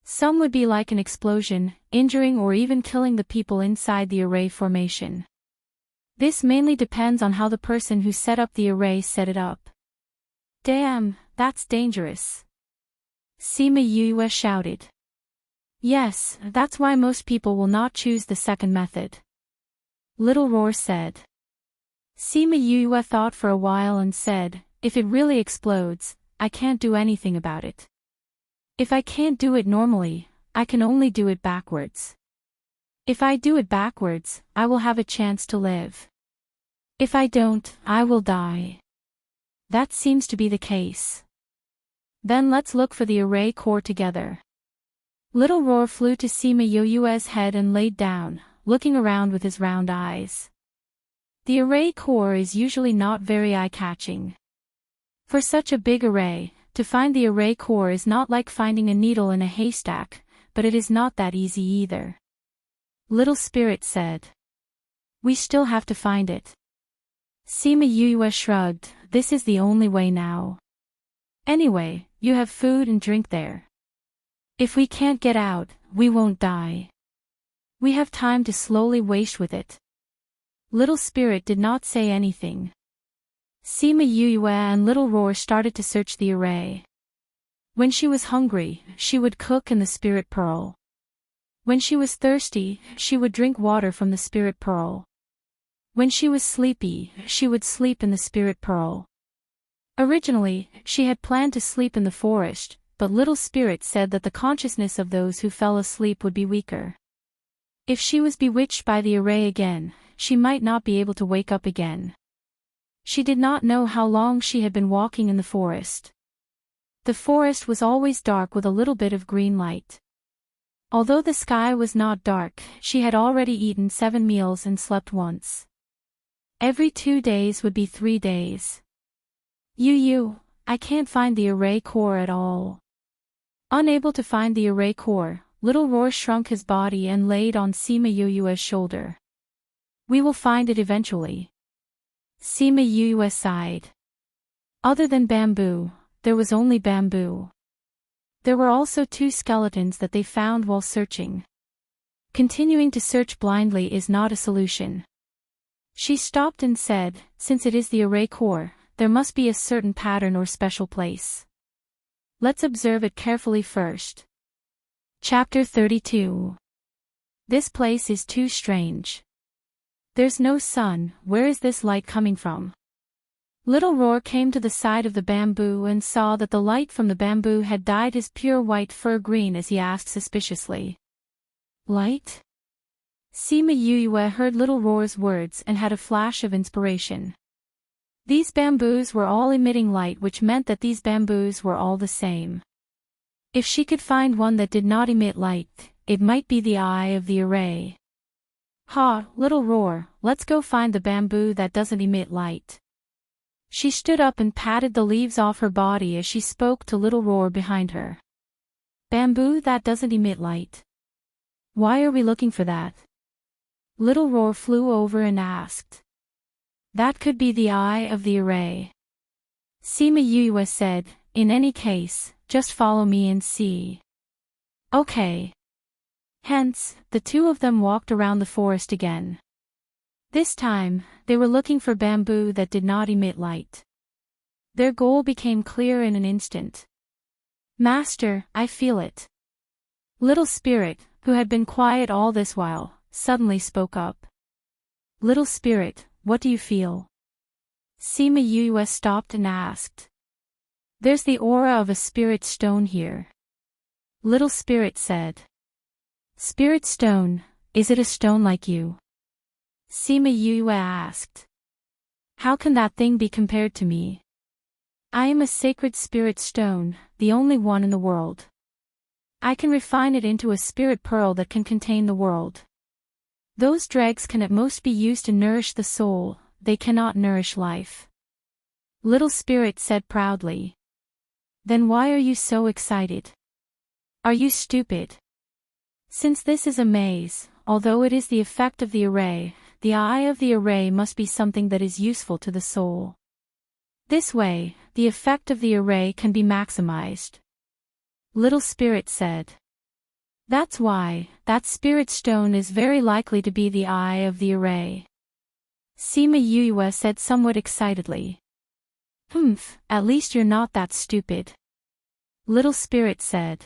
Some would be like an explosion, injuring or even killing the people inside the array formation. This mainly depends on how the person who set up the array set it up. Damn, that's dangerous. Sima Yue shouted. Yes, that's why most people will not choose the second method. Little Roar said. Sima Yue thought for a while and said, if it really explodes, I can't do anything about it. If I can't do it normally, I can only do it backwards. If I do it backwards, I will have a chance to live. If I don't, I will die. That seems to be the case. Then let's look for the array core together. Little Roar flew to Sima Yue's head and laid down, looking around with his round eyes. The array core is usually not very eye-catching. For such a big array, to find the array core is not like finding a needle in a haystack, but it is not that easy either. Little Spirit said. We still have to find it. Sima Yue shrugged, this is the only way now. Anyway, you have food and drink there. If we can't get out, we won't die. We have time to slowly waste with it. Little Spirit did not say anything. Sima Yue and Little Roar started to search the array. When she was hungry, she would cook in the spirit pearl. When she was thirsty, she would drink water from the spirit pearl. When she was sleepy, she would sleep in the spirit pearl. Originally, she had planned to sleep in the forest, but Little Spirit said that the consciousness of those who fell asleep would be weaker. If she was bewitched by the array again, she might not be able to wake up again. She did not know how long she had been walking in the forest. The forest was always dark with a little bit of green light. Although the sky was not dark, she had already eaten 7 meals and slept once. Every 2 days would be 3 days. I can't find the array core at all. Unable to find the array core, Little Roar shrunk his body and laid on Sima Yue's shoulder. We will find it eventually. Sima Yue sighed. Other than bamboo, there was only bamboo. There were also 2 skeletons that they found while searching. Continuing to search blindly is not a solution. She stopped and said, since it is the array core, there must be a certain pattern or special place. Let's observe it carefully first. Chapter 32. This place is too strange. There's no sun, where is this light coming from? Little Roar came to the side of the bamboo and saw that the light from the bamboo had dyed his pure white fur green as he asked suspiciously. Light? Sima Yue heard Little Roar's words and had a flash of inspiration. These bamboos were all emitting light, which meant that these bamboos were all the same. If she could find one that did not emit light, it might be the eye of the array. Ha, Little Roar, let's go find the bamboo that doesn't emit light. She stood up and patted the leaves off her body as she spoke to Little Roar behind her. Bamboo that doesn't emit light. Why are we looking for that? Little Roar flew over and asked. That could be the eye of the array. Sima Yue said, in any case, just follow me and see. Okay. Hence, the 2 of them walked around the forest again. This time, they were looking for bamboo that did not emit light. Their goal became clear in an instant. Master, I feel it. Little Spirit, who had been quiet all this while, suddenly spoke up. Little Spirit, what do you feel? Sima Yue stopped and asked. There's the aura of a spirit stone here. Little Spirit said. Spirit stone, is it a stone like you? Sima Yue asked. How can that thing be compared to me? I am a sacred spirit stone, the only one in the world. I can refine it into a spirit pearl that can contain the world. Those dregs can at most be used to nourish the soul, they cannot nourish life. Little Spirit said proudly. Then why are you so excited? Are you stupid? Since this is a maze, although it is the effect of the array the eye of the array must be something that is useful to the soul. This way, the effect of the array can be maximized. Little Spirit said. That's why, that spirit stone is very likely to be the eye of the array. Sima Yue said somewhat excitedly. At least you're not that stupid. Little Spirit said.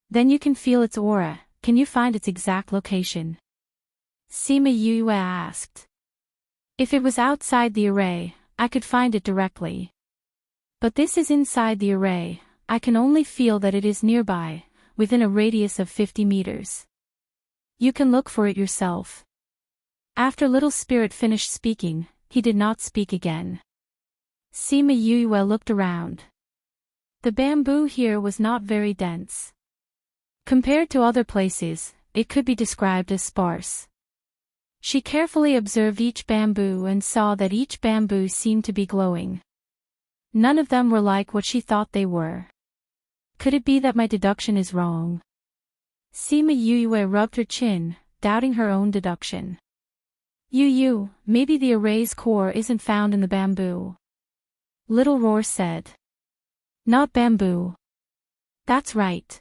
Then you can feel its aura, can you find its exact location? Sima Yue asked. If it was outside the array, I could find it directly. But this is inside the array, I can only feel that it is nearby, within a radius of 50 meters. You can look for it yourself. After Little Spirit finished speaking, he did not speak again. Sima Yue looked around. The bamboo here was not very dense. Compared to other places, it could be described as sparse. She carefully observed each bamboo and saw that each bamboo seemed to be glowing. None of them were like what she thought they were. Could it be that my deduction is wrong? Sima Yue rubbed her chin, doubting her own deduction. Maybe the array's core isn't found in the bamboo. Little Roar said. Not bamboo. That's right.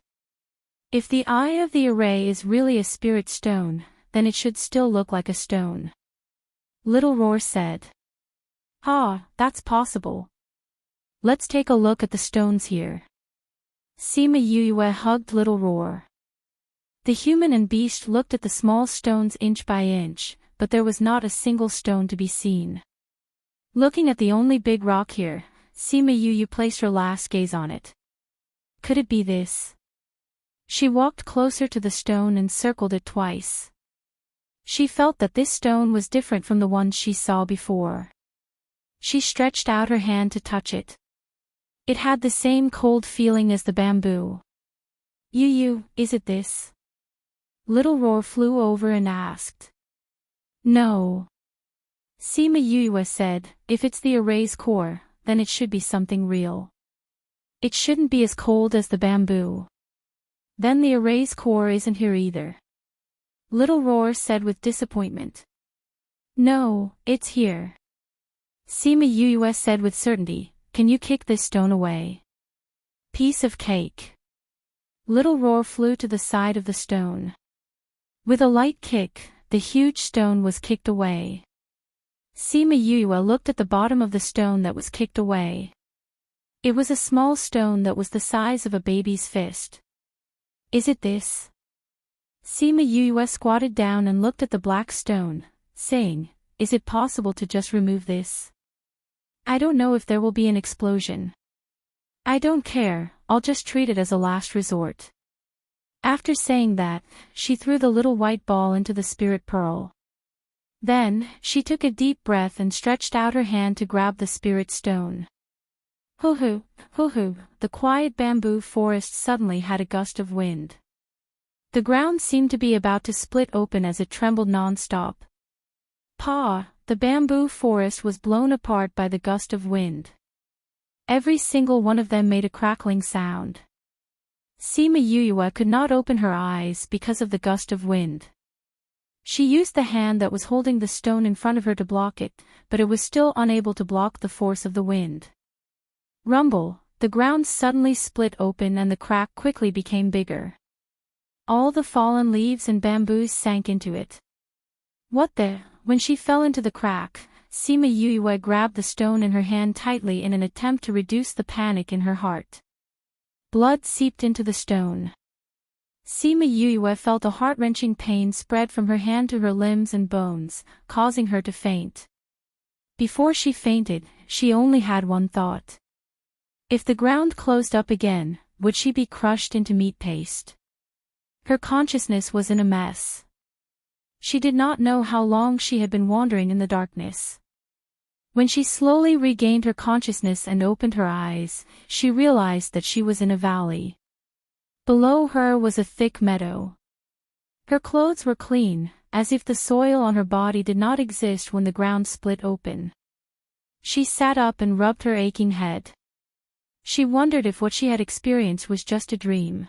If the eye of the array is really a spirit stone, then it should still look like a stone. Little Roar said. That's possible. Let's take a look at the stones here. Sima Yue hugged Little Roar. The human and beast looked at the small stones inch by inch, but there was not a single stone to be seen. Looking at the only big rock here, Sima Yue placed her last gaze on it. Could it be this? She walked closer to the stone and circled it twice. She felt that this stone was different from the ones she saw before. She stretched out her hand to touch it. It had the same cold feeling as the bamboo. Is it this? Little Roar flew over and asked. No. Sima Yue said, if it's the array's core, then it should be something real. It shouldn't be as cold as the bamboo. Then the array's core isn't here either. Little Roar said with disappointment. No, it's here. Sima Yue said with certainty, can you kick this stone away? Piece of cake. Little Roar flew to the side of the stone. With a light kick, the huge stone was kicked away. Sima Yue looked at the bottom of the stone that was kicked away. It was a small stone that was the size of a baby's fist. Is it this? Sima Yue squatted down and looked at the black stone, saying, is it possible to just remove this? I don't know if there will be an explosion. I don't care, I'll just treat it as a last resort. After saying that, she threw the little white ball into the spirit pearl. Then, she took a deep breath and stretched out her hand to grab the spirit stone. Hoo-hoo, hoo-hoo, the quiet bamboo forest suddenly had a gust of wind. The ground seemed to be about to split open as it trembled non-stop. The bamboo forest was blown apart by the gust of wind. Every single one of them made a crackling sound. Sima Yue could not open her eyes because of the gust of wind. She used the hand that was holding the stone in front of her to block it, but it was still unable to block the force of the wind. Rumble, the ground suddenly split open and the crack quickly became bigger. All the fallen leaves and bamboos sank into it. When she fell into the crack, Sima Yue grabbed the stone in her hand tightly in an attempt to reduce the panic in her heart. Blood seeped into the stone. Sima Yue felt a heart-wrenching pain spread from her hand to her limbs and bones, causing her to faint. Before she fainted, she only had one thought. If the ground closed up again, would she be crushed into meat paste? Her consciousness was in a mess. She did not know how long she had been wandering in the darkness. When she slowly regained her consciousness and opened her eyes, she realized that she was in a valley. Below her was a thick meadow. Her clothes were clean, as if the soil on her body did not exist when the ground split open. She sat up and rubbed her aching head. She wondered if what she had experienced was just a dream.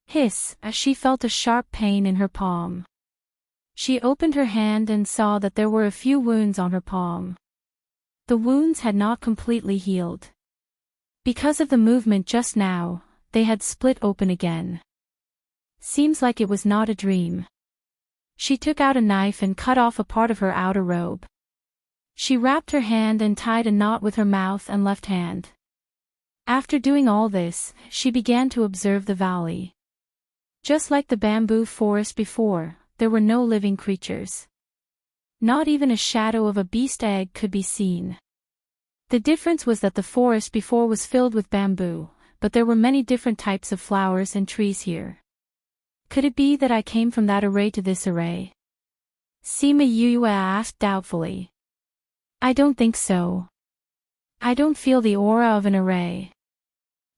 Hiss, as she felt a sharp pain in her palm. She opened her hand and saw that there were a few wounds on her palm. The wounds had not completely healed. Because of the movement just now, they had split open again. Seems like it was not a dream. She took out a knife and cut off a part of her outer robe. She wrapped her hand and tied a knot with her mouth and left hand. After doing all this, she began to observe the valley. Just like the bamboo forest before, there were no living creatures. Not even a shadow of a beast egg could be seen. The difference was that the forest before was filled with bamboo, but there were many different types of flowers and trees here. Could it be that I came from that array to this array? Sima Yue asked doubtfully. I don't think so. I don't feel the aura of an array.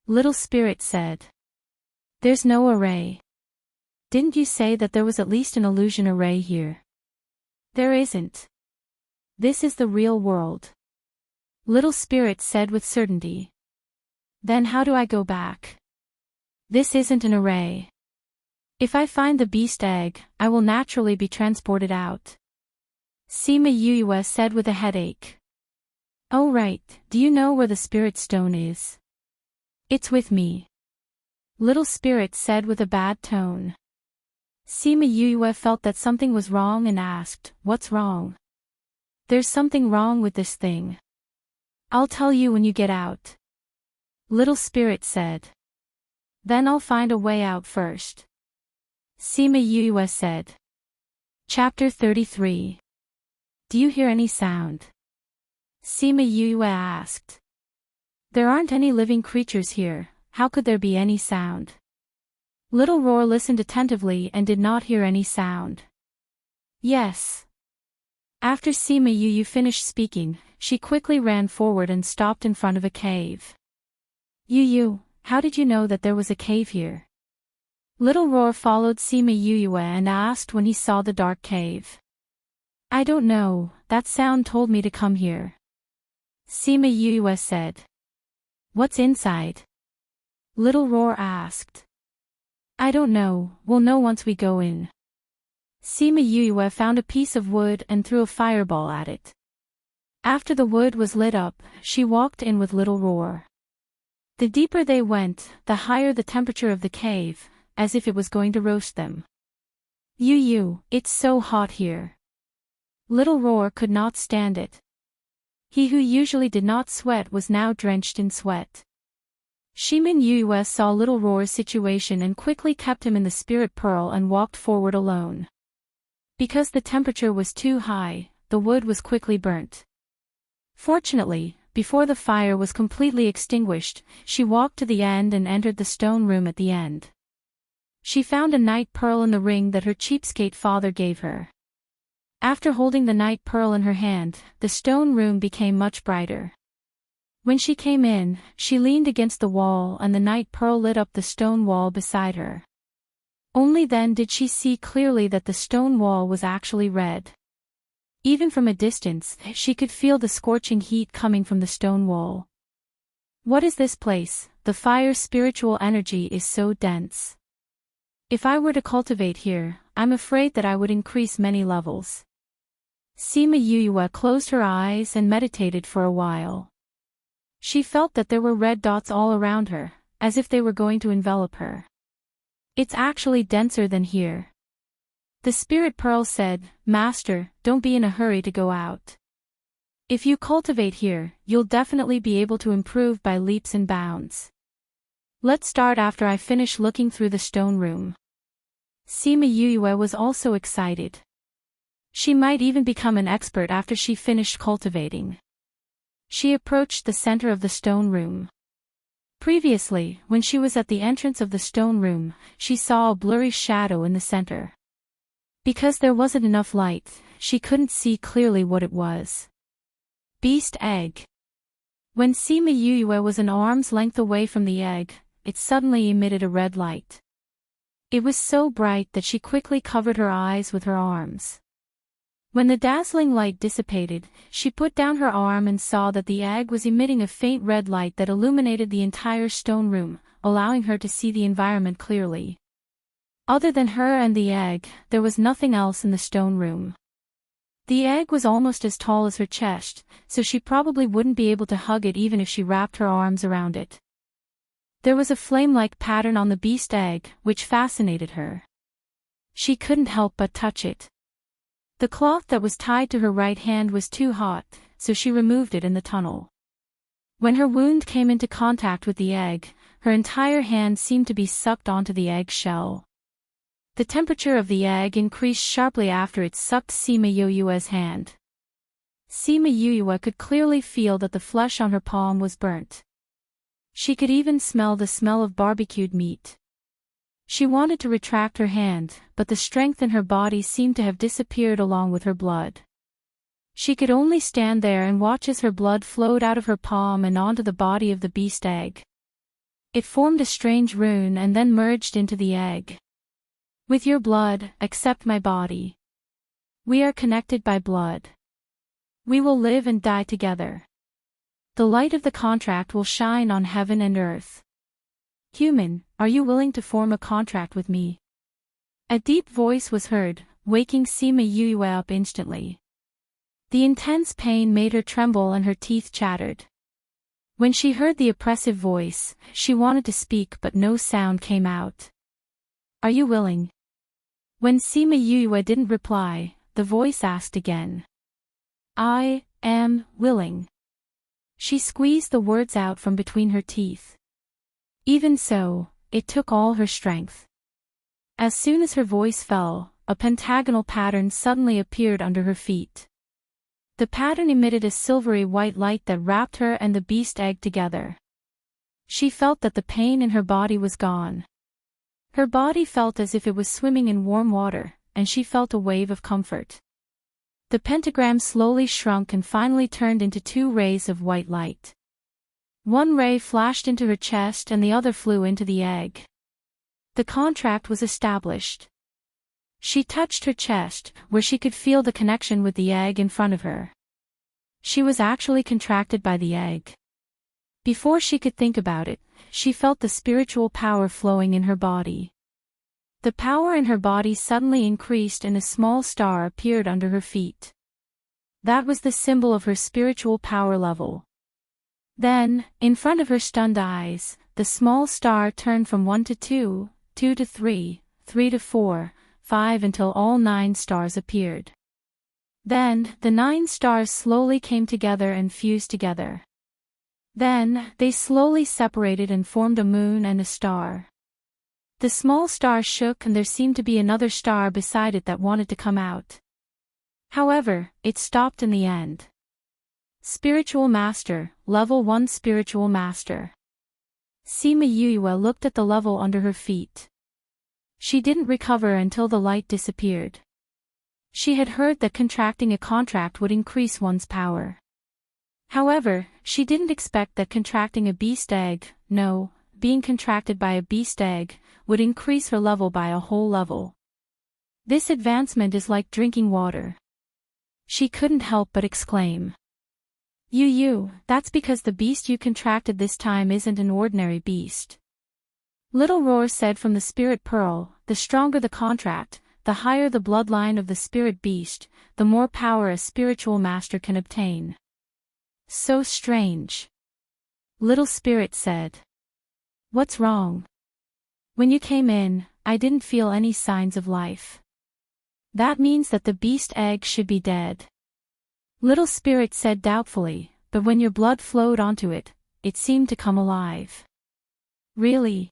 Little Spirit said. There's no array. Didn't you say that there was at least an illusion array here? There isn't. This is the real world. Little Spirit said with certainty. Then how do I go back? This isn't an array. If I find the beast egg, I will naturally be transported out. Sima Yue said with a headache. Oh right, do you know where the spirit stone is? It's with me. Little Spirit said with a bad tone. Sima Yue felt that something was wrong and asked, what's wrong? There's something wrong with this thing. I'll tell you when you get out. Little Spirit said. Then I'll find a way out first. Sima Yue said. Chapter 33. Do you hear any sound? Sima Yue asked. There aren't any living creatures here, how could there be any sound? Little Roar listened attentively and did not hear any sound. Yes. After Sima Yue finished speaking, she quickly ran forward and stopped in front of a cave. Yu, how did you know that there was a cave here? Little Roar followed Sima Yue and asked when he saw the dark cave. I don't know, that sound told me to come here. Sima Yue said. What's inside? Little Roar asked. I don't know, we'll know once we go in. Sima Yue found a piece of wood and threw a fireball at it. After the wood was lit up, she walked in with Little Roar. The deeper they went, the higher the temperature of the cave, as if it was going to roast them. Yu, it's so hot here. Little Roar could not stand it. He who usually did not sweat was now drenched in sweat. Shimin Yue saw Little Roar's situation and quickly kept him in the spirit pearl and walked forward alone. Because the temperature was too high, the wood was quickly burnt. Fortunately, before the fire was completely extinguished, she walked to the end and entered the stone room at the end. She found a night pearl in the ring that her cheapskate father gave her. After holding the night pearl in her hand, the stone room became much brighter. When she came in, she leaned against the wall and the night pearl lit up the stone wall beside her. Only then did she see clearly that the stone wall was actually red. Even from a distance, she could feel the scorching heat coming from the stone wall. What is this place? The fire's spiritual energy is so dense. If I were to cultivate here, I'm afraid that I would increase many levels. Sima Yue closed her eyes and meditated for a while. She felt that there were red dots all around her, as if they were going to envelop her. It's actually denser than here. The spirit pearl said, Master, don't be in a hurry to go out. If you cultivate here, you'll definitely be able to improve by leaps and bounds. Let's start after I finish looking through the stone room. Sima Yue was also excited. She might even become an expert after she finished cultivating. She approached the center of the stone room. Previously, when she was at the entrance of the stone room, she saw a blurry shadow in the center. Because there wasn't enough light, she couldn't see clearly what it was. Beast egg. When Sima Yue was an arm's length away from the egg, it suddenly emitted a red light. It was so bright that she quickly covered her eyes with her arms. When the dazzling light dissipated, she put down her arm and saw that the egg was emitting a faint red light that illuminated the entire stone room, allowing her to see the environment clearly. Other than her and the egg, there was nothing else in the stone room. The egg was almost as tall as her chest, so she probably wouldn't be able to hug it even if she wrapped her arms around it. There was a flame-like pattern on the beast egg, which fascinated her. She couldn't help but touch it. The cloth that was tied to her right hand was too hot, so she removed it in the tunnel. When her wound came into contact with the egg, her entire hand seemed to be sucked onto the egg shell. The temperature of the egg increased sharply after it sucked Sima Yoyue's hand. Sima Yoyue could clearly feel that the flesh on her palm was burnt. She could even smell the smell of barbecued meat. She wanted to retract her hand, but the strength in her body seemed to have disappeared along with her blood. She could only stand there and watch as her blood flowed out of her palm and onto the body of the beast egg. It formed a strange rune and then merged into the egg. With your blood, accept my body. We are connected by blood. We will live and die together. The light of the contract will shine on heaven and earth. Human, are you willing to form a contract with me? A deep voice was heard, waking Sima Yoyue up instantly. The intense pain made her tremble and her teeth chattered. When she heard the oppressive voice, she wanted to speak but no sound came out. Are you willing? When Sima Yoyue didn't reply, the voice asked again. I am willing. She squeezed the words out from between her teeth. Even so, it took all her strength. As soon as her voice fell, a pentagonal pattern suddenly appeared under her feet. The pattern emitted a silvery white light that wrapped her and the beast egg together. She felt that the pain in her body was gone. Her body felt as if it was swimming in warm water, and she felt a wave of comfort. The pentagram slowly shrunk and finally turned into 2 rays of white light. One ray flashed into her chest and the other flew into the egg. The contract was established. She touched her chest, where she could feel the connection with the egg in front of her. She was actually contracted by the egg. Before she could think about it, she felt the spiritual power flowing in her body. The power in her body suddenly increased and a small star appeared under her feet. That was the symbol of her spiritual power level. Then, in front of her stunned eyes, the small star turned from 1 to 2, 2 to 3, 3 to 4, 5 until all 9 stars appeared. Then, the 9 stars slowly came together and fused together. Then, they slowly separated and formed a moon and a star. The small star shook and there seemed to be another star beside it that wanted to come out. However, it stopped in the end. Spiritual Master, Level 1 Spiritual Master. Sima Yoyue looked at the level under her feet. She didn't recover until the light disappeared. She had heard that contracting a contract would increase one's power. However, she didn't expect that contracting a beast egg, no, being contracted by a beast egg, would increase her level by a whole level. This advancement is like drinking water. She couldn't help but exclaim. That's because the beast you contracted this time isn't an ordinary beast. Little Roar said from the spirit pearl, the stronger the contract, the higher the bloodline of the spirit beast, the more power a spiritual master can obtain. So strange. Little Spirit said. What's wrong? When you came in, I didn't feel any signs of life. That means that the beast egg should be dead. Little Spirit said doubtfully, but when your blood flowed onto it, it seemed to come alive. Really?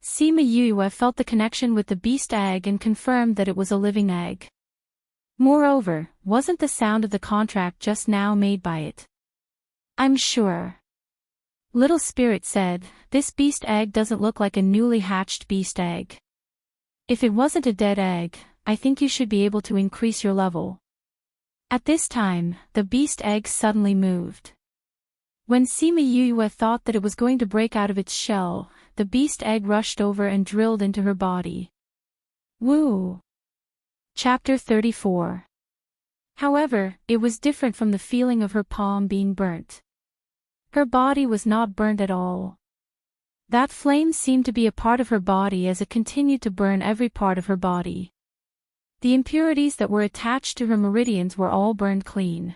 Sima Yoyue felt the connection with the beast egg and confirmed that it was a living egg. Moreover, wasn't the sound of the contract just now made by it? I'm sure. Little Spirit said, this beast egg doesn't look like a newly hatched beast egg. If it wasn't a dead egg, I think you should be able to increase your level. At this time, the beast egg suddenly moved. When Sima Yoyue thought that it was going to break out of its shell, the beast egg rushed over and drilled into her body. Woo! Chapter 34. However, it was different from the feeling of her palm being burnt. Her body was not burnt at all. That flame seemed to be a part of her body as it continued to burn every part of her body. The impurities that were attached to her meridians were all burned clean.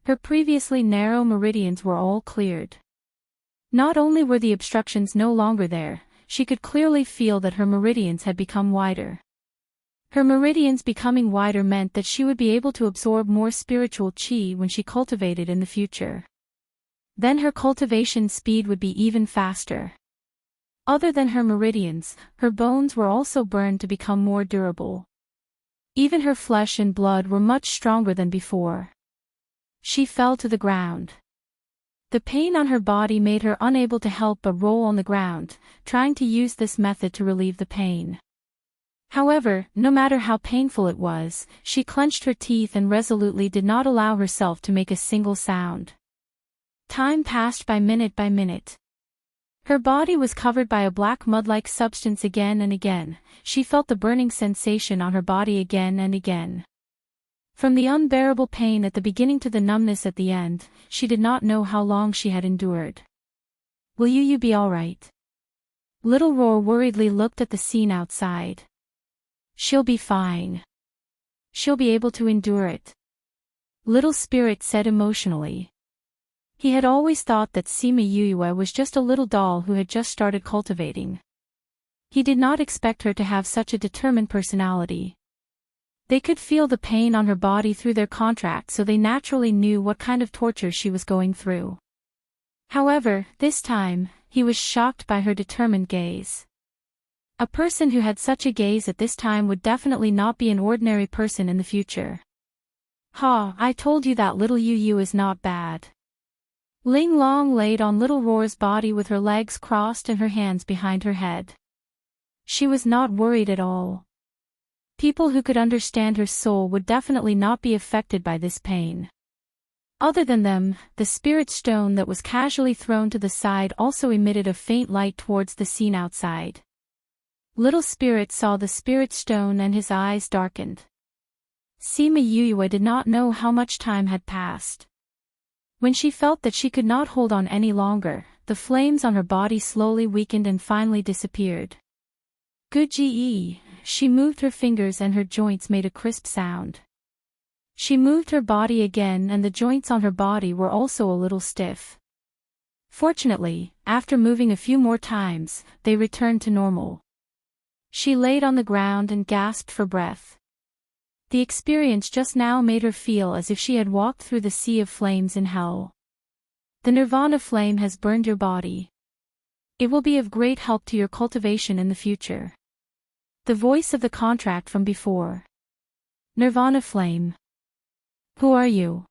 Her previously narrow meridians were all cleared. Not only were the obstructions no longer there, she could clearly feel that her meridians had become wider. Her meridians becoming wider meant that she would be able to absorb more spiritual chi when she cultivated in the future. Then her cultivation speed would be even faster. Other than her meridians, her bones were also burned to become more durable. Even her flesh and blood were much stronger than before. She fell to the ground. The pain on her body made her unable to help but roll on the ground, trying to use this method to relieve the pain. However, no matter how painful it was, she clenched her teeth and resolutely did not allow herself to make a single sound. Time passed by minute. Her body was covered by a black mud-like substance again and again. She felt the burning sensation on her body again and again. From the unbearable pain at the beginning to the numbness at the end, she did not know how long she had endured. "Will you be all right?" Little Roar worriedly looked at the scene outside. "She'll be fine. She'll be able to endure it," Little Spirit said emotionally. He had always thought that Sima Yuyue was just a little doll who had just started cultivating. He did not expect her to have such a determined personality. They could feel the pain on her body through their contract, so they naturally knew what kind of torture she was going through. However, this time, he was shocked by her determined gaze. A person who had such a gaze at this time would definitely not be an ordinary person in the future. "Ha, I told you that little Yu is not bad." Ling Long laid on Little Roar's body with her legs crossed and her hands behind her head. She was not worried at all. People who could understand her soul would definitely not be affected by this pain. Other than them, the spirit stone that was casually thrown to the side also emitted a faint light towards the scene outside. Little Spirit saw the spirit stone and his eyes darkened. Sima Yuyue did not know how much time had passed. When she felt that she could not hold on any longer, the flames on her body slowly weakened and finally disappeared. Good ge, she moved her fingers and her joints made a crisp sound. She moved her body again and the joints on her body were also a little stiff. Fortunately, after moving a few more times, they returned to normal. She laid on the ground and gasped for breath. The experience just now made her feel as if she had walked through the sea of flames in hell. The Nirvana flame has burned your body. It will be of great help to your cultivation in the future. The voice of the contract from before. Nirvana flame. Who are you?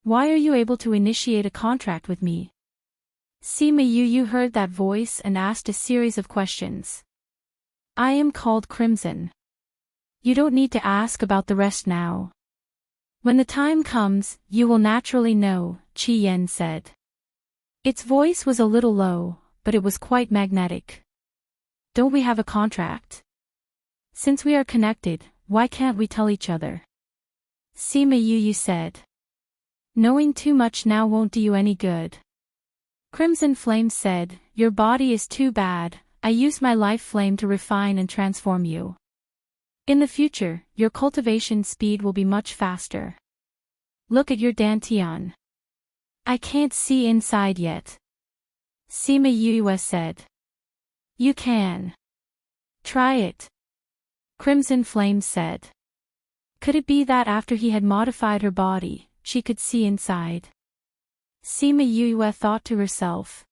Why are you able to initiate a contract with me? Sima Yu heard that voice and asked a series of questions. I am called Crimson. You don't need to ask about the rest now. When the time comes, you will naturally know, Qi Yen said. Its voice was a little low, but it was quite magnetic. Don't we have a contract? Since we are connected, why can't we tell each other? Sima Yu said. Knowing too much now won't do you any good. Crimson Flame said, your body is too bad, I use my life flame to refine and transform you. In the future, your cultivation speed will be much faster. Look at your dantian. I can't see inside yet. Sima Yue said. You can. Try it. Crimson Flame said. Could it be that after he had modified her body, she could see inside? Sima Yue thought to herself.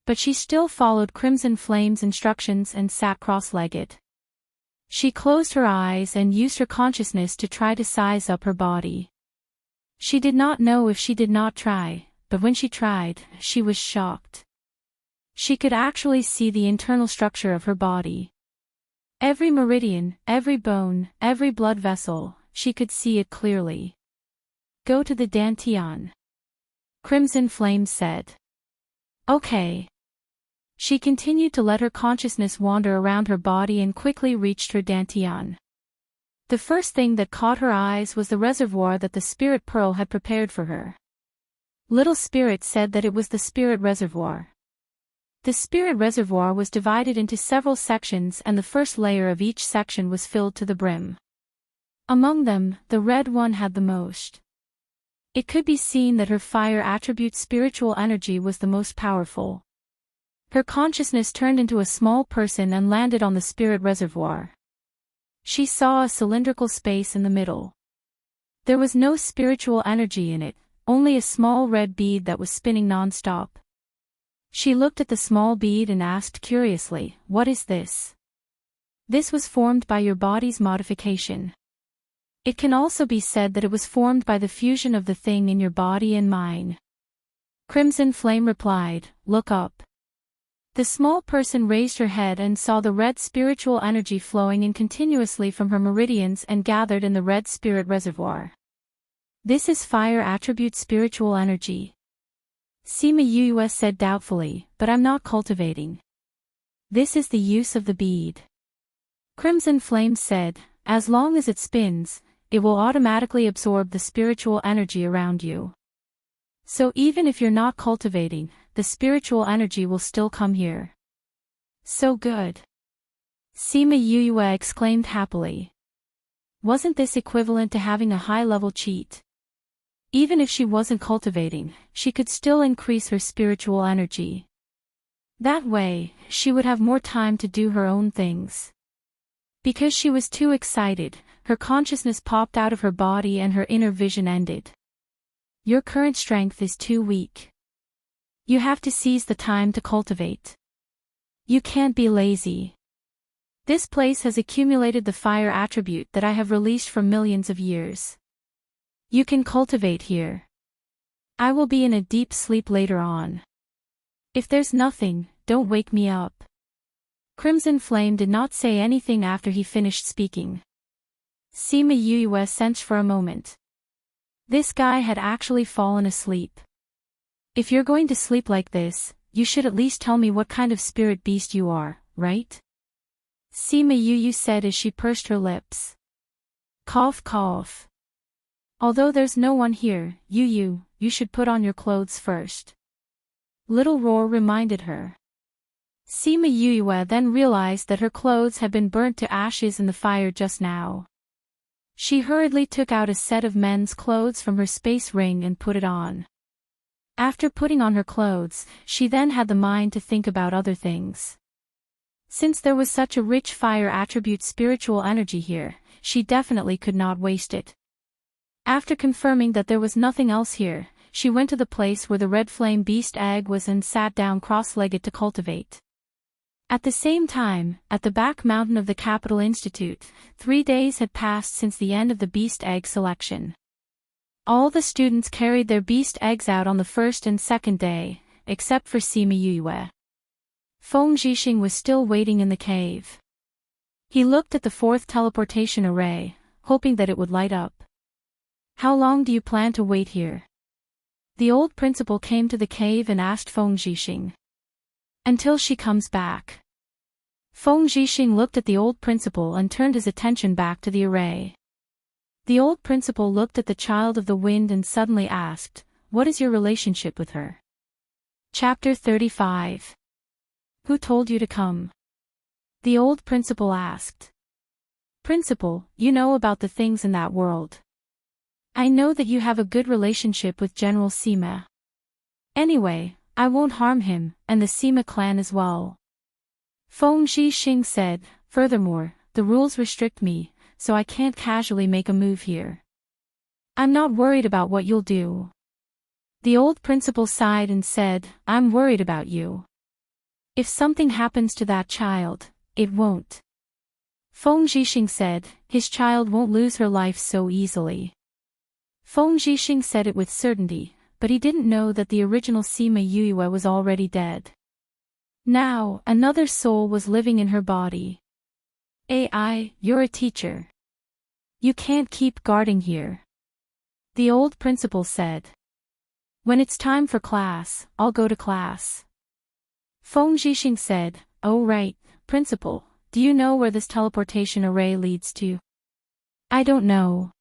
But she still followed Crimson Flame's instructions and sat cross-legged. She closed her eyes and used her consciousness to try to size up her body. She did not know if she did not try, but when she tried, she was shocked. She could actually see the internal structure of her body. Every meridian, every bone, every blood vessel, she could see it clearly. Go to the dantian. Crimson Flame said. Okay. She continued to let her consciousness wander around her body and quickly reached her dantian. The first thing that caught her eyes was the reservoir that the Spirit Pearl had prepared for her. Little Spirit said that it was the Spirit Reservoir. The spirit reservoir was divided into several sections, and the first layer of each section was filled to the brim. Among them, the red one had the most. It could be seen that her fire attribute spiritual energy was the most powerful. Her consciousness turned into a small person and landed on the spirit reservoir. She saw a cylindrical space in the middle. There was no spiritual energy in it, only a small red bead that was spinning non-stop. She looked at the small bead and asked curiously, "What is this?" "This was formed by your body's modification. It can also be said that it was formed by the fusion of the thing in your body and mine." Crimson Flame replied, "Look up." The small person raised her head and saw the red spiritual energy flowing in continuously from her meridians and gathered in the red spirit reservoir. "This is fire attribute spiritual energy," Sima Yuyue said doubtfully, "but I'm not cultivating." "This is the use of the bead." Crimson Flame said, "As long as it spins, it will automatically absorb the spiritual energy around you. So even if you're not cultivating, the spiritual energy will still come here." "So good," Sima Yuyue exclaimed happily. Wasn't this equivalent to having a high-level cheat? Even if she wasn't cultivating, she could still increase her spiritual energy. That way, she would have more time to do her own things. Because she was too excited, her consciousness popped out of her body and her inner vision ended. "Your current strength is too weak. You have to seize the time to cultivate. You can't be lazy. This place has accumulated the fire attribute that I have released for millions of years. You can cultivate here. I will be in a deep sleep later on. If there's nothing, don't wake me up." Crimson Flame did not say anything after he finished speaking. Sima Yuyue sensed for a moment. This guy had actually fallen asleep. "If you're going to sleep like this, you should at least tell me what kind of spirit beast you are, right?" Sima Yuyue said as she pursed her lips. Cough cough. "Although there's no one here, you should put on your clothes first," Little Roar reminded her. Sima Yuyue then realized that her clothes had been burnt to ashes in the fire just now. She hurriedly took out a set of men's clothes from her space ring and put it on. After putting on her clothes, she then had the mind to think about other things. Since there was such a rich fire attribute spiritual energy here, she definitely could not waste it. After confirming that there was nothing else here, she went to the place where the red flame beast egg was and sat down cross-legged to cultivate. At the same time, at the back mountain of the Capital Institute, 3 days had passed since the end of the beast egg selection. All the students carried their beast eggs out on the first and second day, except for Sima Yuyue. Feng Zhixing was still waiting in the cave. He looked at the fourth teleportation array, hoping that it would light up. "How long do you plan to wait here?" The old principal came to the cave and asked Feng Zhixing. "Until she comes back." Feng Zhixing looked at the old principal and turned his attention back to the array. The old principal looked at the child of the wind and suddenly asked, "What is your relationship with her?" Chapter 35. Who told you to come? The old principal asked. "Principal, you know about the things in that world. I know that you have a good relationship with General Sima. Anyway, I won't harm him, and the Sima clan as well." Feng Zhixing said, "Furthermore, the rules restrict me, so I can't casually make a move here. I'm not worried about what you'll do." The old principal sighed and said, "I'm worried about you. If something happens to that child, it won't." Feng Zhixing said, "His child won't lose her life so easily." Feng Zhixing said it with certainty, but he didn't know that the original Sima Yuyue was already dead. Now, another soul was living in her body. "AI, you're a teacher. You can't keep guarding here," the old principal said. "When it's time for class, I'll go to class." Feng Zhixing said, "Oh right, principal, do you know where this teleportation array leads to?" "I don't know.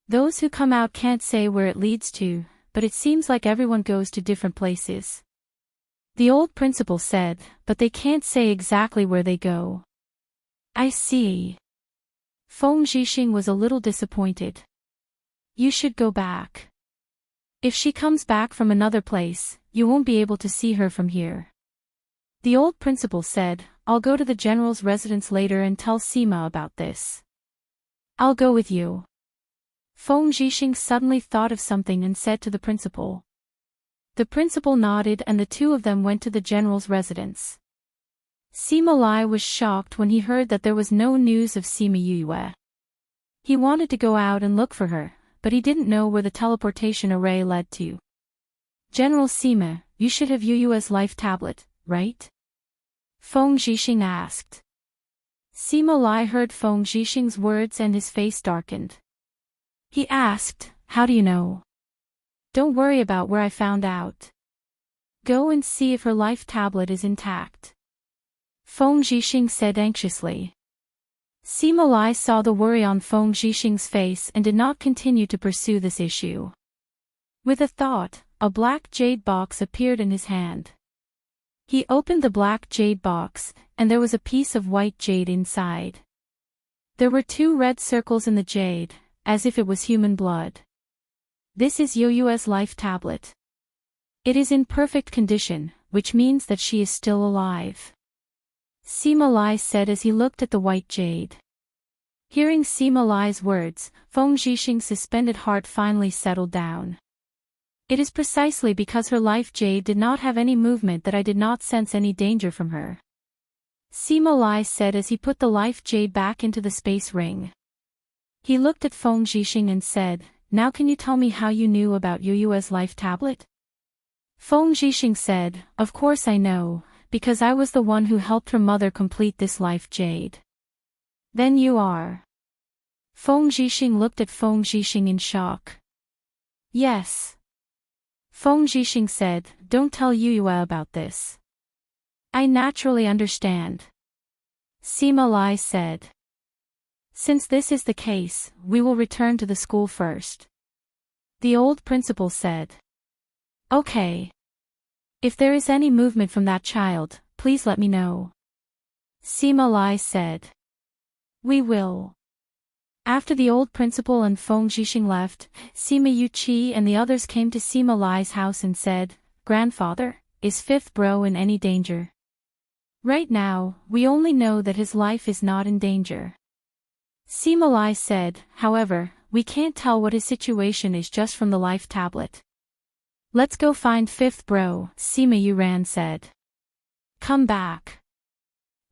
Those who come out can't say where it leads to, but it seems like everyone goes to different places." The old principal said, but they can't say exactly where they go. I see. Feng Zhixing was a little disappointed. You should go back. If she comes back from another place, you won't be able to see her from here. The old principal said, I'll go to the general's residence later and tell Sima about this. I'll go with you. Feng Zhixing suddenly thought of something and said to the principal. The principal nodded and the two of them went to the general's residence. Sima Lai was shocked when he heard that there was no news of Sima Yue. He wanted to go out and look for her, but he didn't know where the teleportation array led to. General Sima, you should have Yue's life tablet, right? Feng Zhixing asked. Sima Lai heard Feng Zhixing's words and his face darkened. He asked, how do you know? Don't worry about where I found out. Go and see if her life tablet is intact. Feng Zhixing said anxiously. Sima Lai saw the worry on Feng Zhixing's face and did not continue to pursue this issue. With a thought, a black jade box appeared in his hand. He opened the black jade box, and there was a piece of white jade inside. There were 2 red circles in the jade, as if it was human blood. This is Yue's life tablet. It is in perfect condition, which means that she is still alive. Sima Lai said as he looked at the white jade. Hearing Sima Lai's words, Feng Zhixing's suspended heart finally settled down. It is precisely because her life jade did not have any movement that I did not sense any danger from her. Sima Lai said as he put the life jade back into the space ring. He looked at Feng Zhixing and said, now can you tell me how you knew about Yue's life tablet? Feng Zhixing said, of course I know, because I was the one who helped her mother complete this life jade. Then you are. Feng Zhixing looked at Feng Zhixing in shock. Yes. Feng Zhixing said, don't tell Yue about this. I naturally understand. Sima Lai said. Since this is the case, we will return to the school first. The old principal said. Okay. If there is any movement from that child, please let me know. Sima Lai said. We will. After the old principal and Feng Zhixing left, Sima Yuqi and the others came to Sima Lai's house and said, Grandfather, is 5th bro in any danger? Right now, we only know that his life is not in danger. Sima Lai said, however, we can't tell what his situation is just from the life tablet. Let's go find 5th bro, Sima Yuran said. Come back.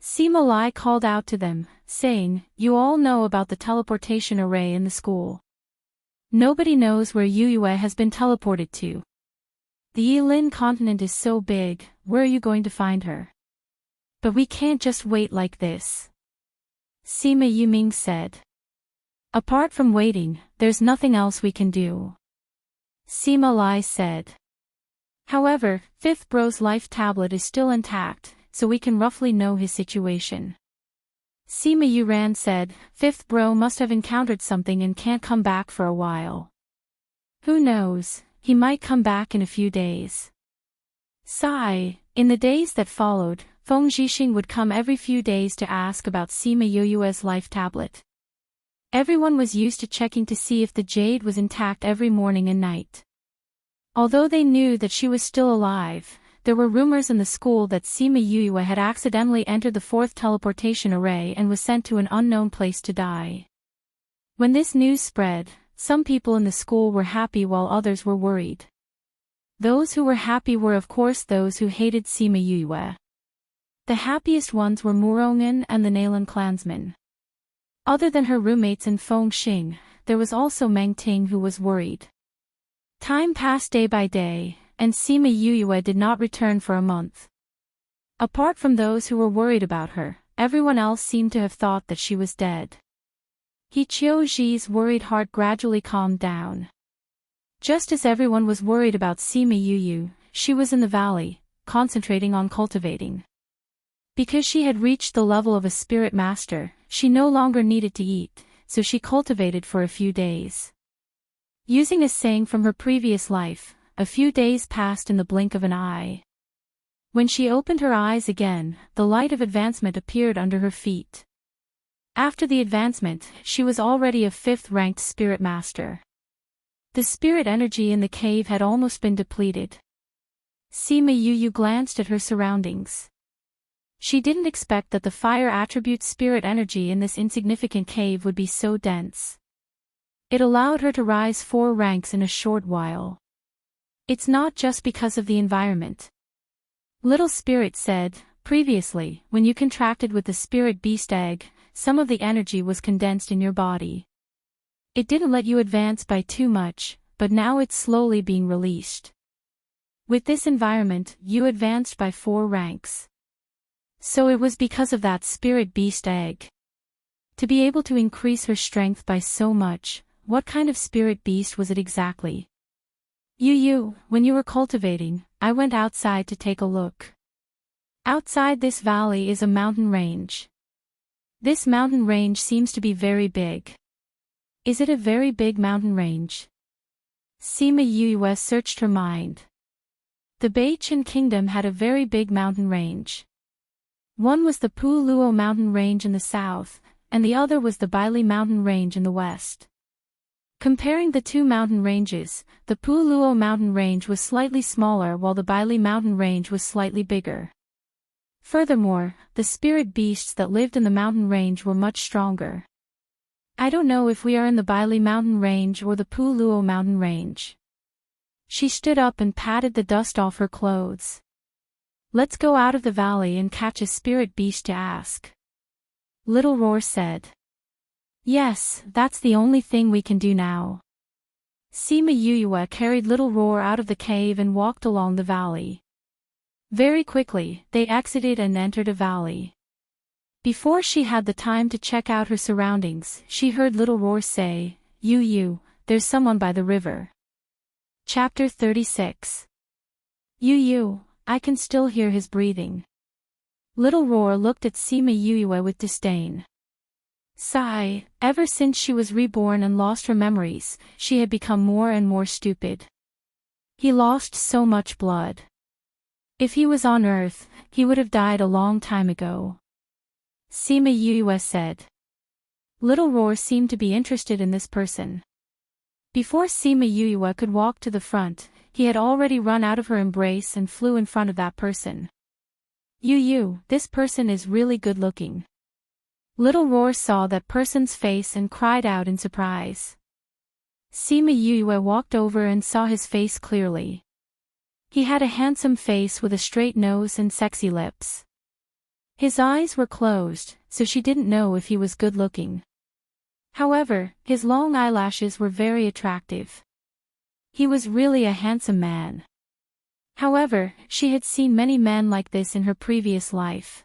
Sima Lai called out to them, saying, you all know about the teleportation array in the school. Nobody knows where Yue has been teleported to. The Yilin continent is so big, where are you going to find her? But we can't just wait like this. Sima Yuming said. Apart from waiting, there's nothing else we can do. Sima Lai said. However, 5th bro's life tablet is still intact, so we can roughly know his situation. Sima Yuran said, 5th bro must have encountered something and can't come back for a while. Who knows, he might come back in a few days. Sigh. In the days that followed, Feng Zhixing would come every few days to ask about Sima Yue's life tablet. Everyone was used to checking to see if the jade was intact every morning and night. Although they knew that she was still alive, there were rumors in the school that Sima Yue had accidentally entered the 4th teleportation array and was sent to an unknown place to die. When this news spread, some people in the school were happy while others were worried. Those who were happy were of course those who hated Sima Yue. The happiest ones were Murongan and the Nalan clansmen. Other than her roommates and Feng Xing, there was also Meng Ting who was worried. Time passed day by day, and Sima Yue did not return for a month. Apart from those who were worried about her, everyone else seemed to have thought that she was dead. He Qiuji's worried heart gradually calmed down. Just as everyone was worried about Sima Yue, she was in the valley, concentrating on cultivating. Because she had reached the level of a spirit master, she no longer needed to eat, so she cultivated for a few days. Using a saying from her previous life, a few days passed in the blink of an eye. When she opened her eyes again, the light of advancement appeared under her feet. After the advancement, she was already a 5th-ranked spirit master. The spirit energy in the cave had almost been depleted. Sima Yu glanced at her surroundings. She didn't expect that the fire attribute spirit energy in this insignificant cave would be so dense. It allowed her to rise 4 ranks in a short while. It's not just because of the environment. Little Spirit said, previously, when you contracted with the spirit beast egg, some of the energy was condensed in your body. It didn't let you advance by too much, but now it's slowly being released. With this environment, you advanced by 4 ranks. So it was because of that spirit beast egg. To be able to increase her strength by so much, what kind of spirit beast was it exactly? When you were cultivating, I went outside to take a look. Outside this valley is a mountain range. This mountain range seems to be very big. Is it a very big mountain range? Sima Yue searched her mind. The Beichen Kingdom had a very big mountain range. One was the Pu Luo mountain range in the south, and the other was the Baili mountain range in the west. Comparing the 2 mountain ranges, the Pu Luo mountain range was slightly smaller while the Baili mountain range was slightly bigger. Furthermore, the spirit beasts that lived in the mountain range were much stronger. I don't know if we are in the Baili mountain range or the Pu Luo mountain range. She stood up and patted the dust off her clothes. Let's go out of the valley and catch a spirit beast to ask. Little Roar said. Yes, that's the only thing we can do now. Sima Yue carried Little Roar out of the cave and walked along the valley. Very quickly, they exited and entered a valley. Before she had the time to check out her surroundings, she heard Little Roar say, there's someone by the river. Chapter 36. I can still hear his breathing. Little Roar looked at Sima Yue with disdain. Sigh, ever since she was reborn and lost her memories, she had become more and more stupid. He lost so much blood. If he was on Earth, he would have died a long time ago. Sima Yue said. Little Roar seemed to be interested in this person. Before Sima Yue could walk to the front, he had already run out of her embrace and flew in front of that person. This person is really good looking. Little Roar saw that person's face and cried out in surprise. Sima Yue walked over and saw his face clearly. He had a handsome face with a straight nose and sexy lips. His eyes were closed, so she didn't know if he was good looking. However, his long eyelashes were very attractive. He was really a handsome man. However, she had seen many men like this in her previous life.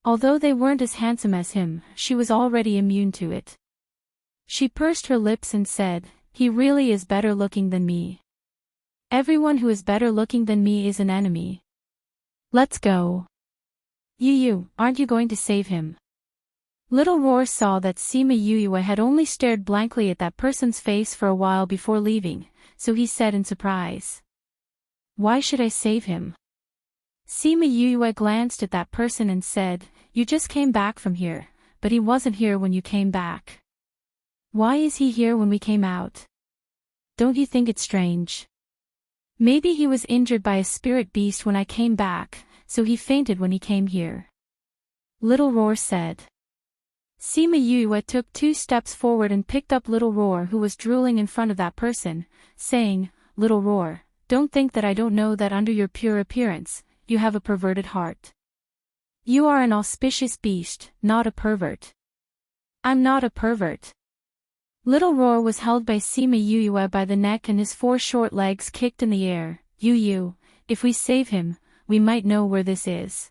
Although they weren't as handsome as him, she was already immune to it. She pursed her lips and said, he really is better looking than me. Everyone who is better looking than me is an enemy. Let's go. Aren't you going to save him? Little Roar saw that Sima Yue had only stared blankly at that person's face for a while before leaving, so he said in surprise. Why should I save him? Sima Yue glanced at that person and said, you just came back from here, but he wasn't here when you came back. Why is he here when we came out? Don't you think it's strange? Maybe he was injured by a spirit beast when I came back, so he fainted when he came here. Little Roar said. Sima Yue took 2 steps forward and picked up Little Roar, who was drooling in front of that person, saying, Little Roar, don't think that I don't know that under your pure appearance, you have a perverted heart. You are an auspicious beast, not a pervert. I'm not a pervert. Little Roar was held by Sima Yue by the neck and his 4 short legs kicked in the air. If we save him, we might know where this is.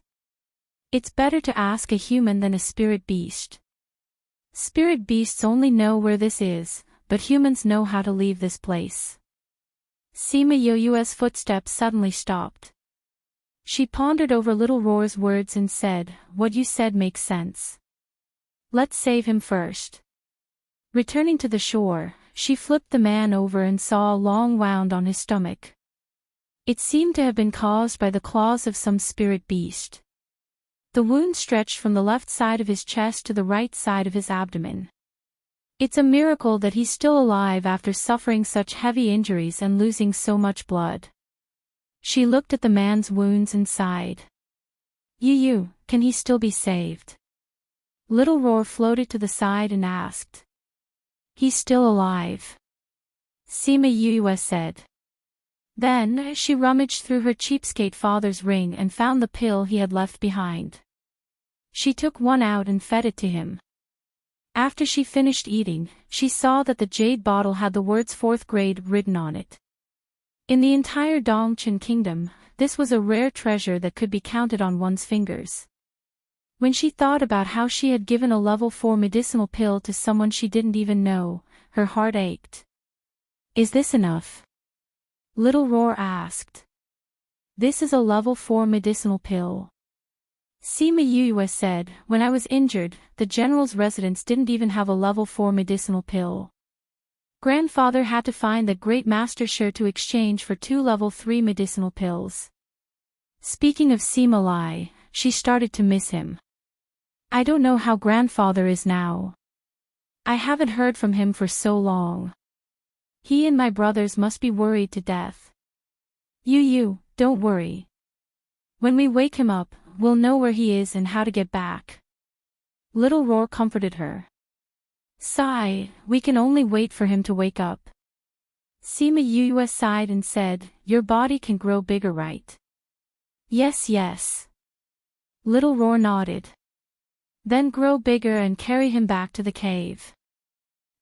It's better to ask a human than a spirit beast. Spirit beasts only know where this is, but humans know how to leave this place. Sima Yue's footsteps suddenly stopped. She pondered over Little Roar's words and said, what you said makes sense. Let's save him first. Returning to the shore, she flipped the man over and saw a long wound on his stomach. It seemed to have been caused by the claws of some spirit beast. The wound stretched from the left side of his chest to the right side of his abdomen. It's a miracle that he's still alive after suffering such heavy injuries and losing so much blood. She looked at the man's wounds and sighed. Can he still be saved? Little Roar floated to the side and asked. He's still alive. Sima said. Then, she rummaged through her cheapskate father's ring and found the pill he had left behind. She took one out and fed it to him. After she finished eating, she saw that the jade bottle had the words 4th grade written on it. In the entire Dongchen kingdom, this was a rare treasure that could be counted on one's fingers. When she thought about how she had given a level 4 medicinal pill to someone she didn't even know, her heart ached. Is this enough? Little Roar asked. This is a level 4 medicinal pill. Sima said, when I was injured, the general's residence didn't even have a level 4 medicinal pill. Grandfather had to find the great master Shi to exchange for 2 level 3 medicinal pills. Speaking of Sima Lai, she started to miss him. I don't know how grandfather is now. I haven't heard from him for so long. He and my brothers must be worried to death. Don't worry. When we wake him up, we'll know where he is and how to get back. Little Roar comforted her. Sigh, we can only wait for him to wake up. Sima sighed and said, your body can grow bigger, right? Yes. Little Roar nodded. Then grow bigger and carry him back to the cave.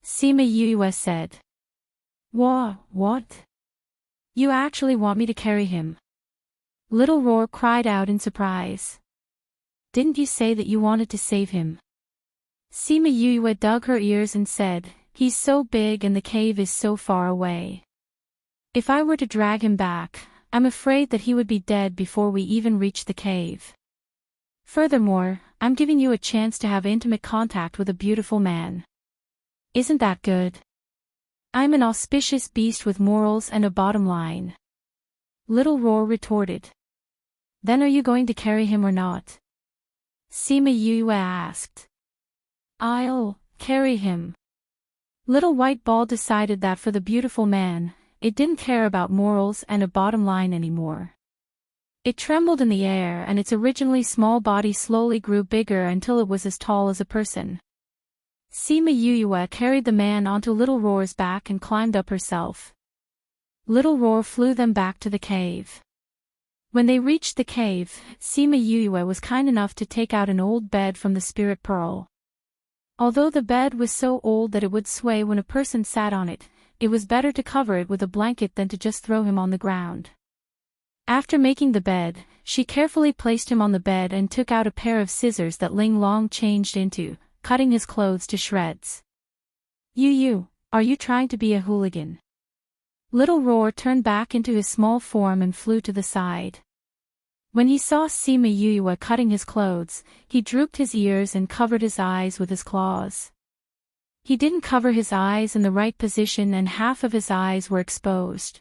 Sima said. What? You actually want me to carry him? Little Roar cried out in surprise. Didn't you say that you wanted to save him? Sima dug her ears and said, he's so big and the cave is so far away. If I were to drag him back, I'm afraid that he would be dead before we even reach the cave. Furthermore, I'm giving you a chance to have intimate contact with a beautiful man. Isn't that good? I'm an auspicious beast with morals and a bottom line. Little Roar retorted. Then are you going to carry him or not? Sima asked. I'll carry him. Little White Ball decided that for the beautiful man, it didn't care about morals and a bottom line anymore. It trembled in the air and its originally small body slowly grew bigger until it was as tall as a person. Sima carried the man onto Little Roar's back and climbed up herself. Little Roar flew them back to the cave. When they reached the cave, Sima was kind enough to take out an old bed from the spirit pearl. Although the bed was so old that it would sway when a person sat on it, it was better to cover it with a blanket than to just throw him on the ground. After making the bed, she carefully placed him on the bed and took out a pair of scissors that Ling Long changed into, cutting his clothes to shreds. Are you trying to be a hooligan? Little Roar turned back into his small form and flew to the side. When he saw Sima cutting his clothes, he drooped his ears and covered his eyes with his claws. He didn't cover his eyes in the right position and half of his eyes were exposed.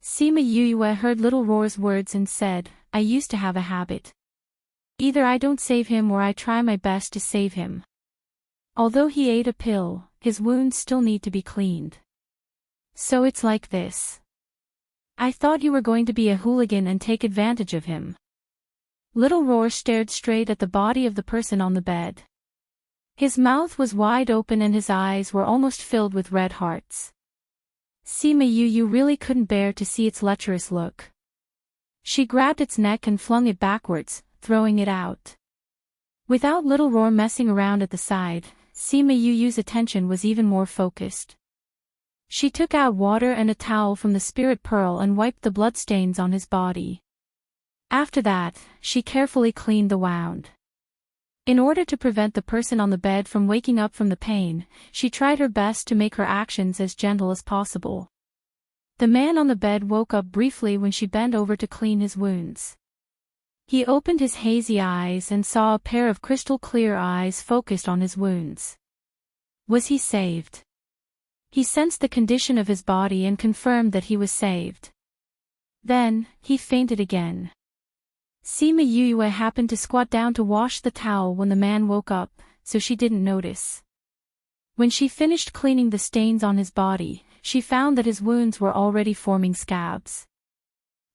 Sima heard Little Roar's words and said, I used to have a habit. Either I don't save him or I try my best to save him. Although he ate a pill, his wounds still need to be cleaned. So it's like this. I thought you were going to be a hooligan and take advantage of him. Little Roar stared straight at the body of the person on the bed. His mouth was wide open and his eyes were almost filled with red hearts. Sima really couldn't bear to see its lecherous look. She grabbed its neck and flung it backwards, throwing it out. Without Little Roar messing around at the side, Sima attention was even more focused. She took out water and a towel from the spirit pearl and wiped the bloodstains on his body. After that, she carefully cleaned the wound. In order to prevent the person on the bed from waking up from the pain, she tried her best to make her actions as gentle as possible. The man on the bed woke up briefly when she bent over to clean his wounds. He opened his hazy eyes and saw a pair of crystal-clear eyes focused on his wounds. Was he saved? He sensed the condition of his body and confirmed that he was saved. Then, he fainted again. Sima Yue happened to squat down to wash the towel when the man woke up, so she didn't notice. When she finished cleaning the stains on his body, she found that his wounds were already forming scabs.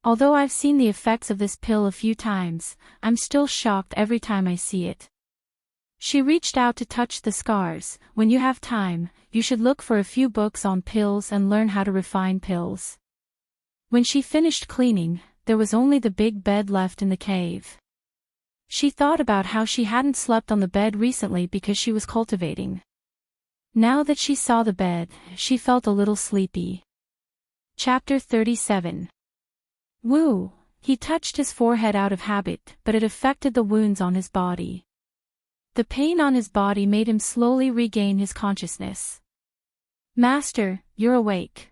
Although I've seen the effects of this pill a few times, I'm still shocked every time I see it. She reached out to touch the scars. When you have time, you should look for a few books on pills and learn how to refine pills. When she finished cleaning, there was only the big bed left in the cave. She thought about how she hadn't slept on the bed recently because she was cultivating. Now that she saw the bed, she felt a little sleepy. Chapter 37. Woo! He touched his forehead out of habit, but it affected the wounds on his body. The pain on his body made him slowly regain his consciousness. Master, you're awake.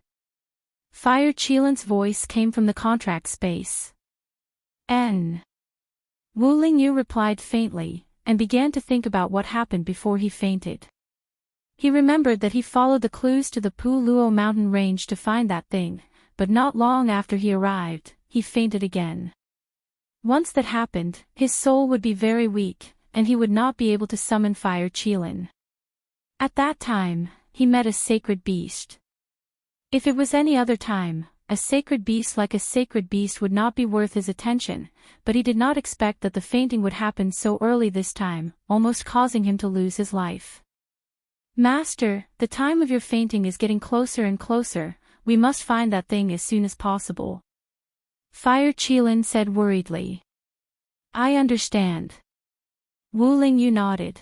Fire Qilan's voice came from the contract space. Wu Lingyu replied faintly, and began to think about what happened before he fainted. He remembered that he followed the clues to the Pu Luo mountain range to find that thing, but not long after he arrived, he fainted again. Once that happened, his soul would be very weak, and he would not be able to summon Fire Qilan. At that time, he met a sacred beast. If it was any other time, a sacred beast like a sacred beast would not be worth his attention, but he did not expect that the fainting would happen so early this time, almost causing him to lose his life. Master, the time of your fainting is getting closer and closer, we must find that thing as soon as possible. Fire Qilan said worriedly. I understand. Wu Lingyu nodded.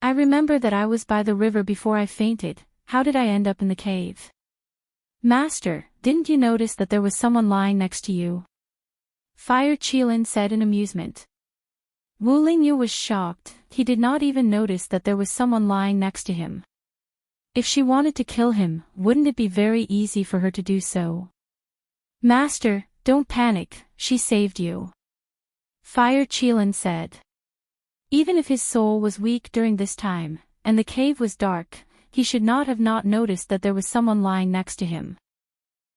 I remember that I was by the river before I fainted. How did I end up in the cave? Master, didn't you notice that there was someone lying next to you? Fire Qilan said in amusement. Wu Lingyu was shocked. He did not even notice that there was someone lying next to him. If she wanted to kill him, wouldn't it be very easy for her to do so? Master, don't panic, she saved you. Fire Qilan said. Even if his soul was weak during this time, and the cave was dark, he should not have not noticed that there was someone lying next to him.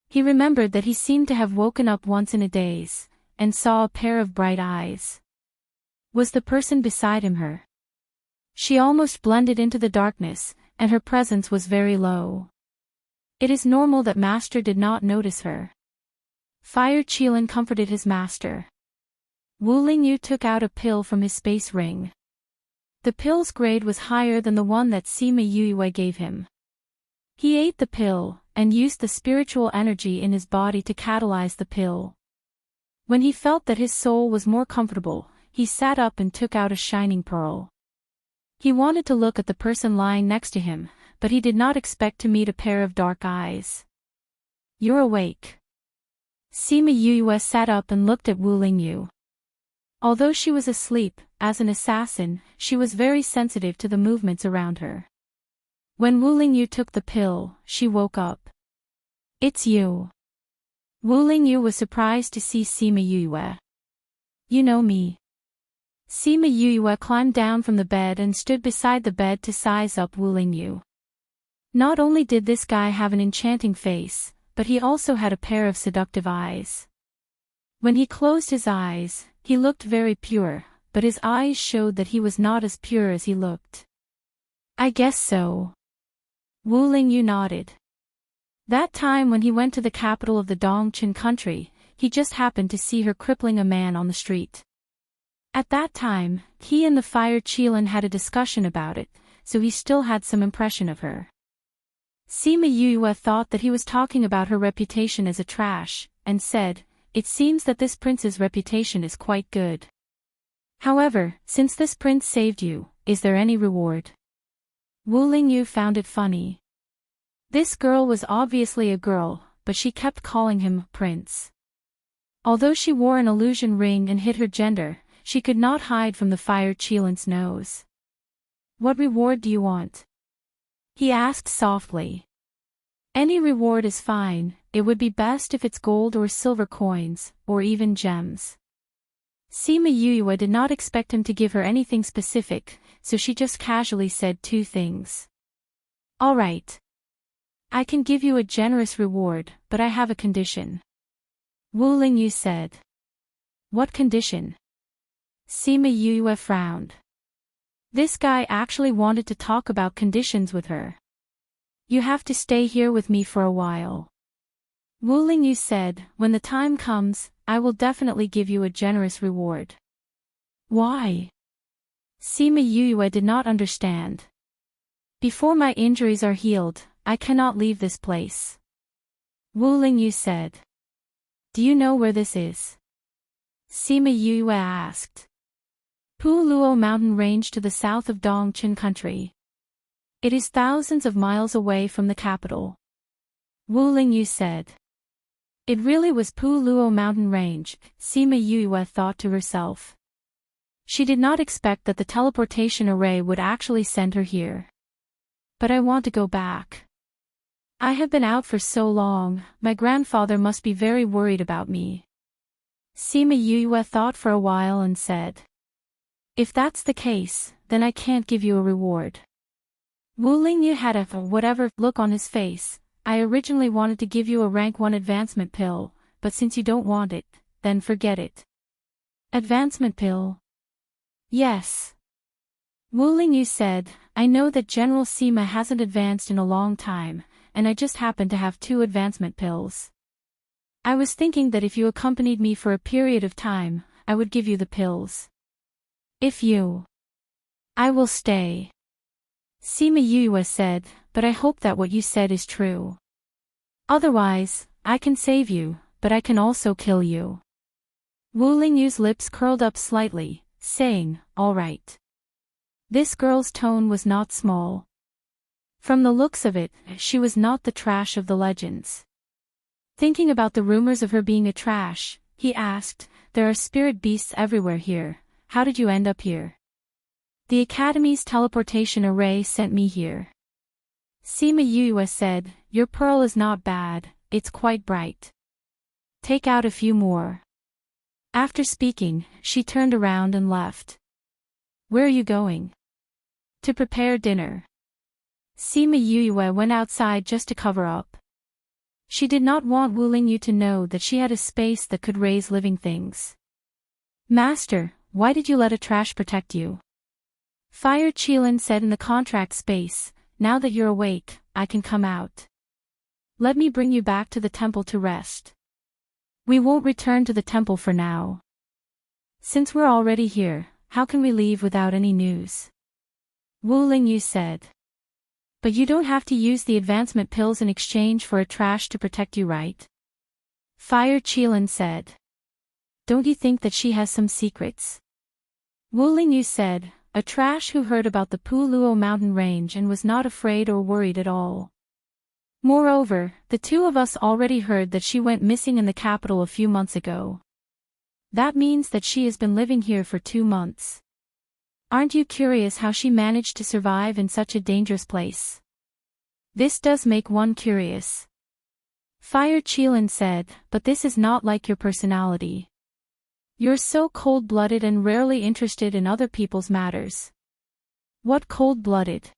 He remembered that he seemed to have woken up once in a daze, and saw a pair of bright eyes. Was the person beside him her? She almost blended into the darkness, and her presence was very low. It is normal that Master did not notice her. Fire Qilan comforted his master. Wu Lingyu took out a pill from his space ring. The pill's grade was higher than the one that Sima Yue gave him. He ate the pill, and used the spiritual energy in his body to catalyze the pill. When he felt that his soul was more comfortable, he sat up and took out a shining pearl. He wanted to look at the person lying next to him, but he did not expect to meet a pair of dark eyes. You're awake. Sima Yue sat up and looked at Wu Lingyu. Although she was asleep, as an assassin, she was very sensitive to the movements around her. When Wu Lingyu took the pill, she woke up. It's you. Wu Lingyu was surprised to see Sima Yue. You know me. Sima Yue climbed down from the bed and stood beside the bed to size up Wu Lingyu. Not only did this guy have an enchanting face, but he also had a pair of seductive eyes. When he closed his eyes, he looked very pure, but his eyes showed that he was not as pure as he looked. I guess so. Wu Lingyu nodded. That time when he went to the capital of the Dongchen country, he just happened to see her crippling a man on the street. At that time, he and the Fire Qilan had a discussion about it, so he still had some impression of her. Sima Yue thought that he was talking about her reputation as a trash, and said, It seems that this prince's reputation is quite good. However, since this prince saved you, is there any reward? Wu Lingyu found it funny. This girl was obviously a girl, but she kept calling him prince. Although she wore an illusion ring and hid her gender, she could not hide from the Fire Qilan's nose. What reward do you want? He asked softly. Any reward is fine, it would be best if it's gold or silver coins, or even gems. Sima Yue did not expect him to give her anything specific, so she just casually said 2 things. All right. I can give you a generous reward, but I have a condition. Wu Lingyu said. What condition? Sima Yue frowned. This guy actually wanted to talk about conditions with her. You have to stay here with me for a while. Wu Lingyu said, when the time comes, I will definitely give you a generous reward. Why? Sima Yue did not understand. Before my injuries are healed, I cannot leave this place. Wu Lingyu said. Do you know where this is? Sima Yue asked. Luo mountain range to the south of Dongchen country. It is thousands of miles away from the capital. Wu Lingyu said. It really was Luo mountain range, Sima Yue thought to herself. She did not expect that the teleportation array would actually send her here. But I want to go back. I have been out for so long, my grandfather must be very worried about me. Sima Yue thought for a while and said. If that's the case, then I can't give you a reward. Wu Lingyu had a whatever look on his face. I originally wanted to give you a rank 1 advancement pill, but since you don't want it, then forget it. Advancement pill? Yes. Wu Lingyu said, I know that General Sima hasn't advanced in a long time, and I just happen to have 2 advancement pills. I was thinking that if you accompanied me for a period of time, I would give you the pills. If you... I will stay. Sima Yue said, but I hope that what you said is true. Otherwise, I can save you, but I can also kill you. Wu Lingyu's lips curled up slightly, saying, all right. This girl's tone was not small. From the looks of it, she was not the trash of the legends. Thinking about the rumors of her being a trash, he asked, there are spirit beasts everywhere here, how did you end up here? The Academy's teleportation array sent me here. Sima Yue said, your pearl is not bad, it's quite bright. Take out a few more. After speaking, she turned around and left. Where are you going? To prepare dinner. Sima Yue went outside just to cover up. She did not want Wu Lingyu to know that she had a space that could raise living things. Master, why did you let a trash protect you? Fire Qilin said in the contract space, now that you're awake, I can come out. Let me bring you back to the temple to rest. We won't return to the temple for now. Since we're already here, how can we leave without any news? Wu Lingyu said. But you don't have to use the advancement pills in exchange for a trash to protect you, right? Fire Qilin said. Don't you think that she has some secrets? Wu Lingyu said, a trash who heard about the Luo mountain range and was not afraid or worried at all. Moreover, the two of us already heard that she went missing in the capital a few months ago. That means that she has been living here for 2 months. Aren't you curious how she managed to survive in such a dangerous place? This does make one curious. Fire Qilin said, but this is not like your personality. You're so cold-blooded and rarely interested in other people's matters. What cold-blooded?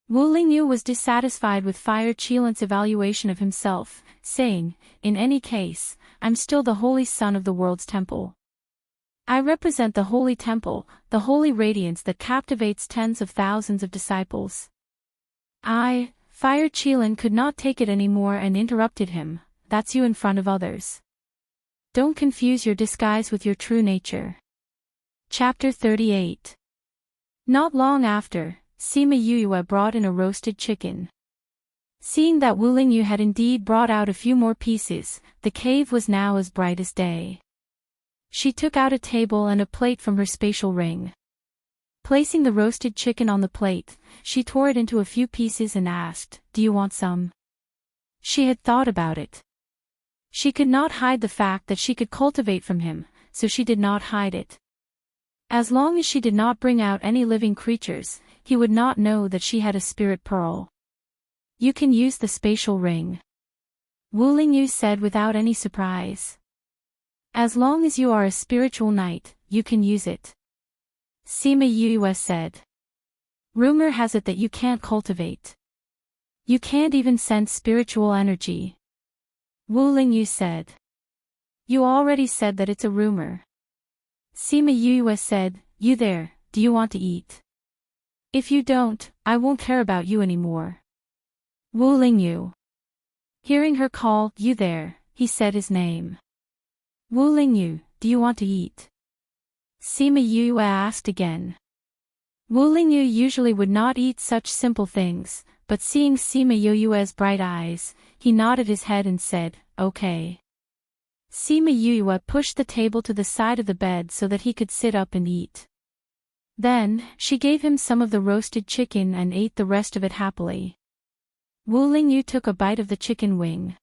Wu Lingyu was dissatisfied with Fire Qilin's evaluation of himself, saying, in any case, I'm still the holy son of the world's temple. I represent the holy temple, the holy radiance that captivates tens of thousands of disciples. Fire Qilin could not take it anymore and interrupted him, that's you in front of others. Don't confuse your disguise with your true nature. Chapter 38. Not long after, Sima Yue brought in a roasted chicken. Seeing that Wu Lingyu had indeed brought out a few more pieces, the cave was now as bright as day. She took out a table and a plate from her spatial ring. Placing the roasted chicken on the plate, she tore it into a few pieces and asked, do you want some? She had thought about it. She could not hide the fact that she could cultivate from him, so she did not hide it. As long as she did not bring out any living creatures, he would not know that she had a spirit pearl. You can use the spatial ring. Wu Lingyu said without any surprise. As long as you are a spiritual knight, you can use it. Sima Yue said. Rumor has it that you can't cultivate. You can't even sense spiritual energy. Wu Lingyu said. You already said that it's a rumor. Sima Yue said, you there, do you want to eat? If you don't, I won't care about you anymore. Wu Lingyu. Hearing her call, you there, he said his name. Wu Lingyu, do you want to eat? Sima Yue asked again. Wu Lingyu usually would not eat such simple things, but seeing Sima Yue's bright eyes, he nodded his head and said, okay. Sima Yue pushed the table to the side of the bed so that he could sit up and eat. Then, she gave him some of the roasted chicken and ate the rest of it happily. Wu Lingyu took a bite of the chicken wing.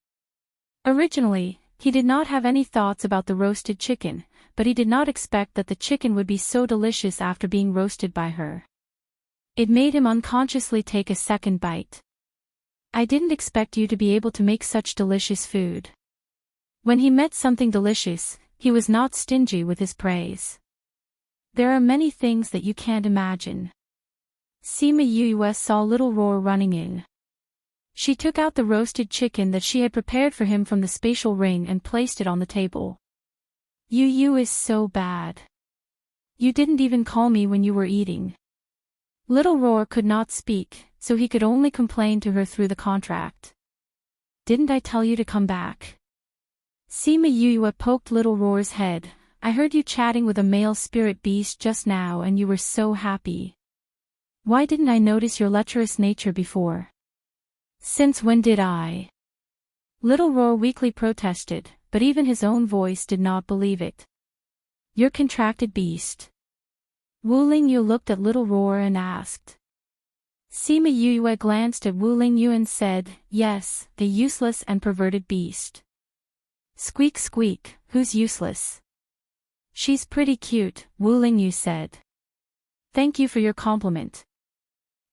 Originally, he did not have any thoughts about the roasted chicken, but he did not expect that the chicken would be so delicious after being roasted by her. It made him unconsciously take a second bite. I didn't expect you to be able to make such delicious food. When he met something delicious, he was not stingy with his praise. There are many things that you can't imagine. Sima Yue saw little Roar running in. She took out the roasted chicken that she had prepared for him from the spatial ring and placed it on the table. Yu is so bad. You didn't even call me when you were eating. Little Roar could not speak, so he could only complain to her through the contract. Didn't I tell you to come back? Sima Yue poked Little Roar's head. I heard you chatting with a male spirit beast just now and you were so happy. Why didn't I notice your lecherous nature before? Since when did I? Little Roar weakly protested, but even his own voice did not believe it. You're contracted beast. Wu Lingyu looked at Little Roar and asked. Sima Yue glanced at Wu Lingyu and said, yes, the useless and perverted beast. Squeak squeak, who's useless? She's pretty cute, Wu Lingyu said. Thank you for your compliment.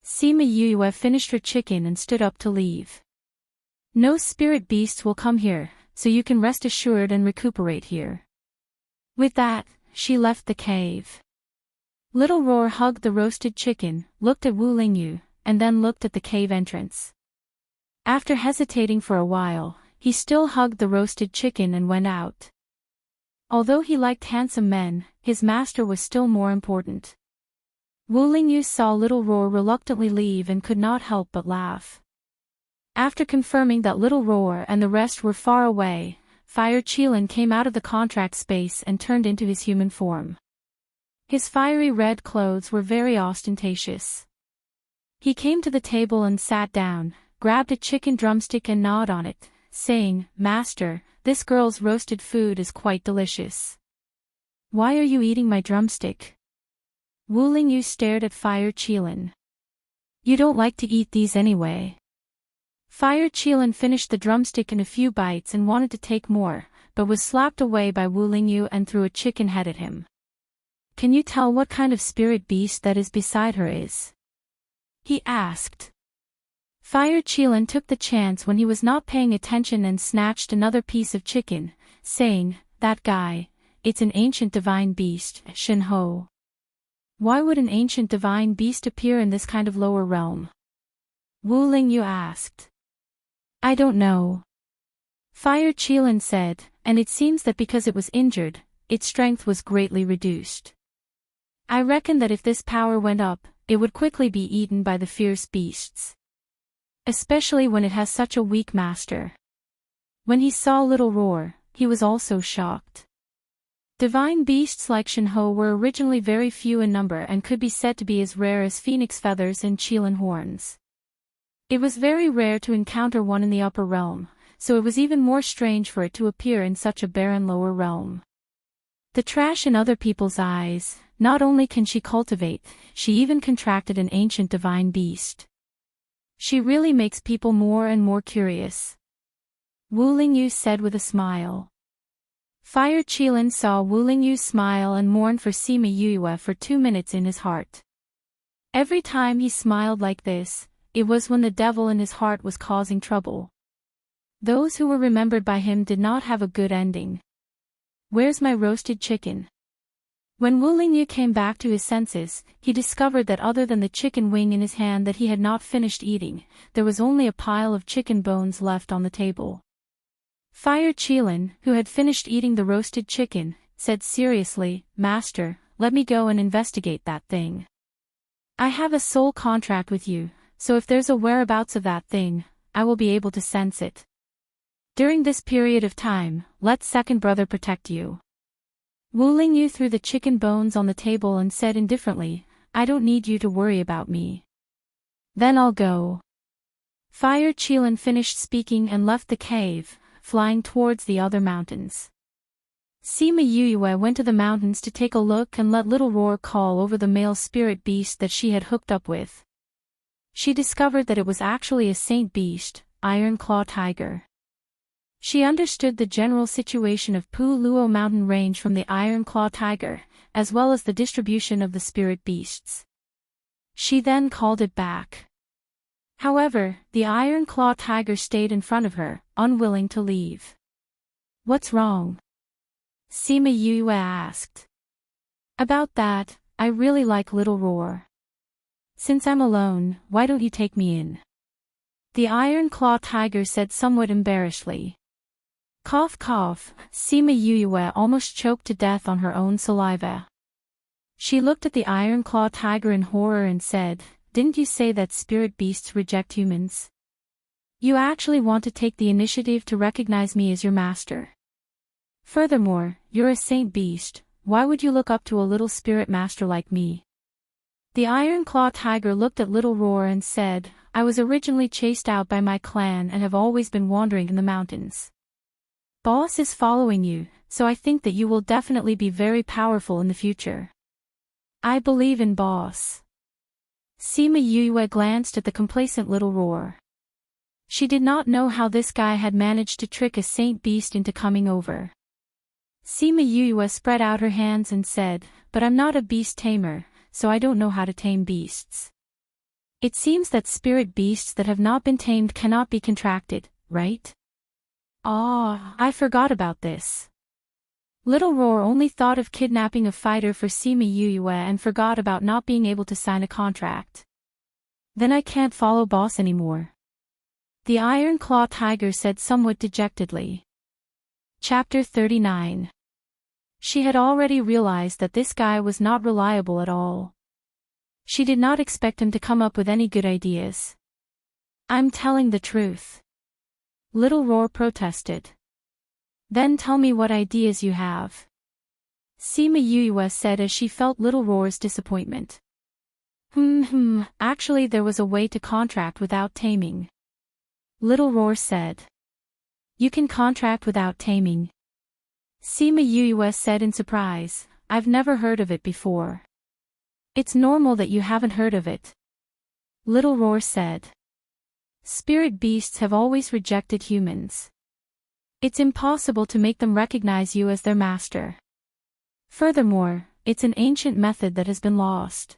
Sima Yue finished her chicken and stood up to leave. No spirit beasts will come here, so you can rest assured and recuperate here. With that, she left the cave. Little Roar hugged the roasted chicken, looked at Wu Lingyu, and then looked at the cave entrance. After hesitating for a while, he still hugged the roasted chicken and went out. Although he liked handsome men, his master was still more important. Wu Lingyu saw Little Roar reluctantly leave and could not help but laugh. After confirming that Little Roar and the rest were far away, Fire Qilin came out of the contract space and turned into his human form. His fiery red clothes were very ostentatious. He came to the table and sat down, grabbed a chicken drumstick and gnawed on it, saying, Master, this girl's roasted food is quite delicious. Why are you eating my drumstick? Wu Lingyu stared at Fire Qilin. You don't like to eat these anyway. Fire Qilin finished the drumstick in a few bites and wanted to take more, but was slapped away by Wu Lingyu and threw a chicken head at him. Can you tell what kind of spirit beast that is beside her is? He asked. Fire Qilin took the chance when he was not paying attention and snatched another piece of chicken, saying, that guy, it's an ancient divine beast, Shinho. Why would an ancient divine beast appear in this kind of lower realm? Wu Lingyu asked. I don't know. Fire Qilin said, and it seems that because it was injured, its strength was greatly reduced. I reckon that if this power went up, it would quickly be eaten by the fierce beasts. Especially when it has such a weak master. When he saw Little Roar, he was also shocked. Divine beasts like Shinho were originally very few in number and could be said to be as rare as phoenix feathers and Qilin horns. It was very rare to encounter one in the upper realm, so it was even more strange for it to appear in such a barren lower realm. The trash in other people's eyes, not only can she cultivate, she even contracted an ancient divine beast. She really makes people more and more curious. Wu Lingyu said with a smile. Fire Qilin saw Wu Lingyu's smile and mourned for Sima Yue for 2 minutes in his heart. Every time he smiled like this, it was when the devil in his heart was causing trouble. Those who were remembered by him did not have a good ending. Where's my roasted chicken? When Wu Lingyu came back to his senses, he discovered that other than the chicken wing in his hand that he had not finished eating, there was only a pile of chicken bones left on the table. Fire Qilin, who had finished eating the roasted chicken, said seriously, "Master, let me go and investigate that thing. I have a soul contract with you, so if there's a whereabouts of that thing, I will be able to sense it. During this period of time, let second brother protect you." Wu Lingyu threw the chicken bones on the table and said indifferently, "I don't need you to worry about me. Then I'll go." Fire Qilin finished speaking and left the cave, flying towards the other mountains. Sima Yue went to the mountains to take a look and let Little Roar call over the male spirit beast that she had hooked up with. She discovered that it was actually a saint beast, Iron Claw Tiger. She understood the general situation of Pu Luo mountain range from the Iron Claw Tiger, as well as the distribution of the spirit beasts. She then called it back. However, the Iron Claw Tiger stayed in front of her, unwilling to leave. "What's wrong?" Sima Yue asked. "About that, I really like Little Roar. Since I'm alone, why don't you take me in?" The Iron Claw Tiger said somewhat embarrassedly. Cough cough, Sima Yue almost choked to death on her own saliva. She looked at the Iron Claw Tiger in horror and said, "Didn't you say that spirit beasts reject humans? You actually want to take the initiative to recognize me as your master. Furthermore, you're a saint beast, why would you look up to a little spirit master like me?" The Iron Claw Tiger looked at Little Roar and said, "I was originally chased out by my clan and have always been wandering in the mountains. Boss is following you, so I think that you will definitely be very powerful in the future. I believe in Boss." Sima Yue glanced at the complacent Little Roar. She did not know how this guy had managed to trick a saint beast into coming over. Sima Yue spread out her hands and said, "But I'm not a beast tamer, so I don't know how to tame beasts. It seems that spirit beasts that have not been tamed cannot be contracted, right?" "Ah, I forgot about this." Little Roar only thought of kidnapping a fighter for Sima Yue and forgot about not being able to sign a contract. "Then I can't follow Boss anymore," the Iron Claw Tiger said somewhat dejectedly. Chapter 39. She had already realized that this guy was not reliable at all. She did not expect him to come up with any good ideas. "I'm telling the truth," Little Roar protested. "Then tell me what ideas you have," Sima Yue said as she felt Little Roar's disappointment. Actually there was a way to contract without taming," Little Roar said. "You can contract without taming?" Sima Yue said in surprise, "I've never heard of it before." "It's normal that you haven't heard of it," Little Roar said. "Spirit beasts have always rejected humans. It's impossible to make them recognize you as their master. Furthermore, it's an ancient method that has been lost.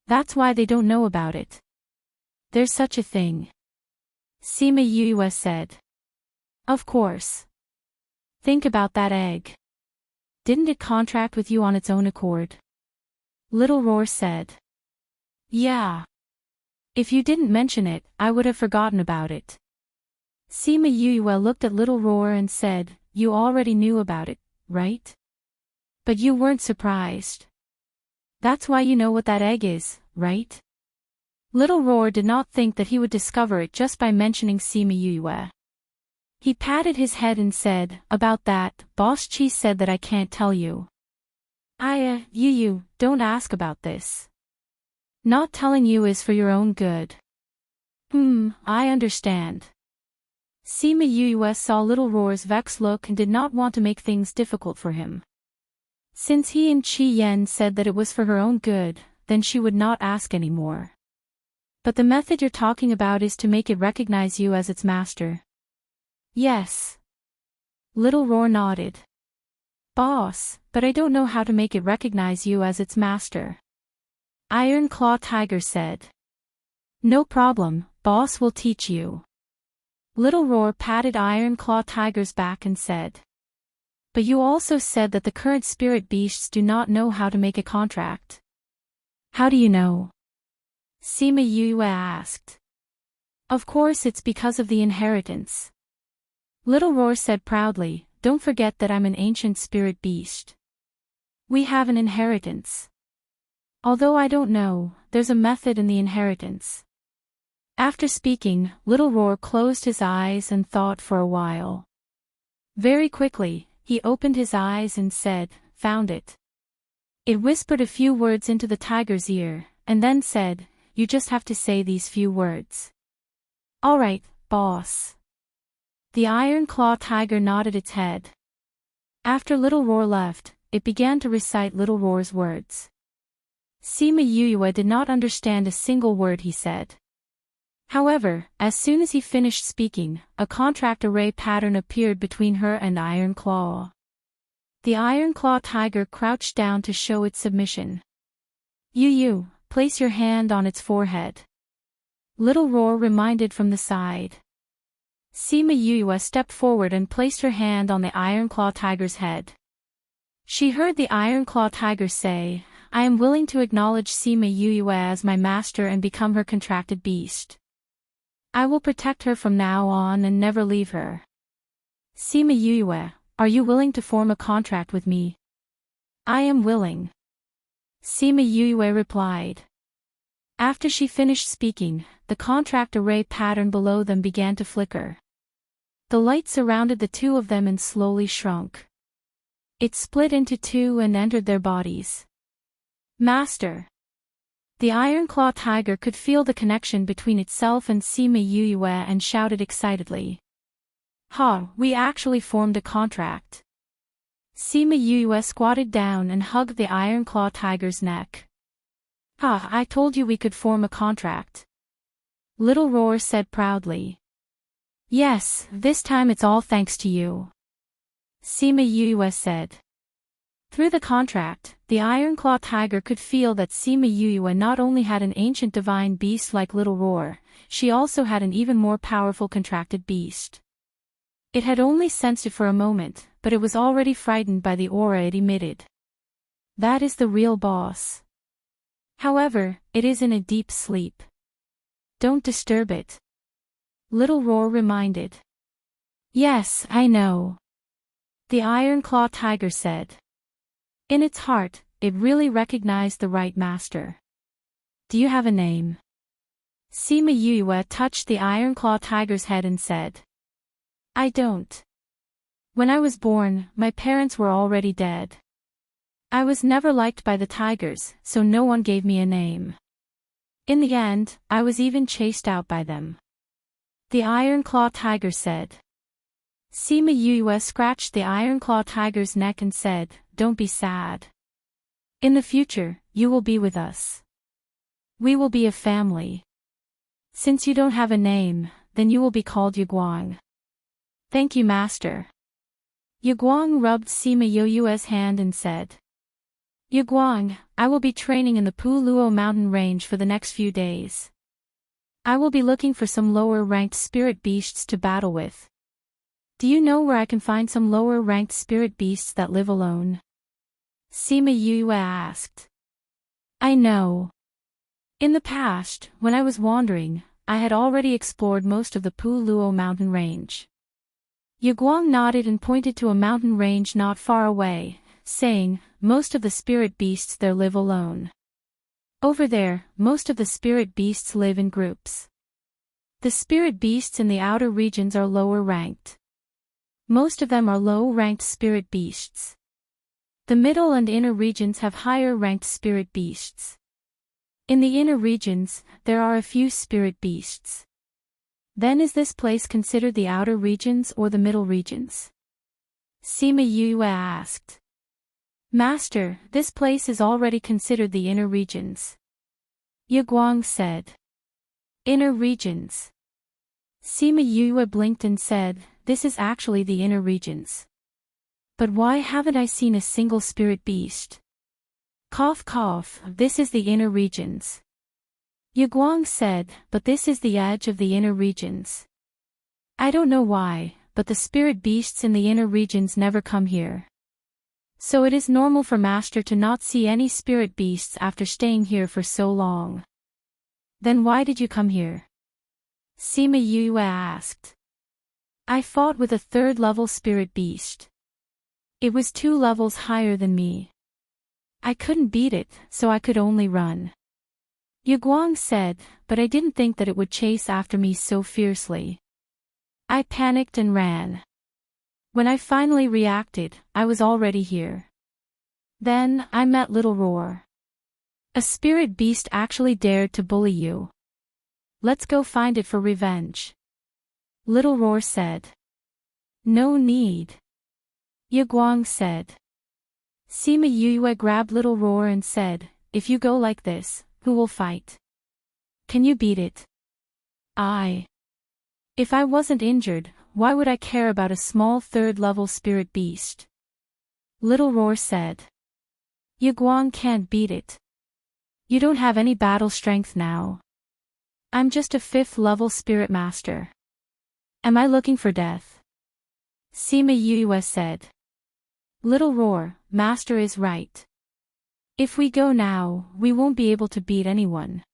That's why they don't know about it." "There's such a thing," Sima Yue said. "Of course. Think about that egg. Didn't it contract with you on its own accord?" Little Roar said. "Yeah. If you didn't mention it, I would have forgotten about it." Sima Yue looked at Little Roar and said, "You already knew about it, right? But you weren't surprised. That's why you know what that egg is, right?" Little Roar did not think that he would discover it just by mentioning Sima Yue. He patted his head and said, "About that, Boss Chi said that I can't tell you." You don't ask about this. Not telling you is for your own good." I understand." Sima Yue saw Little Roar's vexed look and did not want to make things difficult for him. Since he and Qi Yan said that it was for her own good, then she would not ask anymore. "But the method you're talking about is to make it recognize you as its master?" "Yes." Little Roar nodded. "Boss, but I don't know how to make it recognize you as its master," Iron Claw Tiger said. "No problem, Boss will teach you." Little Roar patted Iron Claw Tiger's back and said. "But you also said that the current spirit beasts do not know how to make a contract." "How do you know?" Sima Yue asked. "Of course it's because of the inheritance. Little Roar said proudly, "Don't forget that I'm an ancient spirit beast. We have an inheritance. Although I don't know, there's a method in the inheritance." After speaking, Little Roar closed his eyes and thought for a while. Very quickly, he opened his eyes and said, "Found it." It whispered a few words into the tiger's ear, and then said, "You just have to say these few words." "All right, boss." The Iron Claw tiger nodded its head. After Little Roar left, it began to recite Little Roar's words. Sima Yuyue did not understand a single word he said. However, as soon as he finished speaking, a contract array pattern appeared between her and Iron Claw. The Iron Claw tiger crouched down to show its submission. "Yu, place your hand on its forehead." Little Roar reminded from the side. Sima Yuyue stepped forward and placed her hand on the Iron Claw tiger's head. She heard the Iron Claw tiger say, "I am willing to acknowledge Sima Yuyue as my master and become her contracted beast. I will protect her from now on and never leave her. Sima Yuyue, are you willing to form a contract with me?" "I am willing," Sima Yuyue replied. After she finished speaking, the contract array pattern below them began to flicker. The light surrounded the two of them and slowly shrunk. It split into two and entered their bodies. "Master!" The Iron Claw tiger could feel the connection between itself and Sima Yuyue and shouted excitedly. "Ha, we actually formed a contract." Sima Yuyue squatted down and hugged the Iron Claw tiger's neck. "Ha, I told you we could form a contract." Little Roar said proudly. "Yes, this time it's all thanks to you," Sima Yuyue said. Through the contract, the Iron Claw tiger could feel that Sima Yuyue not only had an ancient divine beast like Little Roar, she also had an even more powerful contracted beast. It had only sensed it for a moment, but it was already frightened by the aura it emitted. That is the real boss. However, it is in a deep sleep. Don't disturb it, Little Roar reminded. "Yes, I know," the Iron Claw tiger said. In its heart, it really recognized the right master. "Do you have a name?" Sima Yuyue touched the Iron Claw tiger's head and said. "I don't. When I was born, my parents were already dead. I was never liked by the tigers, so no one gave me a name. In the end, I was even chased out by them," the Iron Claw tiger said. Sima Yuyue scratched the Iron Claw tiger's neck and said, "Don't be sad. In the future, you will be with us. We will be a family. Since you don't have a name, then you will be called Yuguang." "Thank you, master." Yuguang rubbed Sima Yuyue's hand and said, "Yuguang, I will be training in the Puluo mountain range for the next few days. I will be looking for some lower-ranked spirit beasts to battle with. Do you know where I can find some lower-ranked spirit beasts that live alone?" Sima Yuyue asked. "I know. In the past, when I was wandering, I had already explored most of the Puluo mountain range." Yuguang nodded and pointed to a mountain range not far away, saying, "Most of the spirit beasts there live alone. Over there, most of the spirit beasts live in groups. The spirit beasts in the outer regions are lower ranked. Most of them are low-ranked spirit beasts. The middle and inner regions have higher-ranked spirit beasts. In the inner regions, there are a few spirit beasts. Then is this place considered the outer regions or the middle regions?" Sima Yuyue asked. "Master, this place is already considered the inner regions," Yuguang said. "Inner regions?" Sima Yuyue blinked and said, "This is actually the inner regions. But why haven't I seen a single spirit beast?" "Cough cough, this is the inner regions," Yuguang said, "but this is the edge of the inner regions. I don't know why, but the spirit beasts in the inner regions never come here. So it is normal for Master to not see any spirit beasts after staying here for so long." "Then why did you come here?" Sima Yuyue asked. I fought with a 3rd-level spirit beast. It was 2 levels higher than me. I couldn't beat it, so I could only run. Yaguang said, but I didn't think that it would chase after me so fiercely. I panicked and ran. When I finally reacted, I was already here. Then, I met Little Roar. A spirit beast actually dared to bully you. Let's go find it for revenge. Little Roar said. No need. Yaguang said. Sima Yue grabbed Little Roar and said, if you go like this, who will fight? Can you beat it? If I wasn't injured, why would I care about a small 3rd-level spirit beast? Little Roar said. Yaguang can't beat it. You don't have any battle strength now. I'm just a 5th-level spirit master. Am I looking for death? Sima Yue said. Little Roar, master is right. If we go now, we won't be able to beat anyone.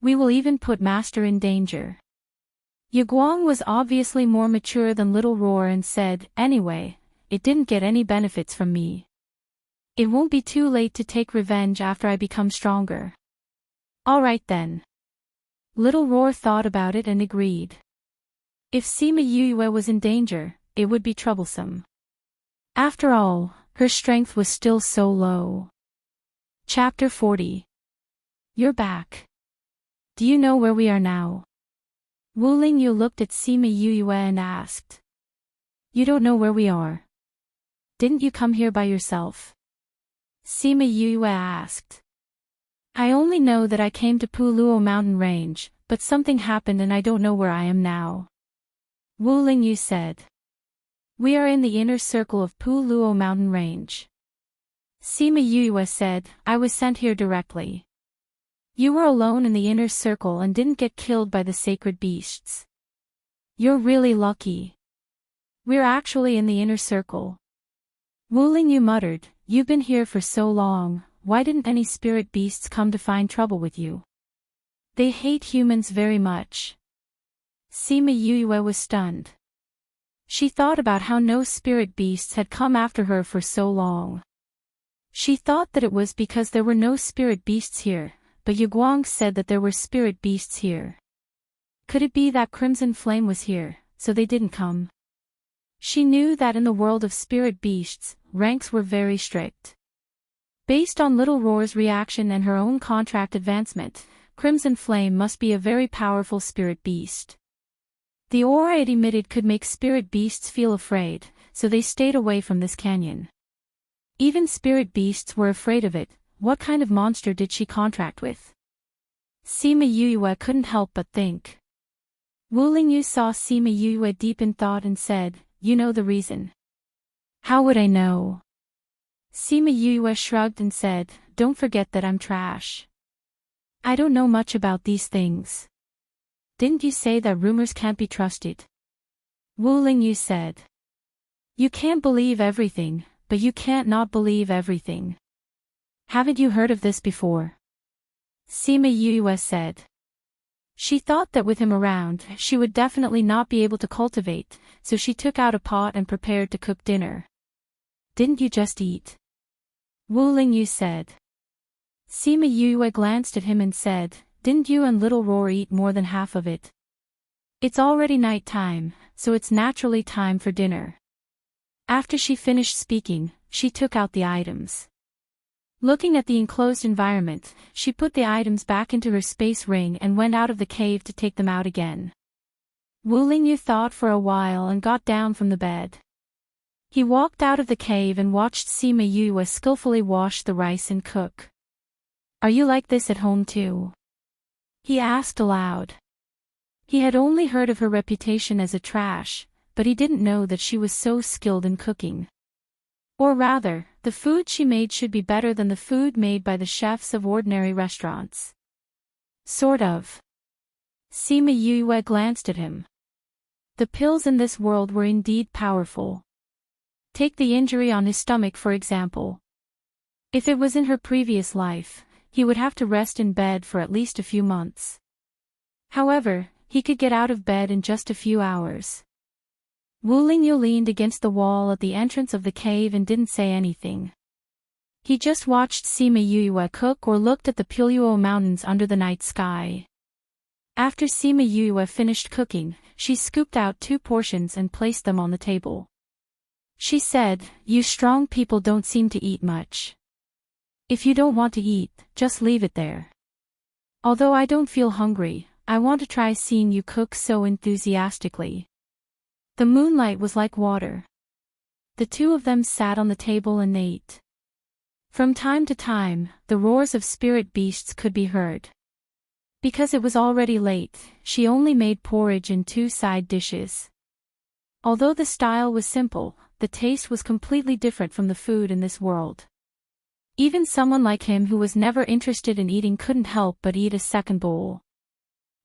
We will even put master in danger. Yaguang was obviously more mature than Little Roar and said, anyway, it didn't get any benefits from me. It won't be too late to take revenge after I become stronger. Alright then. Little Roar thought about it and agreed. If Sima Yue was in danger, it would be troublesome. After all, her strength was still so low. Chapter 40. You're back. Do you know where we are now? Wu Lingyu looked at Sima Yue and asked. You don't know where we are? Didn't you come here by yourself? Sima Yue asked. I only know that I came to Puluo mountain range, but something happened and I don't know where I am now. Wu Lingyu said. We are in the inner circle of Puluo mountain range. Sima Yue said, I was sent here directly. You were alone in the inner circle and didn't get killed by the sacred beasts. You're really lucky. We're actually in the inner circle. Wu Lingyu muttered, you've been here for so long, why didn't any spirit beasts come to find trouble with you? They hate humans very much. Sima Yue was stunned. She thought about how no spirit beasts had come after her for so long. She thought that it was because there were no spirit beasts here, but Yaguang said that there were spirit beasts here. Could it be that Crimson Flame was here, so they didn't come? She knew that in the world of spirit beasts, ranks were very strict. Based on Little Roar's reaction and her own contract advancement, Crimson Flame must be a very powerful spirit beast. The aura it emitted could make spirit beasts feel afraid, so they stayed away from this canyon. Even spirit beasts were afraid of it. What kind of monster did she contract with? Sima Yue couldn't help but think. Wu Lingyu saw Sima Yue deep in thought and said, you know the reason. How would I know? Sima Yue shrugged and said, don't forget that I'm trash. I don't know much about these things. Didn't you say that rumors can't be trusted? Wu Lingyu said. You can't believe everything, but you can't not believe everything. Haven't you heard of this before? Sima Yue said. She thought that with him around, she would definitely not be able to cultivate, so she took out a pot and prepared to cook dinner. Didn't you just eat? Wu Lingyu said. Sima Yue glanced at him and said, didn't you and Little Roar eat more than half of it? It's already night time, so it's naturally time for dinner. After she finished speaking, she took out the items. Looking at the enclosed environment, she put the items back into her space ring and went out of the cave to take them out again. Wu Lingyu thought for a while and got down from the bed. He walked out of the cave and watched Sima Yue skillfully wash the rice and cook. Are you like this at home too? He asked aloud. He had only heard of her reputation as a trash, but he didn't know that she was so skilled in cooking. Or rather, the food she made should be better than the food made by the chefs of ordinary restaurants. Sort of. Sima Yue glanced at him. The pills in this world were indeed powerful. Take the injury on his stomach for example. If it was in her previous life, he would have to rest in bed for at least a few months. However, he could get out of bed in just a few hours. Wu Lingyu leaned against the wall at the entrance of the cave and didn't say anything. He just watched Sima Yue cook or looked at the Puluo mountains under the night sky. After Sima Yue finished cooking, she scooped out 2 portions and placed them on the table. She said, "You strong people don't seem to eat much. If you don't want to eat, just leave it there. Although I don't feel hungry, I want to try seeing you cook so enthusiastically." The moonlight was like water. The 2 of them sat on the table and ate. From time to time, the roars of spirit beasts could be heard. Because it was already late, she only made porridge and 2 side dishes. Although the style was simple, the taste was completely different from the food in this world. Even someone like him who was never interested in eating couldn't help but eat a second bowl.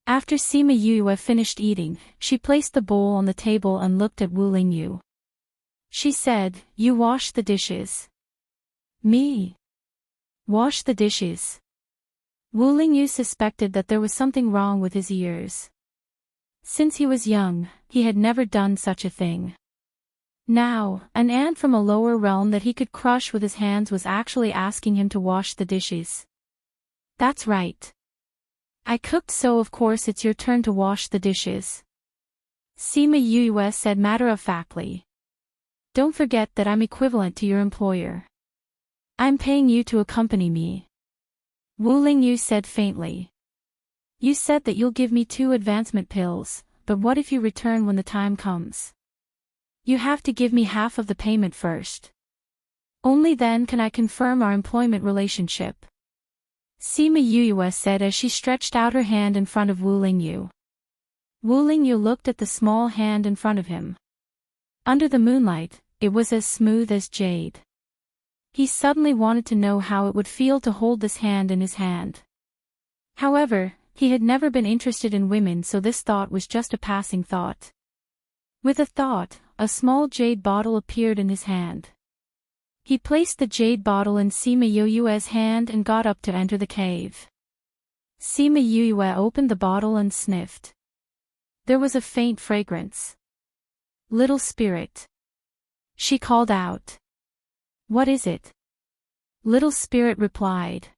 After Sima Yue finished eating, she placed the bowl on the table and looked at Wu Lingyu. She said, "You wash the dishes." "Me? Wash the dishes?" Wu Lingyu suspected that there was something wrong with his ears. Since he was young, he had never done such a thing. Now, an ant from a lower realm that he could crush with his hands was actually asking him to wash the dishes. "That's right. I cooked, so of course it's your turn to wash the dishes," Sima Yue said matter-of-factly. "Don't forget that I'm equivalent to your employer. I'm paying you to accompany me," Wu Lingyu said faintly. "You said that you'll give me 2 advancement pills, but what if you return when the time comes? You have to give me half of the payment first. Only then can I confirm our employment relationship," Sima Yue said as she stretched out her hand in front of Wu Lingyu. Wu Lingyu looked at the small hand in front of him. Under the moonlight, it was as smooth as jade. He suddenly wanted to know how it would feel to hold this hand in his hand. However, he had never been interested in women, so this thought was just a passing thought. With a thought, a small jade bottle appeared in his hand. He placed the jade bottle in Sima Yue's hand and got up to enter the cave. Sima Yue opened the bottle and sniffed. There was a faint fragrance. "Little spirit," she called out. "What is it?" Little Spirit replied.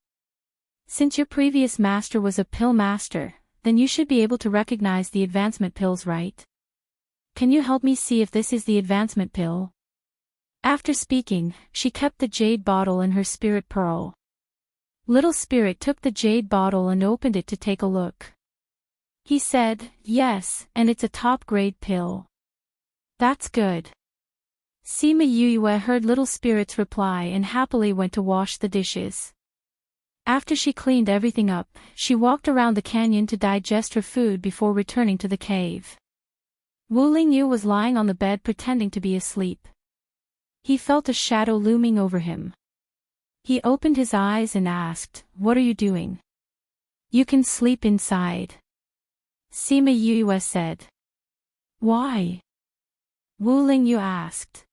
"Since your previous master was a pill master, then you should be able to recognize the advancement pills, right? Can you help me see if this is the advancement pill?" After speaking, she kept the jade bottle in her spirit pearl. Little Spirit took the jade bottle and opened it to take a look. He said, "Yes, and it's a top-grade pill." "That's good." Sima Yue heard Little Spirit's reply and happily went to wash the dishes. After she cleaned everything up, she walked around the canyon to digest her food before returning to the cave. Wu Lingyu was lying on the bed pretending to be asleep. He felt a shadow looming over him. He opened his eyes and asked, "What are you doing?" "You can sleep inside," Sima Yue said. "Why?" Wu Lingyu asked.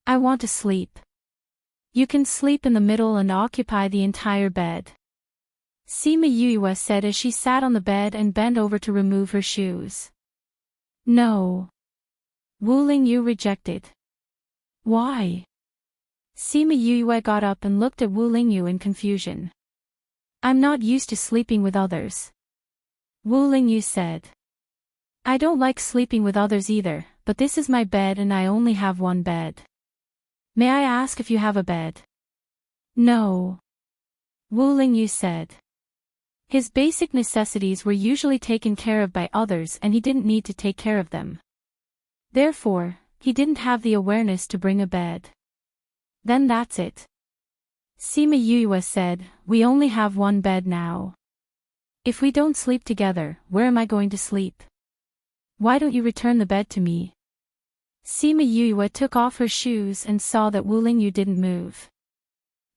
"I want to sleep." "You can sleep in the middle and occupy the entire bed," Sima Yue said as she sat on the bed and bent over to remove her shoes. "No," Wu Lingyu rejected. "Why?" Sima Yue got up and looked at Wu Lingyu in confusion. "I'm not used to sleeping with others," Wu Lingyu said. "I don't like sleeping with others either, but this is my bed and I only have one bed. May I ask if you have a bed?" "No," Wu Lingyu said. His basic necessities were usually taken care of by others and he didn't need to take care of them. Therefore, he didn't have the awareness to bring a bed. "Then that's it," Sima Yue said, "we only have one bed now. If we don't sleep together, where am I going to sleep? Why don't you return the bed to me?" Sima Yue took off her shoes and saw that Wu Lingyu didn't move.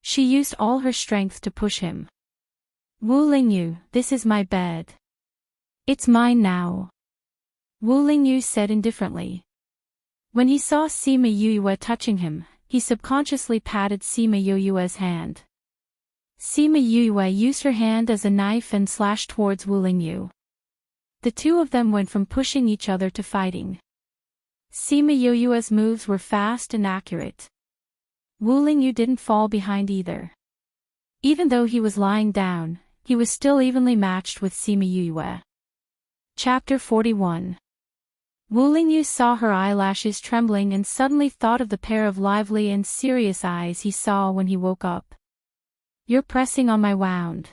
She used all her strength to push him. "Wu Lingyu, this is my bed. It's mine now," Wu Lingyu said indifferently. When he saw Sima Yue touching him, he subconsciously patted Sima Yue's hand. Sima Yue used her hand as a knife and slashed towards Wu Lingyu. The 2 of them went from pushing each other to fighting. Sima Yoyue's moves were fast and accurate. Wu Lingyu didn't fall behind either. Even though he was lying down, he was still evenly matched with Sima Yoyue. Chapter 41. Wu Lingyu saw her eyelashes trembling and suddenly thought of the pair of lively and serious eyes he saw when he woke up. "You're pressing on my wound."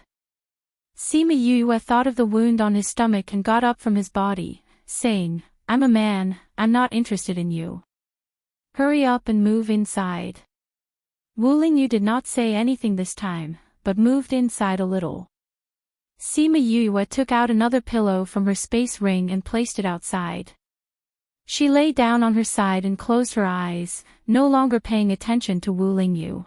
Sima Yoyue thought of the wound on his stomach and got up from his body, saying, "I'm a man, I'm not interested in you. Hurry up and move inside." Wu Lingyu did not say anything this time, but moved inside a little. Sima Yoyue took out another pillow from her space ring and placed it outside. She lay down on her side and closed her eyes, no longer paying attention to Wu Lingyu.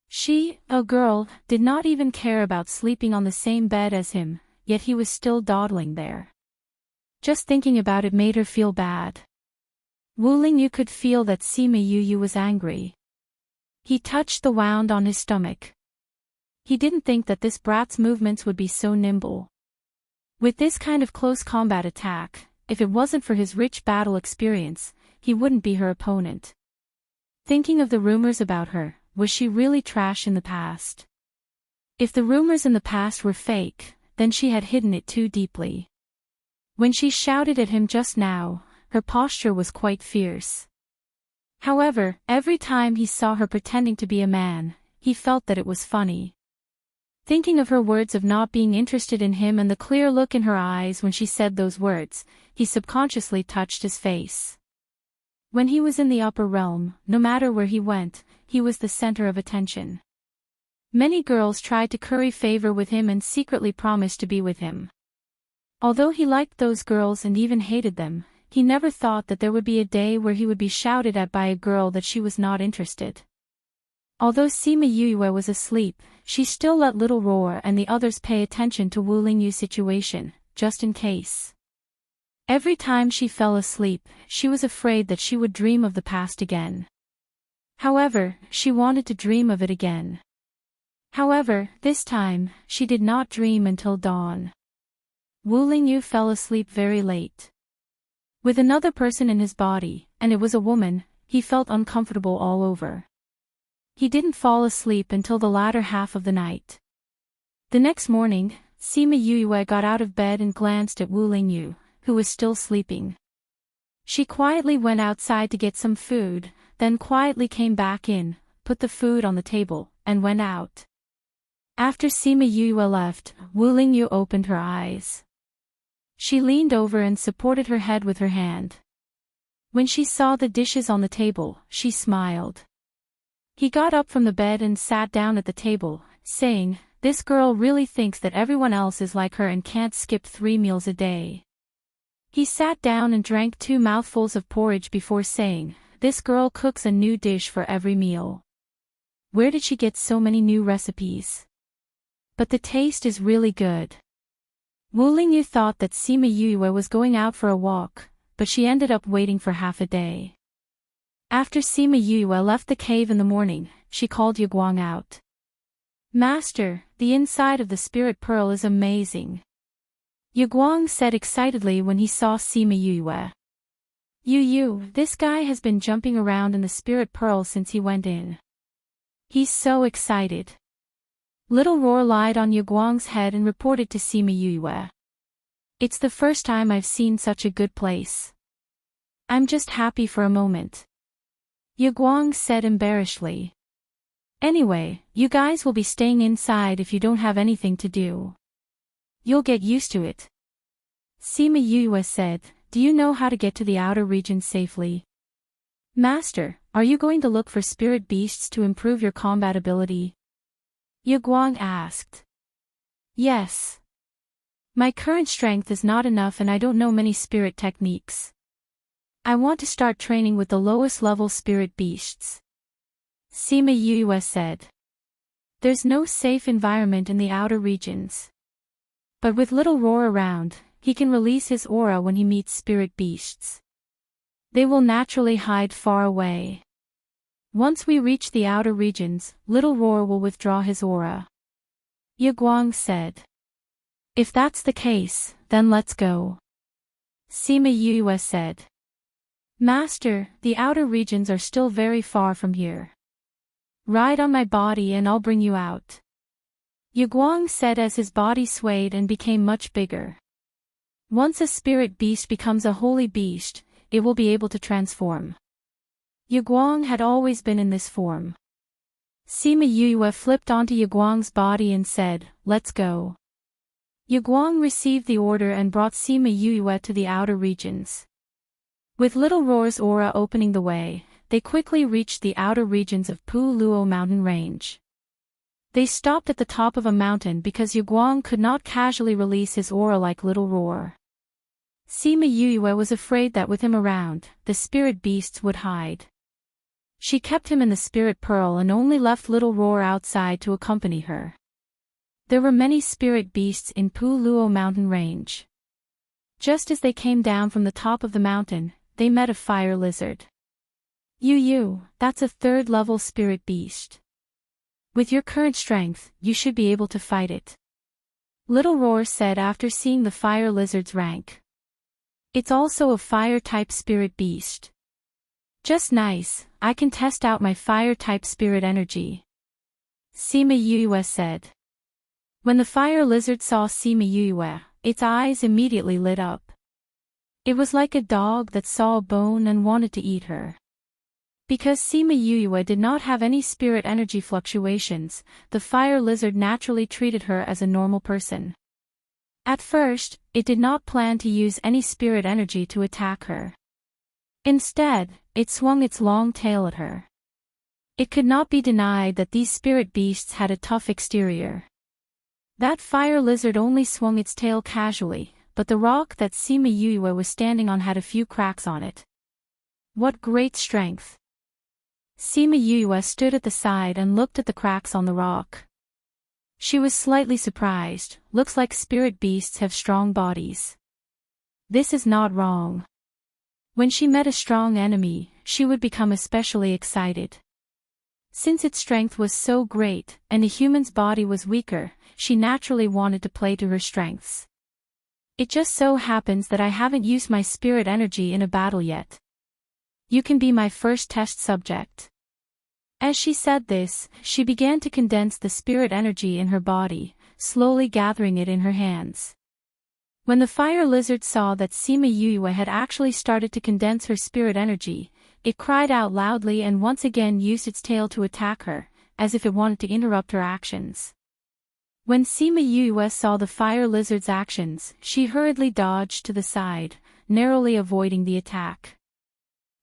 She, a girl, did not even care about sleeping on the same bed as him, yet he was still dawdling there. Just thinking about it made her feel bad. Wu Lingyu could feel that Sima Yoyue was angry. He touched the wound on his stomach. He didn't think that this brat's movements would be so nimble. With this kind of close combat attack, if it wasn't for his rich battle experience, he wouldn't be her opponent. Thinking of the rumors about her, was she really trash in the past? If the rumors in the past were fake, then she had hidden it too deeply. When she shouted at him just now, her posture was quite fierce. However, every time he saw her pretending to be a man, he felt that it was funny. Thinking of her words of not being interested in him and the clear look in her eyes when she said those words, he subconsciously touched his face. When he was in the upper realm, no matter where he went, he was the center of attention. Many girls tried to curry favor with him and secretly promised to be with him. Although he liked those girls and even hated them, he never thought that there would be a day where he would be shouted at by a girl that she was not interested. Although Sima Yoyue was asleep, she still let Little Roar and the others pay attention to Wu Lingyu's situation, just in case. Every time she fell asleep, she was afraid that she would dream of the past again. However, she wanted to dream of it again. However, this time, she did not dream until dawn. Wu Lingyu fell asleep very late. With another person in his body, and it was a woman, he felt uncomfortable all over. He didn't fall asleep until the latter half of the night. The next morning, Sima Yoyue got out of bed and glanced at Wu Lingyu, who was still sleeping. She quietly went outside to get some food, then quietly came back in, put the food on the table, and went out. After Sima Yoyue left, Wu Lingyu opened her eyes. She leaned over and supported her head with her hand. When she saw the dishes on the table, she smiled. He got up from the bed and sat down at the table, saying, "This girl really thinks that everyone else is like her and can't skip 3 meals a day." He sat down and drank 2 mouthfuls of porridge before saying, "This girl cooks a new dish for every meal. Where did she get so many new recipes? But the taste is really good." Wu Lingyu thought that Sima Yoyue was going out for a walk, but she ended up waiting for half a day. After Sima Yoyue left the cave in the morning, she called Yaguang out. "Master, the inside of the spirit pearl is amazing," Yaguang said excitedly when he saw Sima Yoyue. "Yu, this guy has been jumping around in the spirit pearl since he went in. He's so excited." Little Roar lied on Yaguang's head and reported to Sima Yoyue. "It's the first time I've seen such a good place. I'm just happy for a moment," Yaguang said embarrassedly. "Anyway, you guys will be staying inside if you don't have anything to do. You'll get used to it," Sima Yoyue said. "Do you know how to get to the outer regions safely?" "Master, are you going to look for spirit beasts to improve your combat ability?" Yaguang asked. "Yes. My current strength is not enough and I don't know many spirit techniques. I want to start training with the lowest level spirit beasts," Sima Yoyue said. "There's no safe environment in the outer regions. But with Little Roar around, he can release his aura when he meets spirit beasts. They will naturally hide far away. Once we reach the outer regions, Little Roar will withdraw his aura," Yaguang said. "If that's the case, then let's go," Sima Yoyue said. Master, the outer regions are still very far from here. Ride on my body and I'll bring you out. Guang said as his body swayed and became much bigger. Once a spirit beast becomes a holy beast, it will be able to transform. Guang had always been in this form. Sima Yue flipped onto Guang's body and said, "Let's go." Guang received the order and brought Sima Yue to the outer regions. With Little Roar's aura opening the way, they quickly reached the outer regions of Pu Luo mountain range. They stopped at the top of a mountain because Guang could not casually release his aura like Little Roar. Sima Yue was afraid that with him around, the spirit beasts would hide. She kept him in the spirit pearl and only left Little Roar outside to accompany her. There were many spirit beasts in Pu Luo mountain range. Just as they came down from the top of the mountain, they met a fire lizard. That's a third-level spirit beast. With your current strength, you should be able to fight it. Little Roar said after seeing the fire lizard's rank. It's also a fire-type spirit beast. Just nice, I can test out my fire-type spirit energy. Sima Yue said. When the fire lizard saw Sima Yue, its eyes immediately lit up. It was like a dog that saw a bone and wanted to eat her. Because Sima Yue did not have any spirit energy fluctuations, the fire lizard naturally treated her as a normal person. At first, it did not plan to use any spirit energy to attack her. Instead, it swung its long tail at her. It could not be denied that these spirit beasts had a tough exterior. That fire lizard only swung its tail casually, but the rock that Sima Yue was standing on had a few cracks on it. What great strength! Sima Yue stood at the side and looked at the cracks on the rock. She was slightly surprised. Looks like spirit beasts have strong bodies. This is not wrong. When she met a strong enemy, she would become especially excited. Since its strength was so great, and the human's body was weaker, she naturally wanted to play to her strengths. It just so happens that I haven't used my spirit energy in a battle yet. You can be my first test subject. As she said this, she began to condense the spirit energy in her body, slowly gathering it in her hands. When the fire lizard saw that Sima Yue had actually started to condense her spirit energy, it cried out loudly and once again used its tail to attack her, as if it wanted to interrupt her actions. When Sima Yue saw the fire lizard's actions, she hurriedly dodged to the side, narrowly avoiding the attack.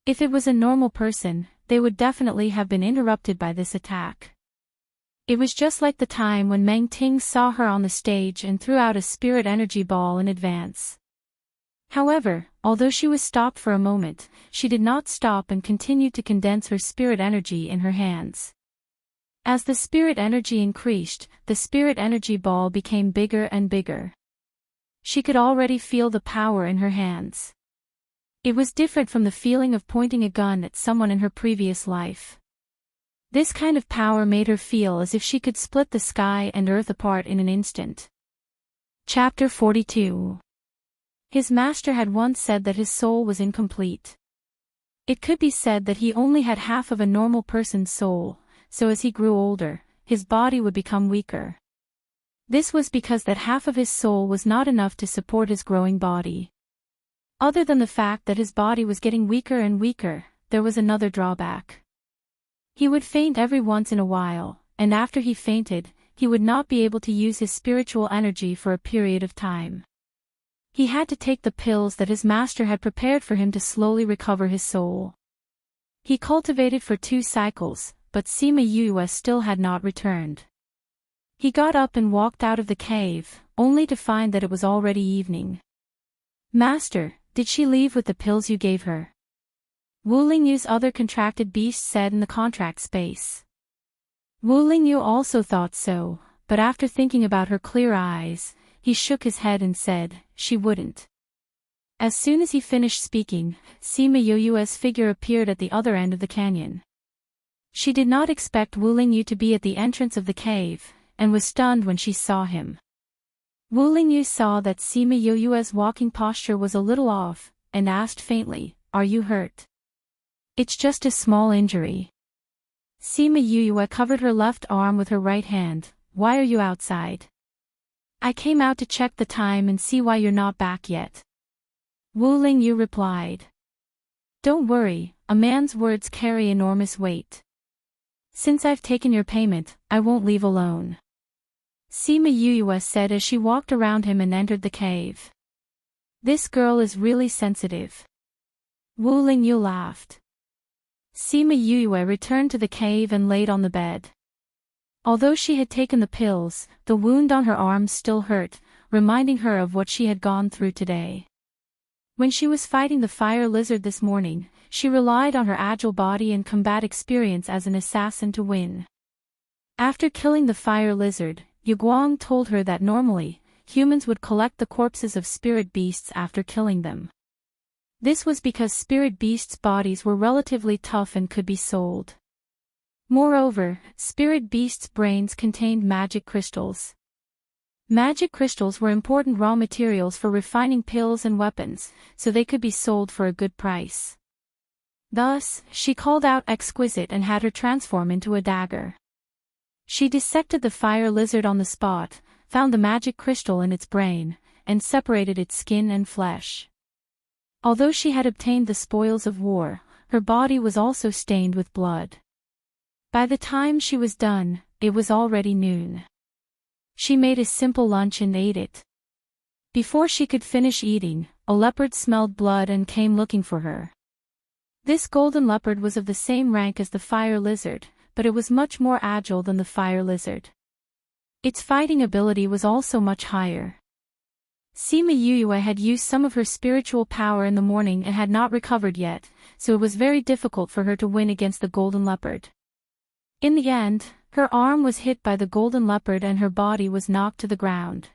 If it was a normal person, they would definitely have been interrupted by this attack. It was just like the time when Meng Ting saw her on the stage and threw out a spirit energy ball in advance. However, although she was stopped for a moment, she did not stop and continued to condense her spirit energy in her hands. As the spirit energy increased, the spirit energy ball became bigger and bigger. She could already feel the power in her hands. It was different from the feeling of pointing a gun at someone in her previous life. This kind of power made her feel as if she could split the sky and earth apart in an instant. Chapter 42. His master had once said that his soul was incomplete. It could be said that he only had half of a normal person's soul, so as he grew older, his body would become weaker. This was because that half of his soul was not enough to support his growing body. Other than the fact that his body was getting weaker and weaker, there was another drawback. He would faint every once in a while, and after he fainted, he would not be able to use his spiritual energy for a period of time. He had to take the pills that his master had prepared for him to slowly recover his soul. He cultivated for 2 cycles, but Sima Yue still had not returned. He got up and walked out of the cave, only to find that it was already evening. Master, did she leave with the pills you gave her? Wu Lingyu's other contracted beast said in the contract space. Wu Lingyu also thought so, but after thinking about her clear eyes, he shook his head and said, she wouldn't. As soon as he finished speaking, Sima Yue's figure appeared at the other end of the canyon. She did not expect Wu Lingyu to be at the entrance of the cave, and was stunned when she saw him. Wu Lingyu saw that Sima Yue's walking posture was a little off, and asked faintly, "Are you hurt?" "It's just a small injury." Sima Yuyue covered her left arm with her right hand. "Why are you outside?" "I came out to check the time and see why you're not back yet." Wu Lingyu replied. "Don't worry, a man's words carry enormous weight. Since I've taken your payment, I won't leave alone," Sima Yuyue said as she walked around him and entered the cave. "This girl is really sensitive." Wu Lingyu laughed. Sima Yuyue returned to the cave and laid on the bed. Although she had taken the pills, the wound on her arm still hurt, reminding her of what she had gone through today. When she was fighting the fire lizard this morning, she relied on her agile body and combat experience as an assassin to win. After killing the fire lizard, Yuguang told her that normally, humans would collect the corpses of spirit beasts after killing them. This was because spirit beasts' bodies were relatively tough and could be sold. Moreover, spirit beasts' brains contained magic crystals. Magic crystals were important raw materials for refining pills and weapons, so they could be sold for a good price. Thus, she called out Exquisite and had her transform into a dagger. She dissected the fire lizard on the spot, found the magic crystal in its brain, and separated its skin and flesh. Although she had obtained the spoils of war, her body was also stained with blood. By the time she was done, it was already noon. She made a simple lunch and ate it. Before she could finish eating, a leopard smelled blood and came looking for her. This golden leopard was of the same rank as the fire lizard, but it was much more agile than the fire lizard. Its fighting ability was also much higher. Sima Yuyue had used some of her spiritual power in the morning and had not recovered yet, so it was very difficult for her to win against the golden leopard. In the end, her arm was hit by the golden leopard and her body was knocked to the ground.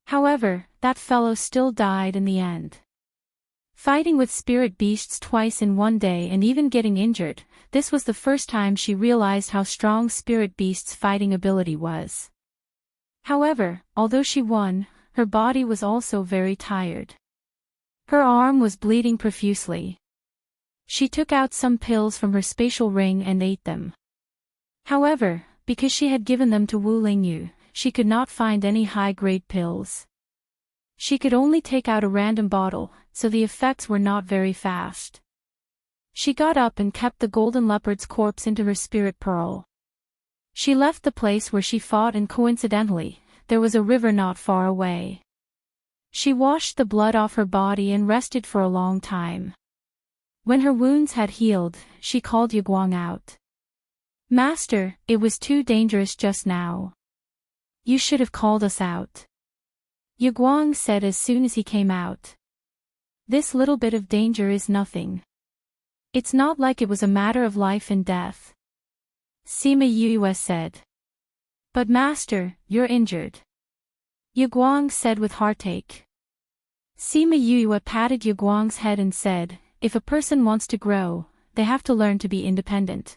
However, that fellow still died in the end. Fighting with spirit beasts twice in one day and even getting injured, this was the first time she realized how strong spirit beasts' fighting ability was. However, although she won, her body was also very tired. Her arm was bleeding profusely. She took out some pills from her spatial ring and ate them. However, because she had given them to Wu Lingyu, she could not find any high-grade pills. She could only take out a random bottle, so the effects were not very fast. She got up and kept the golden leopard's corpse into her spirit pearl. She left the place where she fought and coincidentally, there was a river not far away. She washed the blood off her body and rested for a long time. When her wounds had healed, she called Yuguang out. "Master, it was too dangerous just now. You should have called us out," Yuguang said as soon as he came out. "This little bit of danger is nothing. It's not like it was a matter of life and death," Sima Yuyue said. "But master, you're injured," Yuguang said with heartache. Sima Yuyue patted Yuguang's head and said, "If a person wants to grow, they have to learn to be independent.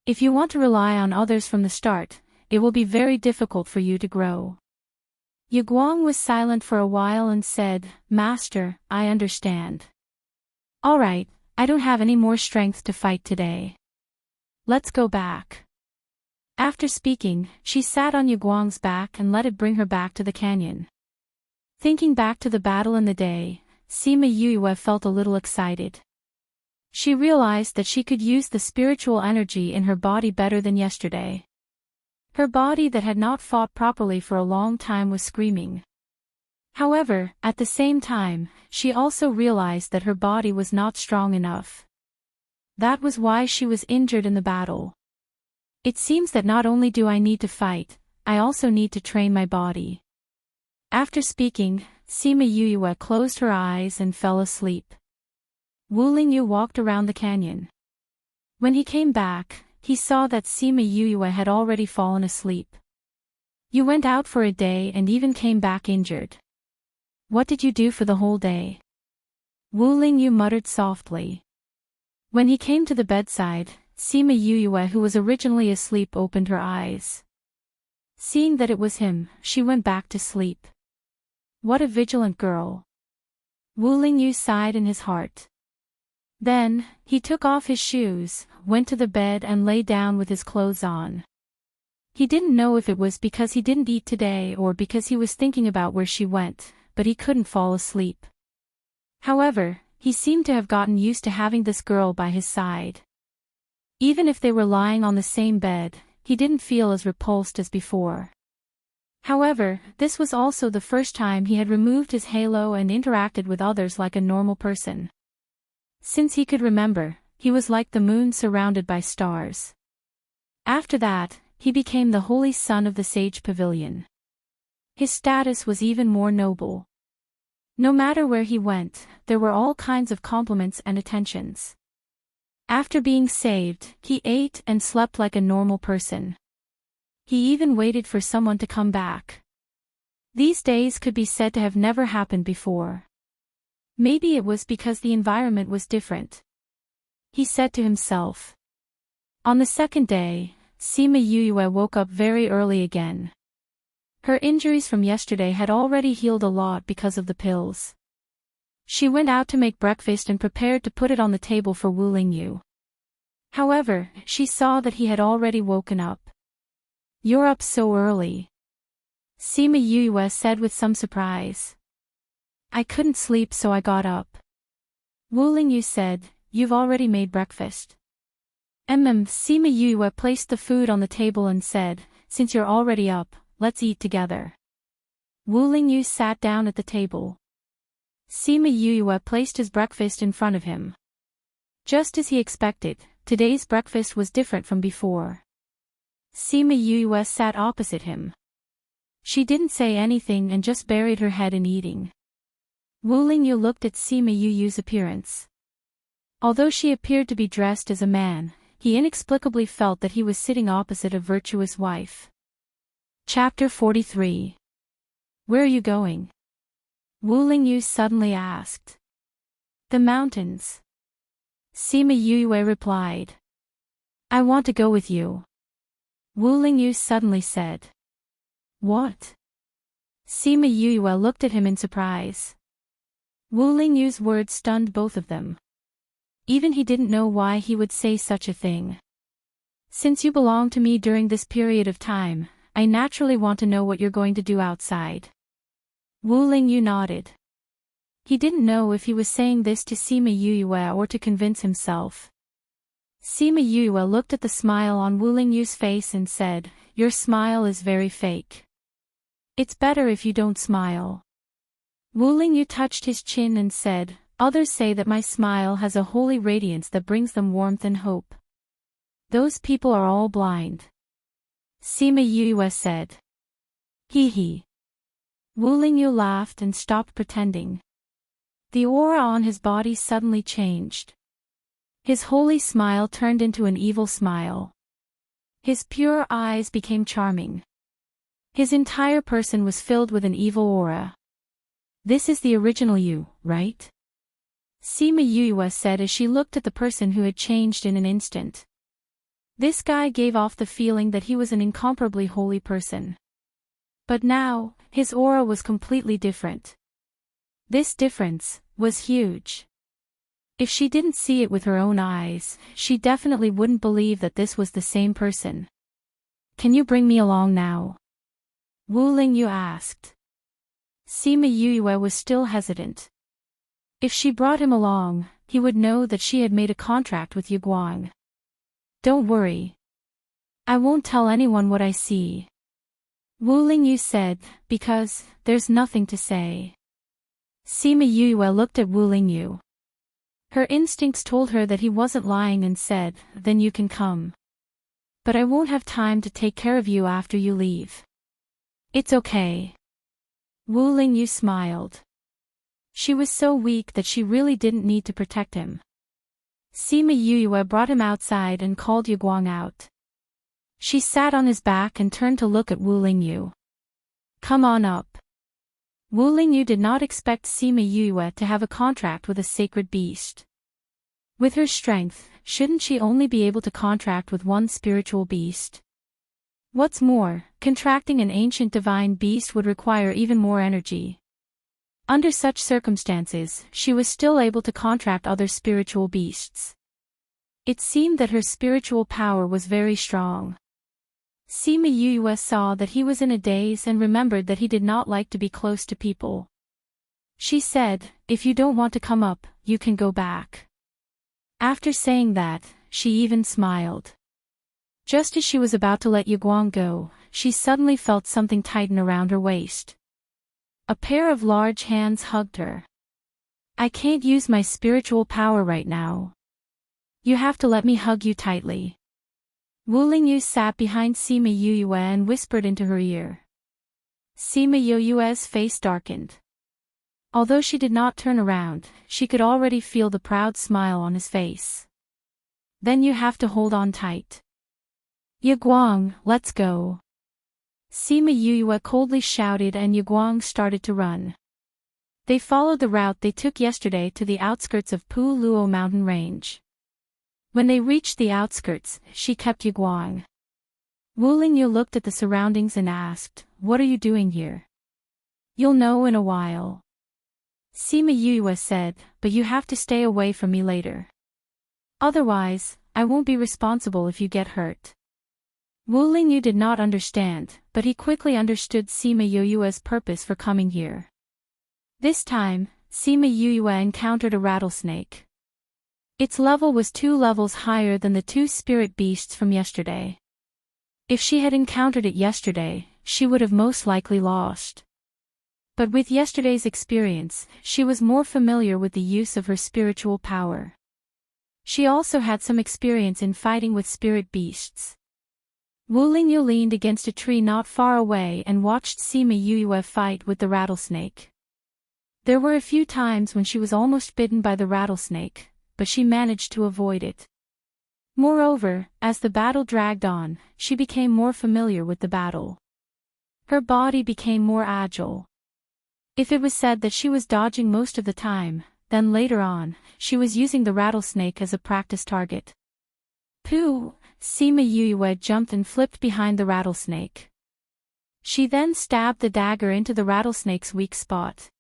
If you want to rely on others from the start, it will be very difficult for you to grow." Yuguang was silent for a while and said, "Master, I understand. All right, I don't have any more strength to fight today. Let's go back." After speaking, she sat on Yuguang's back and let it bring her back to the canyon. Thinking back to the battle in the day, Sima Yuyue felt a little excited. She realized that she could use the spiritual energy in her body better than yesterday. Her body that had not fought properly for a long time was screaming. However, at the same time, she also realized that her body was not strong enough. That was why she was injured in the battle. It seems that not only do I need to fight, I also need to train my body. After speaking, Sima Yuyue closed her eyes and fell asleep. Wu Lingyu walked around the canyon. When he came back, he saw that Sima Yuyue had already fallen asleep. "You went out for a day and even came back injured. What did you do for the whole day?" Wu Lingyu muttered softly. When he came to the bedside, Sima Yuyue, who was originally asleep, opened her eyes. Seeing that it was him, she went back to sleep. What a vigilant girl. Wu Lingyu sighed in his heart. Then, he took off his shoes, went to the bed and lay down with his clothes on. He didn't know if it was because he didn't eat today or because he was thinking about where she went, but he couldn't fall asleep. However, he seemed to have gotten used to having this girl by his side. Even if they were lying on the same bed, he didn't feel as repulsed as before. However, this was also the first time he had removed his halo and interacted with others like a normal person. Since he could remember, he was like the moon surrounded by stars. After that, he became the holy son of the Sage Pavilion. His status was even more noble. No matter where he went, there were all kinds of compliments and attentions. After being saved, he ate and slept like a normal person. He even waited for someone to come back. These days could be said to have never happened before. Maybe it was because the environment was different. He said to himself. On the second day, Sima Yue woke up very early again. Her injuries from yesterday had already healed a lot because of the pills. She went out to make breakfast and prepared to put it on the table for Wu Lingyu. However, she saw that he had already woken up. "You're up so early," Sima Yue said with some surprise. "I couldn't sleep so I got up." Wu Lingyu said, "You've already made breakfast." Sima Yue placed the food on the table and said, "Since you're already up, let's eat together." Wu Lingyu sat down at the table. Sima Yue placed his breakfast in front of him. Just as he expected, today's breakfast was different from before. Sima Yue sat opposite him. She didn't say anything and just buried her head in eating. Wu Lingyu looked at Sima Yue's appearance. Although she appeared to be dressed as a man, he inexplicably felt that he was sitting opposite a virtuous wife. Chapter 43. Where are you going? Wu Lingyu suddenly asked. The mountains. Sima Yue replied. I want to go with you. Wu Lingyu suddenly said. What? Sima Yue looked at him in surprise. Wu Lingyu's words stunned both of them. Even he didn't know why he would say such a thing. Since you belong to me during this period of time, I naturally want to know what you're going to do outside. Wu Lingyu nodded. He didn't know if he was saying this to Sima Yue or to convince himself. Sima Yue looked at the smile on Wu Lingyu's face and said, Your smile is very fake. It's better if you don't smile. Wu Lingyu touched his chin and said, Others say that my smile has a holy radiance that brings them warmth and hope. Those people are all blind. Sima Yue said. Hee hee. Wu Lingyu laughed and stopped pretending. The aura on his body suddenly changed. His holy smile turned into an evil smile. His pure eyes became charming. His entire person was filled with an evil aura. This is the original you, right? Sima Yue said as she looked at the person who had changed in an instant. This guy gave off the feeling that he was an incomparably holy person. But now, his aura was completely different. This difference was huge. If she didn't see it with her own eyes, she definitely wouldn't believe that this was the same person. Can you bring me along now? Wu Lingyu asked. Sima Yue was still hesitant. If she brought him along, he would know that she had made a contract with Guang. Don't worry. I won't tell anyone what I see. Wu Lingyu said, because there's nothing to say. Sima Yue looked at Wu Lingyu. Her instincts told her that he wasn't lying and said, Then you can come. But I won't have time to take care of you after you leave. It's okay. Wu Lingyu smiled. She was so weak that she really didn't need to protect him. Sima Yue brought him outside and called Guang out. She sat on his back and turned to look at Wu Lingyu. Come on up. Wu Lingyu did not expect Sima Yue to have a contract with a sacred beast. With her strength, shouldn't she only be able to contract with one spiritual beast? What's more, contracting an ancient divine beast would require even more energy. Under such circumstances, she was still able to contract other spiritual beasts. It seemed that her spiritual power was very strong. Sima Yue saw that he was in a daze and remembered that he did not like to be close to people. She said, "If you don't want to come up, you can go back." After saying that, she even smiled. Just as she was about to let Yaguang go, she suddenly felt something tighten around her waist. A pair of large hands hugged her. "I can't use my spiritual power right now. You have to let me hug you tightly." Wu Lingyu sat behind Sima Yue and whispered into her ear. Sima Yue's face darkened. Although she did not turn around, she could already feel the proud smile on his face. "Then you have to hold on tight. Yaguang, let's go." Sima Yue coldly shouted and Yaguang started to run. They followed the route they took yesterday to the outskirts of Pu Luo mountain range. When they reached the outskirts, she kept Yaguang. Wu Lingyu looked at the surroundings and asked, "What are you doing here?" "You'll know in a while." Sima Yue said, "But you have to stay away from me later. Otherwise, I won't be responsible if you get hurt." Wu Lingyu did not understand, but he quickly understood Sima Yue's purpose for coming here. This time, Sima Yue encountered a rattlesnake. Its level was 2 levels higher than the 2 spirit beasts from yesterday. If she had encountered it yesterday, she would have most likely lost. But with yesterday's experience, she was more familiar with the use of her spiritual power. She also had some experience in fighting with spirit beasts. Wu Lingyu leaned against a tree not far away and watched Sima Yue fight with the rattlesnake. There were a few times when she was almost bitten by the rattlesnake, but she managed to avoid it. Moreover, as the battle dragged on, she became more familiar with the battle. Her body became more agile. If it was said that she was dodging most of the time, then later on, she was using the rattlesnake as a practice target. Pooh! Sima Yue jumped and flipped behind the rattlesnake. She then stabbed the dagger into the rattlesnake's weak spot.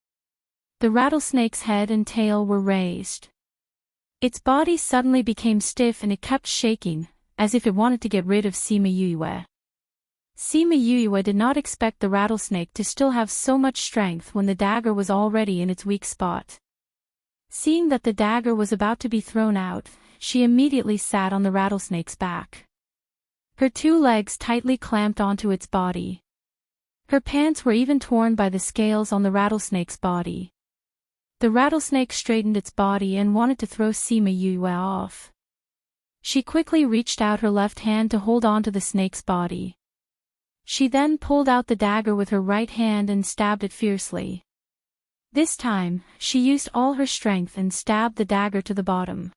The rattlesnake's head and tail were raised. Its body suddenly became stiff and it kept shaking, as if it wanted to get rid of Sima Yue. Sima Yue did not expect the rattlesnake to still have so much strength when the dagger was already in its weak spot. Seeing that the dagger was about to be thrown out, she immediately sat on the rattlesnake's back. Her 2 legs tightly clamped onto its body. Her pants were even torn by the scales on the rattlesnake's body. The rattlesnake straightened its body and wanted to throw Sima Yue off. She quickly reached out her left hand to hold on to the snake's body. She then pulled out the dagger with her right hand and stabbed it fiercely. This time, she used all her strength and stabbed the dagger to the bottom.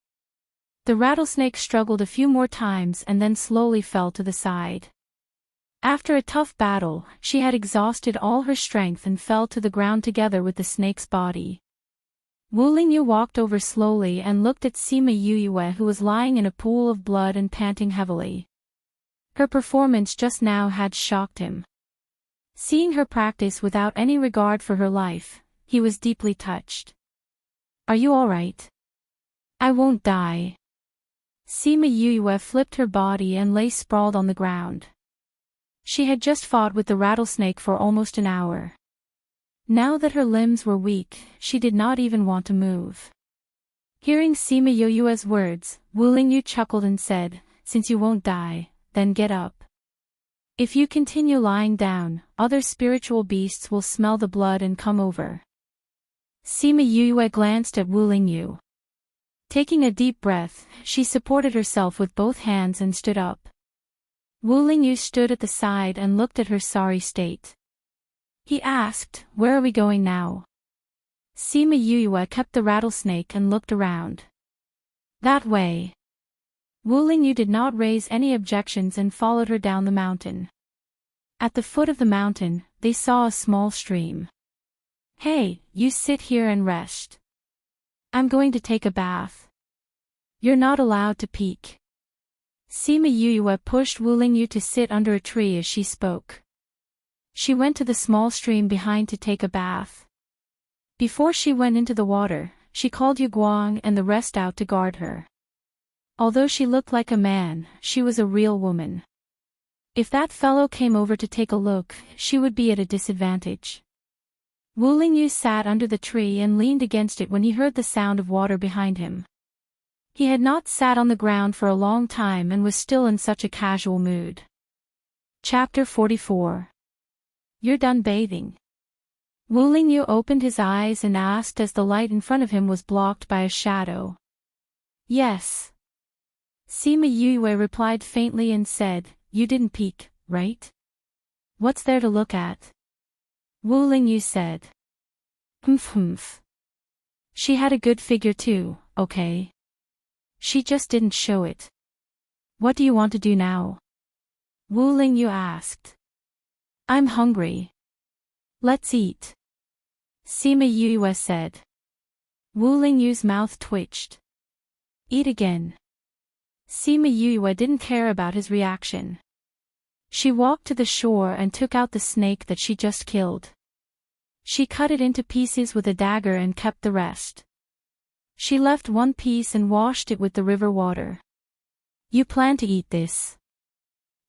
The rattlesnake struggled a few more times and then slowly fell to the side. After a tough battle, she had exhausted all her strength and fell to the ground together with the snake's body. Wu Lingyu walked over slowly and looked at Sima Yue who was lying in a pool of blood and panting heavily. Her performance just now had shocked him. Seeing her practice without any regard for her life, he was deeply touched. "Are you alright? I won't die." Sima Yue flipped her body and lay sprawled on the ground. She had just fought with the rattlesnake for almost an hour. Now that her limbs were weak, she did not even want to move. Hearing Sima Yue's words, Wu Lingyu chuckled and said, "Since you won't die, then get up. If you continue lying down, other spiritual beasts will smell the blood and come over." Sima Yue glanced at Wu Lingyu. Taking a deep breath, she supported herself with both hands and stood up. Wu Lingyu stood at the side and looked at her sorry state. He asked, "Where are we going now?" Sima Yue kept the rattlesnake and looked around. "That way." Wu Lingyu did not raise any objections and followed her down the mountain. At the foot of the mountain, they saw a small stream. "Hey, you sit here and rest. I'm going to take a bath. You're not allowed to peek." Sima Yue pushed Wu Lingyu to sit under a tree as she spoke. She went to the small stream behind to take a bath. Before she went into the water, she called Yu Guang and the rest out to guard her. Although she looked like a man, she was a real woman. If that fellow came over to take a look, she would be at a disadvantage. Wu Lingyu sat under the tree and leaned against it when he heard the sound of water behind him. He had not sat on the ground for a long time and was still in such a casual mood. Chapter 44. You're done bathing. Wu Lingyu opened his eyes and asked as the light in front of him was blocked by a shadow. Yes. Sima Yue replied faintly and said, You didn't peek, right? What's there to look at? Wu Lingyu said. Humph. She had a good figure too, okay? She just didn't show it. What do you want to do now? Wu Lingyu asked. I'm hungry. Let's eat. Sima Yue said. Wu Lingyu's mouth twitched. Eat again. Sima Yue didn't care about his reaction. She walked to the shore and took out the snake that she just killed. She cut it into pieces with a dagger and kept the rest. She left one piece and washed it with the river water. You plan to eat this?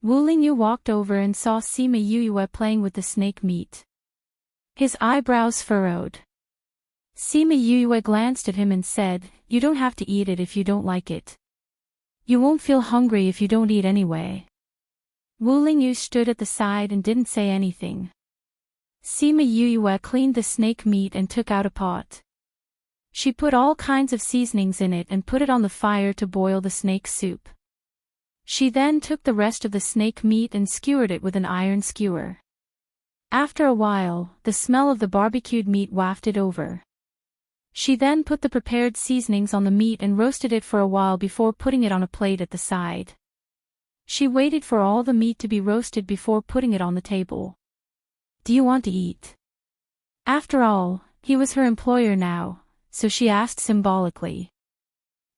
Wu Lingyu walked over and saw Sima Yue playing with the snake meat. His eyebrows furrowed. Sima Yue glanced at him and said, You don't have to eat it if you don't like it. You won't feel hungry if you don't eat anyway. Wu Lingyu stood at the side and didn't say anything. Sima Yue cleaned the snake meat and took out a pot. She put all kinds of seasonings in it and put it on the fire to boil the snake soup. She then took the rest of the snake meat and skewered it with an iron skewer. After a while, the smell of the barbecued meat wafted over. She then put the prepared seasonings on the meat and roasted it for a while before putting it on a plate at the side. She waited for all the meat to be roasted before putting it on the table. Do you want to eat? After all, he was her employer now, so she asked symbolically.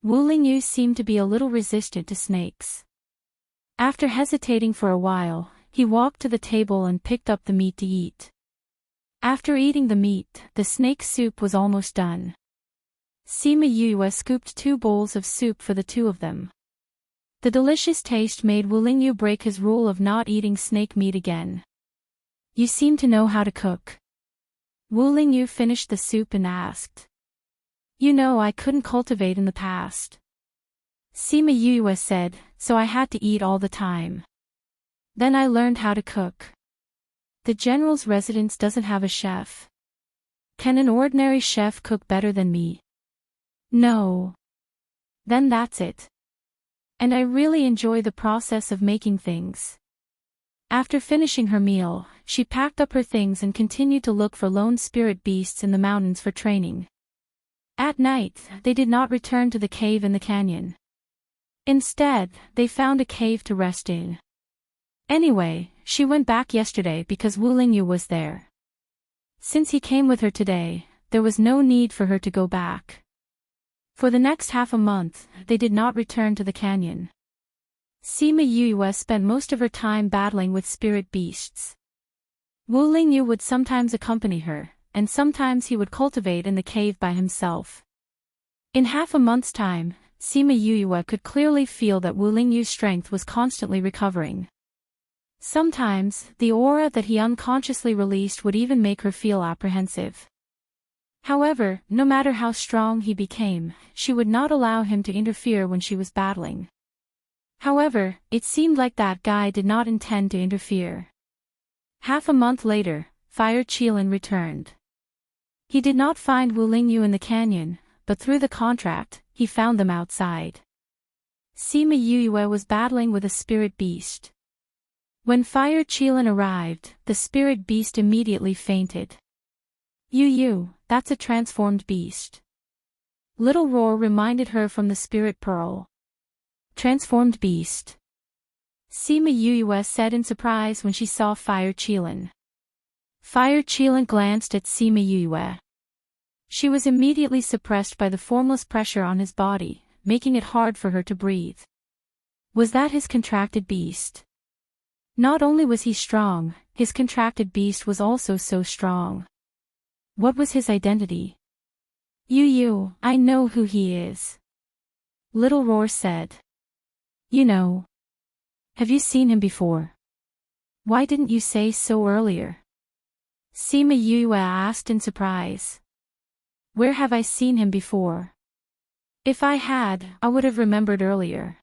Wu Lingyu seemed to be a little resistant to snakes. After hesitating for a while, he walked to the table and picked up the meat to eat. After eating the meat, the snake soup was almost done. Sima Yue scooped 2 bowls of soup for the two of them. The delicious taste made Wu Lingyu break his rule of not eating snake meat again. You seem to know how to cook. Wu Lingyu finished the soup and asked. You know I couldn't cultivate in the past. Sima Yue said, so I had to eat all the time. Then I learned how to cook. The general's residence doesn't have a chef. Can an ordinary chef cook better than me? No. Then that's it. And I really enjoy the process of making things. After finishing her meal, she packed up her things and continued to look for lone spirit beasts in the mountains for training. At night, they did not return to the cave in the canyon. Instead, they found a cave to rest in. Anyway, she went back yesterday because Wu Lingyu was there. Since he came with her today, there was no need for her to go back. For the next half a month, they did not return to the canyon. Sima Yue spent most of her time battling with spirit beasts. Wu Lingyu would sometimes accompany her, and sometimes he would cultivate in the cave by himself. In half a month's time, Sima Yue could clearly feel that Wu Lingyu's strength was constantly recovering. Sometimes, the aura that he unconsciously released would even make her feel apprehensive. However, no matter how strong he became, she would not allow him to interfere when she was battling. However, it seemed like that guy did not intend to interfere. Half a month later, Fire Qilin returned. He did not find Wu Lingyu in the canyon, but through the contract, he found them outside. Sima Yue was battling with a spirit beast. When Fire Qilin arrived, the spirit beast immediately fainted. Yu, that's a transformed beast. Little Roar reminded her from the spirit pearl. Transformed beast. Sima Yue said in surprise when she saw Fire Qilin. Fire Qilin glanced at Sima Yue. She was immediately suppressed by the formless pressure on his body, making it hard for her to breathe. Was that his contracted beast? Not only was he strong, his contracted beast was also so strong. What was his identity? I know who he is. Little Roar said. You know. Have you seen him before? Why didn't you say so earlier? Sima Yue asked in surprise. Where have I seen him before? If I had, I would have remembered earlier.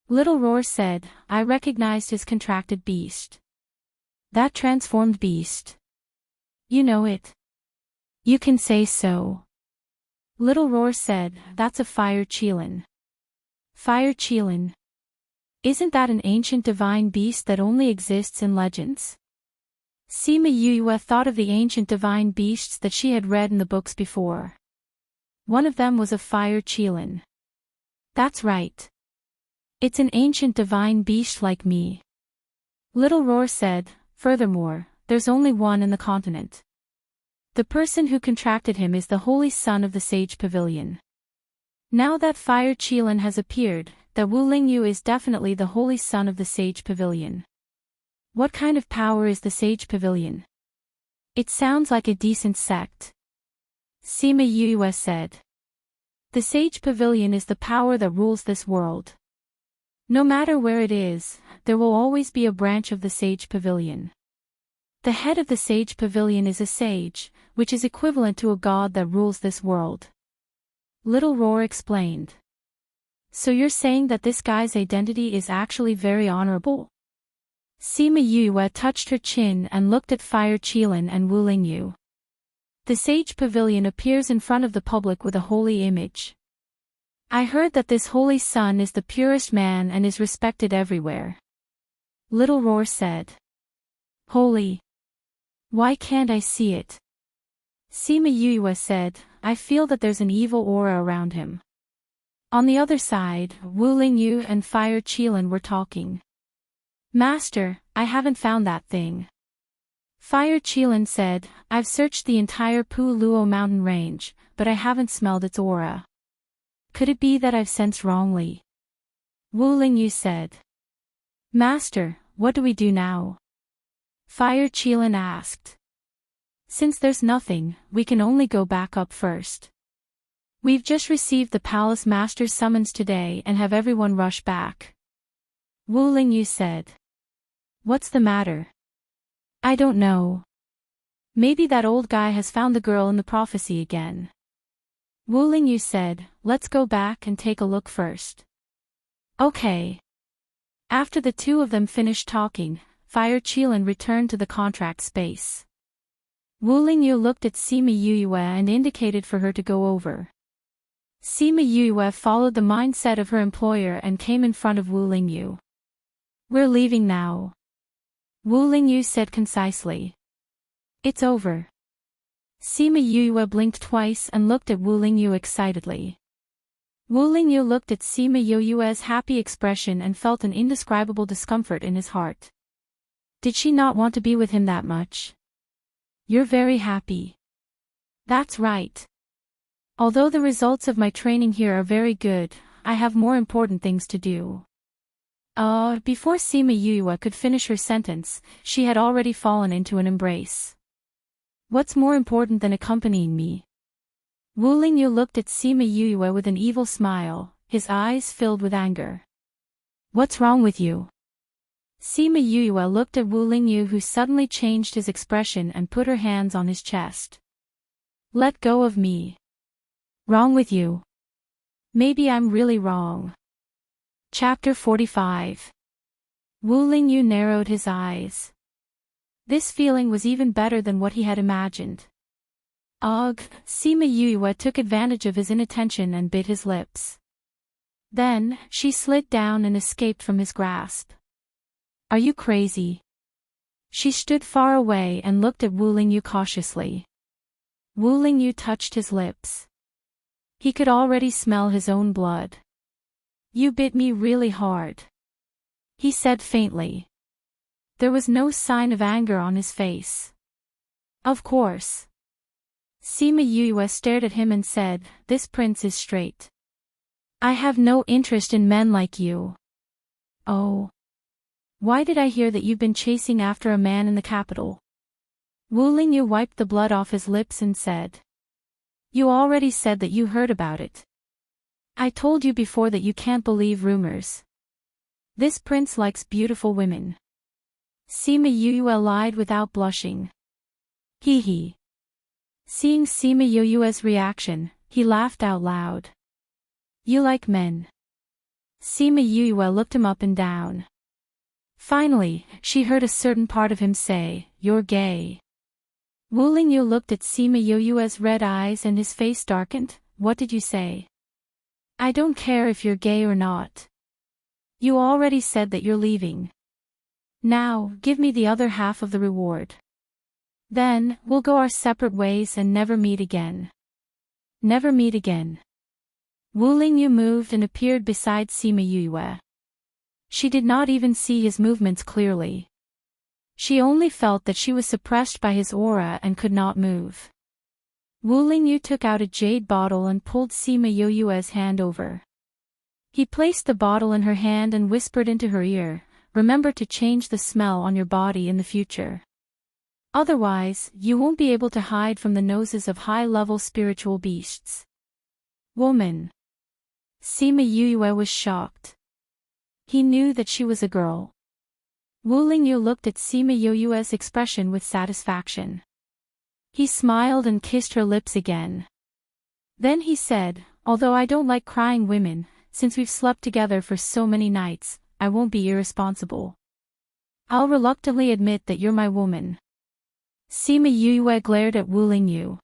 Little Roar said, I recognized his contracted beast. That transformed beast. You know it. You can say so. Little Roar said, that's a fire Qilin. Fire Qilin. Isn't that an ancient divine beast that only exists in legends? Sima Yue thought of the ancient divine beasts that she had read in the books before. One of them was a fire Qilin. That's right. It's an ancient divine beast like me. Little Roar said, furthermore, there's only one in the continent. The person who contracted him is the holy son of the Sage Pavilion. Now that fire Qilin has appeared, that Wu Lingyu is definitely the holy son of the Sage Pavilion. What kind of power is the Sage Pavilion? It sounds like a decent sect. Sima Yue said. The Sage Pavilion is the power that rules this world. No matter where it is, there will always be a branch of the Sage Pavilion. The head of the Sage Pavilion is a sage, which is equivalent to a god that rules this world. Little Roar explained. So you're saying that this guy's identity is actually very honorable? Sima Yue touched her chin and looked at Fire Qilin and Wu Lingyu. The Sage Pavilion appears in front of the public with a holy image. I heard that this holy son is the purest man and is respected everywhere. Little Roar said. Holy. Why can't I see it? Sima Yue said, I feel that there's an evil aura around him. On the other side, Wu Lingyu and Fire Qilin were talking. Master, I haven't found that thing. Fire Qilin said, I've searched the entire Pu Luo mountain range, but I haven't smelled its aura. Could it be that I've sensed wrongly? Wu Lingyu said. Master, what do we do now? Fire Qilin asked. Since there's nothing, we can only go back up first. We've just received the palace master's summons today and have everyone rush back. Wu Lingyu said. What's the matter? I don't know. Maybe that old guy has found the girl in the prophecy again. Wu Lingyu said, let's go back and take a look first. Okay. After the two of them finished talking, Fire Qilin returned to the contract space. Wu Lingyu looked at Sima Yue and indicated for her to go over. Sima Yue followed the mindset of her employer and came in front of Wu Lingyu. We're leaving now. Wu Lingyu said concisely. It's over. Sima Yue blinked twice and looked at Wu Lingyu excitedly. Wu Lingyu looked at Sima Yue's happy expression and felt an indescribable discomfort in his heart. Did she not want to be with him that much? You're very happy. That's right. Although the results of my training here are very good, I have more important things to do. Before Sima Yue could finish her sentence, she had already fallen into an embrace. What's more important than accompanying me? Wu Lingyu looked at Sima Yue with an evil smile, his eyes filled with anger. What's wrong with you? Sima Yue looked at Wu Lingyu, who suddenly changed his expression and put her hands on his chest. Let go of me. Wrong with you? Maybe I'm really wrong. Chapter 45. Wu Lingyu narrowed his eyes. This feeling was even better than what he had imagined. Ugh, Sima Yue took advantage of his inattention and bit his lips. Then, she slid down and escaped from his grasp. Are you crazy? She stood far away and looked at Wu Lingyu cautiously. Wu Lingyu touched his lips. He could already smell his own blood. You bit me really hard. He said faintly. There was no sign of anger on his face. Of course. Sima Yue stared at him and said, this prince is straight. I have no interest in men like you. Oh. Why did I hear that you've been chasing after a man in the capital? Wu Lingyu wiped the blood off his lips and said. You already said that you heard about it. I told you before that you can't believe rumors. This prince likes beautiful women. Sima Yuyue lied without blushing. Hee hee. Seeing Sima Yuyue's reaction, he laughed out loud. You like men. Sima Yuyue looked him up and down. Finally, she heard a certain part of him say, You're gay. Wu Lingyu looked at Sima Yuyue's red eyes and his face darkened. What did you say? I don't care if you're gay or not. You already said that you're leaving. Now, give me the other half of the reward. Then, we'll go our separate ways and never meet again. Never meet again. Wu Lingyu moved and appeared beside Sima Yuyue. She did not even see his movements clearly. She only felt that she was suppressed by his aura and could not move. Wu Lingyu took out a jade bottle and pulled Sima Yuyue's hand over. He placed the bottle in her hand and whispered into her ear, Remember to change the smell on your body in the future. Otherwise, you won't be able to hide from the noses of high-level spiritual beasts. Woman. Sima Yuyue was shocked. He knew that she was a girl. Wu Lingyu looked at Sima Yuyue's expression with satisfaction. He smiled and kissed her lips again. Then he said, Although I don't like crying women, since we've slept together for so many nights, I won't be irresponsible. I'll reluctantly admit that you're my woman. Sima Yuyue glared at Wu Lingyu.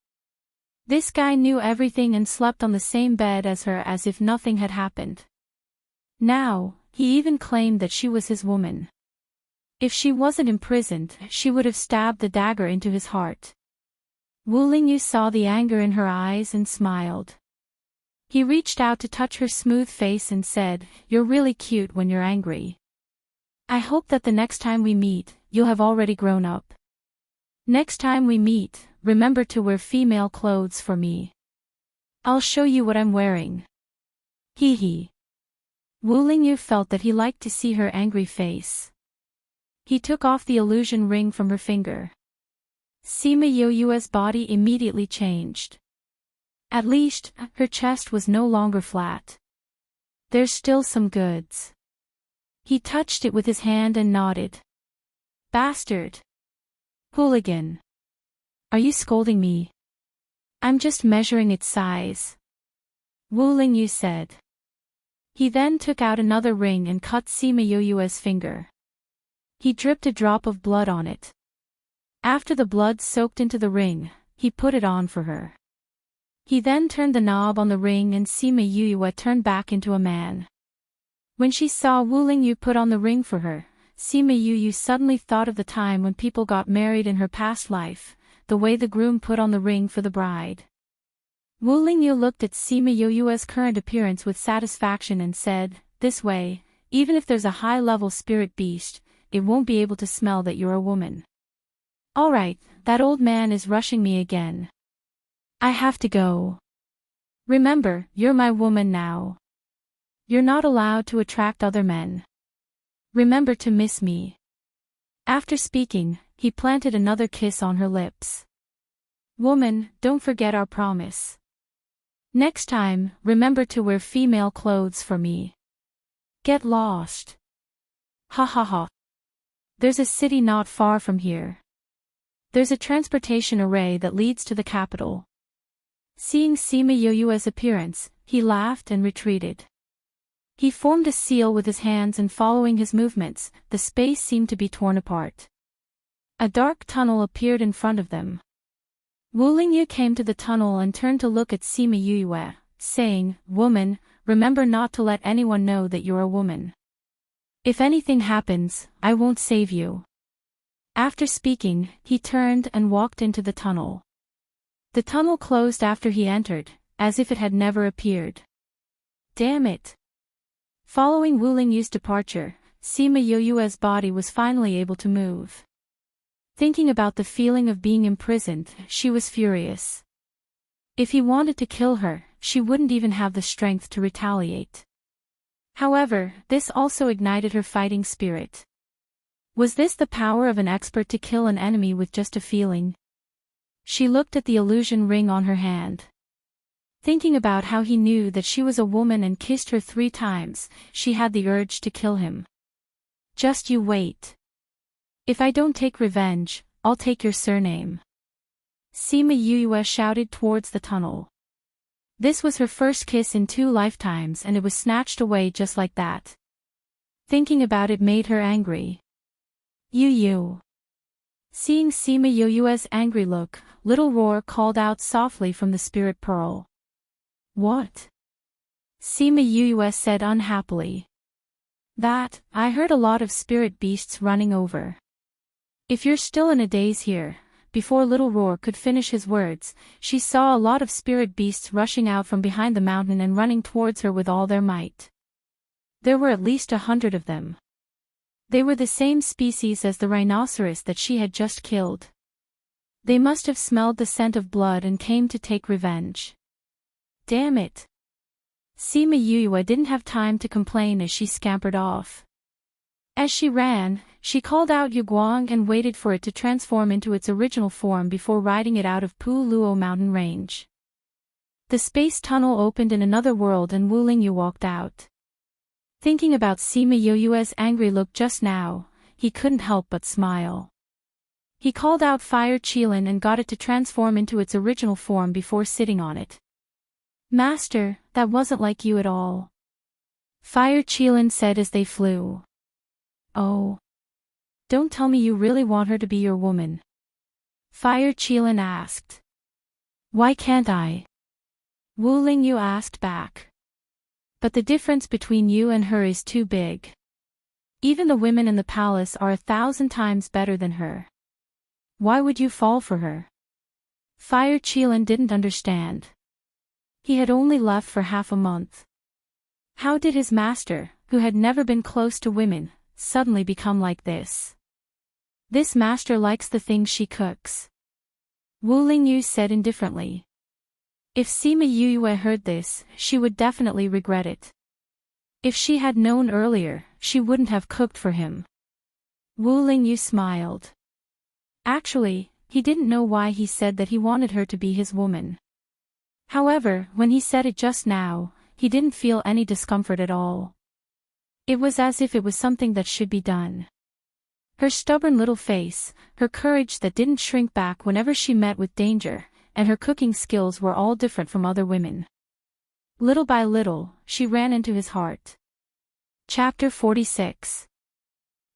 This guy knew everything and slept on the same bed as her as if nothing had happened. Now, he even claimed that she was his woman. If she wasn't imprisoned, she would have stabbed the dagger into his heart. Wu Lingyu saw the anger in her eyes and smiled. He reached out to touch her smooth face and said, You're really cute when you're angry. I hope that the next time we meet, you'll have already grown up. Next time we meet, remember to wear female clothes for me. I'll show you what I'm wearing. Hee hee. Wu Lingyu felt that he liked to see her angry face. He took off the illusion ring from her finger. Sima Yuyue's body immediately changed. At least, her chest was no longer flat. There's still some goods. He touched it with his hand and nodded. Bastard. Hooligan. Are you scolding me? I'm just measuring its size. Wu Lingyu said. He then took out another ring and cut Sima Yuyue's finger. He dripped a drop of blood on it. After the blood soaked into the ring, he put it on for her. He then turned the knob on the ring and Sima Yuyue turned back into a man. When she saw Wu Lingyu put on the ring for her, Sima Yuyue suddenly thought of the time when people got married in her past life, the way the groom put on the ring for the bride. Wu Lingyu looked at Sima Yuyue's current appearance with satisfaction and said, This way, even if there's a high-level spirit beast, it won't be able to smell that you're a woman. Alright, that old man is rushing me again. I have to go. Remember, you're my woman now. You're not allowed to attract other men. Remember to miss me. After speaking, he planted another kiss on her lips. Woman, don't forget our promise. Next time, remember to wear female clothes for me. Get lost. Ha ha ha. There's a city not far from here. There's a transportation array that leads to the capital. Seeing Sima Yuyue's appearance, he laughed and retreated. He formed a seal with his hands and following his movements, the space seemed to be torn apart. A dark tunnel appeared in front of them. Wu Lingyu came to the tunnel and turned to look at Sima Yuyue, saying, Woman, remember not to let anyone know that you're a woman. If anything happens, I won't save you. After speaking, he turned and walked into the tunnel. The tunnel closed after he entered, as if it had never appeared. Damn it. Following Wu Lingyu's departure, Sima Yuyue's body was finally able to move. Thinking about the feeling of being imprisoned, she was furious. If he wanted to kill her, she wouldn't even have the strength to retaliate. However, this also ignited her fighting spirit. Was this the power of an expert to kill an enemy with just a feeling? She looked at the illusion ring on her hand. Thinking about how he knew that she was a woman and kissed her 3 times, she had the urge to kill him. Just you wait. If I don't take revenge, I'll take your surname. Sima Yue shouted towards the tunnel. This was her first kiss in 2 lifetimes and it was snatched away just like that. Thinking about it made her angry. Yu. Seeing Sima Yue's angry look, Little Roar called out softly from the spirit pearl. What? Sima Yue said unhappily. That, I heard a lot of spirit beasts running over. If you're still in a daze here. Before Little Roar could finish his words, she saw a lot of spirit beasts rushing out from behind the mountain and running towards her with all their might. There were at least 100 of them. They were the same species as the rhinoceros that she had just killed. They must have smelled the scent of blood and came to take revenge. Damn it! Sima Yue didn't have time to complain as she scampered off. As she ran, she called out Yuguang and waited for it to transform into its original form before riding it out of Pu Luo mountain range. The space tunnel opened in another world and Wu Lingyu walked out. Thinking about Sima Yue's angry look just now, he couldn't help but smile. He called out Fire Qilin and got it to transform into its original form before sitting on it. Master, that wasn't like you at all. Fire Qilin said as they flew. Oh. Don't tell me you really want her to be your woman. Fire Qilin asked. Why can't I? Wu Lingyu asked back. But the difference between you and her is too big. Even the women in the palace are 1,000 times better than her. Why would you fall for her? Fire Qilin didn't understand. He had only left for half a month. How did his master, who had never been close to women, suddenly become like this? This master likes the things she cooks. Wu Lingyu said indifferently. If Sima Yue heard this, she would definitely regret it. If she had known earlier, she wouldn't have cooked for him. Wu Lingyu smiled. Actually, he didn't know why he said that he wanted her to be his woman. However, when he said it just now, he didn't feel any discomfort at all. It was as if it was something that should be done. Her stubborn little face, her courage that didn't shrink back whenever she met with danger, and her cooking skills were all different from other women. Little by little, she ran into his heart. Chapter 46.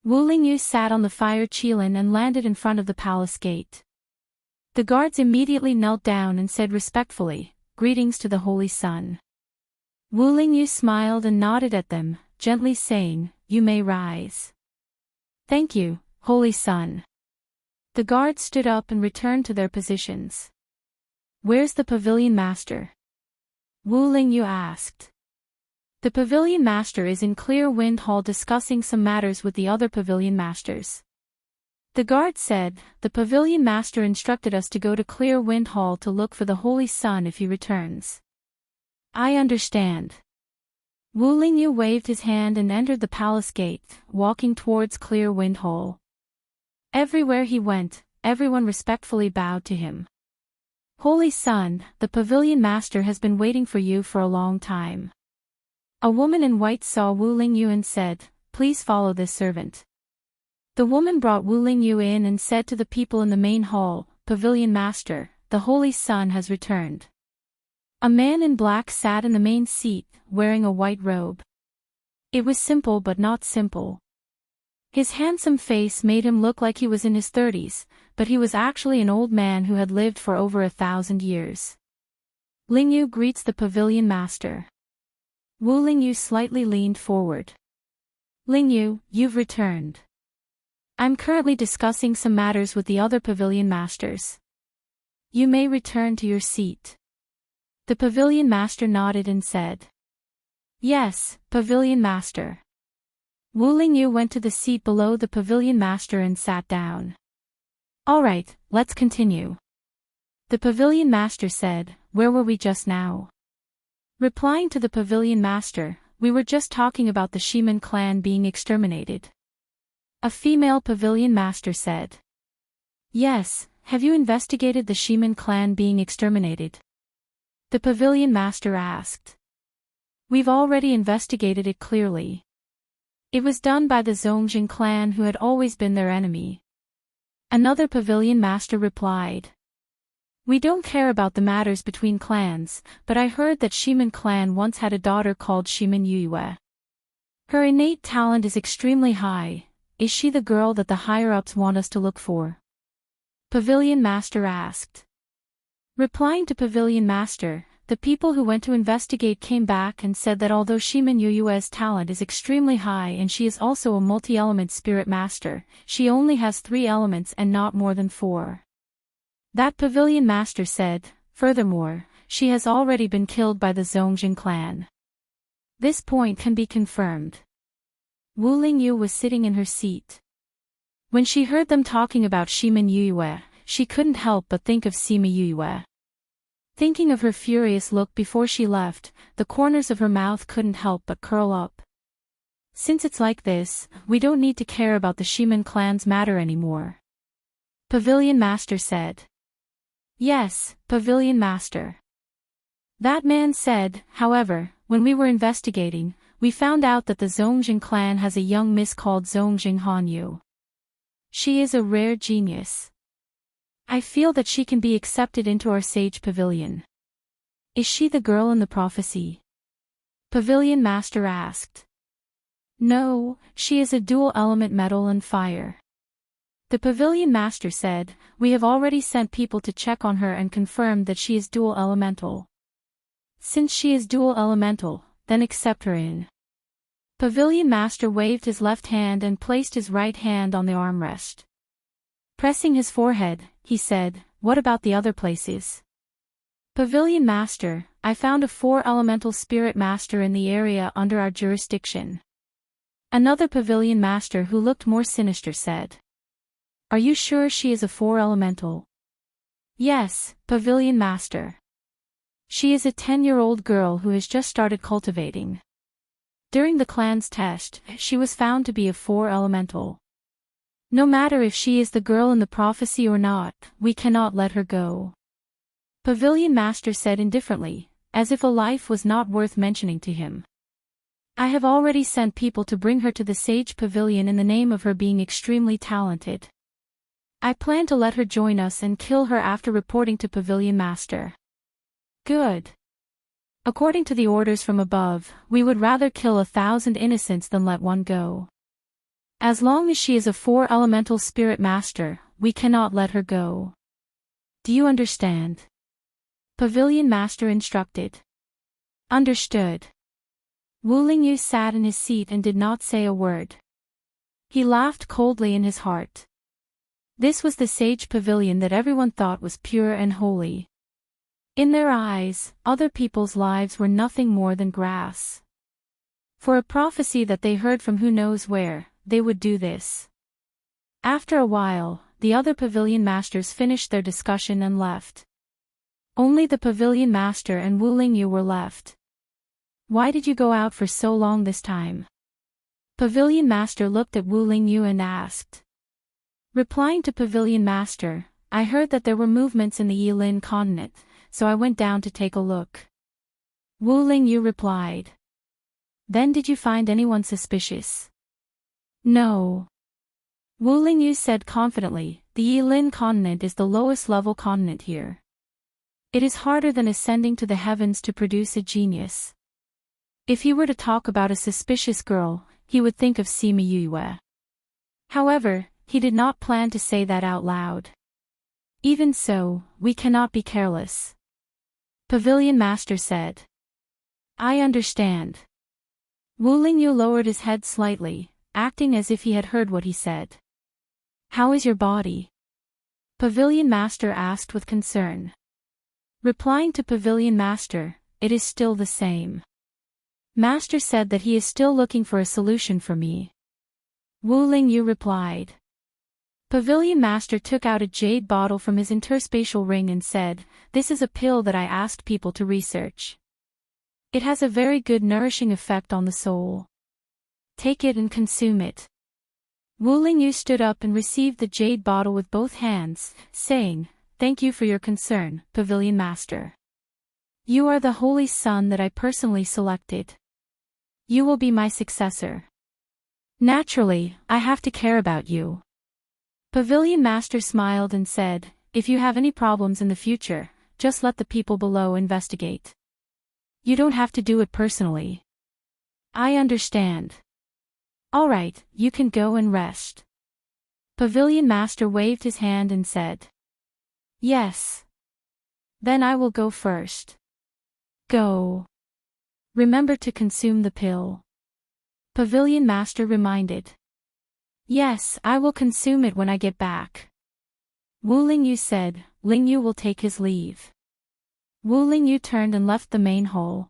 Wu Lingyu sat on the Fire Qilin and landed in front of the palace gate. The guards immediately knelt down and said respectfully, "Greetings to the Holy Sun." Wu Lingyu smiled and nodded at them, gently saying, "You may rise." "Thank you, Holy Sun." The guards stood up and returned to their positions. "Where's the pavilion master?" Wu Lingyu asked. The pavilion master is in Clear Wind Hall discussing some matters with the other pavilion masters. The guard said, "The pavilion master instructed us to go to Clear Wind Hall to look for the Holy Sun if he returns." "I understand." Wu Lingyu waved his hand and entered the palace gate, walking towards Clear Wind Hall. Everywhere he went, everyone respectfully bowed to him. "Holy Sun, the pavilion master has been waiting for you for a long time." A woman in white saw Wu Lingyu and said, "Please follow this servant." The woman brought Wu Lingyu in and said to the people in the main hall, "Pavilion master, the Holy Sun has returned." A man in black sat in the main seat, wearing a white robe. It was simple but not simple. His handsome face made him look like he was in his 30s, but he was actually an old man who had lived for over 1,000 years. "Lingyu greets the pavilion master." Wu Lingyu slightly leaned forward. "Lingyu, you've returned. I'm currently discussing some matters with the other pavilion masters. You may return to your seat." The pavilion master nodded and said, "Yes, pavilion master." Wu Lingyu went to the seat below the pavilion master and sat down. "All right, let's continue." The pavilion master said, "Where were we just now?" Replying to the pavilion master, "We were just talking about the Shiman clan being exterminated." A female pavilion master said. Yes, have you investigated the Shiman clan being exterminated? The pavilion master asked. We've already investigated it clearly. It was done by the Zongjin clan who had always been their enemy. Another pavilion master replied. We don't care about the matters between clans, but I heard that Shiman clan once had a daughter called Shiman Yue. Her innate talent is extremely high. Is she the girl that the higher-ups want us to look for? Pavilion master asked. Replying to pavilion master, the people who went to investigate came back and said that although Shiman Yue's talent is extremely high and she is also a multi-element spirit master, she only has 3 elements and not more than 4. That pavilion master said, furthermore, she has already been killed by the Zongjin clan. This point can be confirmed. Wu Lingyu was sitting in her seat. When she heard them talking about Shiman Yue, she couldn't help but think of Sima Yue. Thinking of her furious look before she left, the corners of her mouth couldn't help but curl up. Since it's like this, we don't need to care about the Shiman clan's matter anymore. Pavilion Master said. Yes, Pavilion Master. That man said, however, when we were investigating, we found out that the Zongjin clan has a young miss called Zongjin Hanyu. She is a rare genius. I feel that she can be accepted into our sage pavilion. Is she the girl in the prophecy? Pavilion Master asked. No, she is a dual-element metal and fire. The Pavilion Master said, we have already sent people to check on her and confirmed that she is dual-elemental. Since she is dual-elemental, then accept her in. Pavilion Master waved his left hand and placed his right hand on the armrest. Pressing his forehead, he said, what about the other places? Pavilion Master, I found a 4-elemental spirit master in the area under our jurisdiction. Another Pavilion Master who looked more sinister said. Are you sure she is a 4-elemental? Yes, Pavilion Master. She is a 10-year-old girl who has just started cultivating. During the clan's test, she was found to be a 4-elemental. No matter if she is the girl in the prophecy or not, we cannot let her go. Pavilion Master said indifferently, as if a life was not worth mentioning to him. I have already sent people to bring her to the Sage Pavilion in the name of her being extremely talented. I plan to let her join us and kill her after reporting to Pavilion Master. Good. According to the orders from above, we would rather kill 1,000 innocents than let one go. As long as she is a 4-elemental spirit master, we cannot let her go. Do you understand? Pavilion Master instructed. Understood. Wu Lingyu sat in his seat and did not say a word. He laughed coldly in his heart. This was the Sage Pavilion that everyone thought was pure and holy. In their eyes, other people's lives were nothing more than grass. For a prophecy that they heard from who knows where, they would do this. After a while, the other Pavilion Masters finished their discussion and left. Only the Pavilion Master and Wu Lingyu were left. Why did you go out for so long this time? Pavilion Master looked at Wu Lingyu and asked. Replying to Pavilion Master, I heard that there were movements in the Yilin continent, so I went down to take a look. Wu Lingyu replied. Then did you find anyone suspicious? No. Wu Lingyu said confidently, the Yilin continent is the lowest level continent here. It is harder than ascending to the heavens to produce a genius. If he were to talk about a suspicious girl, he would think of Sima Yue. However, he did not plan to say that out loud. Even so, we cannot be careless. Pavilion Master said. I understand. Wu Lingyu lowered his head slightly, acting as if he had heard what he said. How is your body? Pavilion Master asked with concern. Replying to Pavilion Master, it is still the same. Master said that he is still looking for a solution for me. Wu Lingyu replied. Pavilion Master took out a jade bottle from his interspatial ring and said, this is a pill that I asked people to research. It has a very good nourishing effect on the soul. Take it and consume it. Wu Lingyu stood up and received the jade bottle with both hands, saying, "Thank you for your concern, Pavilion Master. You are the holy son that I personally selected. You will be my successor. Naturally, I have to care about you." Pavilion Master smiled and said, "If you have any problems in the future, just let the people below investigate. You don't have to do it personally." "I understand." "All right, you can go and rest." Pavilion Master waved his hand and said, "Yes. Then I will go first." "Go. Remember to consume the pill." Pavilion Master reminded. "Yes, I will consume it when I get back." Wu Lingyu said. Lingyu will take his leave. Wu Lingyu turned and left the main hall.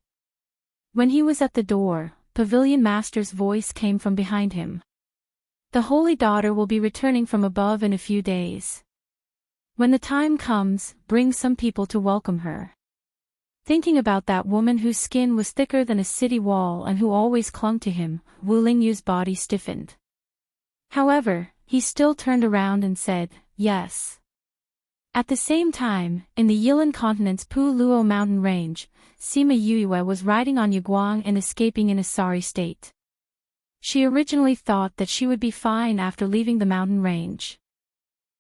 When he was at the door, Pavilion Master's voice came from behind him. "The Holy Daughter will be returning from above in a few days. When the time comes, bring some people to welcome her." Thinking about that woman whose skin was thicker than a city wall and who always clung to him, Wu Lingyu's body stiffened. However, he still turned around and said, "Yes." At the same time, in the Yilan continent's Pu Luo mountain range, Sima Yuyue was riding on Yaguang and escaping in a sorry state. She originally thought that she would be fine after leaving the mountain range.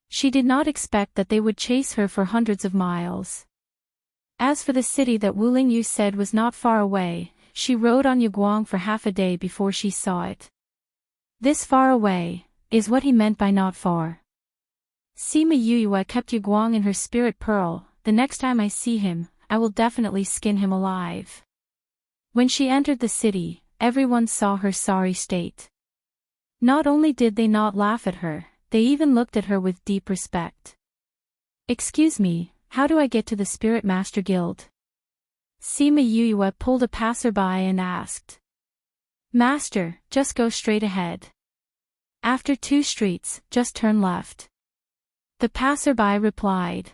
She did not expect that they would chase her for hundreds of miles. As for the city that Wu Lingyu said was not far away, she rode on Yaguang for half a day before she saw it. This far away is what he meant by not far. Sima Yuyue kept Yaguang in her spirit pearl. "The next time I see him, I will definitely skin him alive." When she entered the city, everyone saw her sorry state. Not only did they not laugh at her, they even looked at her with deep respect. "Excuse me, how do I get to the Spirit Master Guild?" Sima Yuyue pulled a passerby and asked. "Master, just go straight ahead. After 2 streets, just turn left." The passerby replied.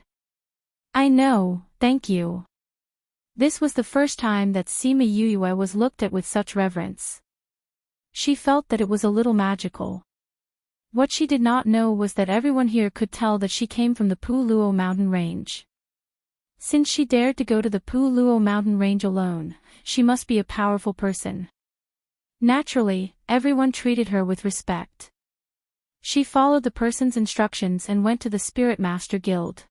"I know, thank you." This was the first time that Sima Yuyue was looked at with such reverence. She felt that it was a little magical. What she did not know was that everyone here could tell that she came from the Pu Luo mountain range. Since she dared to go to the Pu Luo mountain range alone, she must be a powerful person. Naturally, everyone treated her with respect. She followed the person's instructions and went to the Spirit Master Guild.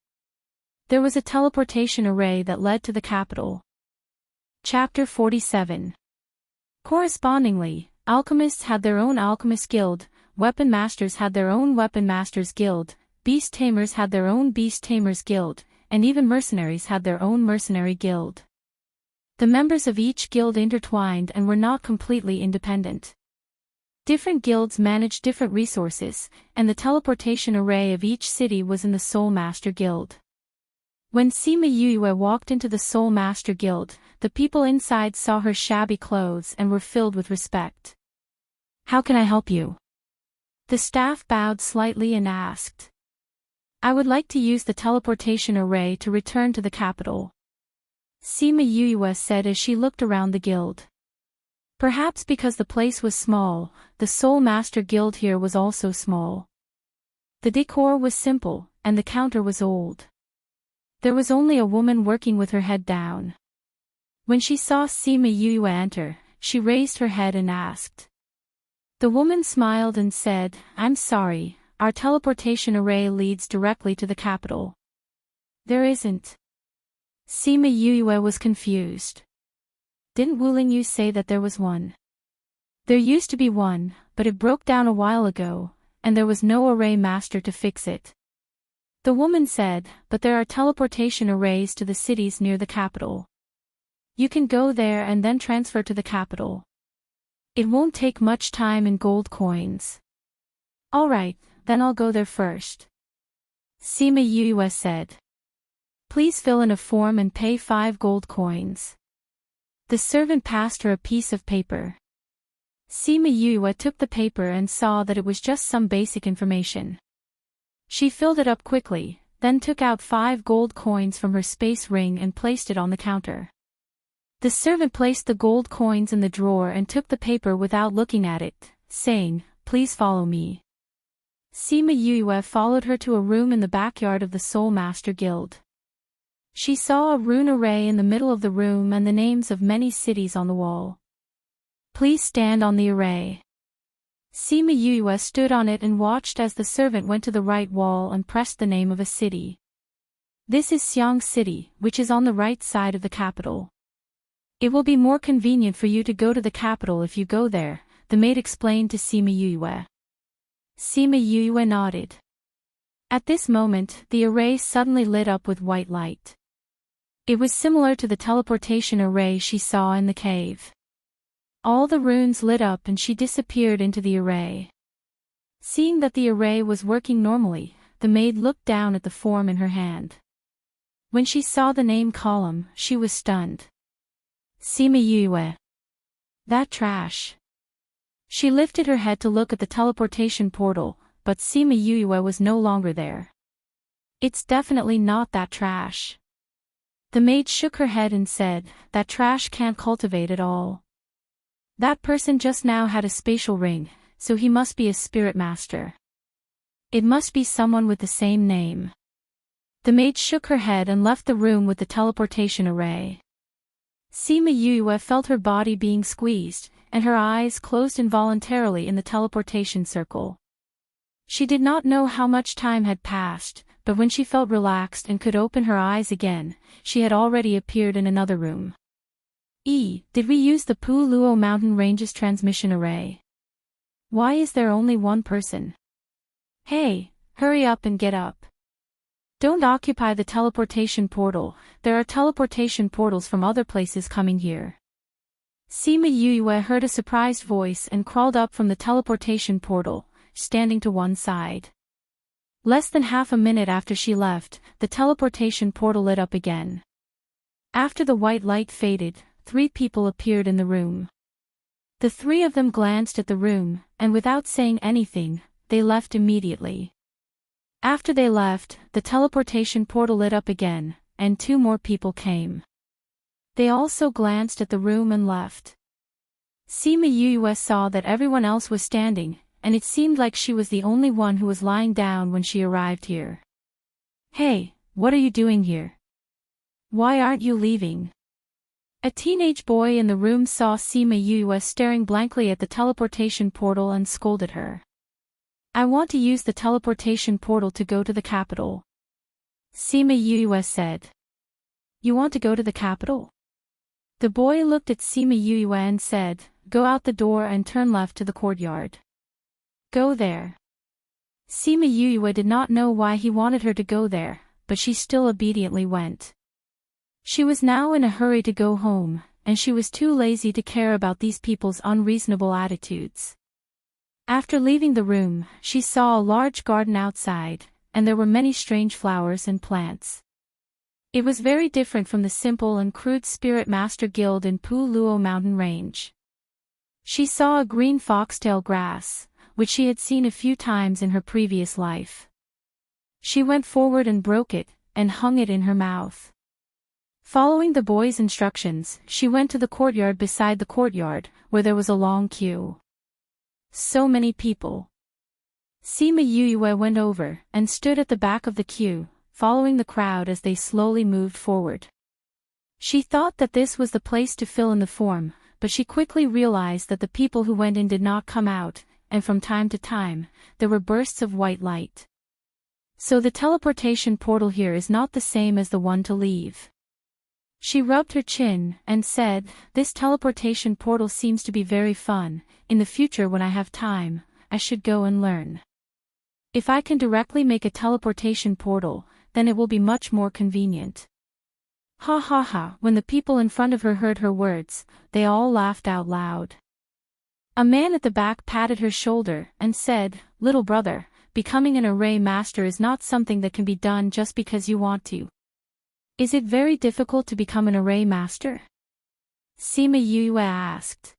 There was a teleportation array that led to the capital. Chapter 47. Correspondingly, alchemists had their own alchemist guild, weapon masters had their own weapon masters guild, beast tamers had their own beast tamers guild, and even mercenaries had their own mercenary guild. The members of each guild intertwined and were not completely independent. Different guilds managed different resources, and the teleportation array of each city was in the Soul Master Guild. When Sima Yuyue walked into the Soul Master Guild, the people inside saw her shabby clothes and were filled with respect. "How can I help you?" The staff bowed slightly and asked. "I would like to use the teleportation array to return to the capital," Sima Yuyue said as she looked around the guild. Perhaps because the place was small, the Soul Master Guild here was also small. The decor was simple, and the counter was old. There was only a woman working with her head down. When she saw Sima Yuyue enter, she raised her head and asked. The woman smiled and said, "I'm sorry, our teleportation array leads directly to the capital." "There isn't." Sima Yuyue was confused. "Didn't Wu Lingyu say that there was one?" "There used to be one, but it broke down a while ago, and there was no array master to fix it." The woman said, "But there are teleportation arrays to the cities near the capital. You can go there and then transfer to the capital. It won't take much time in gold coins." "All right, then I'll go there first," Sima Yuyue said. "Please fill in a form and pay 5 gold coins." The servant passed her a piece of paper. Sima Yuyue took the paper and saw that it was just some basic information. She filled it up quickly, then took out 5 gold coins from her space ring and placed it on the counter. The servant placed the gold coins in the drawer and took the paper without looking at it, saying, "Please follow me." Sima Yue followed her to a room in the backyard of the Soul Master Guild. She saw a rune array in the middle of the room and the names of many cities on the wall. Please stand on the array. Sima Yue stood on it and watched as the servant went to the right wall and pressed the name of a city. This is Xiang City, which is on the right side of the capital. It will be more convenient for you to go to the capital if you go there, the maid explained to Sima Yue. Sima Yue nodded. At this moment, the array suddenly lit up with white light. It was similar to the teleportation array she saw in the cave. All the runes lit up and she disappeared into the array. Seeing that the array was working normally, the maid looked down at the form in her hand. When she saw the name column, she was stunned. Sima Yue. That trash. She lifted her head to look at the teleportation portal, but Sima Yue was no longer there. It's definitely not that trash. The maid shook her head and said, that trash can't cultivate at all. That person just now had a spatial ring, so he must be a spirit master. It must be someone with the same name. The maid shook her head and left the room with the teleportation array. Sima Yue felt her body being squeezed, and her eyes closed involuntarily in the teleportation circle. She did not know how much time had passed, but when she felt relaxed and could open her eyes again, she had already appeared in another room. Did we use the Pu Luo Mountain Ranges transmission array? Why is there only one person? Hey, hurry up and get up. Don't occupy the teleportation portal, there are teleportation portals from other places coming here. Sima Yue heard a surprised voice and crawled up from the teleportation portal, standing to one side. Less than half a minute after she left, the teleportation portal lit up again. After the white light faded, 3 people appeared in the room. The 3 of them glanced at the room, and without saying anything, they left immediately. After they left, the teleportation portal lit up again, and 2 more people came. They also glanced at the room and left. Sima Yue saw that everyone else was standing, and it seemed like she was the only one who was lying down when she arrived here. Hey, what are you doing here? Why aren't you leaving? A teenage boy in the room saw Sima Yue staring blankly at the teleportation portal and scolded her. I want to use the teleportation portal to go to the capital. Sima Yue said. You want to go to the capital? The boy looked at Sima Yue and said, go out the door and turn left to the courtyard. Go there. Sima Yue did not know why he wanted her to go there, but she still obediently went. She was now in a hurry to go home, and she was too lazy to care about these people's unreasonable attitudes. After leaving the room, she saw a large garden outside, and there were many strange flowers and plants. It was very different from the simple and crude Spirit Master Guild in Pu Luo Mountain Range. She saw a green foxtail grass, which she had seen a few times in her previous life. She went forward and broke it, and hung it in her mouth. Following the boy's instructions, she went to the courtyard beside the courtyard, where there was a long queue. So many people. Sima Yue went over, and stood at the back of the queue, following the crowd as they slowly moved forward. She thought that this was the place to fill in the form, but she quickly realized that the people who went in did not come out, and from time to time, there were bursts of white light. So the teleportation portal here is not the same as the one to leave. She rubbed her chin, and said, this teleportation portal seems to be very fun. In the future when I have time, I should go and learn. If I can directly make a teleportation portal, then it will be much more convenient. Ha ha ha, when the people in front of her heard her words, they all laughed out loud. A man at the back patted her shoulder, and said, little brother, becoming an array master is not something that can be done just because you want to. Is it very difficult to become an array master? Sima Yue asked.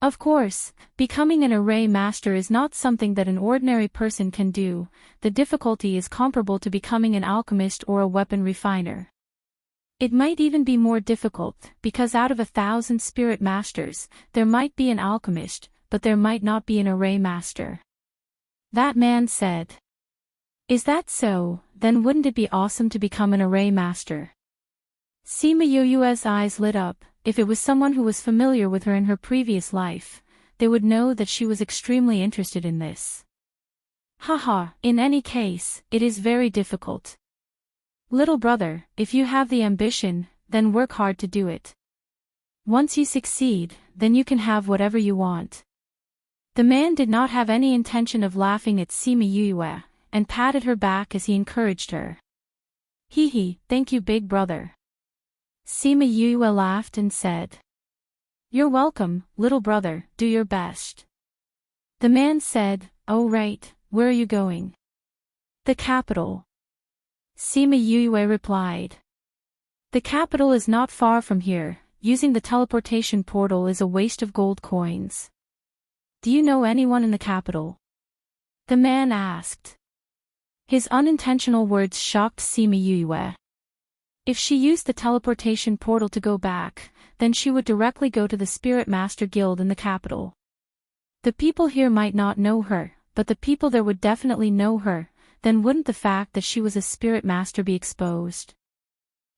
Of course, becoming an array master is not something that an ordinary person can do. The difficulty is comparable to becoming an alchemist or a weapon refiner. It might even be more difficult, because out of 1,000 spirit masters, there might be an alchemist, but there might not be an array master. That man said. Is that so? Then wouldn't it be awesome to become an array master? Sima Yuyue's eyes lit up. If it was someone who was familiar with her in her previous life, they would know that she was extremely interested in this. Haha, in any case, it is very difficult. Little brother, if you have the ambition, then work hard to do it. Once you succeed, then you can have whatever you want. The man did not have any intention of laughing at Sima Yuyue, and patted her back as he encouraged her. Hee hee, thank you big brother. Sima Yuyue laughed and said. You're welcome, little brother, do your best. The man said, oh right, where are you going? The capital. Sima Yuyue replied. The capital is not far from here, using the teleportation portal is a waste of gold coins. Do you know anyone in the capital? The man asked. His unintentional words shocked Sima Yuyue. If she used the teleportation portal to go back, then she would directly go to the Spirit Master Guild in the capital. The people here might not know her, but the people there would definitely know her, then wouldn't the fact that she was a Spirit Master be exposed?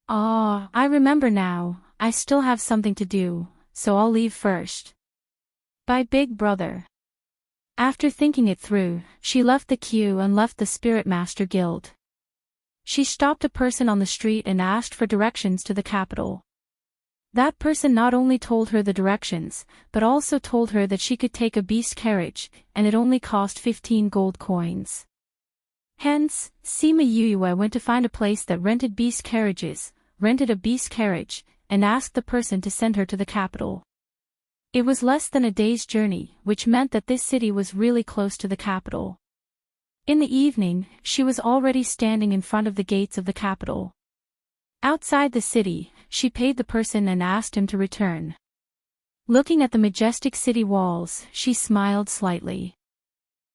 Ah, I remember now, I still have something to do, so I'll leave first. Bye big brother. After thinking it through, she left the queue and left the Spirit Master Guild. She stopped a person on the street and asked for directions to the capital. That person not only told her the directions, but also told her that she could take a beast carriage, and it only cost 15 gold coins. Hence, Sima Yuyue went to find a place that rented beast carriages, rented a beast carriage, and asked the person to send her to the capital. It was less than a day's journey, which meant that this city was really close to the capital. In the evening, she was already standing in front of the gates of the capital. Outside the city, she paid the person and asked him to return. Looking at the majestic city walls, she smiled slightly.